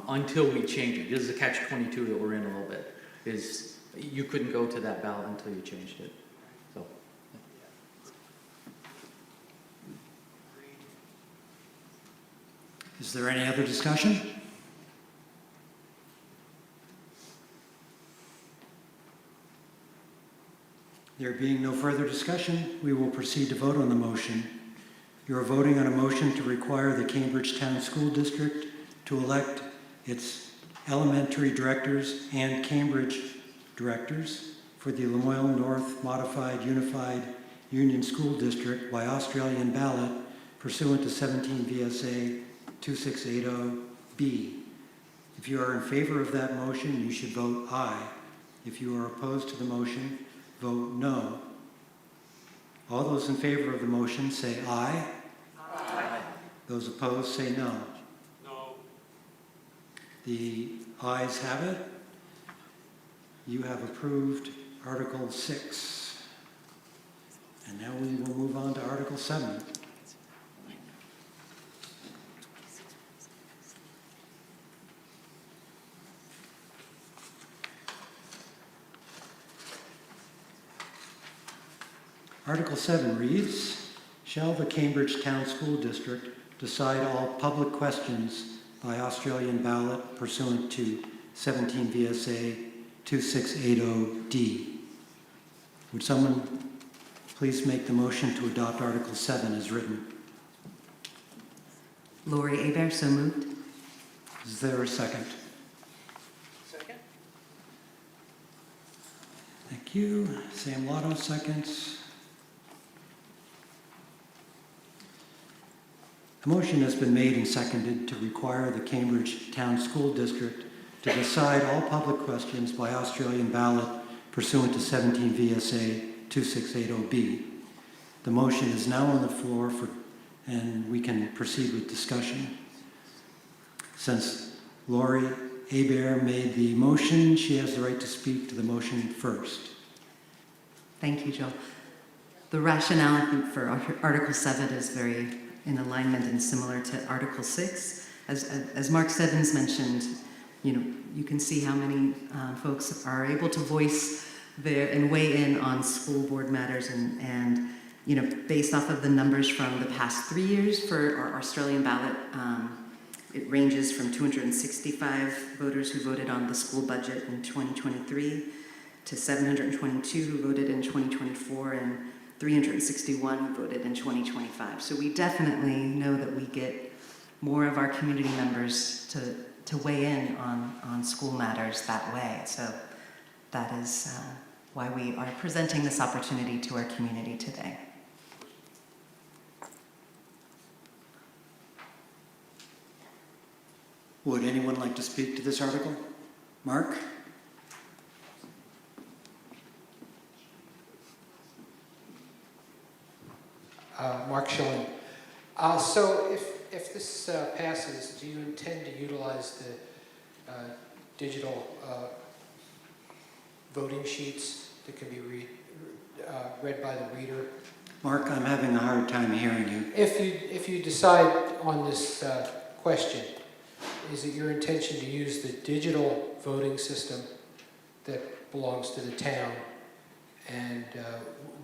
until we change it. This is a catch-22 that we're in a little bit, is you couldn't go to that ballot until you changed it. So. Is there any other discussion? There being no further discussion, we will proceed to vote on the motion. You are voting on a motion to require the Cambridge Town School District to elect its elementary directors and Cambridge directors for the Lamoille North Modified Unified Union School District by Australian ballot pursuant to 17 VSA 2680B. If you are in favor of that motion, you should vote aye. If you are opposed to the motion, vote no. All those in favor of the motion say aye. Aye. Those opposed say no. No. The ayes have it. You have approved Article 6. And now we will move on to Article 7. Article 7 reads, shall the Cambridge Town School District decide all public questions by Australian ballot pursuant to 17 VSA 2680D. Would someone please make the motion to adopt Article 7 as written? Lori Aber, so moved. Is there a second? Second? Thank you. Sam Lotto seconds. A motion has been made and seconded to require the Cambridge Town School District to decide all public questions by Australian ballot pursuant to 17 VSA 2680B. The motion is now on the floor and we can proceed with discussion. Since Lori Hebert made the motion, she has the right to speak to the motion first. Thank you, Joe. The rationale, I think, for Article 7 is very in alignment and similar to Article 6. As Mark Stebbins mentioned, you can see how many folks are able to voice their and weigh in on school board matters, and based off of the numbers from the past 3 years for our Australian ballot, it ranges from 265 voters who voted on the school budget in 2023 to 722 who voted in 2024 and 361 who voted in 2025. So we definitely know that we get more of our community members to weigh in on school matters that way. So that is why we are presenting this opportunity to our community today. Would anyone like to speak to this article? Mark? Mark Schilling. So if this passes, do you intend to utilize the digital voting sheets that can be read by the reader? Mark, I'm having a hard time hearing you. If you decide on this question, is it your intention to use the digital voting system that belongs to the town? And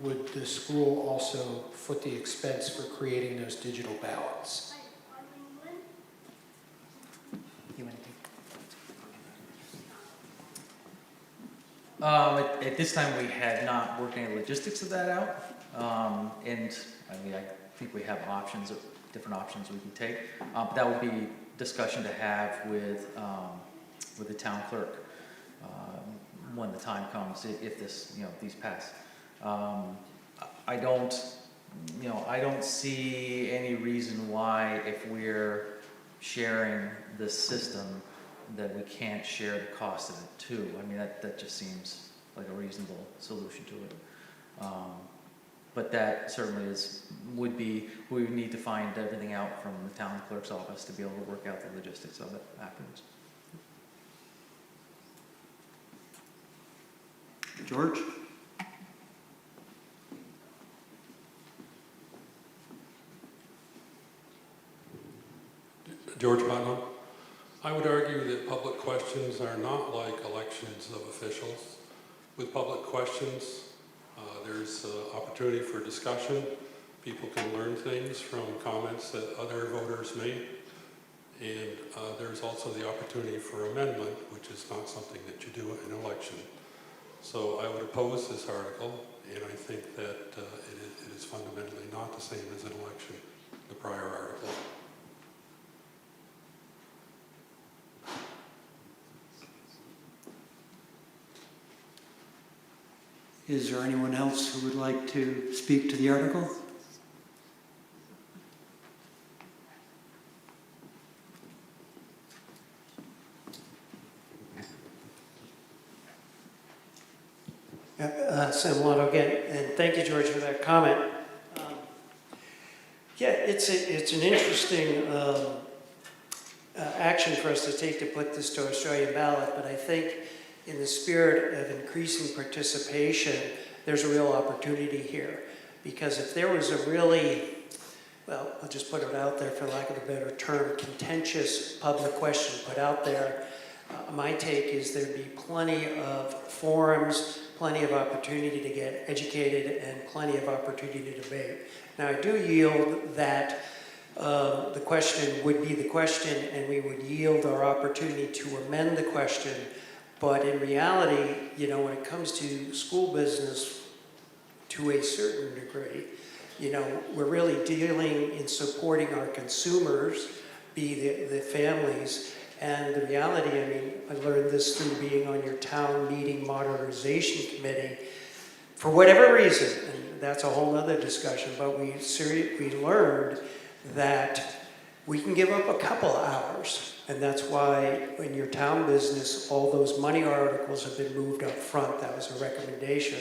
would the school also foot the expense for creating those digital ballots? At this time, we had not worked any logistics of that out. And I mean, I think we have options, different options we can take. But that would be discussion to have with the town clerk when the time comes, if this, these pass. I don't see any reason why, if we're sharing this system, that we can't share the cost of it too. I mean, that just seems like a reasonable solution to it. But that certainly would be, we would need to find everything out from the town clerk's office to be able to work out the logistics of it afterwards. George? George Putnam. I would argue that public questions are not like elections of officials. With public questions, there's opportunity for discussion. People can learn things from comments that other voters make. And there's also the opportunity for amendment, which is not something that you do in an election. So I would oppose this article, and I think that it is fundamentally not the same as an election, the prior article. Is there anyone else who would like to speak to the article? Sam Milano again, and thank you, George, for that comment. Yeah, it's an interesting action for us to take to put this to Australian ballot, but I think in the spirit of increasing participation, there's a real opportunity here. Because if there was a really, well, I'll just put it out there for lack of a better term, contentious public question put out there, my take is there'd be plenty of forums, plenty of opportunity to get educated, and plenty of opportunity to debate. Now, I do yield that the question would be the question, and we would yield our opportunity to amend the question. But in reality, when it comes to school business, to a certain degree, we're really dealing in supporting our consumers, be the families. And the reality, I mean, I learned this through being on your town meeting modernization committee. For whatever reason, and that's a whole other discussion, but we learned that we can give up a couple hours. And that's why in your town business, all those money articles have been moved up front. That was a recommendation.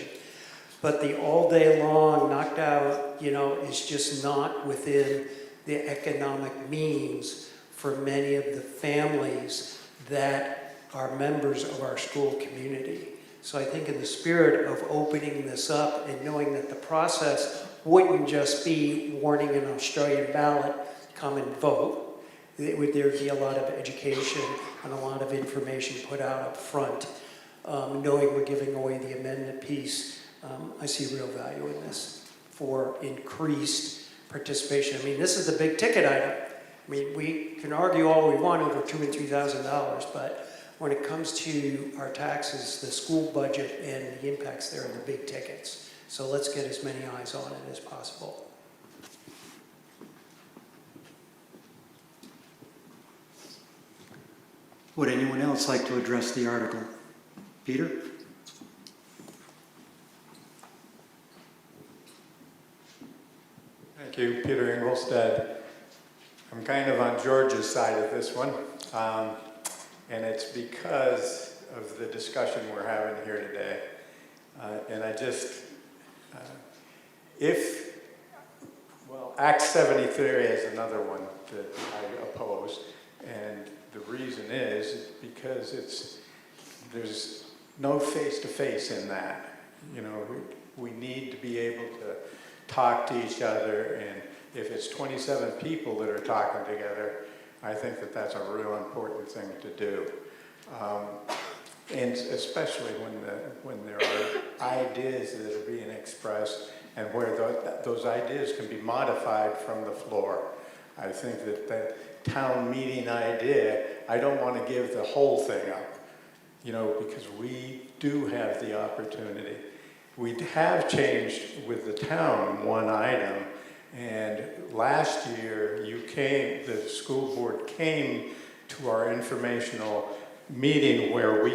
But the all day long knocked out, is just not within the economic means for many of the families that are members of our school community. So I think in the spirit of opening this up and knowing that the process wouldn't just be warning an Australian ballot, come and vote. There'd be a lot of education and a lot of information put out up front. Knowing we're giving away the amendment piece, I see real value in this for increased participation. I mean, this is the big ticket item. I mean, we can argue all we want over $2,000 and $3,000, but when it comes to our taxes, the school budget and the impacts there are the big tickets. So let's get as many eyes on it as possible. Would anyone else like to address the article? Peter? Thank you, Peter Ingolstadt. I'm kind of on George's side of this one, and it's because of the discussion we're having here today. And I just, Act 73 is another one that I oppose, and the reason is because there's no face-to-face in that. We need to be able to talk to each other, and if it's 27 people that are talking together, I think that that's a real important thing to do. And especially when there are ideas that are being expressed and where those ideas can be modified from the floor. I think that that town meeting idea, I don't want to give the whole thing up, because we do have the opportunity. We have changed with the town one item, and last year the school board came to our informational meeting where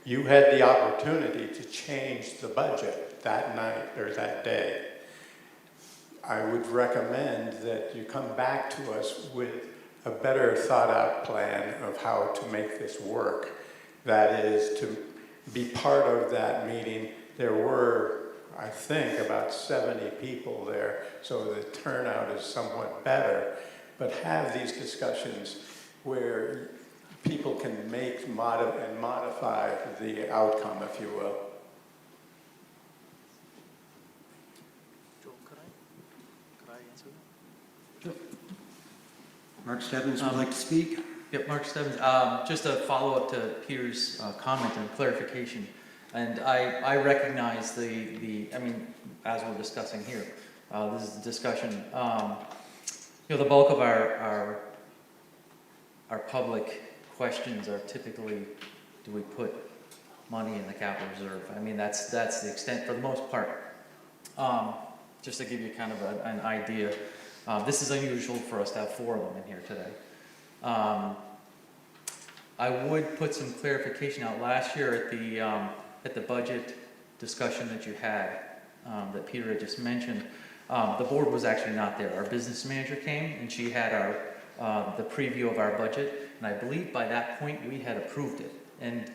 you had the opportunity to change the budget that night or that day. I would recommend that you come back to us with a better thought out plan of how to make this work. That is to be part of that meeting. There were, I think, about 70 people there, so the turnout is somewhat better. But have these discussions where people can make and modify the outcome, if you will. Joel, could I answer that? Mark Stebbins would like to speak. Yep, Mark Stebbins. Just a follow-up to Peter's comment and clarification. And I recognize as we're discussing here, this is a discussion, the bulk of our public questions are typically, do we put money in the capital reserve? I mean, that's the extent for the most part. Just to give you kind of an idea, this is unusual for us to have 4 of them in here today. I would put some clarification out last year at the budget discussion that you had, that Peter had just mentioned. The board was actually not there. Our business manager came and she had the preview of our budget, and I believe by that point we had approved it. And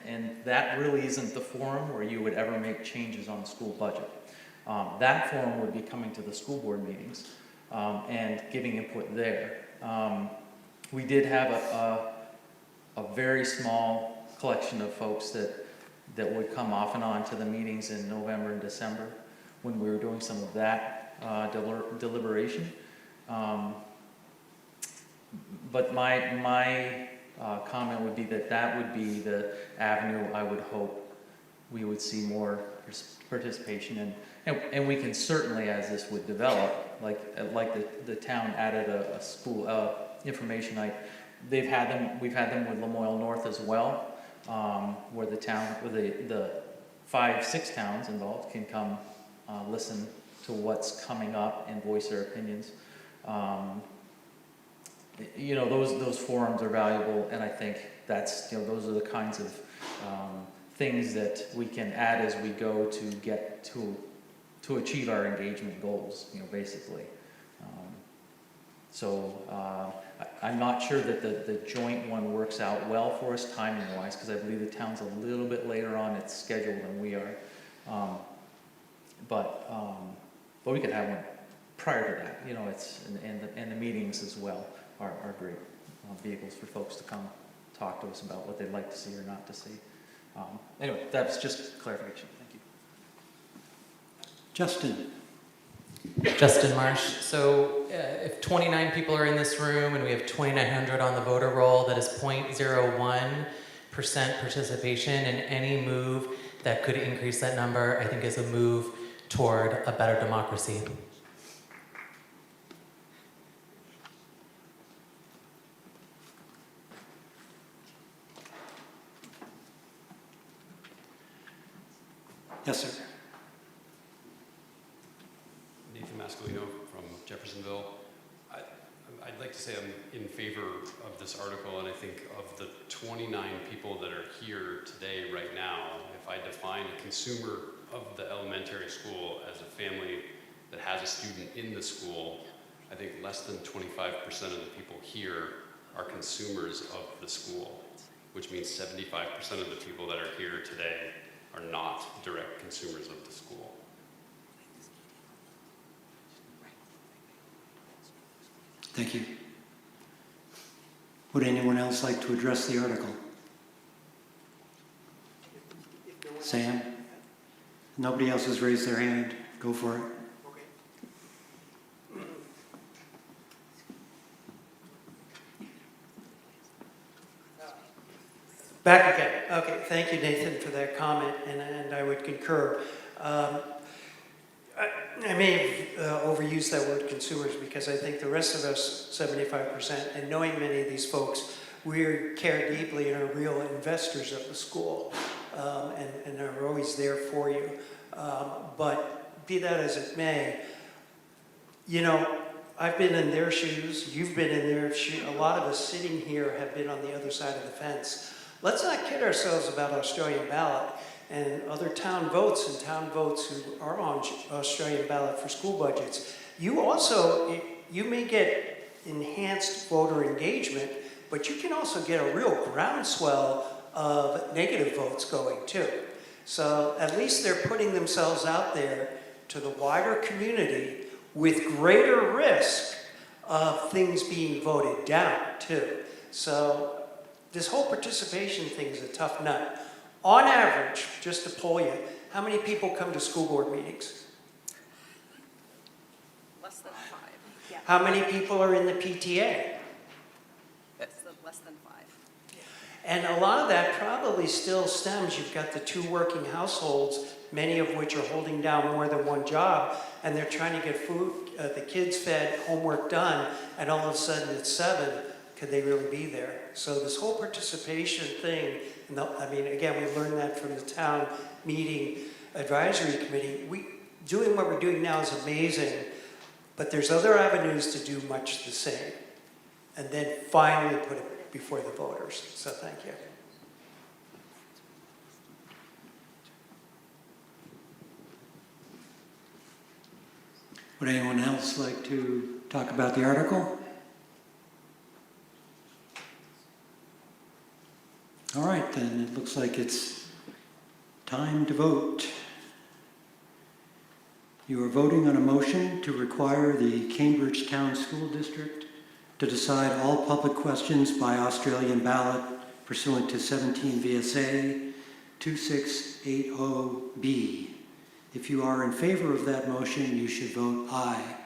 that really isn't the forum where you would ever make changes on the school budget. That forum would be coming to the school board meetings and giving input there. We did have a very small collection of folks that would come off and on to the meetings in November and December when we were doing some of that deliberation. But my comment would be that would be the avenue I would hope we would see more participation in. And we can certainly, as this would develop, like the town added a school information night. We've had them with Lamoille North as well, where the 5-6 towns involved can come listen to what's coming up and voice their opinions. Those forums are valuable, and I think those are the kinds of things that we can add as we go to get to achieve our engagement goals, basically. So I'm not sure that the joint one works out well for us timing-wise, because I believe the town's a little bit later on its schedule than we are. But we could have one prior to that, you know, and the meetings as well are great vehicles for folks to come talk to us about what they'd like to see or not to see. Anyway, that's just clarification. Thank you. Justin Marsh. So if 29 people are in this room and we have 2,900 on the voter roll, that is 0.01% participation, and any move that could increase that number, I think, is a move toward a better democracy. Yes, sir. Nathan Mascolino from Jeffersonville. I'd like to say I'm in favor of this article, and I think of the 29 people that are here today right now, if I define a consumer of the elementary school as a family that has a student in the school, I think less than 25% of the people here are consumers of the school, which means 75% of the people that are here today are not direct consumers of the school. Thank you. Would anyone else like to address the article? Sam? Nobody else has raised their hand. Go for it. Back again. Okay, thank you, Nathan, for that comment, and I would concur. I may have overused that word consumers, because I think the rest of us, 75%, and knowing many of these folks, we care deeply and are real investors of the school, and are always there for you. But be that as it may, you know, I've been in their shoes, you've been in their shoes, a lot of us sitting here have been on the other side of the fence. Let's not kid ourselves about Australian ballot and other town votes who are on Australian ballot for school budgets. You also, you may get enhanced voter engagement, but you can also get a real groundswell of negative votes going too. So at least they're putting themselves out there to the wider community with greater risk of things being voted down too. So this whole participation thing is a tough nut. On average, just to poll you, how many people come to school board meetings? Less than 5. Yeah. How many people are in the PTA? Less than 5. And a lot of that probably still stems, you've got the 2 working households, many of which are holding down more than one job, and they're trying to get food, the kids fed, homework done, and all of a sudden it's 7. Could they really be there? So this whole participation thing, I mean, again, we learned that from the town meeting advisory committee. Doing what we're doing now is amazing, but there's other avenues to do much the same. And then finally put it before the voters. So thank you. Would anyone else like to talk about the article? All right, then it looks like it's time to vote. You are voting on a motion to require the Cambridge Town School District to decide all public questions by Australian ballot pursuant to 17 VSA 2680B. If you are in favor of that motion, you should vote aye.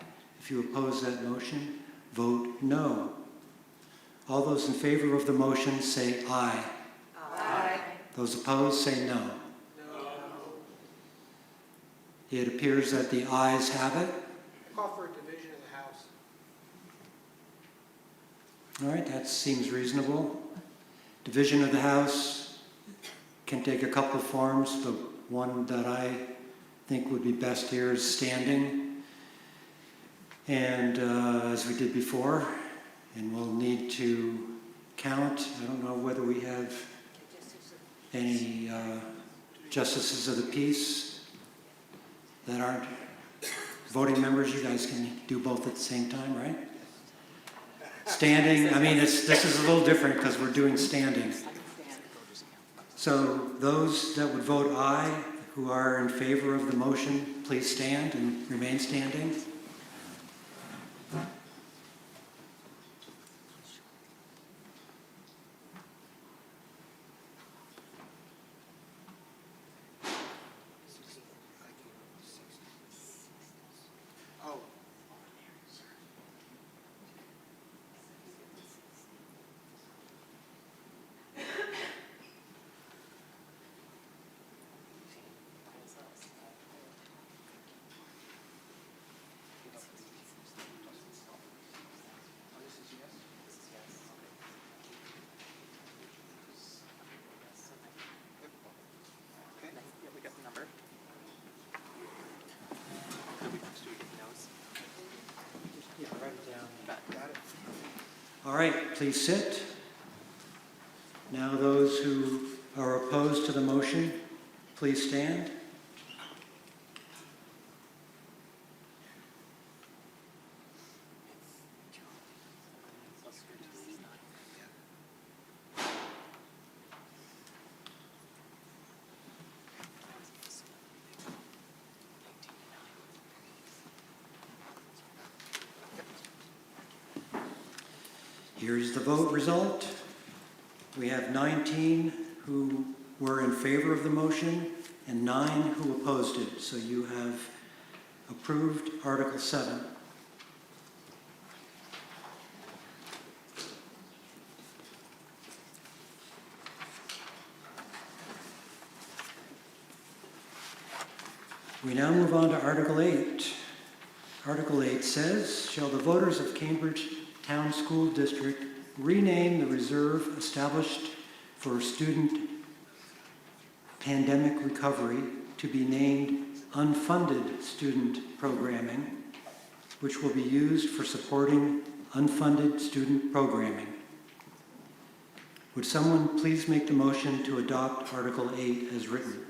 If you oppose that motion, vote no. All those in favor of the motion say aye. Aye. Those opposed say no. It appears that the ayes have it. Call for a division of the House. All right, that seems reasonable. Division of the House can take a couple of forms. The one that I think would be best here is standing. And as we did before, and we'll need to count. I don't know whether we have any justices of the peace that aren't voting members. You guys can do both at the same time, right? Standing, I mean, this is a little different because we're doing standing. So those that would vote aye, who are in favor of the motion, please stand and remain standing. All right, please sit. Now those who are opposed to the motion, please stand. Here's the vote result. We have 19 who were in favor of the motion and 9 who opposed it. So you have approved Article 7. We now move on to Article 8. Article 8 says, shall the voters of Cambridge Town School District rename the reserve established for student pandemic recovery to be named unfunded student programming, which will be used for supporting unfunded student programming. Would someone please make the motion to adopt Article 8 as written?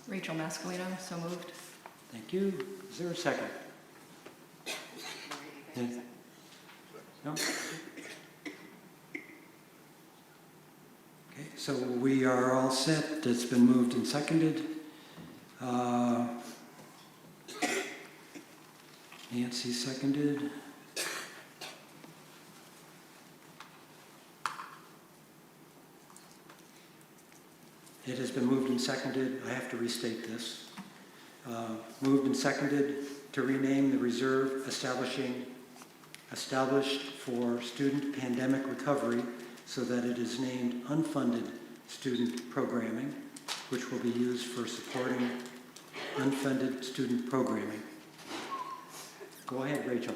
Rachel Mascalino, so moved. Thank you. Is there a second? No? Okay, so we are all set. It's been moved and seconded. Nancy seconded. It has been moved and seconded. I have to restate this. Moved and seconded to rename the reserve established for student pandemic recovery so that it is named unfunded student programming, which will be used for supporting unfunded student programming. Go ahead, Rachel.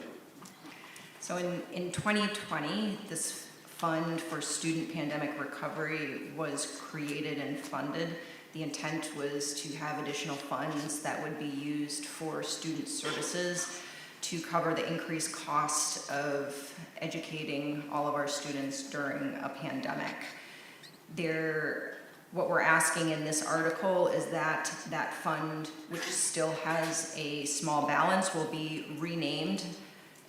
So in 2020, this fund for student pandemic recovery was created and funded. The intent was to have additional funds that would be used for student services to cover the increased cost of educating all of our students during a pandemic. What we're asking in this article is that that fund, which still has a small balance, will be renamed,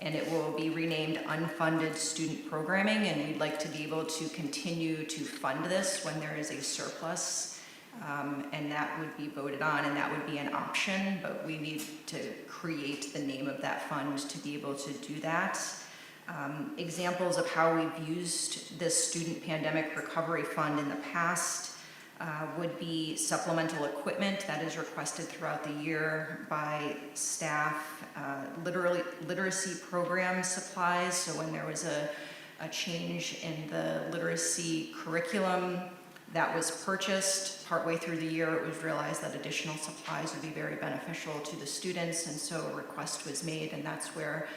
and it will be renamed unfunded student programming, and we'd like to be able to continue to fund this when there is a surplus. And that would be voted on, and that would be an option, but we need to create the name of that fund to be able to do that. Examples of how we've used this student pandemic recovery fund in the past would be supplemental equipment that is requested throughout the year by staff, literacy program supplies. So when there was a change in the literacy curriculum, that was purchased partway through the year. It was realized that additional supplies would be very beneficial to the students, and so a request was made, and that's where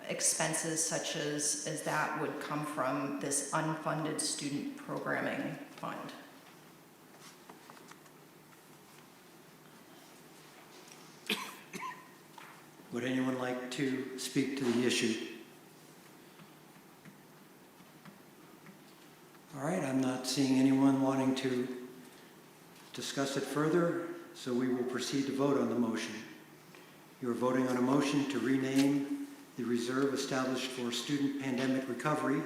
expenses such as that would come from, this unfunded student programming fund. Would anyone like to speak to the issue? All right, I'm not seeing anyone wanting to discuss it further, so we will proceed to vote on the motion. You are voting on a motion to rename the reserve established for student pandemic recovery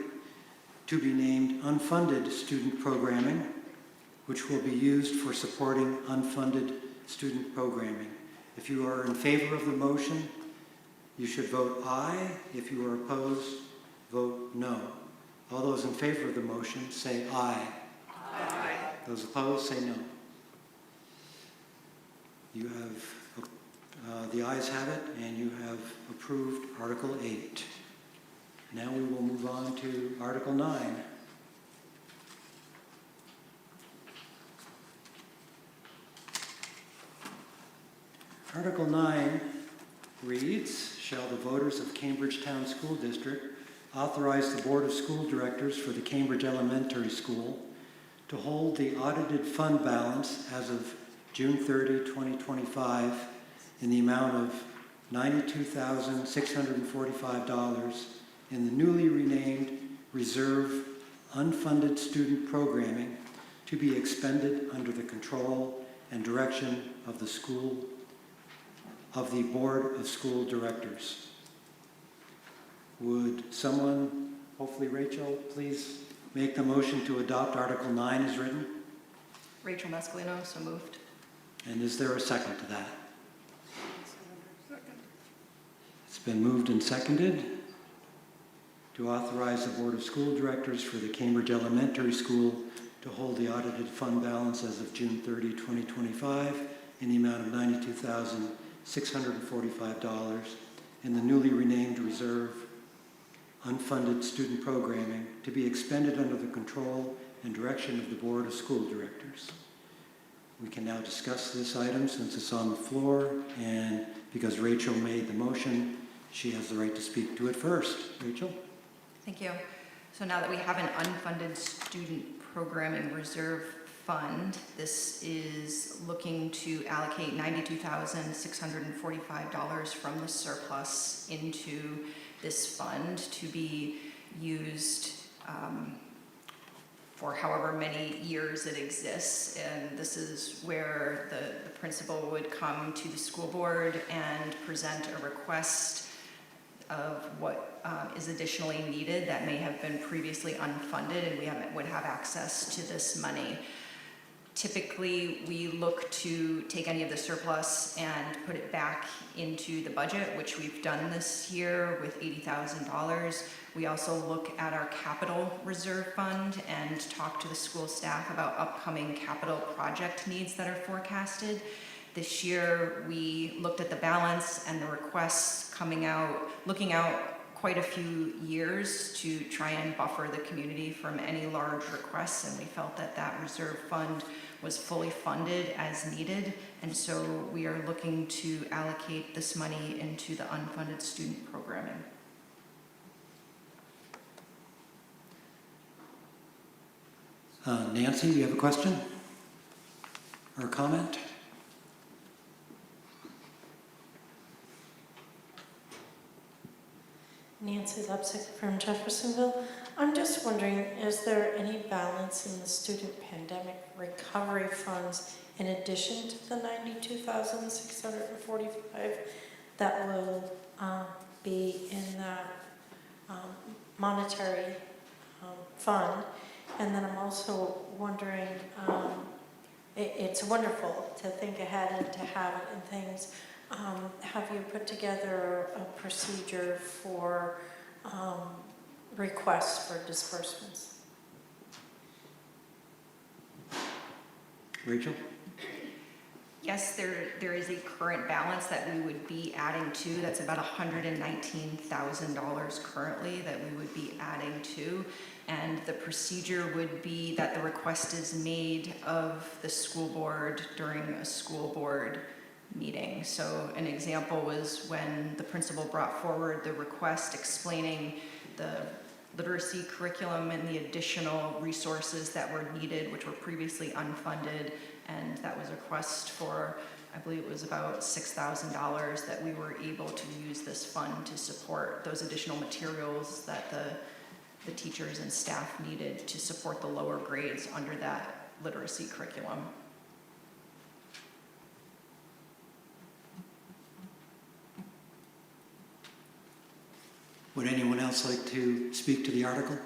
to be named unfunded student programming, which will be used for supporting unfunded student programming. If you are in favor of the motion, you should vote aye. If you are opposed, vote no. All those in favor of the motion say aye. Aye. Those opposed say no. You have, the ayes have it, and you have approved Article 8. Now we will move on to Article 9. Article 9 reads, shall the voters of Cambridge Town School District authorize the Board of School Directors for the Cambridge Elementary School to hold the audited fund balance as of June 30, 2025 in the amount of $92,645 in the newly renamed Reserve Unfunded Student Programming to be expended under the control and direction of the Board of School Directors. Would someone, hopefully Rachel, please make the motion to adopt Article 9 as written? Rachel Mascalino, so moved. And is there a second to that? It's been moved and seconded to authorize the Board of School Directors for the Cambridge Elementary School to hold the audited fund balance as of June 30, 2025 in the amount of $92,645 in the newly renamed Reserve Unfunded Student Programming to be expended under the control and direction of the Board of School Directors. We can now discuss this item since it's on the floor, and because Rachel made the motion, she has the right to speak to it first. Rachel? Thank you. So now that we have an unfunded student programming reserve fund, this is looking to allocate $92,645 from the surplus into this fund to be used for however many years it exists. And this is where the principal would come to the school board and present a request of what is additionally needed that may have been previously unfunded, and we would have access to this money. Typically, we look to take any of the surplus and put it back into the budget, which we've done this year with $80,000. We also look at our capital reserve fund and talk to the school staff about upcoming capital project needs that are forecasted. This year, we looked at the balance and the requests coming out, looking out quite a few years to try and buffer the community from any large requests, and we felt that that reserve fund was fully funded as needed, and so we are looking to allocate this money into the unfunded student programming. Nancy, do you have a question or a comment? Nancy Lepsick from Jeffersonville. I'm just wondering, is there any balance in the student pandemic recovery funds in addition to the $92,645 that will be in the monetary fund? And then I'm also wondering, it's wonderful to think ahead and to have it in things. Have you put together a procedure for requests for disbursements? Rachel? Yes, there is a current balance that we would be adding to. That's about $119,000 currently that we would be adding to. And the procedure would be that the request is made of the school board during a school board meeting. So an example was when the principal brought forward the request explaining the literacy curriculum and the additional resources that were needed, which were previously unfunded, and that was a request for, I believe it was about $6,000 that we were able to use this fund to support those additional materials that the teachers and staff needed to support the lower grades under that literacy curriculum. Would anyone else like to speak to the article?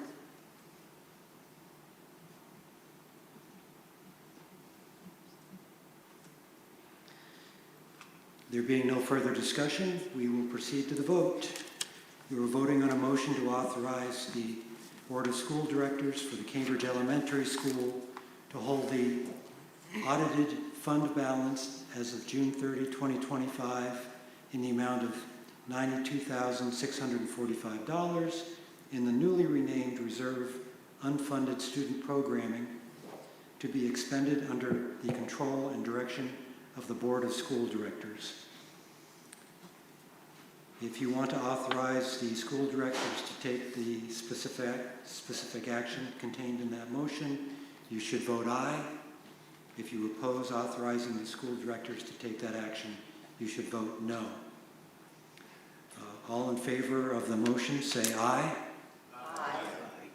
There being no further discussion, we will proceed to the vote. We are voting on a motion to authorize the Board of School Directors for the Cambridge Elementary School to hold the audited fund balance as of June 30, 2025 in the amount of $92,645 in the newly renamed Reserve Unfunded Student Programming to be expended under the control and direction of the Board of School Directors. If you want to authorize the school directors to take the specific action contained in that motion, you should vote aye. If you oppose authorizing the school directors to take that action, you should vote no. All in favor of the motion, say aye. Aye.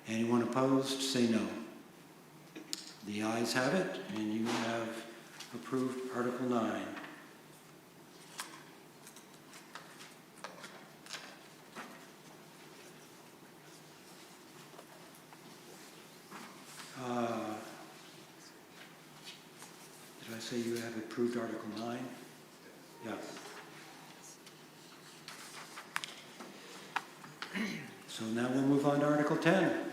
Anyone opposed, say no. The ayes have it, and you have approved Article 9. Did I say you have approved Article 9? Yes. So now we'll move on to Article 10.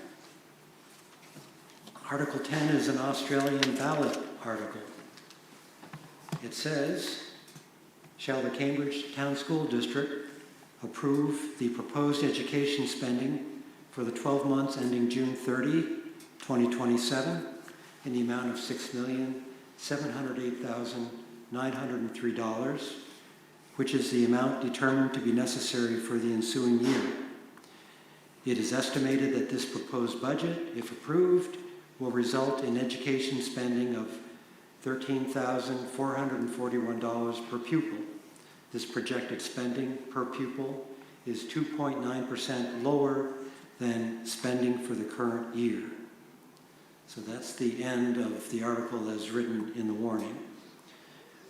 Article 10 is an Australian ballot article. It says, shall the Cambridge Town School District approve the proposed education spending for the 12 months ending June 30, 2027 in the amount of $6,708,903, which is the amount determined to be necessary for the ensuing year. It is estimated that this proposed budget, if approved, will result in education spending of $13,441 per pupil. This projected spending per pupil is 2.9% lower than spending for the current year. So that's the end of the article as written in the warning.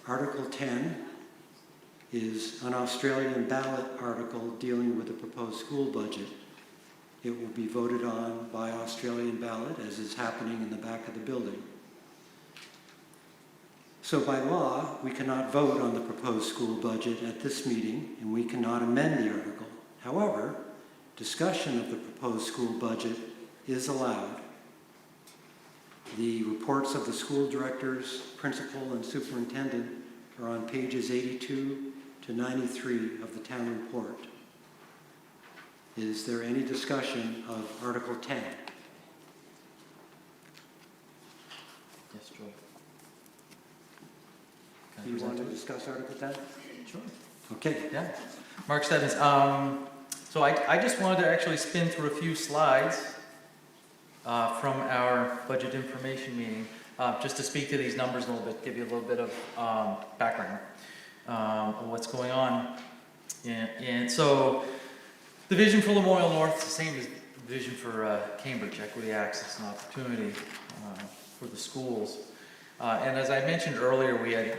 Article 10 is an Australian ballot article dealing with the proposed school budget. It will be voted on by Australian ballot, as is happening in the back of the building. So by law, we cannot vote on the proposed school budget at this meeting, and we cannot amend the article. However, discussion of the proposed school budget is allowed. The reports of the school directors, principal, and superintendent are on pages 82 to 93 of the town report. Is there any discussion of Article 10? Yes, Joy. Do you want to discuss Article 10? Sure. Okay. Yeah. Mark Stebbins. So I just wanted to actually spin through a few slides from our budget information meeting, just to speak to these numbers a little bit, give you a little bit of background of what's going on. And so the vision for Lamoille North is the same as the vision for Cambridge, equity, access, and opportunity for the schools. And as I mentioned earlier, we had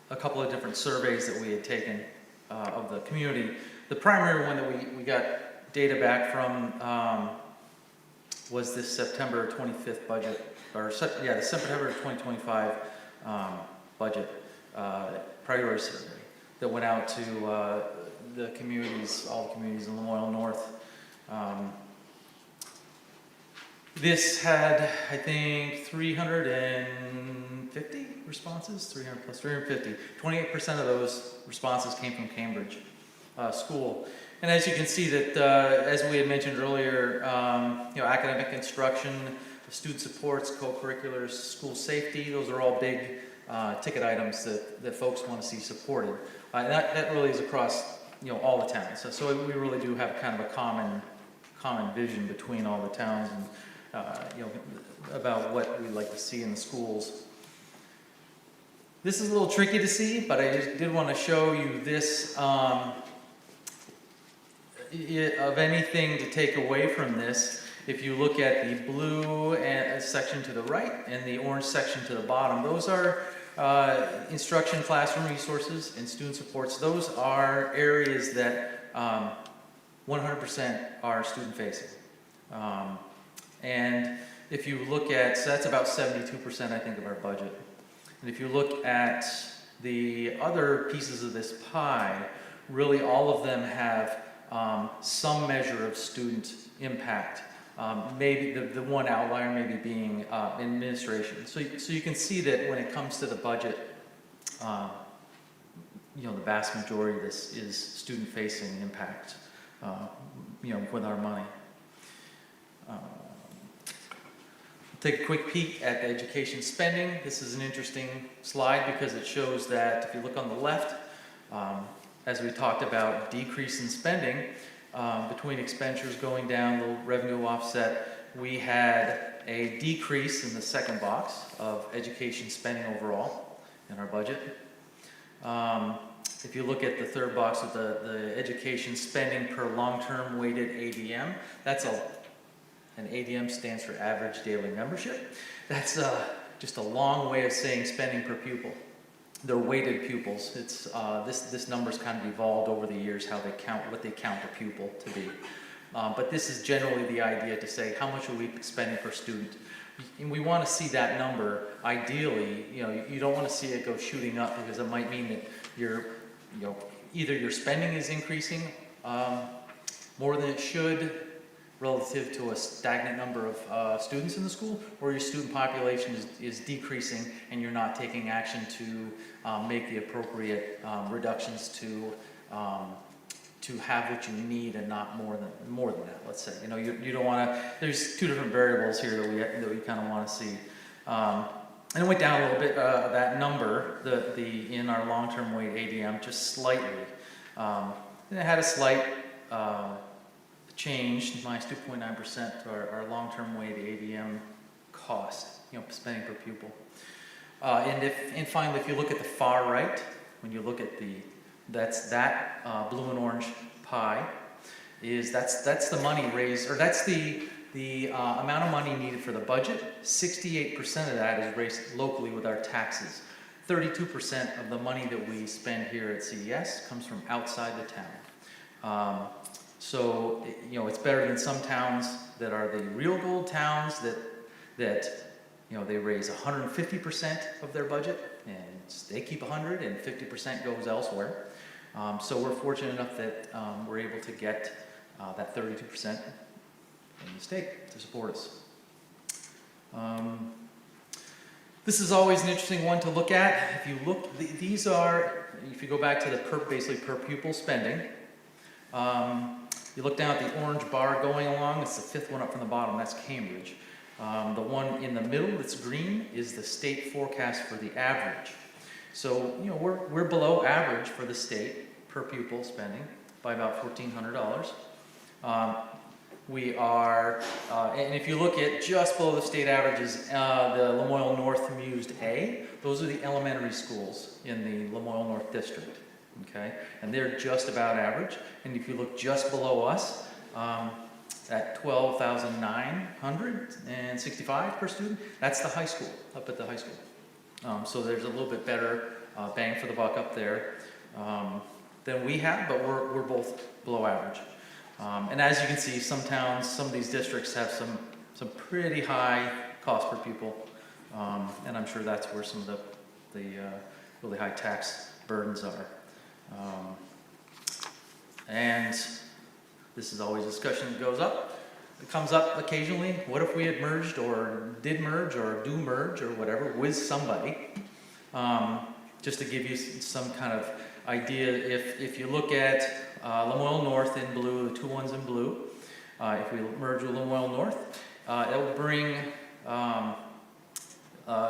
a couple of different surveys that we had taken of the community. The primary one that we got data back from was this September 25th budget, or the September 2025 budget priority survey that went out to the communities, all the communities in Lamoille North. This had, I think, 350 responses, 300 plus 350. 28% of those responses came from Cambridge School. And as you can see that, as we had mentioned earlier, academic instruction, student supports, co-curriculars, school safety, those are all big ticket items that folks want to see supported. And that really is across all the towns. So we really do have kind of a common vision between all the towns and about what we'd like to see in the schools. This is a little tricky to see, but I just did want to show you this of anything to take away from this. If you look at the blue section to the right and the orange section to the bottom, those are instruction, classroom resources, and student supports. Those are areas that 100% are student facing. And if you look at, so that's about 72% I think of our budget. And if you look at the other pieces of this pie, really all of them have some measure of student impact. Maybe the one outlier maybe being administration. So you can see that when it comes to the budget, the vast majority of this is student-facing impact, with our money. Take a quick peek at the education spending. This is an interesting slide because it shows that if you look on the left, as we talked about, decrease in spending, between expenditures going down, the revenue offset, we had a decrease in the second box of education spending overall in our budget. If you look at the third box with the education spending per long-term weighted ADM, that's an ADM stands for average daily membership. That's just a long way of saying spending per pupil. They're weighted pupils. It's this number's kind of evolved over the years, how they count, what they count a pupil to be. But this is generally the idea to say how much are we spending per student. And we want to see that number, ideally, you don't want to see it go shooting up because it might mean that either your spending is increasing more than it should relative to a stagnant number of students in the school, or your student population is decreasing and you're not taking action to make the appropriate reductions to have what you need and not more than that. Let's say you don't want to. There's two different variables here that we kind of want to see. And it went down a little bit. That number, the in our long-term weight ADM, just slightly. And it had a slight change, minus 2.9% to our long-term weight ADM cost, spending per pupil. And finally, if you look at the far right, when you look at that blue and orange pie, that's the money raised, or that's the amount of money needed for the budget. 68% of that is raised locally with our taxes. 32% of the money that we spend here at CES comes from outside the town. So it's better than some towns that are the real gold towns that they raise 150% of their budget and they keep 100 and 50% goes elsewhere. So we're fortunate enough that we're able to get that 32% from the state to support us. This is always an interesting one to look at. If you look, these are, if you go back to the basically per pupil spending, you look down at the orange bar going along, it's the fifth one up from the bottom, that's Cambridge. The one in the middle that's green is the state forecast for the average. So, we're below average for the state per pupil spending by about $1,400. We are, and if you look at just below the state averages, the Lamoille North Mused A, those are the elementary schools in the Lamoille North District. Okay, and they're just about average. And if you look just below us, at $12,965 per student, that's the high school, up at the high school. So there's a little bit better bang for the buck up there than we have, but we're both below average. And as you can see, some towns, some of these districts have some pretty high cost per pupil, and I'm sure that's where some of the really high tax burdens are. And this is always a discussion that goes up. It comes up occasionally. What if we had merged or did merge or do merge or whatever with somebody? Just to give you some kind of idea, if you look at Lamoille North in blue, the two ones in blue, if we merge with Lamoille North, it will bring,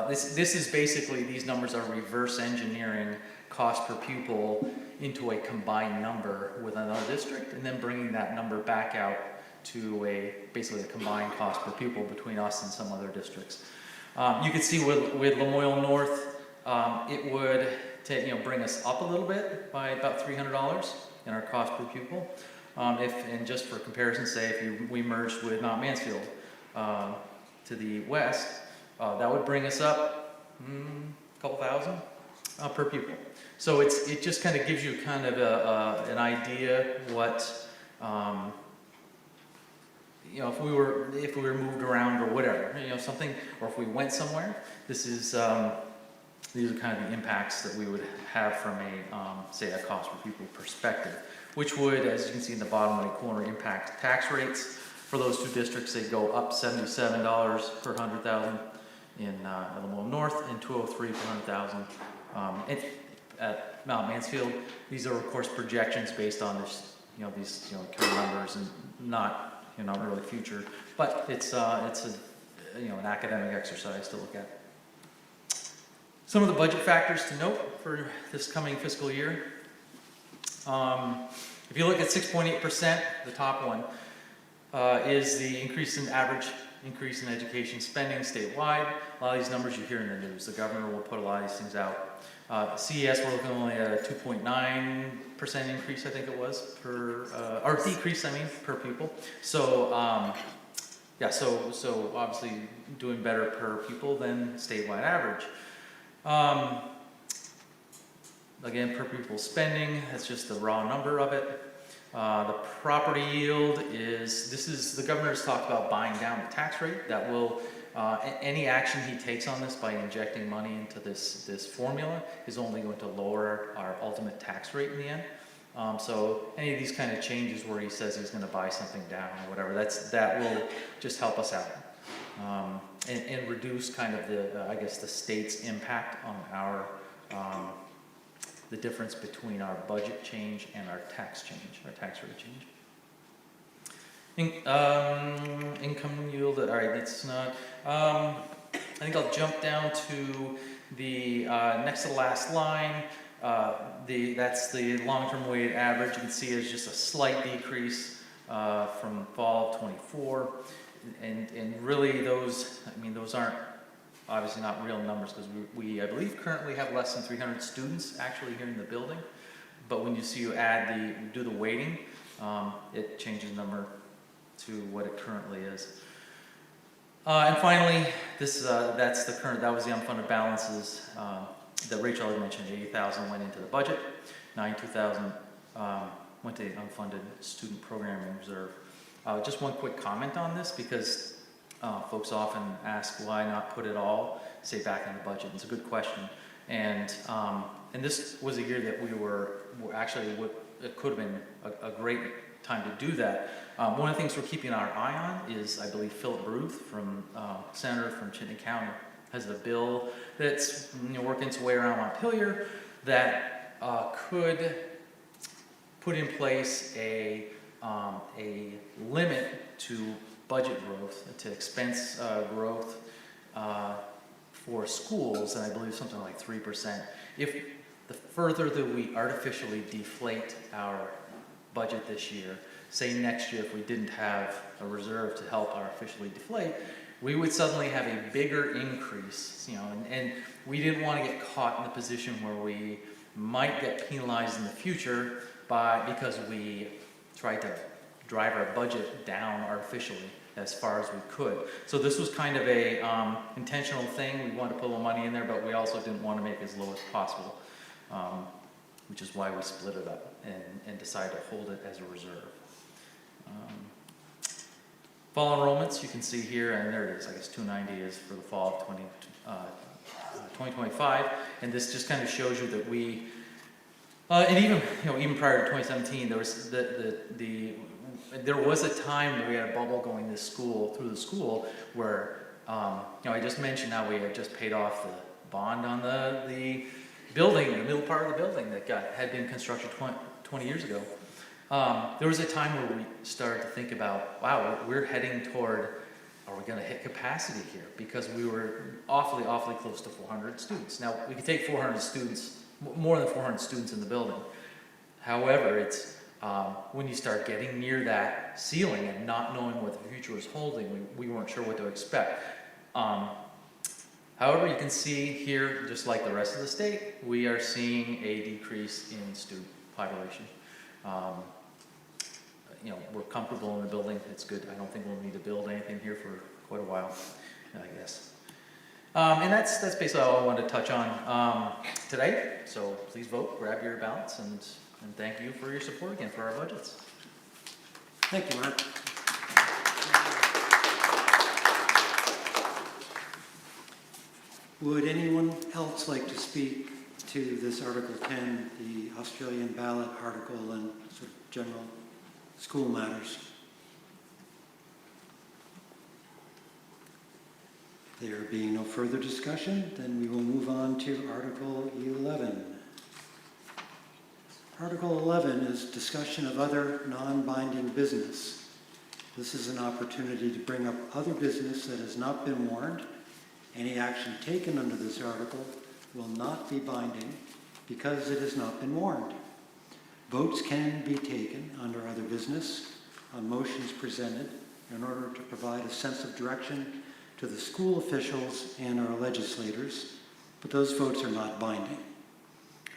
this is basically, these numbers are reverse engineering cost per pupil into a combined number with another district, and then bringing that number back out to basically a combined cost per pupil between us and some other districts. You can see with Lamoille North, it would bring us up a little bit by about $300 in our cost per pupil. And just for comparison, say if we merged with Mount Mansfield to the west, that would bring us up a couple thousand per pupil. So it just kind of gives you kind of an idea what you know, if we were moved around or whatever, you know, something, or if we went somewhere, this is, these are kind of the impacts that we would have from a, say, a cost per pupil perspective, which would, as you can see in the bottom right corner, impact tax rates. For those two districts, they go up $77 per 100,000 in Lamoille North and $203 per 100,000 at Mount Mansfield. These are, of course, projections based on this, you know, these, you know, current numbers and not, you know, not really future, but it's a, you know, an academic exercise to look at. Some of the budget factors to note for this coming fiscal year. If you look at 6.8%, the top one is the average increase in education spending statewide. A lot of these numbers you hear in the news. The governor will put a lot of these things out. CES, we're looking only at a 2.9% increase, I think it was, per, or decrease, I mean, per pupil. So, yeah, so obviously doing better per pupil than statewide average. Again, per pupil spending, that's just the raw number of it. The property yield is, the governor's talked about buying down the tax rate. That will, any action he takes on this by injecting money into this formula is only going to lower our ultimate tax rate in the end. So any of these kind of changes where he says he's going to buy something down or whatever, that will just help us out. And reduce kind of the, I guess, the state's impact on our, the difference between our budget change and our tax change, our tax rate change. Income yield, all right, it's not, I think I'll jump down to the next to the last line. That's the long-term weighted average. You can see it's just a slight decrease from fall of 24. And really those, I mean, those aren't obviously not real numbers because we I believe currently have less than 300 students actually here in the building. But when you see you do the weighting, it changes the number to what it currently is. And finally, that was the unfunded balances that Rachel had mentioned. 80,000 went into the budget, 92,000 went to the unfunded student programming reserve. Just one quick comment on this because folks often ask why not put it all, say, back in the budget. It's a good question. And this was a year that we were actually, it could have been a great time to do that. One of the things we're keeping our eye on is, I believe, Philip Ruth, Senator from Chittenden County, has a bill that's working its way around Montpelier that could put in place a limit to budget growth, to expense growth for schools, and I believe something like 3%. If the further that we artificially deflate our budget this year, say next year if we didn't have a reserve to help artificially deflate, we would suddenly have a bigger increase, and we didn't want to get caught in the position where we might get penalized in the future because we tried to drive our budget down artificially as far as we could. So this was kind of a intentional thing. We wanted to put a little money in there, but we also didn't want to make it as low as possible, which is why we split it up and decided to hold it as a reserve. Fall enrollments, you can see here, and there it is, I guess 290 is for the fall of 2025, and this just kind of shows you that we, and even prior to 2017, there was there was a time where we had a bubble going through the school where, I just mentioned how we had just paid off the bond on the building, the middle part of the building that had been constructed 20 years ago. There was a time where we started to think about, wow, we're heading toward, are we going to hit capacity here? Because we were awfully close to 400 students. Now, we could take 400 students, more than 400 students in the building. However, it's when you start getting near that ceiling and not knowing what the future was holding, we weren't sure what to expect. However, you can see here, just like the rest of the state, we are seeing a decrease in student population. We're comfortable in the building. It's good. I don't think we'll need to build anything here for quite a while, I guess. And that's basically all I wanted to touch on today. So please vote, grab your ballots, and thank you for your support again for our budgets. Thank you, Mark. Would anyone else like to speak to this Article 10, the Australian ballot article and sort of general school matters? There being no further discussion, then we will move on to Article 11. Article 11 is discussion of other non-binding business. This is an opportunity to bring up other business that has not been warned. Any action taken under this article will not be binding because it has not been warned. Votes can be taken under other business on motions presented in order to provide a sense of direction to the school officials and our legislators, but those votes are not binding.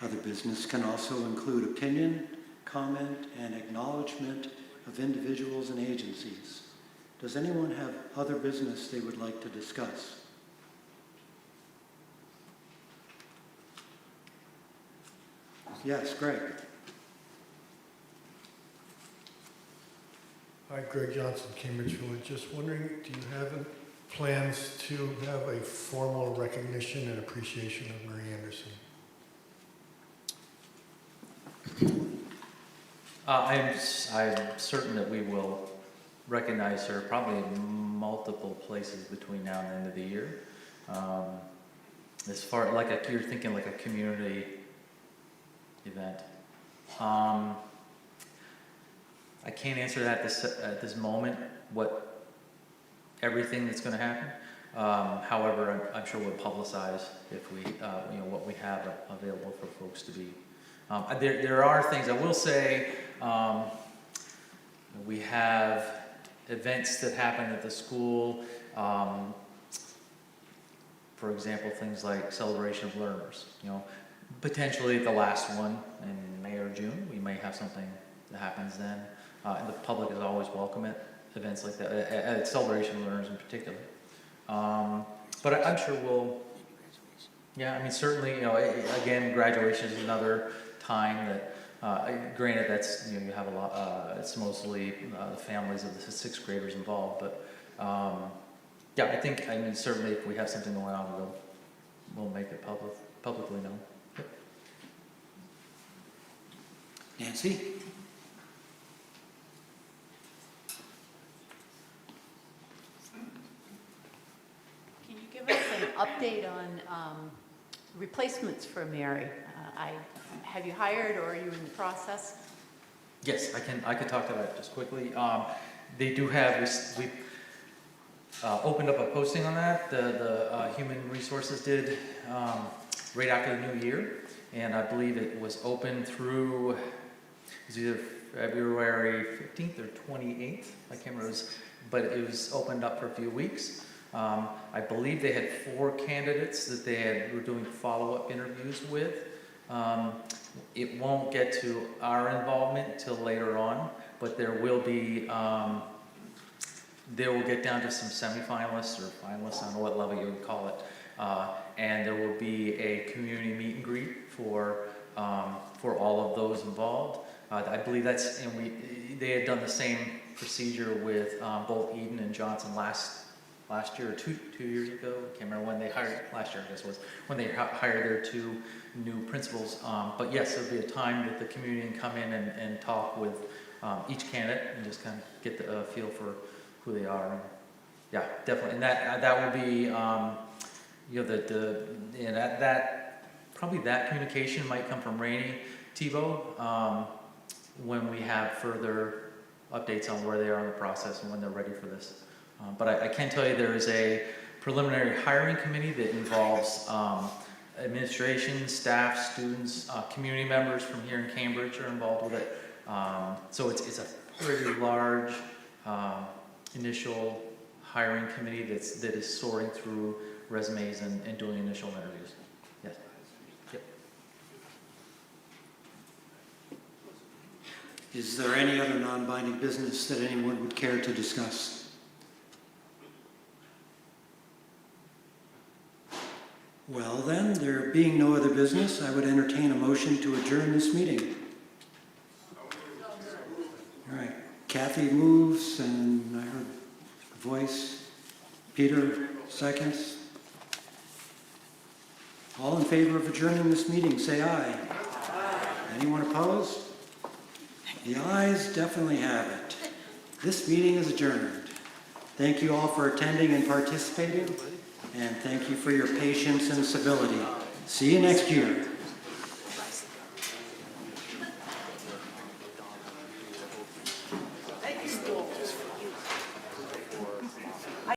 Other business can also include opinion, comment, and acknowledgement of individuals and agencies. Does anyone have other business they would like to discuss? Yes, Greg. Hi, Greg Johnson, Cambridge Village. Just wondering, do you have plans to have a formal recognition and appreciation of Marie Anderson? I'm certain that we will recognize her probably in multiple places between now and the end of the year. As far you're thinking like a community event. I can't answer that at this moment, what everything that's going to happen. However, I'm sure we'll publicize if we, what we have available for folks to be. There are things I will say. We have events that happen at the school. For example, things like Celebration of Learners. Potentially the last one in May or June. We may have something that happens then. And the public is always welcome at events like that, at Celebration of Learners in particular. But I'm sure we'll, certainly, again, graduation is another time that, granted, that's, you have a lot, it's mostly the families of the sixth graders involved, but I think, certainly if we have something going on, we'll make it publicly known. Yep. Nancy? Can you give us an update on replacements for Mary? Have you hired or are you in the process? Yes, I can talk to that just quickly. They do have, we opened up a posting on that. The Human Resources did right after the new year, and I believe it was open through, it was either February 15th or 28th. I can't remember, but it was opened up for a few weeks. I believe they had 4 candidates that were doing follow-up interviews with. It won't get to our involvement till later on, but there will be, they will get down to some semifinalists or finalists, I don't know what level you would call it, and there will be a community meet and greet for all of those involved. I believe they had done the same procedure with both Eden and Johnson last year or two years ago. I can't remember when they hired, last year I guess was, when they hired their 2 new principals. But yes, there'll be a time that the community can come in and talk with each candidate and just kind of get the feel for who they are. And yeah, definitely. And that will be, probably that communication might come from Rainey Tebow when we have further updates on where they are in the process and when they're ready for this. But I can tell you there is a preliminary hiring committee that involves administration, staff, students, community members from here in Cambridge are involved with it. So it's a pretty large initial hiring committee that is sorting through resumes and doing initial interviews. Yes. Yep. Is there any other non-binding business that anyone would care to discuss? Well then, there being no other business, I would entertain a motion to adjourn this meeting. All right. Kathy moves, and I heard a voice. Peter seconds. All in favor of adjourning this meeting, say aye. Anyone opposed? The ayes definitely have it. This meeting is adjourned. Thank you all for attending and participating, and thank you for your patience and civility. See you next year.